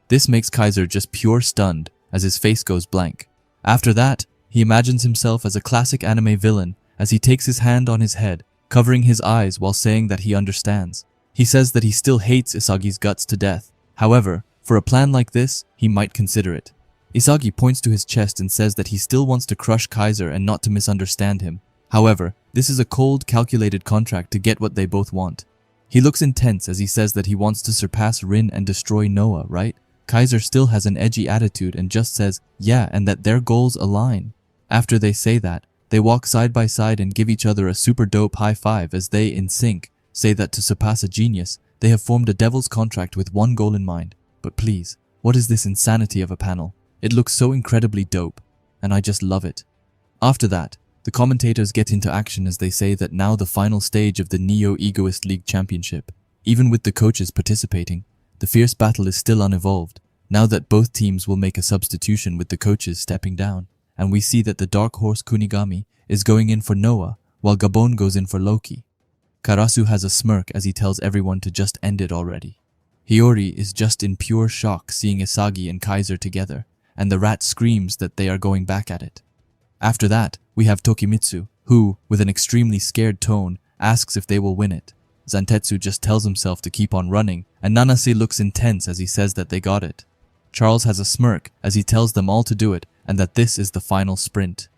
This makes Kaiser just pure stunned as his face goes blank. After that, he imagines himself as a classic anime villain as he takes his hand on his head, covering his eyes while saying that he understands. He says that he still hates Isagi's guts to death. However, for a plan like this, he might consider it. Isagi points to his chest and says that he still wants to crush Kaiser and not to misunderstand him. However, this is a cold, calculated contract to get what they both want. He looks intense as he says that he wants to surpass Rin and destroy Noah, right? Kaiser still has an edgy attitude and just says, yeah, and that their goals align. After they say that, they walk side by side and give each other a super dope high five as they, in sync, say that to surpass a genius, they have formed a devil's contract with one goal in mind. But please, what is this insanity of a panel? It looks so incredibly dope, and I just love it. After that, the commentators get into action as they say that now the final stage of the Neo Egoist League Championship, even with the coaches participating, the fierce battle is still unevolved, now that both teams will make a substitution with the coaches stepping down, and we see that the Dark Horse Kunigami is going in for Noah, while Gabon goes in for Loki. Karasu has a smirk as he tells everyone to just end it already. Hiyori is just in pure shock seeing Isagi and Kaiser together, and the rat screams that they are going back at it. After that, we have Tokimitsu, who, with an extremely scared tone, asks if they will win it. Zantetsu just tells himself to keep on running, and Nanase looks intense as he says that they got it. Charles has a smirk as he tells them all to do it and that this is the final sprint.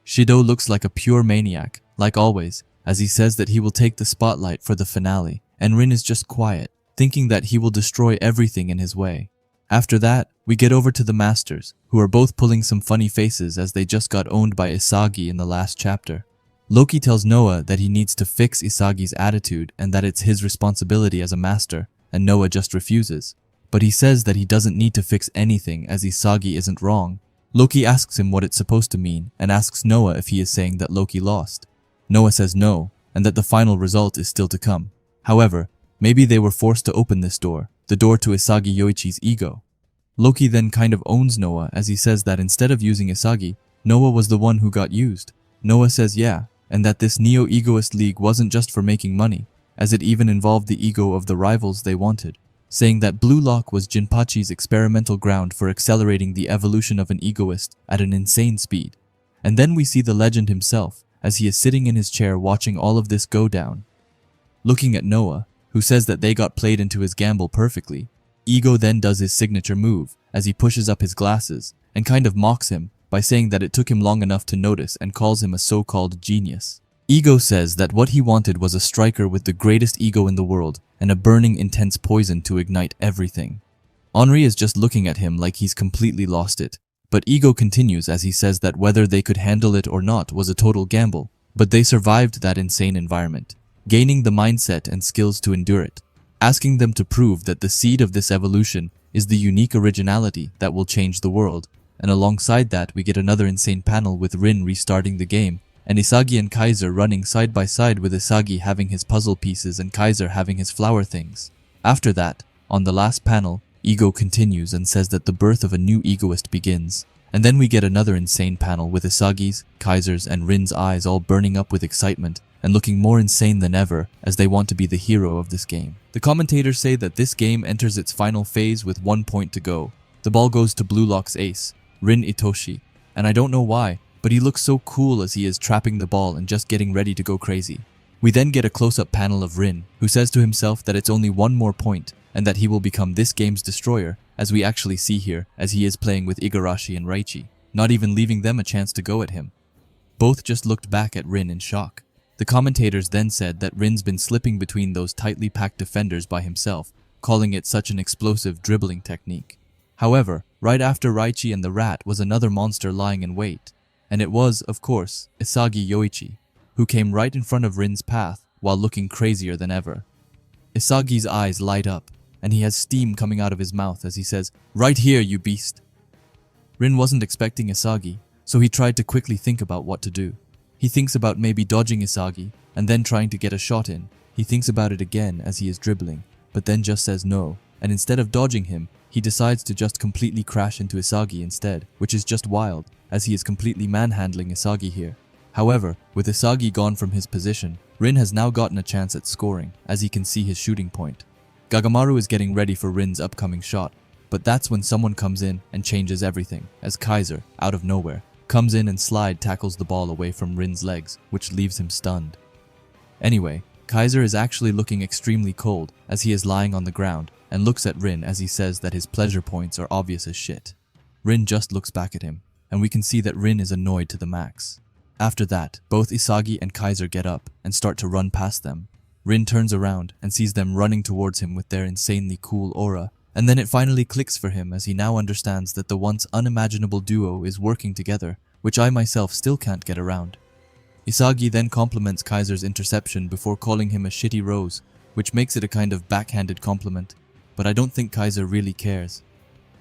Shido looks like a pure maniac, like always, as he says that he will take the spotlight for the finale, and Rin is just quiet, thinking that he will destroy everything in his way. After that, we get over to the Masters, who are both pulling some funny faces as they just got owned by Isagi in the last chapter. Loki tells Noah that he needs to fix Isagi's attitude and that it's his responsibility as a master, and Noah just refuses. But he says that he doesn't need to fix anything as Isagi isn't wrong. Loki asks him what it's supposed to mean and asks Noah if he is saying that Loki lost. Noah says no, and that the final result is still to come. However, maybe they were forced to open this door, the door to Isagi Yoichi's ego. Loki then kind of owns Noah as he says that instead of using Isagi, Noah was the one who got used. Noah says yeah, and that this Neo-Egoist League wasn't just for making money, as it even involved the ego of the rivals they wanted, saying that Blue Lock was Jinpachi's experimental ground for accelerating the evolution of an egoist at an insane speed. And then we see the legend himself, as he is sitting in his chair watching all of this go down. Looking at Noah, who says that they got played into his gamble perfectly, Ego then does his signature move, as he pushes up his glasses, and kind of mocks him by saying that it took him long enough to notice and calls him a so-called genius. Ego says that what he wanted was a striker with the greatest ego in the world and a burning intense poison to ignite everything. Henri is just looking at him like he's completely lost it, but Ego continues as he says that whether they could handle it or not was a total gamble, but they survived that insane environment, gaining the mindset and skills to endure it, asking them to prove that the seed of this evolution is the unique originality that will change the world. And alongside that, we get another insane panel with Rin restarting the game, and Isagi and Kaiser running side by side with Isagi having his puzzle pieces and Kaiser having his flower things. After that, on the last panel, Ego continues and says that the birth of a new egoist begins. And then we get another insane panel with Isagi's, Kaiser's, and Rin's eyes all burning up with excitement and looking more insane than ever as they want to be the hero of this game. The commentators say that this game enters its final phase with 1 point to go. The ball goes to Blue Lock's ace, Rin Itoshi, and I don't know why, but he looks so cool as he is trapping the ball and just getting ready to go crazy. We then get a close-up panel of Rin, who says to himself that it's only 1 more point and that he will become this game's destroyer, as we actually see here as he is playing with Igarashi and Raichi, not even leaving them a chance to go at him. Both just looked back at Rin in shock. The commentators then said that Rin's been slipping between those tightly packed defenders by himself, calling it such an explosive dribbling technique. However, right after Raichi and the rat was another monster lying in wait, and it was, of course, Isagi Yoichi, who came right in front of Rin's path while looking crazier than ever. Isagi's eyes light up, and he has steam coming out of his mouth as he says, "Right here, you beast!" Rin wasn't expecting Isagi, so he tried to quickly think about what to do. He thinks about maybe dodging Isagi, and then trying to get a shot in. He thinks about it again as he is dribbling, but then just says no, and instead of dodging him, he decides to just completely crash into Isagi instead, which is just wild, as he is completely manhandling Isagi here. However, with Isagi gone from his position, Rin has now gotten a chance at scoring, as he can see his shooting point. Gagamaru is getting ready for Rin's upcoming shot, but that's when someone comes in and changes everything, as Kaiser, out of nowhere, comes in and slide tackles the ball away from Rin's legs, which leaves him stunned. Anyway, Kaiser is actually looking extremely cold as he is lying on the ground and looks at Rin as he says that his pleasure points are obvious as shit. Rin just looks back at him, and we can see that Rin is annoyed to the max. After that, both Isagi and Kaiser get up and start to run past them. Rin turns around and sees them running towards him with their insanely cool aura, and then it finally clicks for him as he now understands that the once unimaginable duo is working together, which I myself still can't get around. Isagi then compliments Kaiser's interception before calling him a shitty rose, which makes it a kind of backhanded compliment, but I don't think Kaiser really cares.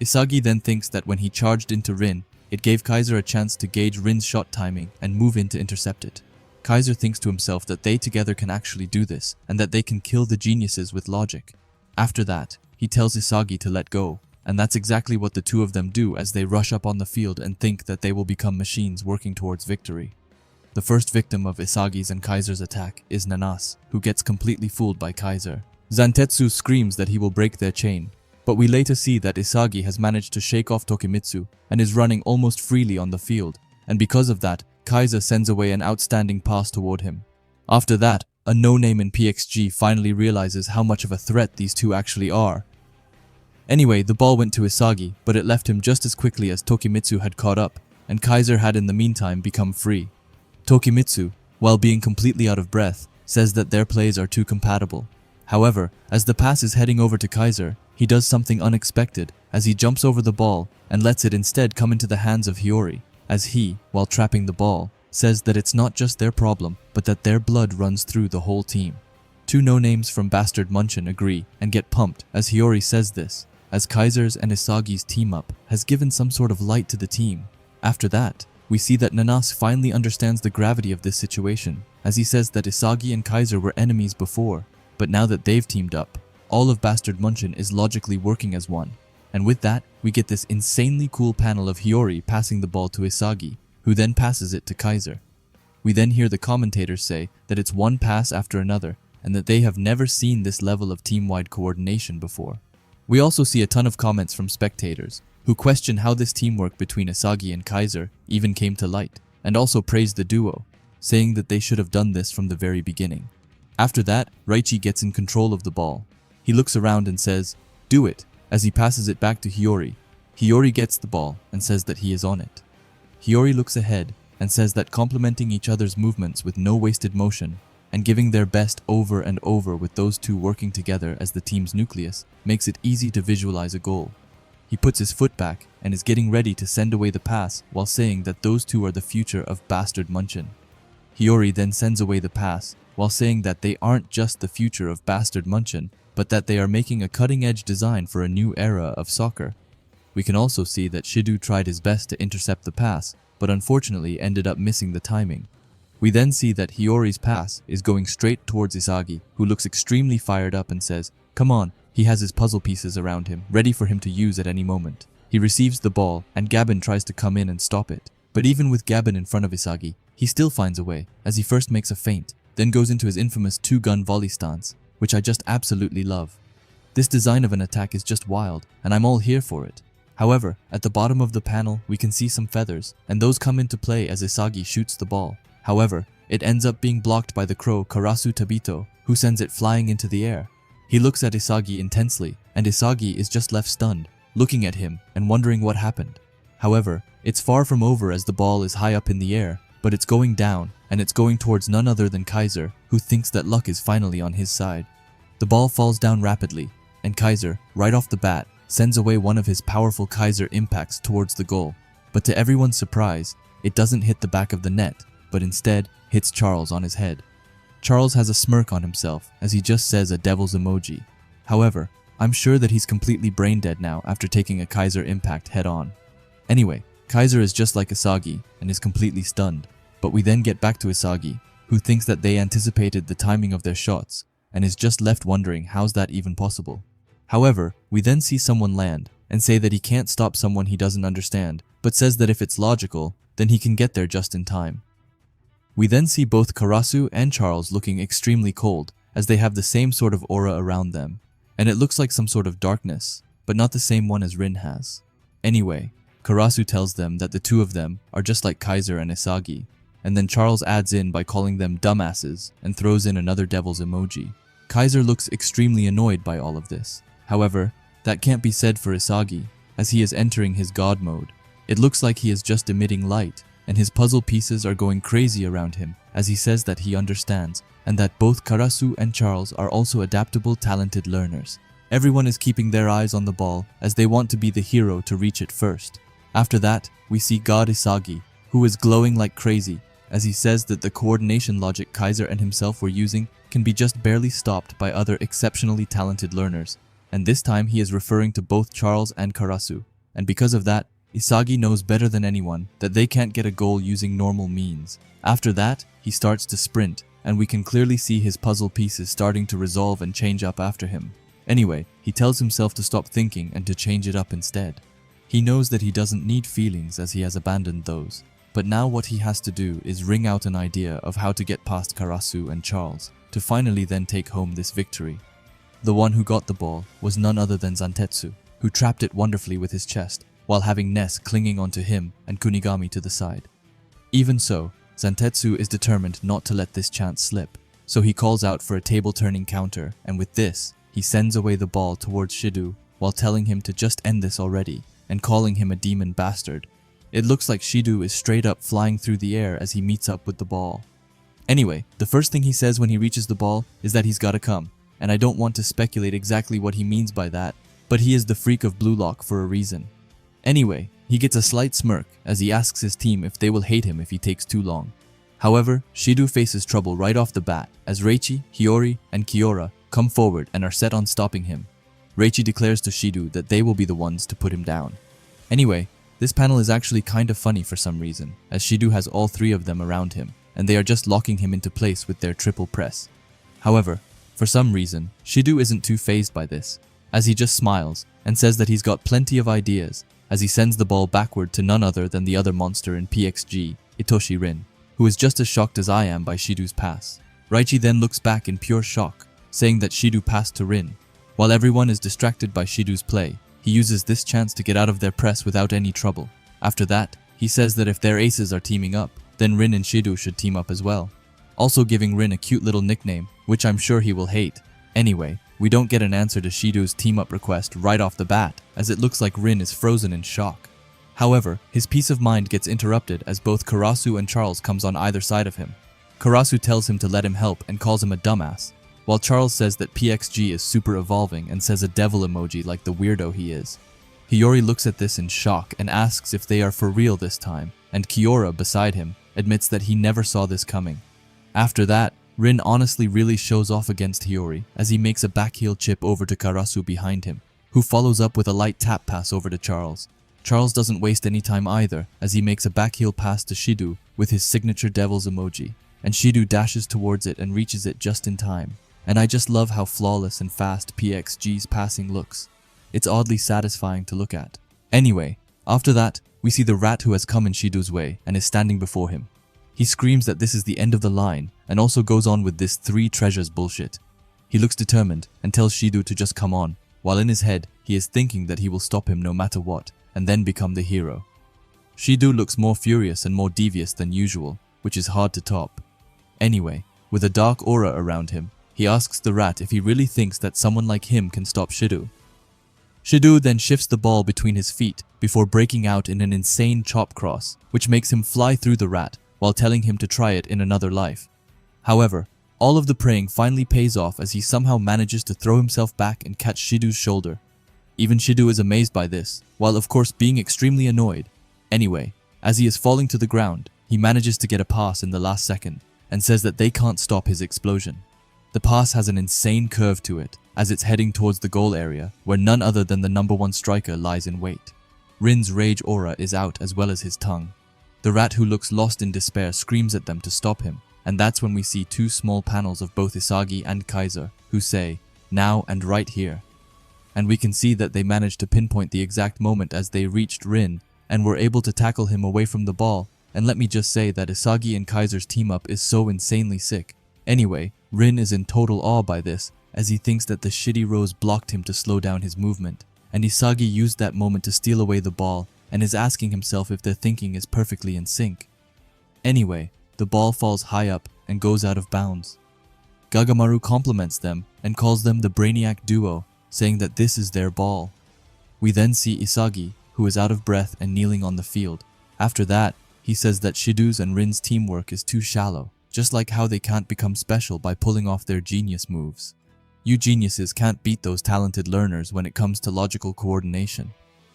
Isagi then thinks that when he charged into Rin, it gave Kaiser a chance to gauge Rin's shot timing and move in to intercept it. Kaiser thinks to himself that they together can actually do this, and that they can kill the geniuses with logic. After that, he tells Isagi to let go, and that's exactly what the two of them do as they rush up on the field and think that they will become machines working towards victory. The first victim of Isagi's and Kaiser's attack is Nanas, who gets completely fooled by Kaiser. Zantetsu screams that he will break their chain, but we later see that Isagi has managed to shake off Tokimitsu and is running almost freely on the field, and because of that, Kaiser sends away an outstanding pass toward him. After that, a no-name in PXG finally realizes how much of a threat these two actually are. Anyway, the ball went to Isagi, but it left him just as quickly as Tokimitsu had caught up, and Kaiser had in the meantime become free. Tokimitsu, while being completely out of breath, says that their plays are too compatible. However, as the pass is heading over to Kaiser, he does something unexpected as he jumps over the ball and lets it instead come into the hands of Hiyori, as he, while trapping the ball, says that it's not just their problem, but that their blood runs through the whole team. Two no-names from Bastard Munchen agree and get pumped as Hiyori says this, as Kaiser's and Isagi's team-up has given some sort of light to the team. After that, we see that Nanas finally understands the gravity of this situation, as he says that Isagi and Kaiser were enemies before, but now that they've teamed up, all of Bastard Munchen is logically working as one. And with that, we get this insanely cool panel of Hiyori passing the ball to Isagi, who then passes it to Kaiser. We then hear the commentators say that it's one pass after another, and that they have never seen this level of team-wide coordination before. We also see a ton of comments from spectators, who question how this teamwork between Isagi and Kaiser even came to light, and also praise the duo, saying that they should have done this from the very beginning. After that, Raichi gets in control of the ball. He looks around and says, "Do it," as he passes it back to Hiyori. Hiyori gets the ball and says that he is on it. Hiyori looks ahead and says that complementing each other's movements with no wasted motion and giving their best over and over with those two working together as the team's nucleus makes it easy to visualize a goal. He puts his foot back and is getting ready to send away the pass while saying that those two are the future of Bastard Munchen. Hiyori then sends away the pass while saying that they aren't just the future of Bastard Munchen, but that they are making a cutting-edge design for a new era of soccer. We can also see that Shidu tried his best to intercept the pass, but unfortunately ended up missing the timing. We then see that Hiyori's pass is going straight towards Isagi, who looks extremely fired up and says, "Come on." He has his puzzle pieces around him, ready for him to use at any moment. He receives the ball, and Gabin tries to come in and stop it. But even with Gabin in front of Isagi, he still finds a way, as he first makes a feint, then goes into his infamous two-gun volley stance, which I just absolutely love. This design of an attack is just wild, and I'm all here for it. However, at the bottom of the panel, we can see some feathers, and those come into play as Isagi shoots the ball. However, it ends up being blocked by the crow Karasu Tabito, who sends it flying into the air. He looks at Isagi intensely, and Isagi is just left stunned, looking at him and wondering what happened. However, it's far from over as the ball is high up in the air, but it's going down, and it's going towards none other than Kaiser, who thinks that luck is finally on his side. The ball falls down rapidly, and Kaiser, right off the bat, sends away one of his powerful Kaiser impacts towards the goal. But to everyone's surprise, it doesn't hit the back of the net, but instead hits Charles on his head. Charles has a smirk on himself as he just says a devil's emoji. However, I'm sure that he's completely brain dead now after taking a Kaiser impact head on. Anyway, Kaiser is just like Isagi and is completely stunned, but we then get back to Isagi, who thinks that they anticipated the timing of their shots and is just left wondering how's that even possible. However, we then see someone land and say that he can't stop someone he doesn't understand, but says that if it's logical, then he can get there just in time. We then see both Karasu and Charles looking extremely cold, as they have the same sort of aura around them, and it looks like some sort of darkness, but not the same one as Rin has. Anyway, Karasu tells them that the two of them are just like Kaiser and Isagi, and then Charles adds in by calling them dumbasses and throws in another devil's emoji. Kaiser looks extremely annoyed by all of this. However, that can't be said for Isagi, as he is entering his god mode. It looks like he is just emitting light, and his puzzle pieces are going crazy around him as he says that he understands, and that both Karasu and Charles are also adaptable, talented learners. Everyone is keeping their eyes on the ball as they want to be the hero to reach it first. After that, we see God Isagi, who is glowing like crazy, as he says that the coordination logic Kaiser and himself were using can be just barely stopped by other exceptionally talented learners, and this time he is referring to both Charles and Karasu, and because of that, Isagi knows better than anyone that they can't get a goal using normal means. After that, he starts to sprint, and we can clearly see his puzzle pieces starting to resolve and change up after him. Anyway, he tells himself to stop thinking and to change it up instead. He knows that he doesn't need feelings as he has abandoned those, but now what he has to do is ring out an idea of how to get past Karasu and Charles, to finally then take home this victory. The one who got the ball was none other than Zantetsu, who trapped it wonderfully with his chest, while having Ness clinging onto him and Kunigami to the side. Even so, Zantetsu is determined not to let this chance slip, so he calls out for a table-turning counter, and with this, he sends away the ball towards Shido while telling him to just end this already and calling him a demon bastard. It looks like Shido is straight up flying through the air as he meets up with the ball. Anyway, the first thing he says when he reaches the ball is that he's gotta come, and I don't want to speculate exactly what he means by that, but he is the freak of Blue Lock for a reason. Anyway, he gets a slight smirk as he asks his team if they will hate him if he takes too long. However, Shido faces trouble right off the bat as Reichi, Hiyori, and Kiora come forward and are set on stopping him. Reichi declares to Shido that they will be the ones to put him down. Anyway, this panel is actually kind of funny for some reason, as Shido has all three of them around him, and they are just locking him into place with their triple press. However, for some reason, Shido isn't too fazed by this, as he just smiles and says that he's got plenty of ideas, as he sends the ball backward to none other than the other monster in PXG, Itoshi Rin, who is just as shocked as I am by Shido's pass. Reichi then looks back in pure shock, saying that Shido passed to Rin. While everyone is distracted by Shido's play, he uses this chance to get out of their press without any trouble. After that, he says that if their aces are teaming up, then Rin and Shido should team up as well, also giving Rin a cute little nickname, which I'm sure he will hate. Anyway, we don't get an answer to Shido's team-up request right off the bat, as it looks like Rin is frozen in shock. However, his peace of mind gets interrupted as both Karasu and Charles comes on either side of him. Karasu tells him to let him help and calls him a dumbass, while Charles says that PXG is super evolving and says a devil emoji like the weirdo he is. Hiyori looks at this in shock and asks if they are for real this time, and Kiora, beside him, admits that he never saw this coming. After that, Rin honestly really shows off against Hiyori as he makes a backheel chip over to Karasu behind him, who follows up with a light tap pass over to Charles. Charles doesn't waste any time either as he makes a backheel pass to Shido with his signature devil's emoji, and Shido dashes towards it and reaches it just in time. And I just love how flawless and fast PXG's passing looks. It's oddly satisfying to look at. Anyway, after that, we see the rat who has come in Shido's way and is standing before him. He screams that this is the end of the line and also goes on with this 3 treasures bullshit. He looks determined and tells Shido to just come on, while in his head he is thinking that he will stop him no matter what and then become the hero. Shido looks more furious and more devious than usual, which is hard to top. Anyway, with a dark aura around him, he asks the rat if he really thinks that someone like him can stop Shido. Shido then shifts the ball between his feet before breaking out in an insane chop cross, which makes him fly through the rat while telling him to try it in another life. However, all of the praying finally pays off as he somehow manages to throw himself back and catch Shido's shoulder. Even Shido is amazed by this, while of course being extremely annoyed. Anyway, as he is falling to the ground, he manages to get a pass in the last second and says that they can't stop his explosion. The pass has an insane curve to it as it's heading towards the goal area where none other than the #1 striker lies in wait. Rin's rage aura is out as well as his tongue. The rat who looks lost in despair screams at them to stop him, and that's when we see 2 small panels of both Isagi and Kaiser who say, "Now and right here." and we can see that they managed to pinpoint the exact moment as they reached Rin and were able to tackle him away from the ball. And let me just say that Isagi and Kaiser's team up is so insanely sick. Anyway, Rin is in total awe by this, as he thinks that the shitty rose blocked him to slow down his movement, and Isagi used that moment to steal away the ball and is asking himself if their thinking is perfectly in sync. Anyway, the ball falls high up and goes out of bounds. Gagamaru compliments them and calls them the Brainiac duo, saying that this is their ball. We then see Isagi, who is out of breath and kneeling on the field. After that, he says that Shido's and Rin's teamwork is too shallow, just like how they can't become special by pulling off their genius moves. You geniuses can't beat those talented learners when it comes to logical coordination.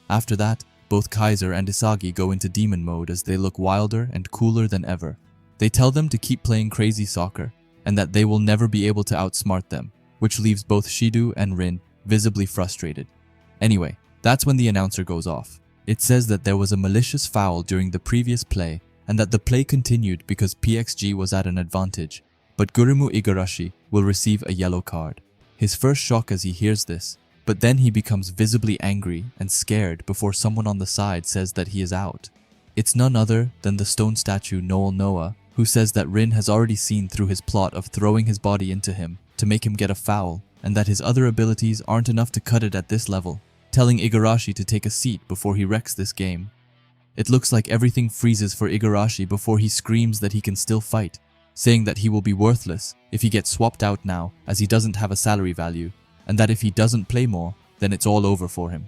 After that, both Kaiser and Isagi go into demon mode as they look wilder and cooler than ever. They tell them to keep playing crazy soccer, and that they will never be able to outsmart them, which leaves both Shido and Rin visibly frustrated. Anyway, that's when the announcer goes off. It says that there was a malicious foul during the previous play, and that the play continued because PXG was at an advantage, but Gurimu Igarashi will receive a yellow card. His first shock as he hears this, but then he becomes visibly angry and scared before someone on the side says that he is out. It's none other than the stone statue Noel Noah, who says that Rin has already seen through his plot of throwing his body into him to make him get a foul, and that his other abilities aren't enough to cut it at this level, telling Igarashi to take a seat before he wrecks this game. It looks like everything freezes for Igarashi before he screams that he can still fight, saying that he will be worthless if he gets swapped out now as he doesn't have a salary value, and that if he doesn't play more, then it's all over for him.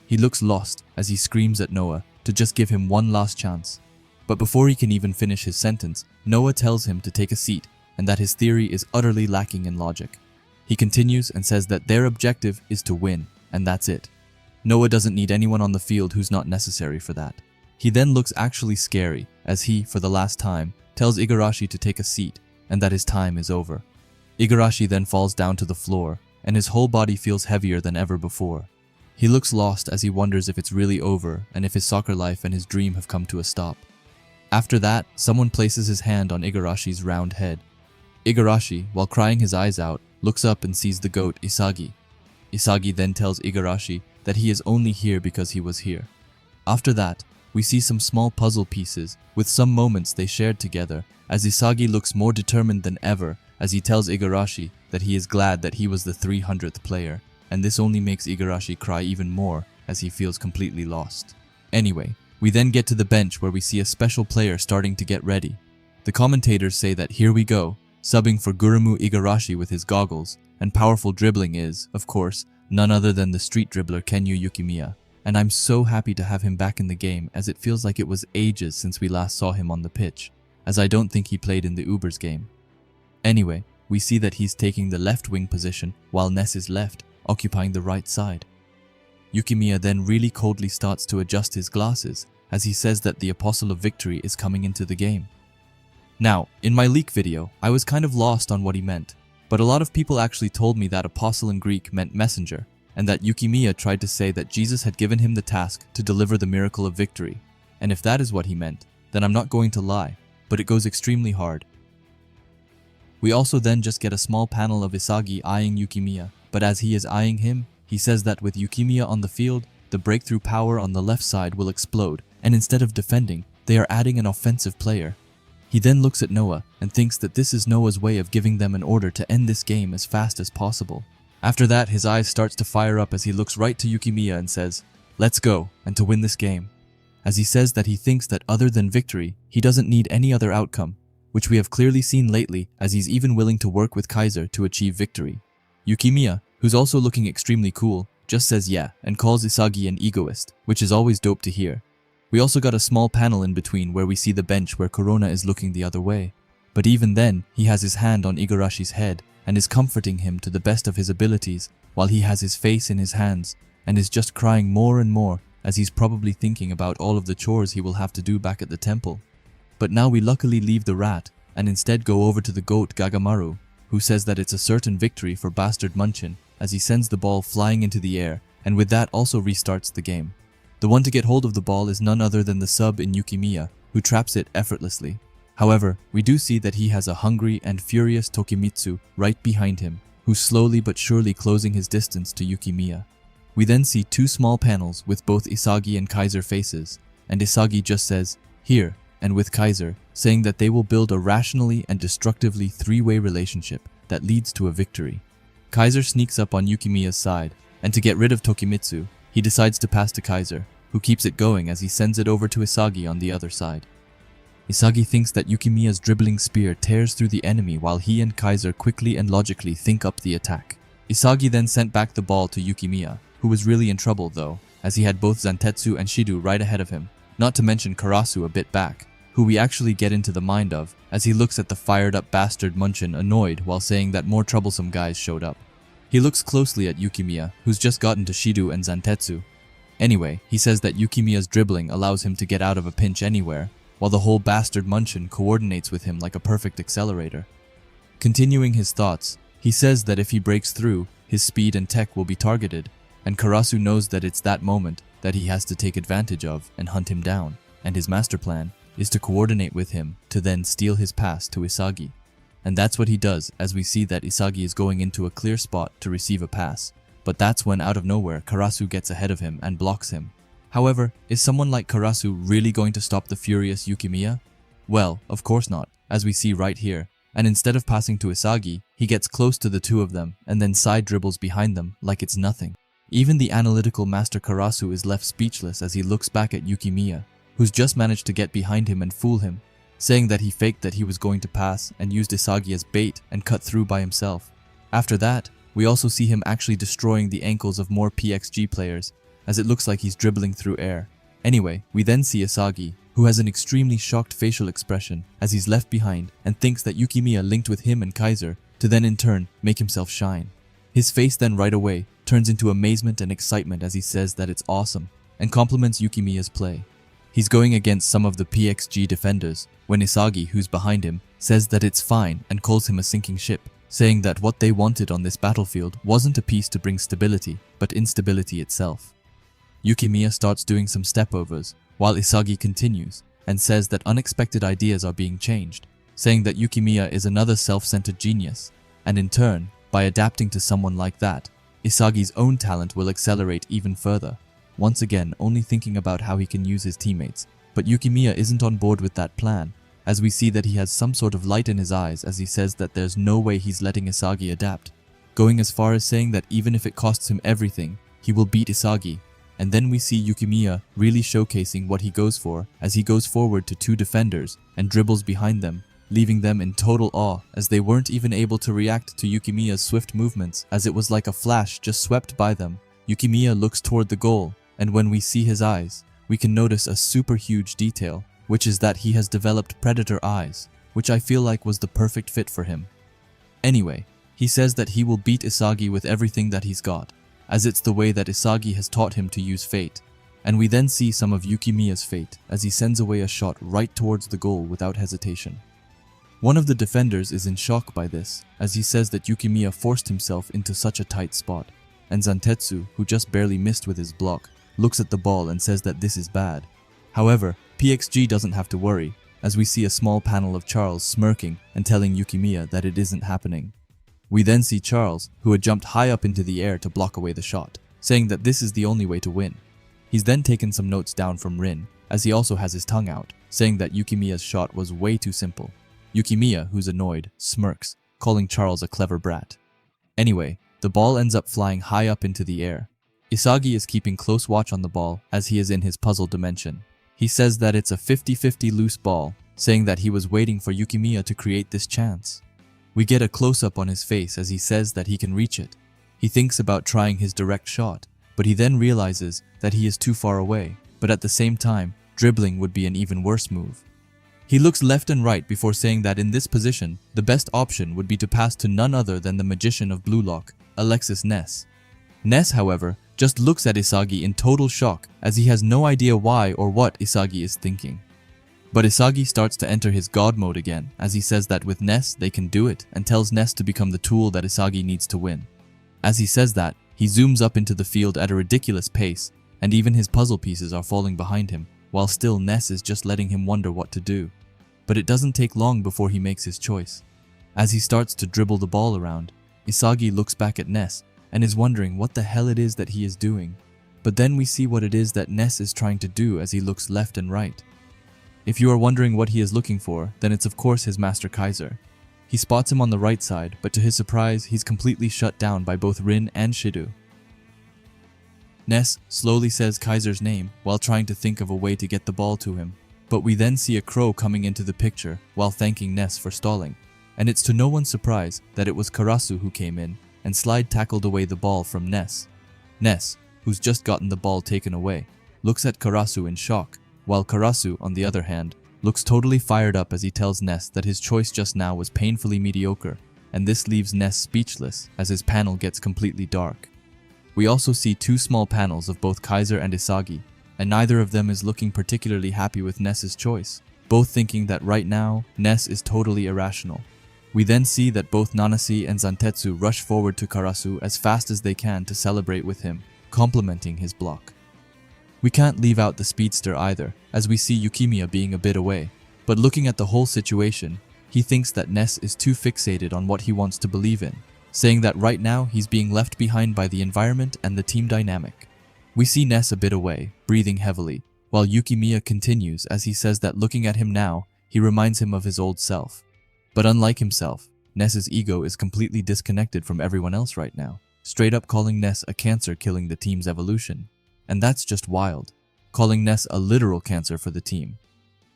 He looks lost as he screams at Noah to just give him one last chance. But before he can even finish his sentence, Noah tells him to take a seat and that his theory is utterly lacking in logic. He continues and says that their objective is to win, and that's it. Noah doesn't need anyone on the field who's not necessary for that. He then looks actually scary as he, for the last time, tells Igarashi to take a seat and that his time is over. Igarashi then falls down to the floor and his whole body feels heavier than ever before. He looks lost as he wonders if it's really over and if his soccer life and his dream have come to a stop. After that, someone places his hand on Igarashi's round head. Igarashi, while crying his eyes out, looks up and sees the goat Isagi. Isagi then tells Igarashi that he is only here because he was here. After that, we see some small puzzle pieces with some moments they shared together as Isagi looks more determined than ever as he tells Igarashi that he is glad that he was the 300th player, and this only makes Igarashi cry even more as he feels completely lost. Anyway, we then get to the bench where we see a special player starting to get ready. The commentators say that here we go, subbing for Gurimu Igarashi with his goggles, and powerful dribbling is, of course, none other than the street dribbler Kenyu Yukimiya, and I'm so happy to have him back in the game as it feels like it was ages since we last saw him on the pitch, as I don't think he played in the Ubers game. Anyway, we see that he's taking the left wing position while Ness is left, occupying the right side. Yukimiya then really coldly starts to adjust his glasses as he says that the Apostle of Victory is coming into the game. Now, in my leak video, I was kind of lost on what he meant, but a lot of people actually told me that apostle in Greek meant messenger, and that Yukimiya tried to say that Jesus had given him the task to deliver the miracle of victory. And if that is what he meant, then I'm not going to lie, but it goes extremely hard. We also then just get a small panel of Isagi eyeing Yukimiya, but as he is eyeing him, he says that with Yukimiya on the field, the breakthrough power on the left side will explode, and instead of defending, they are adding an offensive player. He then looks at Noah and thinks that this is Noah's way of giving them an order to end this game as fast as possible. After that, his eyes starts to fire up as he looks right to Yukimiya and says, "Let's go, and to win this game." As he says that he thinks that other than victory, he doesn't need any other outcome, which we have clearly seen lately as he's even willing to work with Kaiser to achieve victory. Yukimiya, who's also looking extremely cool, just says yeah and calls Isagi an egoist, which is always dope to hear. We also got a small panel in between where we see the bench where Corona is looking the other way. But even then, he has his hand on Igarashi's head and is comforting him to the best of his abilities while he has his face in his hands and is just crying more and more as he's probably thinking about all of the chores he will have to do back at the temple. But now we luckily leave the rat and instead go over to the goat Gagamaru, who says that it's a certain victory for Bastard Munchen as he sends the ball flying into the air and with that also restarts the game. The one to get hold of the ball is none other than the sub in Yukimiya, who traps it effortlessly. However, we do see that he has a hungry and furious Tokimitsu right behind him, who's slowly but surely closing his distance to Yukimiya. We then see two small panels with both Isagi and Kaiser faces, and Isagi just says, "Here," and with Kaiser, saying that they will build a rationally and destructively three-way relationship that leads to a victory. Kaiser sneaks up on Yukimiya's side, and to get rid of Tokimitsu, he decides to pass to Kaiser, who keeps it going as he sends it over to Isagi on the other side. Isagi thinks that Yukimiya's dribbling spear tears through the enemy while he and Kaiser quickly and logically think up the attack. Isagi then sent back the ball to Yukimiya, who was really in trouble though, as he had both Zantetsu and Shido right ahead of him, not to mention Karasu a bit back, who we actually get into the mind of as he looks at the fired-up bastard Munchen annoyed while saying that more troublesome guys showed up. He looks closely at Yukimiya, who's just gotten to Shido and Zantetsu. Anyway, he says that Yukimiya's dribbling allows him to get out of a pinch anywhere, while the whole bastard Munchen coordinates with him like a perfect accelerator. Continuing his thoughts, he says that if he breaks through, his speed and tech will be targeted, and Karasu knows that it's that moment that he has to take advantage of and hunt him down, and his master plan is to coordinate with him to then steal his pass to Isagi. And that's what he does as we see that Isagi is going into a clear spot to receive a pass, but that's when out of nowhere Karasu gets ahead of him and blocks him. However, is someone like Karasu really going to stop the furious Yukimiya? Well, of course not, as we see right here, and instead of passing to Isagi, he gets close to the two of them and then side dribbles behind them like it's nothing. Even the analytical master Karasu is left speechless as he looks back at Yukimiya, who's just managed to get behind him and fool him, saying that he faked that he was going to pass and used Isagi as bait and cut through by himself. After that, we also see him actually destroying the ankles of more PXG players, as it looks like he's dribbling through air. Anyway, we then see Isagi, who has an extremely shocked facial expression as he's left behind and thinks that Yukimiya linked with him and Kaiser to then in turn make himself shine. His face then right away turns into amazement and excitement as he says that it's awesome and compliments Yukimiya's play. He's going against some of the PXG defenders when Isagi, who's behind him, says that it's fine and calls him a sinking ship, saying that what they wanted on this battlefield wasn't a piece to bring stability, but instability itself. Yukimiya starts doing some stepovers, while Isagi continues and says that unexpected ideas are being changed, saying that Yukimiya is another self-centered genius, and in turn, by adapting to someone like that, Isagi's own talent will accelerate even further, once again only thinking about how he can use his teammates. But Yukimiya isn't on board with that plan, as we see that he has some sort of light in his eyes as he says that there's no way he's letting Isagi adapt, going as far as saying that even if it costs him everything, he will beat Isagi. And then we see Yukimiya really showcasing what he goes for as he goes forward to two defenders and dribbles behind them, leaving them in total awe as they weren't even able to react to Yukimiya's swift movements as it was like a flash just swept by them. Yukimiya looks toward the goal, and when we see his eyes, we can notice a super huge detail, which is that he has developed predator eyes, which I feel like was the perfect fit for him. Anyway, he says that he will beat Isagi with everything that he's got, as it's the way that Isagi has taught him to use fate, and we then see some of Yukimiya's fate as he sends away a shot right towards the goal without hesitation. One of the defenders is in shock by this, as he says that Yukimiya forced himself into such a tight spot, and Zantetsu, who just barely missed with his block, looks at the ball and says that this is bad. However, PXG doesn't have to worry, as we see a small panel of Charles smirking and telling Yukimiya that it isn't happening. We then see Charles, who had jumped high up into the air to block away the shot, saying that this is the only way to win. He's then taken some notes down from Rin, as he also has his tongue out, saying that Yukimiya's shot was way too simple. Yukimiya, who's annoyed, smirks, calling Charles a clever brat. Anyway, the ball ends up flying high up into the air. Isagi is keeping close watch on the ball as he is in his puzzle dimension. He says that it's a 50-50 loose ball, saying that he was waiting for Yukimiya to create this chance. We get a close-up on his face as he says that he can reach it. He thinks about trying his direct shot, but he then realizes that he is too far away, but at the same time, dribbling would be an even worse move. He looks left and right before saying that in this position, the best option would be to pass to none other than the magician of Blue Lock, Alexis Ness. Ness, however, just looks at Isagi in total shock as he has no idea why or what Isagi is thinking. But Isagi starts to enter his god mode again as he says that with Ness they can do it and tells Ness to become the tool that Isagi needs to win. As he says that, he zooms up into the field at a ridiculous pace and even his puzzle pieces are falling behind him, while still Ness is just letting him wonder what to do. But it doesn't take long before he makes his choice. As he starts to dribble the ball around, Isagi looks back at Ness and is wondering what the hell it is that he is doing. But then we see what it is that Ness is trying to do as he looks left and right. If you are wondering what he is looking for, then it's of course his master Kaiser. He spots him on the right side, but to his surprise, he's completely shut down by both Rin and Shido. Ness slowly says Kaiser's name while trying to think of a way to get the ball to him. But we then see a crow coming into the picture while thanking Ness for stalling. And it's to no one's surprise that it was Karasu who came in and slide tackled away the ball from Ness. Ness, who's just gotten the ball taken away, looks at Karasu in shock, while Karasu, on the other hand, looks totally fired up as he tells Ness that his choice just now was painfully mediocre, and this leaves Ness speechless as his panel gets completely dark. We also see two small panels of both Kaiser and Isagi, and neither of them is looking particularly happy with Ness's choice, both thinking that right now, Ness is totally irrational. We then see that both Nanase and Zantetsu rush forward to Karasu as fast as they can to celebrate with him, complimenting his block. We can't leave out the speedster either, as we see Yukimiya being a bit away, but looking at the whole situation, he thinks that Ness is too fixated on what he wants to believe in, saying that right now he's being left behind by the environment and the team dynamic. We see Ness a bit away, breathing heavily, while Yukimiya continues as he says that looking at him now, he reminds him of his old self. But unlike himself, Ness's ego is completely disconnected from everyone else right now, straight up calling Ness a cancer killing the team's evolution. And that's just wild, calling Ness a literal cancer for the team.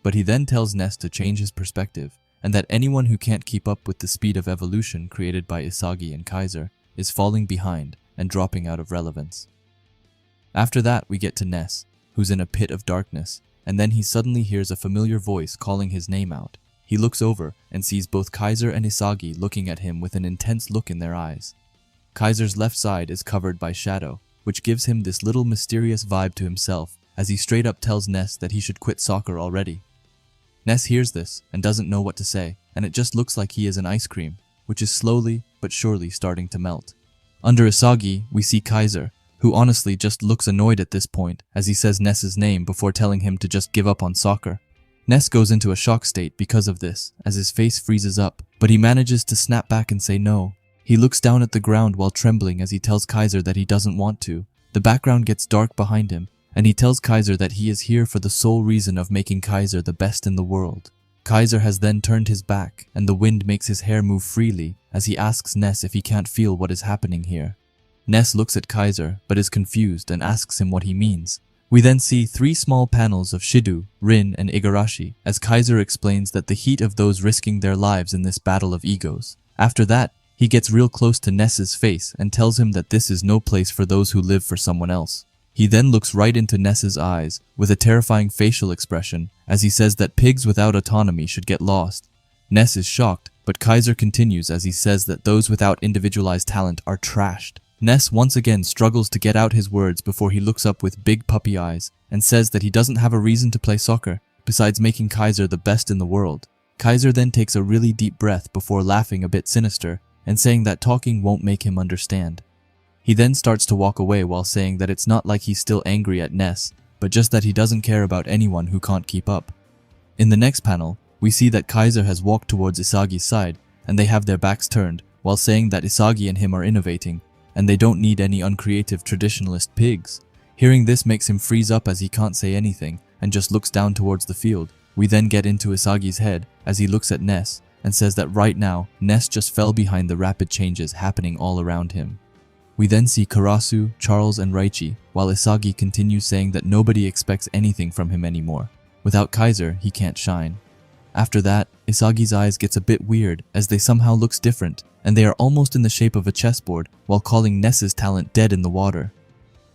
But he then tells Ness to change his perspective, and that anyone who can't keep up with the speed of evolution created by Isagi and Kaiser is falling behind and dropping out of relevance. After that, we get to Ness, who's in a pit of darkness, and then he suddenly hears a familiar voice calling his name out. He looks over and sees both Kaiser and Isagi looking at him with an intense look in their eyes. Kaiser's left side is covered by shadow, which gives him this little mysterious vibe to himself as he straight up tells Ness that he should quit soccer already. Ness hears this and doesn't know what to say, and it just looks like he is an ice cream, which is slowly but surely starting to melt. Under Isagi, we see Kaiser, who honestly just looks annoyed at this point as he says Ness's name before telling him to just give up on soccer. Ness goes into a shock state because of this, as his face freezes up, but he manages to snap back and say no. He looks down at the ground while trembling as he tells Kaiser that he doesn't want to. The background gets dark behind him, and he tells Kaiser that he is here for the sole reason of making Kaiser the best in the world. Kaiser has then turned his back, and the wind makes his hair move freely as he asks Ness if he can't feel what is happening here. Ness looks at Kaiser, but is confused and asks him what he means. We then see three small panels of Shido, Rin, and Igarashi, as Kaiser explains that the heat of those risking their lives in this battle of egos. After that, he gets real close to Ness's face and tells him that this is no place for those who live for someone else. He then looks right into Ness's eyes with a terrifying facial expression as he says that pigs without autonomy should get lost. Ness is shocked, but Kaiser continues as he says that those without individualized talent are trashed. Ness once again struggles to get out his words before he looks up with big puppy eyes and says that he doesn't have a reason to play soccer, besides making Kaiser the best in the world. Kaiser then takes a really deep breath before laughing a bit sinister and saying that talking won't make him understand. He then starts to walk away while saying that it's not like he's still angry at Ness, but just that he doesn't care about anyone who can't keep up. In the next panel, we see that Kaiser has walked towards Isagi's side and they have their backs turned while saying that Isagi and him are innovating and they don't need any uncreative traditionalist pigs. Hearing this makes him freeze up as he can't say anything and just looks down towards the field. We then get into Isagi's head as he looks at Ness and says that right now, Ness just fell behind the rapid changes happening all around him. We then see Karasu, Charles, and Raichi, while Isagi continues saying that nobody expects anything from him anymore. Without Kaiser, he can't shine. After that, Isagi's eyes gets a bit weird as they somehow looks different, and they are almost in the shape of a chessboard while calling Ness's talent dead in the water.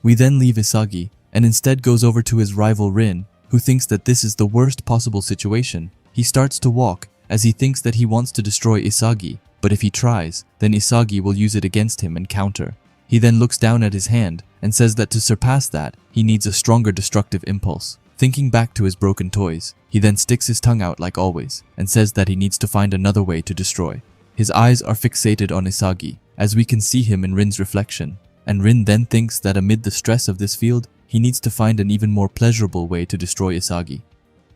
We then leave Isagi and instead goes over to his rival Rin, who thinks that this is the worst possible situation. He starts to walk as he thinks that he wants to destroy Isagi, but if he tries, then Isagi will use it against him and counter. He then looks down at his hand and says that to surpass that, he needs a stronger destructive impulse. Thinking back to his broken toys, he then sticks his tongue out like always and says that he needs to find another way to destroy. His eyes are fixated on Isagi, as we can see him in Rin's reflection, and Rin then thinks that amid the stress of this field, he needs to find an even more pleasurable way to destroy Isagi.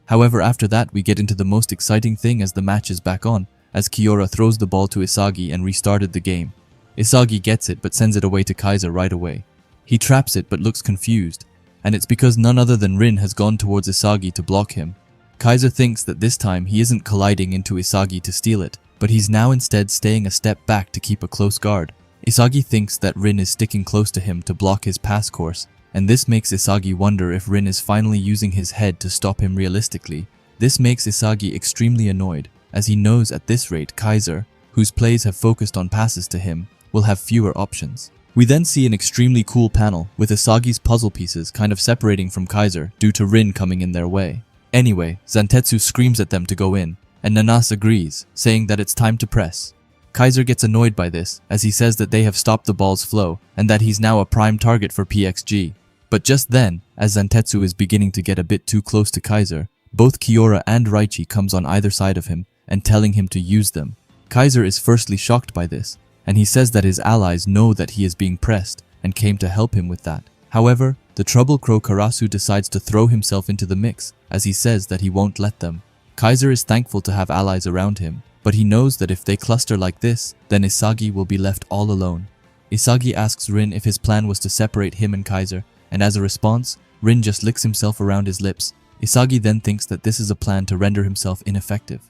However, after that we get into the most exciting thing as the match is back on, as Kiora throws the ball to Isagi and restarted the game. Isagi gets it but sends it away to Kaiser right away. He traps it but looks confused, and it's because none other than Rin has gone towards Isagi to block him. Kaiser thinks that this time he isn't colliding into Isagi to steal it, but he's now instead staying a step back to keep a close guard. Isagi thinks that Rin is sticking close to him to block his pass course, and this makes Isagi wonder if Rin is finally using his head to stop him realistically. This makes Isagi extremely annoyed, as he knows at this rate Kaiser, whose plays have focused on passes to him, will have fewer options. We then see an extremely cool panel with Isagi's puzzle pieces kind of separating from Kaiser due to Rin coming in their way. Anyway, Zantetsu screams at them to go in, and Nanas agrees, saying that it's time to press. Kaiser gets annoyed by this, as he says that they have stopped the ball's flow, and that he's now a prime target for PXG. But just then, as Zantetsu is beginning to get a bit too close to Kaiser, both Kiora and Raichi comes on either side of him and telling him to use them. Kaiser is firstly shocked by this, and he says that his allies know that he is being pressed and came to help him with that. However, the Trouble Crow Karasu decides to throw himself into the mix, as he says that he won't let them. Kaiser is thankful to have allies around him, but he knows that if they cluster like this, then Isagi will be left all alone. Isagi asks Rin if his plan was to separate him and Kaiser, and as a response, Rin just licks himself around his lips. Isagi then thinks that this is a plan to render himself ineffective.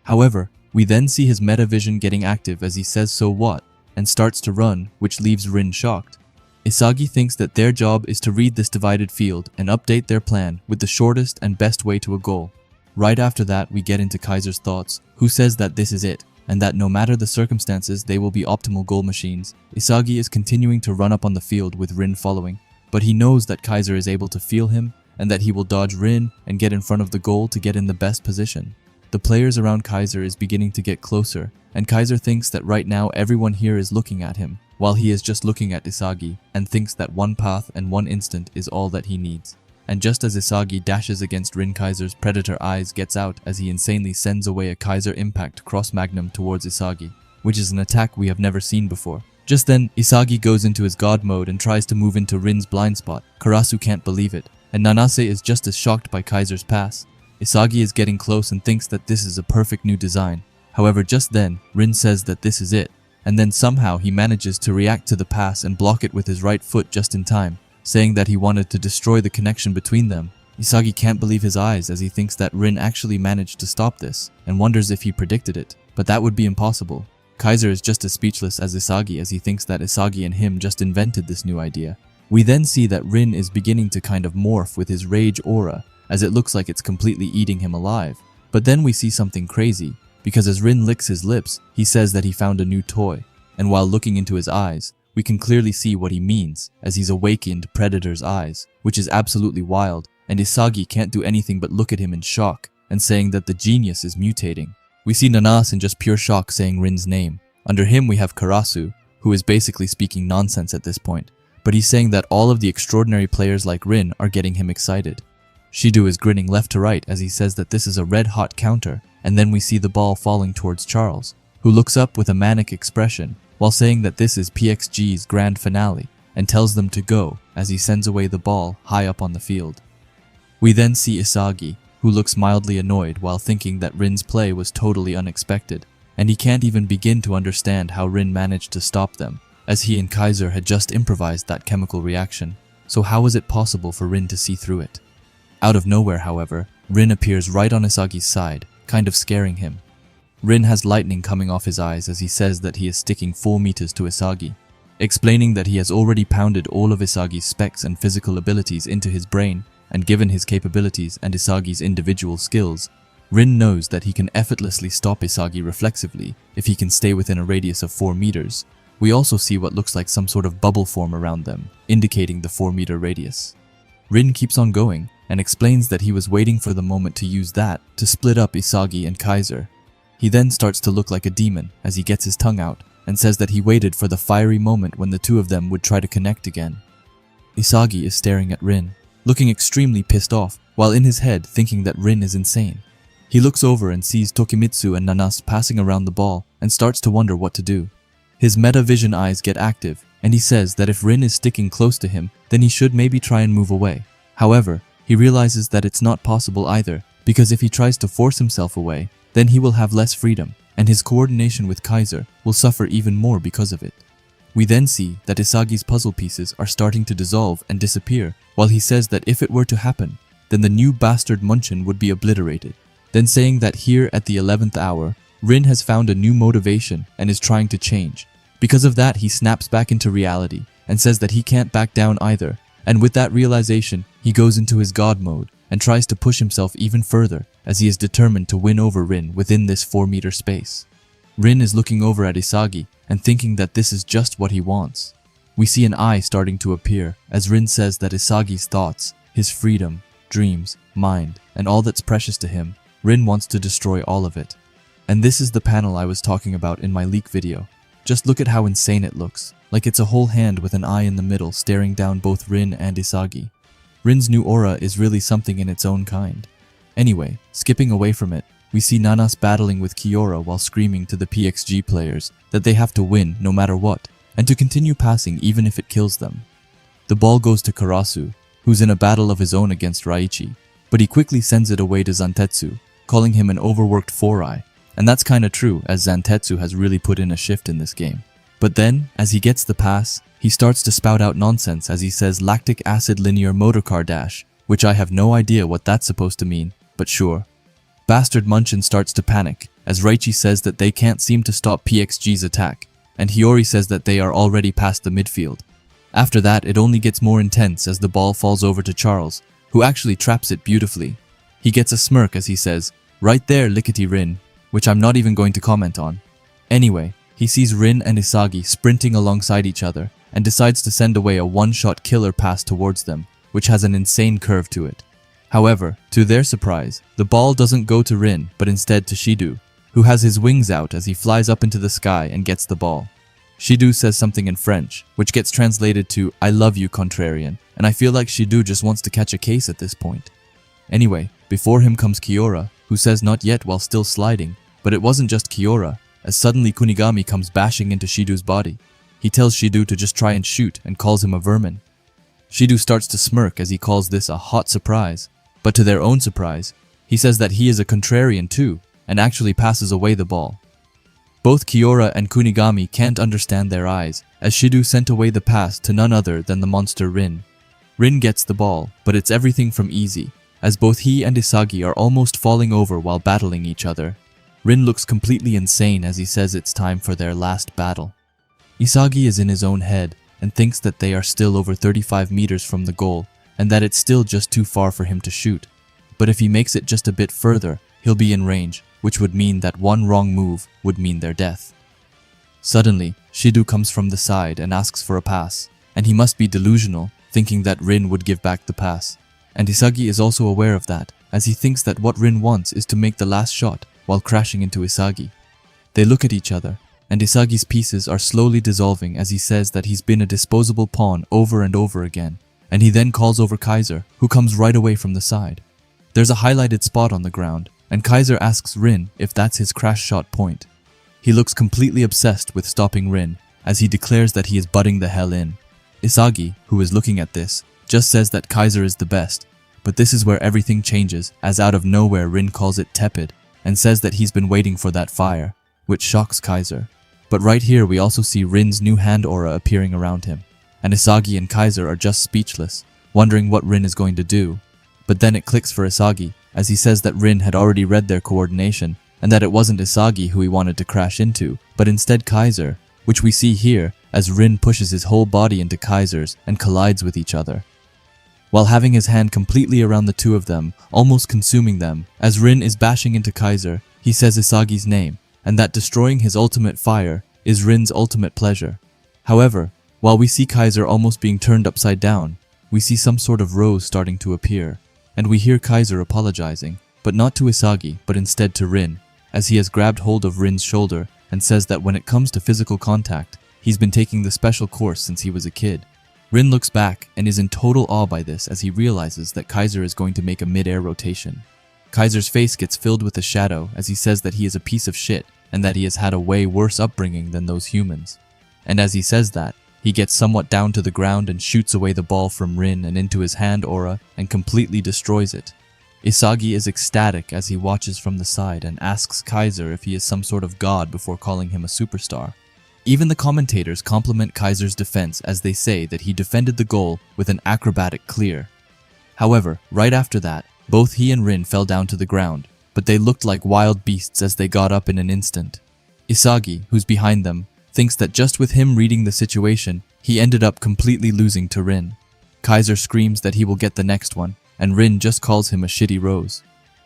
However, we then see his meta vision getting active as he says "so what?" and starts to run, which leaves Rin shocked. Isagi thinks that their job is to read this divided field and update their plan with the shortest and best way to a goal. Right after that, we get into Kaiser's thoughts, who says that this is it, and that no matter the circumstances, they will be optimal goal machines. Isagi is continuing to run up on the field with Rin following, but he knows that Kaiser is able to feel him and that he will dodge Rin and get in front of the goal to get in the best position. The players around Kaiser is beginning to get closer, and Kaiser thinks that right now everyone here is looking at him, while he is just looking at Isagi, and thinks that one path and one instant is all that he needs. And just as Isagi dashes against Rin, Kaiser's Predator Eyes gets out as he insanely sends away a Kaiser Impact Cross Magnum towards Isagi, which is an attack we have never seen before. Just then, Isagi goes into his god mode and tries to move into Rin's blind spot. Karasu can't believe it, and Nanase is just as shocked by Kaiser's pass. Isagi is getting close and thinks that this is a perfect new design. However, just then, Rin says that this is it, and then somehow he manages to react to the pass and block it with his right foot just in time, saying that he wanted to destroy the connection between them. Isagi can't believe his eyes as he thinks that Rin actually managed to stop this, and wonders if he predicted it, but that would be impossible. Kaiser is just as speechless as Isagi as he thinks that Isagi and him just invented this new idea. We then see that Rin is beginning to kind of morph with his rage aura, as it looks like it's completely eating him alive. But then we see something crazy, because as Rin licks his lips, he says that he found a new toy, and while looking into his eyes, we can clearly see what he means, as he's awakened Predator's eyes, which is absolutely wild, and Isagi can't do anything but look at him in shock, and saying that the genius is mutating. We see Nanas in just pure shock saying Rin's name. Under him we have Karasu, who is basically speaking nonsense at this point, but he's saying that all of the extraordinary players like Rin are getting him excited. Shido is grinning left to right as he says that this is a red-hot counter, and then we see the ball falling towards Charles, who looks up with a manic expression, while saying that this is PXG's grand finale, and tells them to go as he sends away the ball high up on the field. We then see Isagi, who looks mildly annoyed while thinking that Rin's play was totally unexpected, and he can't even begin to understand how Rin managed to stop them, as he and Kaiser had just improvised that chemical reaction, so how was it possible for Rin to see through it? Out of nowhere, however, Rin appears right on Isagi's side, kind of scaring him. Rin has lightning coming off his eyes as he says that he is sticking 4 meters to Isagi, explaining that he has already pounded all of Isagi's specs and physical abilities into his brain, and given his capabilities and Isagi's individual skills, Rin knows that he can effortlessly stop Isagi reflexively if he can stay within a radius of 4 meters. We also see what looks like some sort of bubble form around them, indicating the 4-meter radius. Rin keeps on going, and explains that he was waiting for the moment to use that to split up Isagi and Kaiser. He then starts to look like a demon as he gets his tongue out, and says that he waited for the fiery moment when the two of them would try to connect again. Isagi is staring at Rin, looking extremely pissed off, while in his head thinking that Rin is insane. He looks over and sees Tokimitsu and Nanas passing around the ball, and starts to wonder what to do. His meta-vision eyes get active, and he says that if Rin is sticking close to him, then he should maybe try and move away. However, he realizes that it's not possible either, because if he tries to force himself away, then he will have less freedom, and his coordination with Kaiser will suffer even more because of it. We then see that Isagi's puzzle pieces are starting to dissolve and disappear, while he says that if it were to happen, then the new bastard Munchen would be obliterated. Then saying that here at the 11th hour, Rin has found a new motivation and is trying to change. Because of that, he snaps back into reality and says that he can't back down either, and with that realization, he goes into his god mode and tries to push himself even further as he is determined to win over Rin within this 4-meter space. Rin is looking over at Isagi and thinking that this is just what he wants. We see an eye starting to appear as Rin says that Isagi's thoughts, his freedom, dreams, mind, and all that's precious to him, Rin wants to destroy all of it. And this is the panel I was talking about in my leak video. Just look at how insane it looks, like it's a whole hand with an eye in the middle staring down both Rin and Isagi. Rin's new aura is really something in its own kind. Anyway, skipping away from it, we see Nanas battling with Kiora while screaming to the PXG players that they have to win no matter what, and to continue passing even if it kills them. The ball goes to Karasu, who's in a battle of his own against Raichi, but he quickly sends it away to Zantetsu, calling him an overworked 4-eye. And that's kinda true, as Zantetsu has really put in a shift in this game. But then, as he gets the pass, he starts to spout out nonsense as he says lactic acid linear motorcar dash, which I have no idea what that's supposed to mean, but sure. Bastard Munchen starts to panic, as Raichi says that they can't seem to stop PXG's attack, and Hiyori says that they are already past the midfield. After that, it only gets more intense as the ball falls over to Charles, who actually traps it beautifully. He gets a smirk as he says, "Right there, lickety Rin," which I'm not even going to comment on. Anyway, he sees Rin and Isagi sprinting alongside each other and decides to send away a one-shot killer pass towards them, which has an insane curve to it. However, to their surprise, the ball doesn't go to Rin, but instead to Shidu, who has his wings out as he flies up into the sky and gets the ball. Shidu says something in French, which gets translated to "I love you, contrarian," and I feel like Shidu just wants to catch a case at this point. Anyway, before him comes Kiora, who says not yet while still sliding, but it wasn't just Kiora, as suddenly Kunigami comes bashing into Shidu's body. He tells Shidu to just try and shoot and calls him a vermin. Shidu starts to smirk as he calls this a hot surprise, but to their own surprise, he says that he is a contrarian too, and actually passes away the ball. Both Kiora and Kunigami can't understand their eyes, as Shidu sent away the pass to none other than the monster Rin. Rin gets the ball, but it's everything from easy, as both he and Isagi are almost falling over while battling each other. Rin looks completely insane as he says it's time for their last battle. Isagi is in his own head and thinks that they are still over 35 meters from the goal and that it's still just too far for him to shoot. But if he makes it just a bit further, he'll be in range, which would mean that one wrong move would mean their death. Suddenly, Shidu comes from the side and asks for a pass, and he must be delusional, thinking that Rin would give back the pass. And Isagi is also aware of that, as he thinks that what Rin wants is to make the last shot while crashing into Isagi. They look at each other, and Isagi's pieces are slowly dissolving as he says that he's been a disposable pawn over and over again, and he then calls over Kaiser, who comes right away from the side. There's a highlighted spot on the ground, and Kaiser asks Rin if that's his crash shot point. He looks completely obsessed with stopping Rin, as he declares that he is butting the hell in. Isagi, who is looking at this, just says that Kaiser is the best, but this is where everything changes, as out of nowhere Rin calls it tepid, and says that he's been waiting for that fire, which shocks Kaiser. But right here we also see Rin's new hand aura appearing around him, and Isagi and Kaiser are just speechless, wondering what Rin is going to do. But then it clicks for Isagi, as he says that Rin had already read their coordination, and that it wasn't Isagi who he wanted to crash into, but instead Kaiser, which we see here as Rin pushes his whole body into Kaiser's and collides with each other. While having his hand completely around the two of them, almost consuming them, as Rin is bashing into Kaiser, he says Isagi's name, and that destroying his ultimate fire is Rin's ultimate pleasure. However, while we see Kaiser almost being turned upside down, we see some sort of rose starting to appear, and we hear Kaiser apologizing, but not to Isagi, but instead to Rin, as he has grabbed hold of Rin's shoulder and says that when it comes to physical contact, he's been taking the special course since he was a kid. Rin looks back and is in total awe by this as he realizes that Kaiser is going to make a mid-air rotation. Kaiser's face gets filled with a shadow as he says that he is a piece of shit and that he has had a way worse upbringing than those humans. And as he says that, he gets somewhat down to the ground and shoots away the ball from Rin and into his hand aura and completely destroys it. Isagi is ecstatic as he watches from the side and asks Kaiser if he is some sort of god before calling him a superstar. Even the commentators compliment Kaiser's defense as they say that he defended the goal with an acrobatic clear. However, right after that, both he and Rin fell down to the ground, but they looked like wild beasts as they got up in an instant. Isagi, who's behind them, thinks that just with him reading the situation, he ended up completely losing to Rin. Kaiser screams that he will get the next one, and Rin just calls him a shitty rose.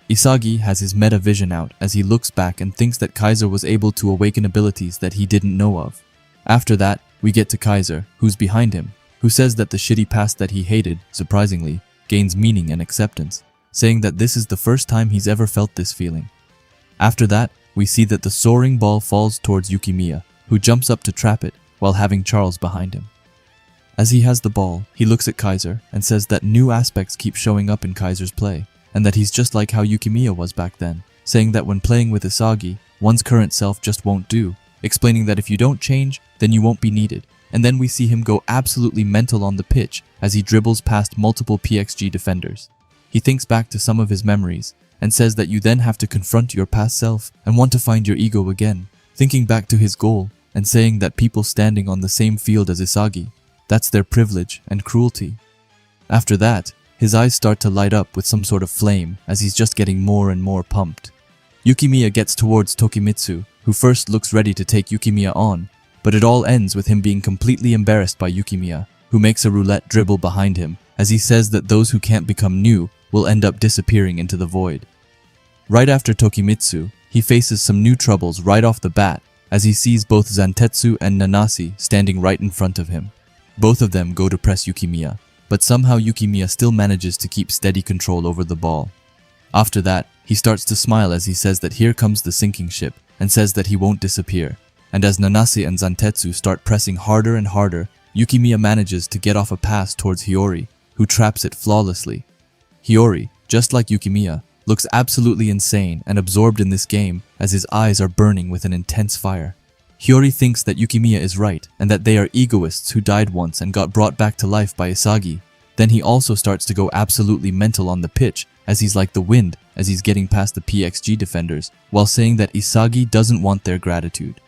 Isagi has his meta vision out as he looks back and thinks that Kaiser was able to awaken abilities that he didn't know of. After that, we get to Kaiser, who's behind him, who says that the shitty past that he hated, surprisingly, gains meaning and acceptance, saying that this is the first time he's ever felt this feeling. After that, we see that the soaring ball falls towards Yukimiya, who jumps up to trap it while having Charles behind him. As he has the ball, he looks at Kaiser and says that new aspects keep showing up in Kaiser's play, and that he's just like how Yukimiya was back then, saying that when playing with Isagi, one's current self just won't do, explaining that if you don't change, then you won't be needed. And then we see him go absolutely mental on the pitch as he dribbles past multiple PXG defenders. He thinks back to some of his memories and says that you then have to confront your past self and want to find your ego again, thinking back to his goal and saying that people standing on the same field as Isagi, that's their privilege and cruelty. After that, his eyes start to light up with some sort of flame as he's just getting more and more pumped. Yukimiya gets towards Tokimitsu, who first looks ready to take Yukimiya on, but it all ends with him being completely embarrassed by Yukimiya, who makes a roulette dribble behind him as he says that those who can't become new will end up disappearing into the void. Right after Tokimitsu, he faces some new troubles right off the bat as he sees both Zantetsu and Nanase standing right in front of him. Both of them go to press Yukimiya, but somehow Yukimiya still manages to keep steady control over the ball. After that, he starts to smile as he says that here comes the sinking ship and says that he won't disappear. And as Nanase and Zantetsu start pressing harder and harder, Yukimiya manages to get off a pass towards Hiyori, who traps it flawlessly. Hiyori, just like Yukimiya, looks absolutely insane and absorbed in this game as his eyes are burning with an intense fire. Hiyori thinks that Yukimiya is right and that they are egoists who died once and got brought back to life by Isagi. Then he also starts to go absolutely mental on the pitch as he's like the wind as he's getting past the PXG defenders while saying that Isagi doesn't want their gratitude.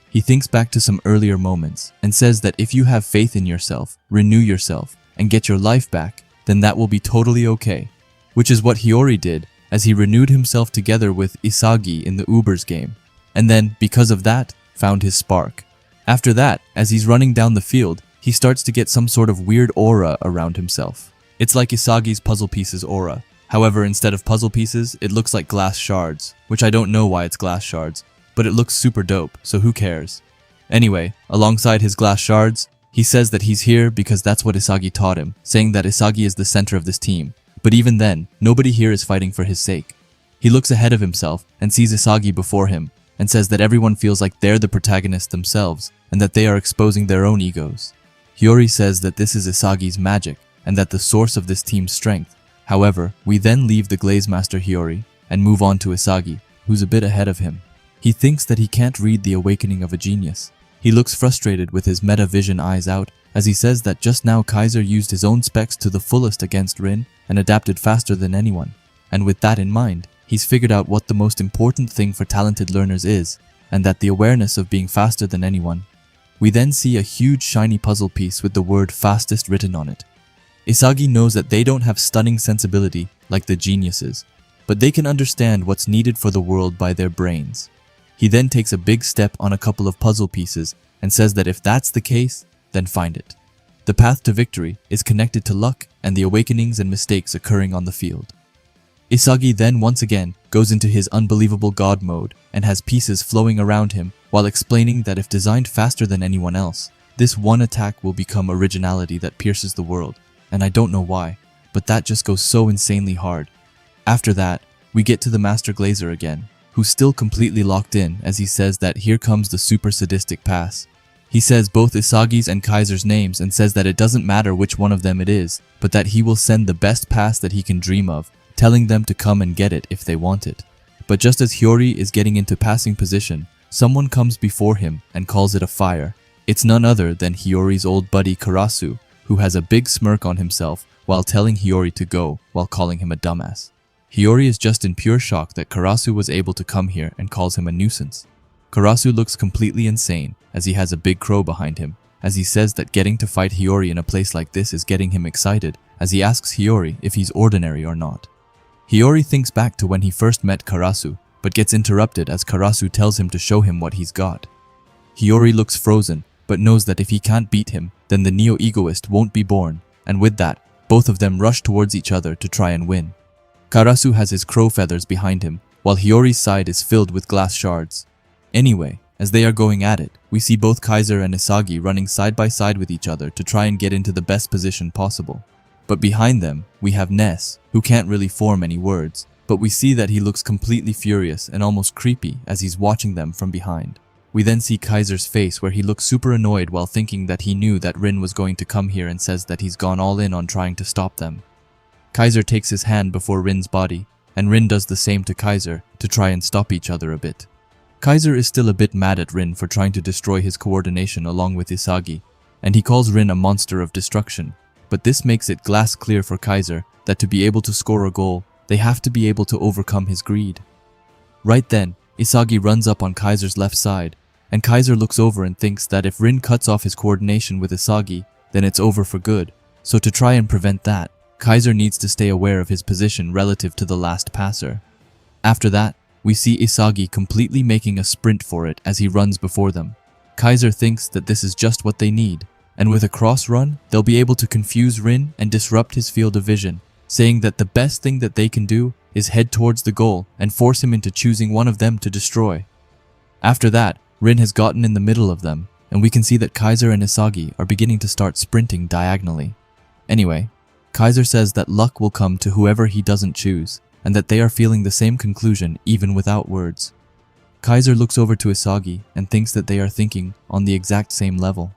He thinks back to some earlier moments and says that if you have faith in yourself, renew yourself, and get your life back, then that will be totally okay. Which is what Hiyori did as he renewed himself together with Isagi in the Ubers game, and then, because of that, found his spark. After that, as he's running down the field, he starts to get some sort of weird aura around himself. It's like Isagi's puzzle pieces aura. However, instead of puzzle pieces, it looks like glass shards, which I don't know why it's glass shards, but it looks super dope, so who cares? Anyway, alongside his glass shards, he says that he's here because that's what Isagi taught him, saying that Isagi is the center of this team. But even then, nobody here is fighting for his sake. He looks ahead of himself and sees Isagi before him, and says that everyone feels like they're the protagonists themselves, and that they are exposing their own egos. Hiyori says that this is Isagi's magic, and that the source of this team's strength. However, we then leave the Glaze Master Hiyori, and move on to Isagi, who's a bit ahead of him. He thinks that he can't read the awakening of a genius. He looks frustrated with his meta vision eyes out, as he says that just now Kaiser used his own specs to the fullest against Rin, and adapted faster than anyone. And with that in mind, he's figured out what the most important thing for talented learners is, and that the awareness of being faster than anyone. We then see a huge shiny puzzle piece with the word fastest written on it. Isagi knows that they don't have stunning sensibility like the geniuses, but they can understand what's needed for the world by their brains. He then takes a big step on a couple of puzzle pieces and says that if that's the case, then find it. The path to victory is connected to luck and the awakenings and mistakes occurring on the field. Isagi then once again goes into his unbelievable god mode and has pieces flowing around him while explaining that if designed faster than anyone else, this one attack will become originality that pierces the world, and I don't know why, but that just goes so insanely hard. After that, we get to the Master Glazer again, who's still completely locked in as he says that here comes the super sadistic pass. He says both Isagi's and Kaiser's names and says that it doesn't matter which one of them it is, but that he will send the best pass that he can dream of, telling them to come and get it if they want it. But just as Hiyori is getting into passing position, someone comes before him and calls it a fire. It's none other than Hiyori's old buddy Karasu, who has a big smirk on himself while telling Hiyori to go while calling him a dumbass. Hiyori is just in pure shock that Karasu was able to come here and calls him a nuisance. Karasu looks completely insane as he has a big crow behind him, as he says that getting to fight Hiyori in a place like this is getting him excited, as he asks Hiyori if he's ordinary or not. Hiyori thinks back to when he first met Karasu, but gets interrupted as Karasu tells him to show him what he's got. Hiyori looks frozen, but knows that if he can't beat him, then the neo-egoist won't be born, and with that, both of them rush towards each other to try and win. Karasu has his crow feathers behind him, while Hiyori's side is filled with glass shards. Anyway, as they are going at it, we see both Kaiser and Isagi running side by side with each other to try and get into the best position possible. But behind them, we have Ness, who can't really form any words, but we see that he looks completely furious and almost creepy as he's watching them from behind. We then see Kaiser's face where he looks super annoyed while thinking that he knew that Rin was going to come here and says that he's gone all in on trying to stop them. Kaiser takes his hand before Rin's body, and Rin does the same to Kaiser to try and stop each other a bit. Kaiser is still a bit mad at Rin for trying to destroy his coordination along with Isagi, and he calls Rin a monster of destruction, but this makes it glass clear for Kaiser that to be able to score a goal, they have to be able to overcome his greed. Right then, Isagi runs up on Kaiser's left side, and Kaiser looks over and thinks that if Rin cuts off his coordination with Isagi, then it's over for good. So to try and prevent that, Kaiser needs to stay aware of his position relative to the last passer. After that, we see Isagi completely making a sprint for it as he runs before them. Kaiser thinks that this is just what they need, and with a cross run, they'll be able to confuse Rin and disrupt his field of vision, saying that the best thing that they can do is head towards the goal and force him into choosing one of them to destroy. After that, Rin has gotten in the middle of them, and we can see that Kaiser and Isagi are beginning to start sprinting diagonally. Anyway, Kaiser says that luck will come to whoever he doesn't choose, and that they are feeling the same conclusion even without words. Kaiser looks over to Isagi and thinks that they are thinking on the exact same level.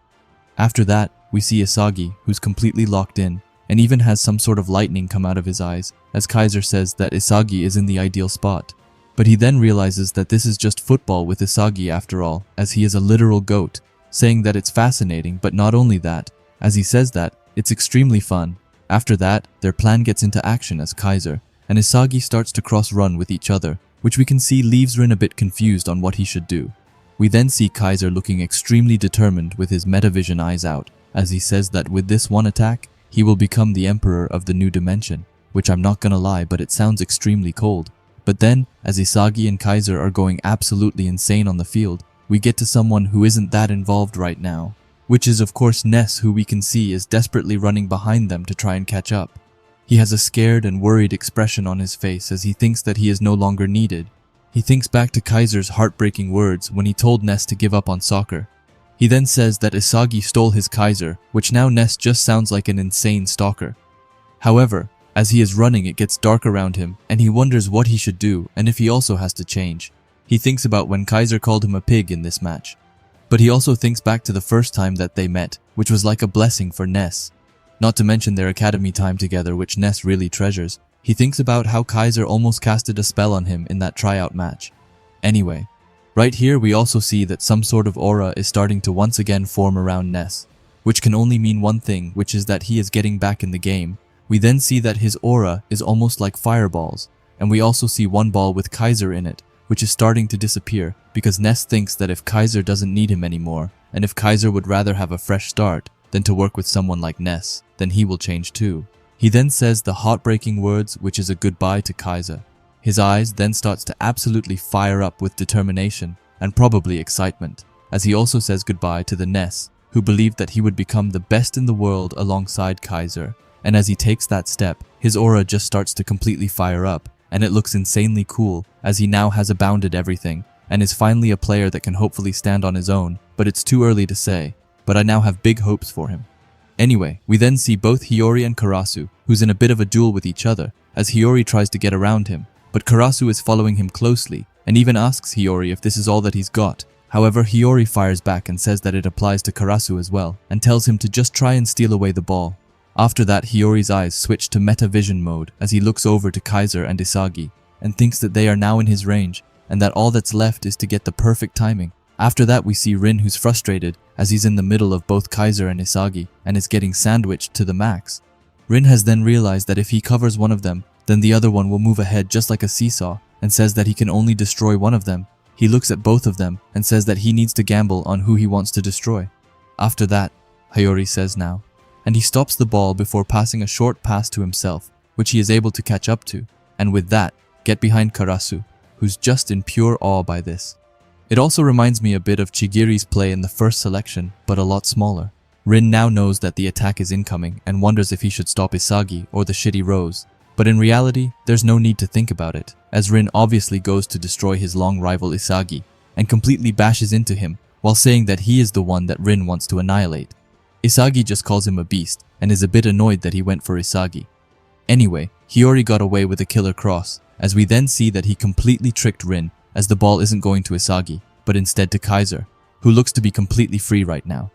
After that, we see Isagi, who's completely locked in, and even has some sort of lightning come out of his eyes, as Kaiser says that Isagi is in the ideal spot. But he then realizes that this is just football with Isagi after all, as he is a literal goat, saying that it's fascinating, but not only that, as he says that, it's extremely fun. After that, their plan gets into action as Kaiser and Isagi starts to cross-run with each other, which we can see leaves Rin a bit confused on what he should do. We then see Kaiser looking extremely determined with his metavision eyes out, as he says that with this one attack, he will become the emperor of the new dimension, which I'm not gonna lie, but it sounds extremely cold. But then, as Isagi and Kaiser are going absolutely insane on the field, we get to someone who isn't that involved right now, which is of course Ness, who we can see is desperately running behind them to try and catch up. He has a scared and worried expression on his face as he thinks that he is no longer needed. He thinks back to Kaiser's heartbreaking words when he told Ness to give up on soccer. He then says that Isagi stole his Kaiser, which now Ness just sounds like an insane stalker. However, as he is running, it gets dark around him, and he wonders what he should do and if he also has to change. He thinks about when Kaiser called him a pig in this match. But he also thinks back to the first time that they met, which was like a blessing for Ness. Not to mention their academy time together, which Ness really treasures. He thinks about how Kaiser almost casted a spell on him in that tryout match. Anyway, right here we also see that some sort of aura is starting to once again form around Ness, which can only mean one thing, which is that he is getting back in the game. We then see that his aura is almost like fireballs, and we also see one ball with Kaiser in it, which is starting to disappear because Ness thinks that if Kaiser doesn't need him anymore, and if Kaiser would rather have a fresh start than to work with someone like Ness, then he will change too. He then says the heartbreaking words, which is a goodbye to Kaiser. His eyes then starts to absolutely fire up with determination and probably excitement, as he also says goodbye to the Ness, who believed that he would become the best in the world alongside Kaiser. And as he takes that step, his aura just starts to completely fire up, and it looks insanely cool as he now has abounded everything and is finally a player that can hopefully stand on his own, but it's too early to say, but I now have big hopes for him. Anyway, we then see both Hiyori and Karasu, who's in a bit of a duel with each other, as Hiyori tries to get around him, but Karasu is following him closely and even asks Hiyori if this is all that he's got. However, Hiyori fires back and says that it applies to Karasu as well, and tells him to just try and steal away the ball. After that, Hiyori's eyes switch to metavision mode as he looks over to Kaiser and Isagi and thinks that they are now in his range and that all that's left is to get the perfect timing. After that, we see Rin, who's frustrated as he's in the middle of both Kaiser and Isagi and is getting sandwiched to the max. Rin has then realized that if he covers one of them, then the other one will move ahead just like a seesaw and says that he can only destroy one of them. He looks at both of them and says that he needs to gamble on who he wants to destroy. After that, Hayori says now, and he stops the ball before passing a short pass to himself, which he is able to catch up to, and with that, get behind Karasu, who's just in pure awe by this. It also reminds me a bit of Chigiri's play in the first selection, but a lot smaller. Rin now knows that the attack is incoming and wonders if he should stop Isagi or the shitty Rose. But in reality, there's no need to think about it, as Rin obviously goes to destroy his long rival Isagi and completely bashes into him while saying that he is the one that Rin wants to annihilate. Isagi just calls him a beast and is a bit annoyed that he went for Isagi. Anyway, Hiyori got away with a killer cross, as we then see that he completely tricked Rin, as the ball isn't going to Isagi, but instead to Kaiser, who looks to be completely free right now.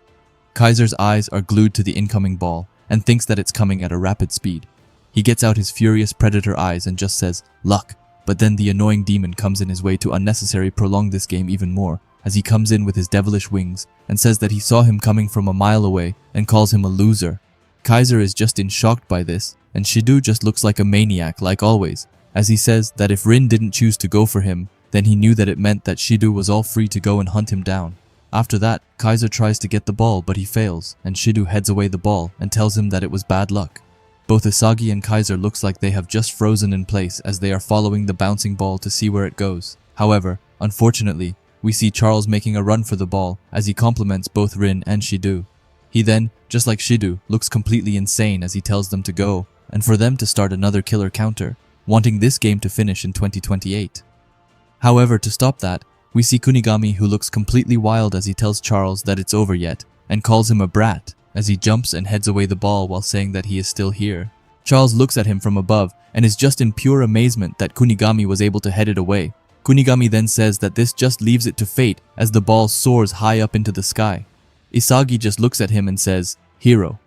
Kaiser's eyes are glued to the incoming ball and thinks that it's coming at a rapid speed. He gets out his furious predator eyes and just says, "Luck," but then the annoying demon comes in his way to unnecessarily prolong this game even more, as he comes in with his devilish wings and says that he saw him coming from a mile away and calls him a loser. Kaiser is just in shock by this, and Shido just looks like a maniac like always, as he says that if Rin didn't choose to go for him, then he knew that it meant that Shido was all free to go and hunt him down. After that, Kaiser tries to get the ball but he fails, and Shido heads away the ball and tells him that it was bad luck. Both Isagi and Kaiser looks like they have just frozen in place as they are following the bouncing ball to see where it goes. However, unfortunately, we see Charles making a run for the ball as he compliments both Rin and Shido. He then, just like Shido, looks completely insane as he tells them to go and for them to start another killer counter, wanting this game to finish in 2028. However, to stop that, we see Kunigami, who looks completely wild as he tells Charles that it's over yet and calls him a brat as he jumps and heads away the ball while saying that he is still here. Charles looks at him from above and is just in pure amazement that Kunigami was able to head it away. Kunigami then says that this just leaves it to fate as the ball soars high up into the sky. Isagi just looks at him and says, "Hero."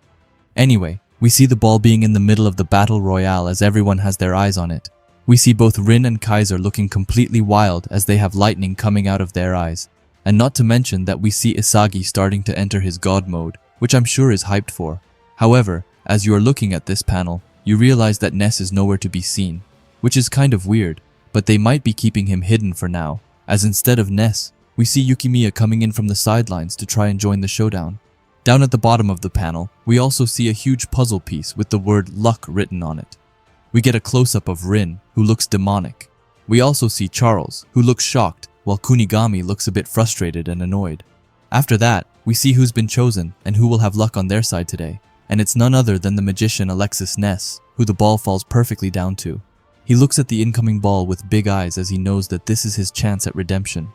Anyway, we see the ball being in the middle of the battle royale as everyone has their eyes on it. We see both Rin and Kaiser looking completely wild as they have lightning coming out of their eyes. And not to mention that we see Isagi starting to enter his god mode, which I'm sure is hyped for. However, as you are looking at this panel, you realize that Ness is nowhere to be seen, which is kind of weird, but they might be keeping him hidden for now, as instead of Ness, we see Yukimiya coming in from the sidelines to try and join the showdown. Down at the bottom of the panel, we also see a huge puzzle piece with the word luck written on it. We get a close-up of Rin, who looks demonic. We also see Charles, who looks shocked, while Kunigami looks a bit frustrated and annoyed. After that, we see who's been chosen and who will have luck on their side today, and it's none other than the magician Alexis Ness, who the ball falls perfectly down to. He looks at the incoming ball with big eyes as he knows that this is his chance at redemption.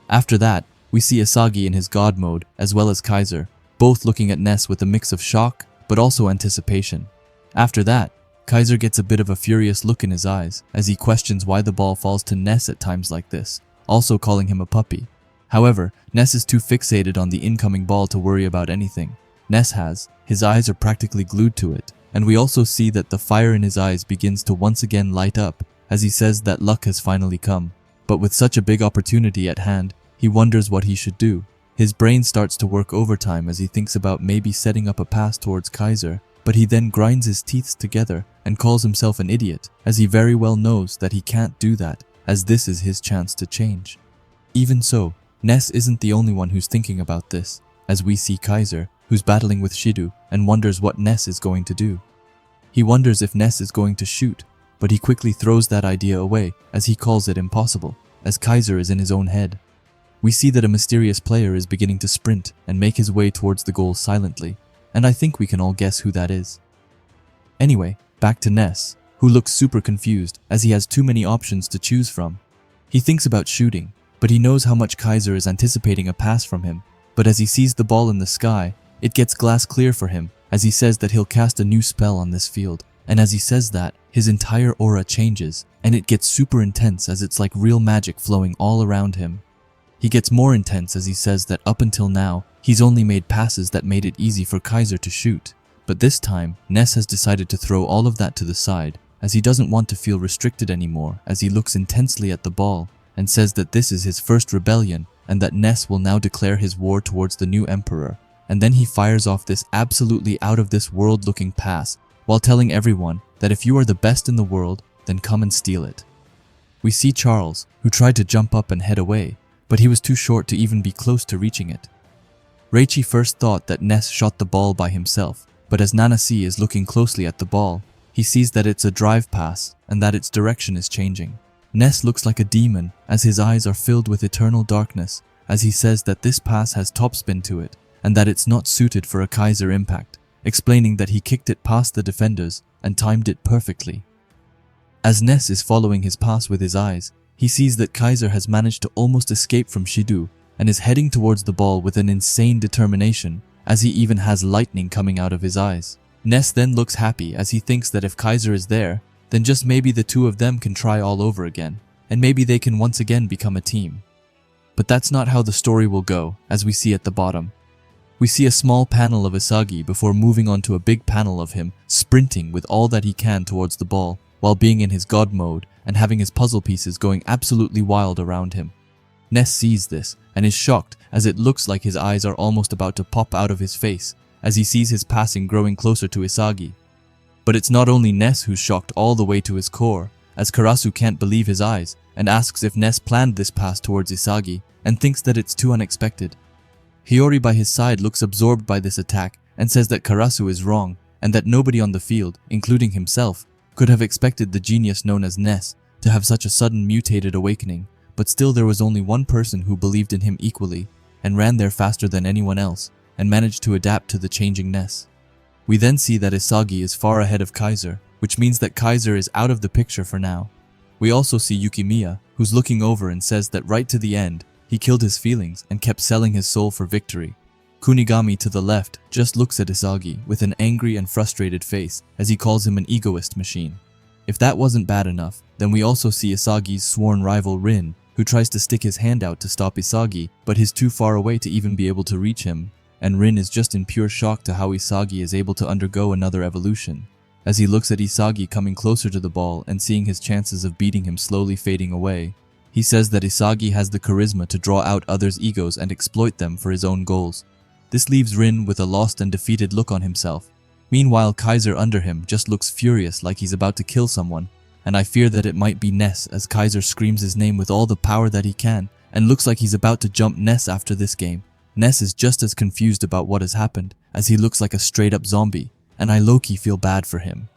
After that, we see Isagi in his god mode, as well as Kaiser, both looking at Ness with a mix of shock, but also anticipation. After that, Kaiser gets a bit of a furious look in his eyes, as he questions why the ball falls to Ness at times like this, also calling him a puppy. However, Ness is too fixated on the incoming ball to worry about anything. His eyes are practically glued to it, and we also see that the fire in his eyes begins to once again light up, as he says that luck has finally come. But with such a big opportunity at hand, he wonders what he should do. His brain starts to work overtime as he thinks about maybe setting up a pass towards Kaiser, but he then grinds his teeth together and calls himself an idiot, as he very well knows that he can't do that, as this is his chance to change. Even so, Ness isn't the only one who's thinking about this, as we see Kaiser, who's battling with Shido, and wonders what Ness is going to do. He wonders if Ness is going to shoot, but he quickly throws that idea away, as he calls it impossible, as Kaiser is in his own head. We see that a mysterious player is beginning to sprint and make his way towards the goal silently, and I think we can all guess who that is. Anyway, back to Ness, who looks super confused as he has too many options to choose from. He thinks about shooting, but he knows how much Kaiser is anticipating a pass from him, but as he sees the ball in the sky, it gets glass clear for him, as he says that he'll cast a new spell on this field, and as he says that, his entire aura changes, and it gets super intense as it's like real magic flowing all around him. He gets more intense as he says that up until now, he's only made passes that made it easy for Kaiser to shoot, but this time, Ness has decided to throw all of that to the side, as he doesn't want to feel restricted anymore as he looks intensely at the ball, and says that this is his first rebellion, and that Ness will now declare his war towards the new emperor, and then he fires off this absolutely out of this world looking pass, while telling everyone that if you are the best in the world, then come and steal it. We see Charles, who tried to jump up and head away, but he was too short to even be close to reaching it. Reichi first thought that Ness shot the ball by himself, but as Nanasi is looking closely at the ball, he sees that it's a drive pass and that its direction is changing. Ness looks like a demon as his eyes are filled with eternal darkness as he says that this pass has topspin to it and that it's not suited for a Kaiser impact, explaining that he kicked it past the defenders and timed it perfectly. As Ness is following his pass with his eyes, he sees that Kaiser has managed to almost escape from Shidu and is heading towards the ball with an insane determination as he even has lightning coming out of his eyes. Ness then looks happy as he thinks that if Kaiser is there, then just maybe the two of them can try all over again, and maybe they can once again become a team. But that's not how the story will go, as we see at the bottom. We see a small panel of Isagi before moving on to a big panel of him sprinting with all that he can towards the ball, while being in his god mode and having his puzzle pieces going absolutely wild around him. Ness sees this and is shocked as it looks like his eyes are almost about to pop out of his face as he sees his passing growing closer to Isagi. But it's not only Ness who's shocked all the way to his core, as Karasu can't believe his eyes and asks if Ness planned this pass towards Isagi and thinks that it's too unexpected. Hiyori by his side looks absorbed by this attack and says that Karasu is wrong and that nobody on the field, including himself, could have expected the genius known as Ness to have such a sudden mutated awakening, but still there was only one person who believed in him equally and ran there faster than anyone else and managed to adapt to the changing Ness. We then see that Isagi is far ahead of Kaiser, which means that Kaiser is out of the picture for now. We also see Yukimiya, who's looking over and says that right to the end, he killed his feelings and kept selling his soul for victory. Kunigami to the left just looks at Isagi with an angry and frustrated face as he calls him an egoist machine. If that wasn't bad enough, then we also see Isagi's sworn rival Rin, who tries to stick his hand out to stop Isagi, but he's too far away to even be able to reach him, and Rin is just in pure shock to how Isagi is able to undergo another evolution. As he looks at Isagi coming closer to the ball and seeing his chances of beating him slowly fading away, he says that Isagi has the charisma to draw out others' egos and exploit them for his own goals. This leaves Rin with a lost and defeated look on himself. Meanwhile, Kaiser under him just looks furious like he's about to kill someone, and I fear that it might be Ness as Kaiser screams his name with all the power that he can and looks like he's about to jump Ness after this game. Ness is just as confused about what has happened as he looks like a straight up zombie, and I low-key feel bad for him.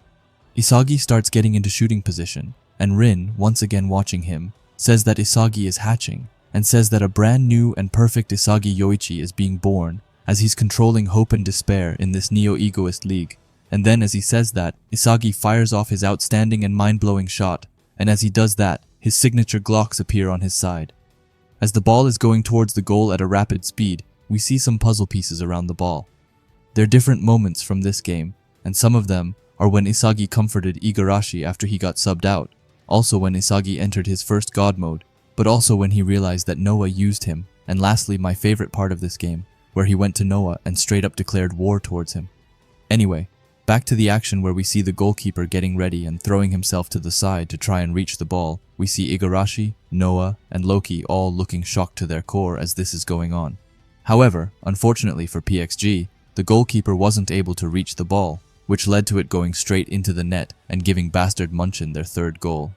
Isagi starts getting into shooting position, and Rin, once again watching him, says that Isagi is hatching and says that a brand new and perfect Isagi Yoichi is being born as he's controlling hope and despair in this neo-egoist league. And then as he says that, Isagi fires off his outstanding and mind-blowing shot, and as he does that, his signature Glocks appear on his side. As the ball is going towards the goal at a rapid speed, we see some puzzle pieces around the ball. They're different moments from this game, and some of them are when Isagi comforted Igarashi after he got subbed out, also when Isagi entered his first god mode, but also when he realized that Noah used him, and lastly my favorite part of this game, where he went to Noah and straight up declared war towards him. Anyway, back to the action where we see the goalkeeper getting ready and throwing himself to the side to try and reach the ball. We see Igarashi, Noah, and Loki all looking shocked to their core as this is going on. However, unfortunately for PXG, the goalkeeper wasn't able to reach the ball, which led to it going straight into the net and giving Bastard Munchen their third goal.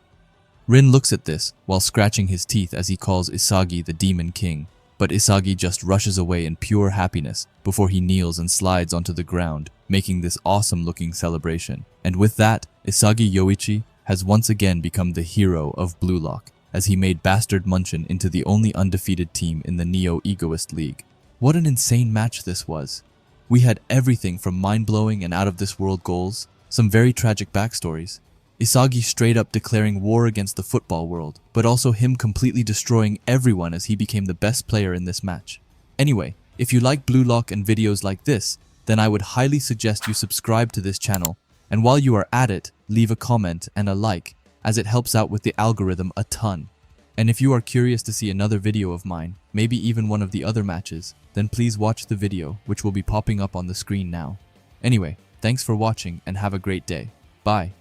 Rin looks at this while scratching his teeth as he calls Isagi the Demon King, but Isagi just rushes away in pure happiness before he kneels and slides onto the ground, making this awesome looking celebration. And with that, Isagi Yoichi has once again become the hero of Blue Lock, as he made Bastard Munchen into the only undefeated team in the Neo-Egoist League. What an insane match this was. We had everything from mind-blowing and out-of-this-world goals, some very tragic backstories, Isagi straight up declaring war against the football world, but also him completely destroying everyone as he became the best player in this match. Anyway, if you like Blue Lock and videos like this, then I would highly suggest you subscribe to this channel, and while you are at it, leave a comment and a like, as it helps out with the algorithm a ton. And if you are curious to see another video of mine, maybe even one of the other matches, then please watch the video, which will be popping up on the screen now. Anyway, thanks for watching and have a great day. Bye.